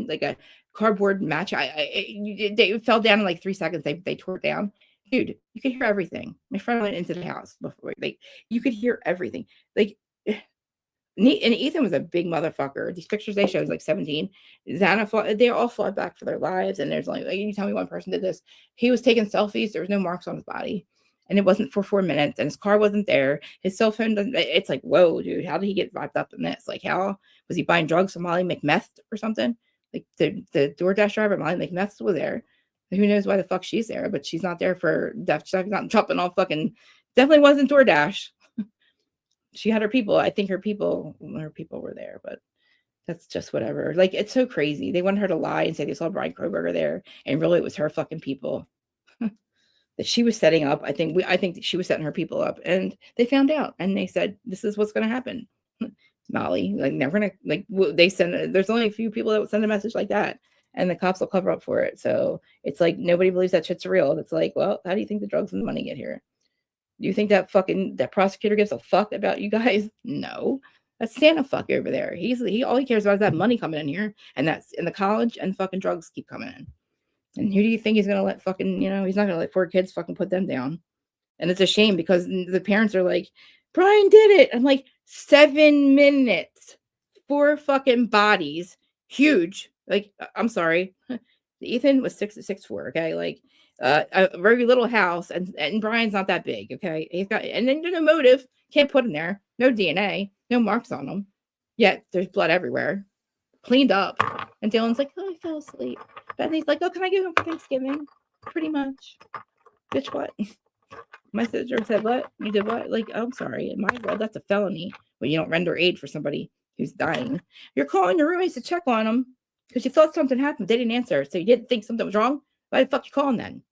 like a cardboard match. They fell down in like 3 seconds. They tore it down. Dude, you could hear everything. My friend went into the house before. Like you could hear everything. Like and Ethan was a big motherfucker. These pictures they showed was like 17. Xana they all fought back for their lives. And there's like you tell me one person did this. He was taking selfies. There was no marks on his body. And it wasn't for 4 minutes. And his car wasn't there. His cell phone doesn't. It's like, whoa, dude, how did he get wrapped up in this? Like, how was he buying drugs from Molly McMeth or something? Like the DoorDash driver, Molly McMeth was there. Who knows why the fuck she's there, but she's not there for death. She's not chopping off fucking. Definitely wasn't DoorDash. She had her people. I think her people were there, but that's just whatever. Like it's so crazy. They wanted her to lie and say they saw Brian Kroberger there, and really it was her fucking people that she was setting up. I think that she was setting her people up, and they found out, and they said this is what's going to happen. Molly, like never gonna like they send. There's only a few people that would send a message like that. And the cops will cover up for it. So it's like nobody believes that shit's real. It's like, well, how do you think the drugs and the money get here? Do you think that prosecutor gives a fuck about you guys? No. That's Santa fuck over there. All he cares about is that money coming in here. And that's in the college and fucking drugs keep coming in. And who do you think he's gonna let fucking, he's not gonna let 4 kids fucking put them down. And it's a shame because the parents are like, Brian did it. I'm like, 7 minutes, 4 fucking bodies, huge. Like, I'm sorry. Ethan was 6'4", okay? Like, a very little house, and Brian's not that big, okay? He's got, and then no motive, can't put him there, no DNA, no marks on him. Yet there's blood everywhere, cleaned up. And Dylan's like, oh, I fell asleep. Bethany's like, oh, can I get home for Thanksgiving? Pretty much. Bitch, what? My sister said, what? You did what? Like, oh, I'm sorry. In my world, that's a felony when you don't render aid for somebody who's dying. You're calling your roommates to check on them. Because you thought something happened. They didn't answer. So you didn't think something was wrong? Why the fuck you calling then?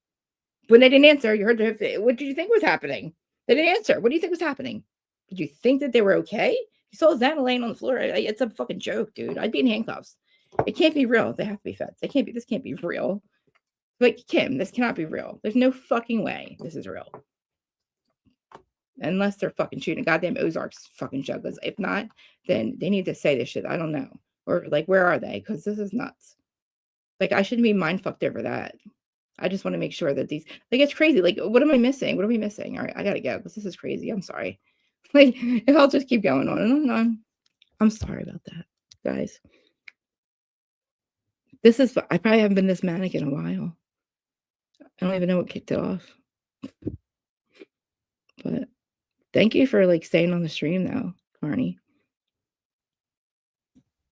When they didn't answer, you heard, what did you think was happening? They didn't answer. What do you think was happening? Did you think that they were okay? You saw Xana laying on the floor. It's a fucking joke, dude. I'd be in handcuffs. It can't be real. They have to be feds. This can't be real. Like, Kim, this cannot be real. There's no fucking way this is real. Unless they're fucking shooting goddamn Ozarks fucking jugglers. If not, then they need to say this shit. I don't know. Or like, where are they? Because this is nuts. Like, I shouldn't be mind fucked over that. I just want to make sure that these, like, it's crazy. Like, what am I missing? What are we missing? All right, I gotta go because this is crazy. I'm sorry. Like, if I'll just keep going on and on. I'm sorry about that, guys. I probably haven't been this manic in a while. I don't even know what kicked it off. But thank you for like staying on the stream though, Carney.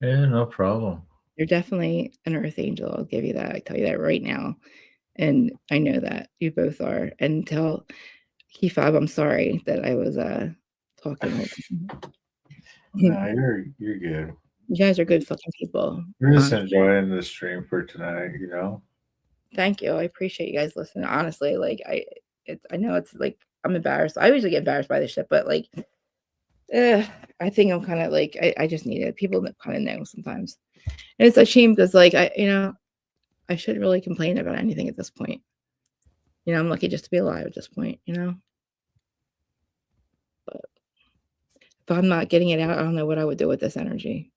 Yeah, no problem. You're definitely an earth angel. I'll give you that. I tell you that right now. And I know that you both are. And tell Kefab, I'm sorry that I was talking. No, you're good. You guys are good fucking people. We're just enjoying the stream for tonight, Thank you. I appreciate you guys listening. Honestly, like I know it's like I'm embarrassed. I usually get embarrassed by this shit, but like I think I'm kind of like I just need it. People that kind of know sometimes. And it's a shame because like I shouldn't really complain about anything at this point. I'm lucky just to be alive at this point, But if I'm not getting it out, I don't know what I would do with this energy.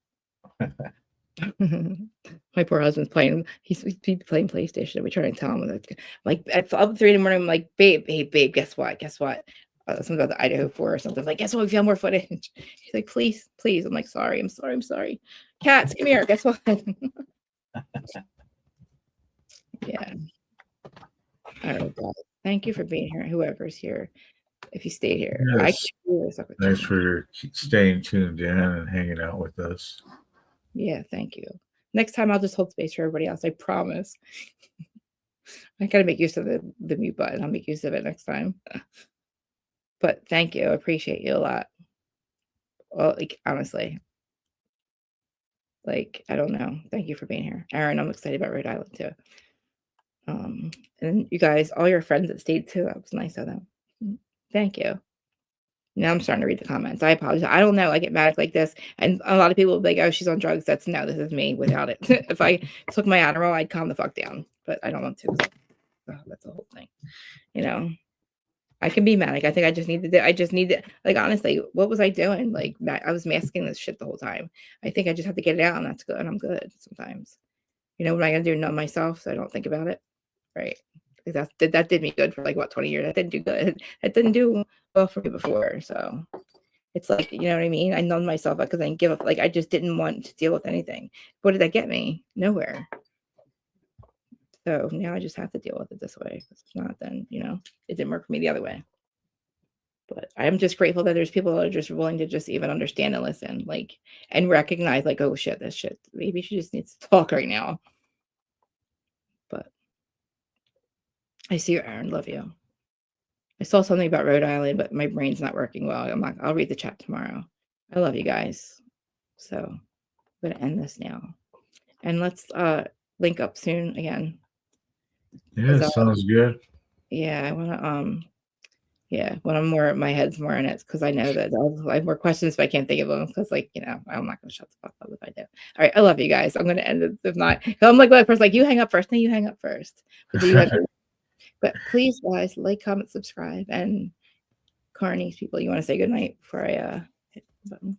My poor husband's playing. He's playing PlayStation. We try to tell him that. Like at 3 in the morning, I'm like, babe, hey, babe, guess what? Something about the Idaho 4 or something. Like, guess what? We found more footage. He's like, please. I'm like, sorry. I'm sorry. Cats, come here. Guess what? Yeah. Oh God. Thank you for being here. Whoever's here. If you stayed here. Yes. Thanks for staying tuned in and hanging out with us. Yeah, thank you. Next time I'll just hold space for everybody else. I promise. I gotta make use of the mute button. I'll make use of it next time. But thank you. I appreciate you a lot. Well, like honestly. Like, I don't know. Thank you for being here. Aaron, I'm excited about Rhode Island too. And you guys, all your friends that stayed too, that was nice of them. Thank you. Now I'm starting to read the comments. I apologize. I don't know. I get mad like this. And a lot of people will be like, oh, she's on drugs. This is me without it. If I took my Adderall, I'd calm the fuck down. But I don't want to. That's the whole thing. You know, I can be manic. I think I just need to, like, honestly, what was I doing? Like, I was masking this shit the whole time. I think I just have to get it out, and that's good. And I'm good sometimes. You know, what am I going to do? Numb myself so I don't think about it. Right. That did me good for like, what, 20 years? That didn't do good. That didn't do well for me before. So it's like, you know what I mean? I numbed myself because I didn't give up. Like, I just didn't want to deal with anything. What did that get me? Nowhere. So now I just have to deal with it this way. If not, then, you know, it didn't work for me the other way. But I'm just grateful that there's people that are just willing to just even understand and listen, like, and recognize, like, oh shit, this shit. Maybe she just needs to talk right now. But I see you, Aaron. Love you. I saw something about Rhode Island, but my brain's not working well. I'll read the chat tomorrow. I love you guys. So I'm gonna end this now. And let's link up soon again. Yeah, sounds good. Yeah, I wanna when I'm more, my head's more in it, because I know that I have more questions, but I can't think of them because, like, you know, I'm not gonna shut the fuck up if I do. All right, I love you guys. I'm gonna end it. If not, I'm like that person, like, you hang up first. No, you hang up first. But please, guys, like, comment, subscribe, and CARNY'S people, you want to say goodnight before I hit the button?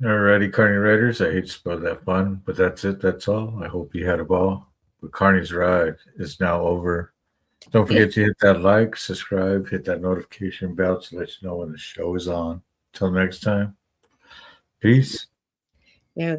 Alrighty, Carney Riders. I hate to spoil that fun, but that's it. That's all. I hope you had a ball. But Carney's ride is now over. Don't forget to hit that like, subscribe, hit that notification bell to let you know when the show is on. Till next time, peace. Yeah.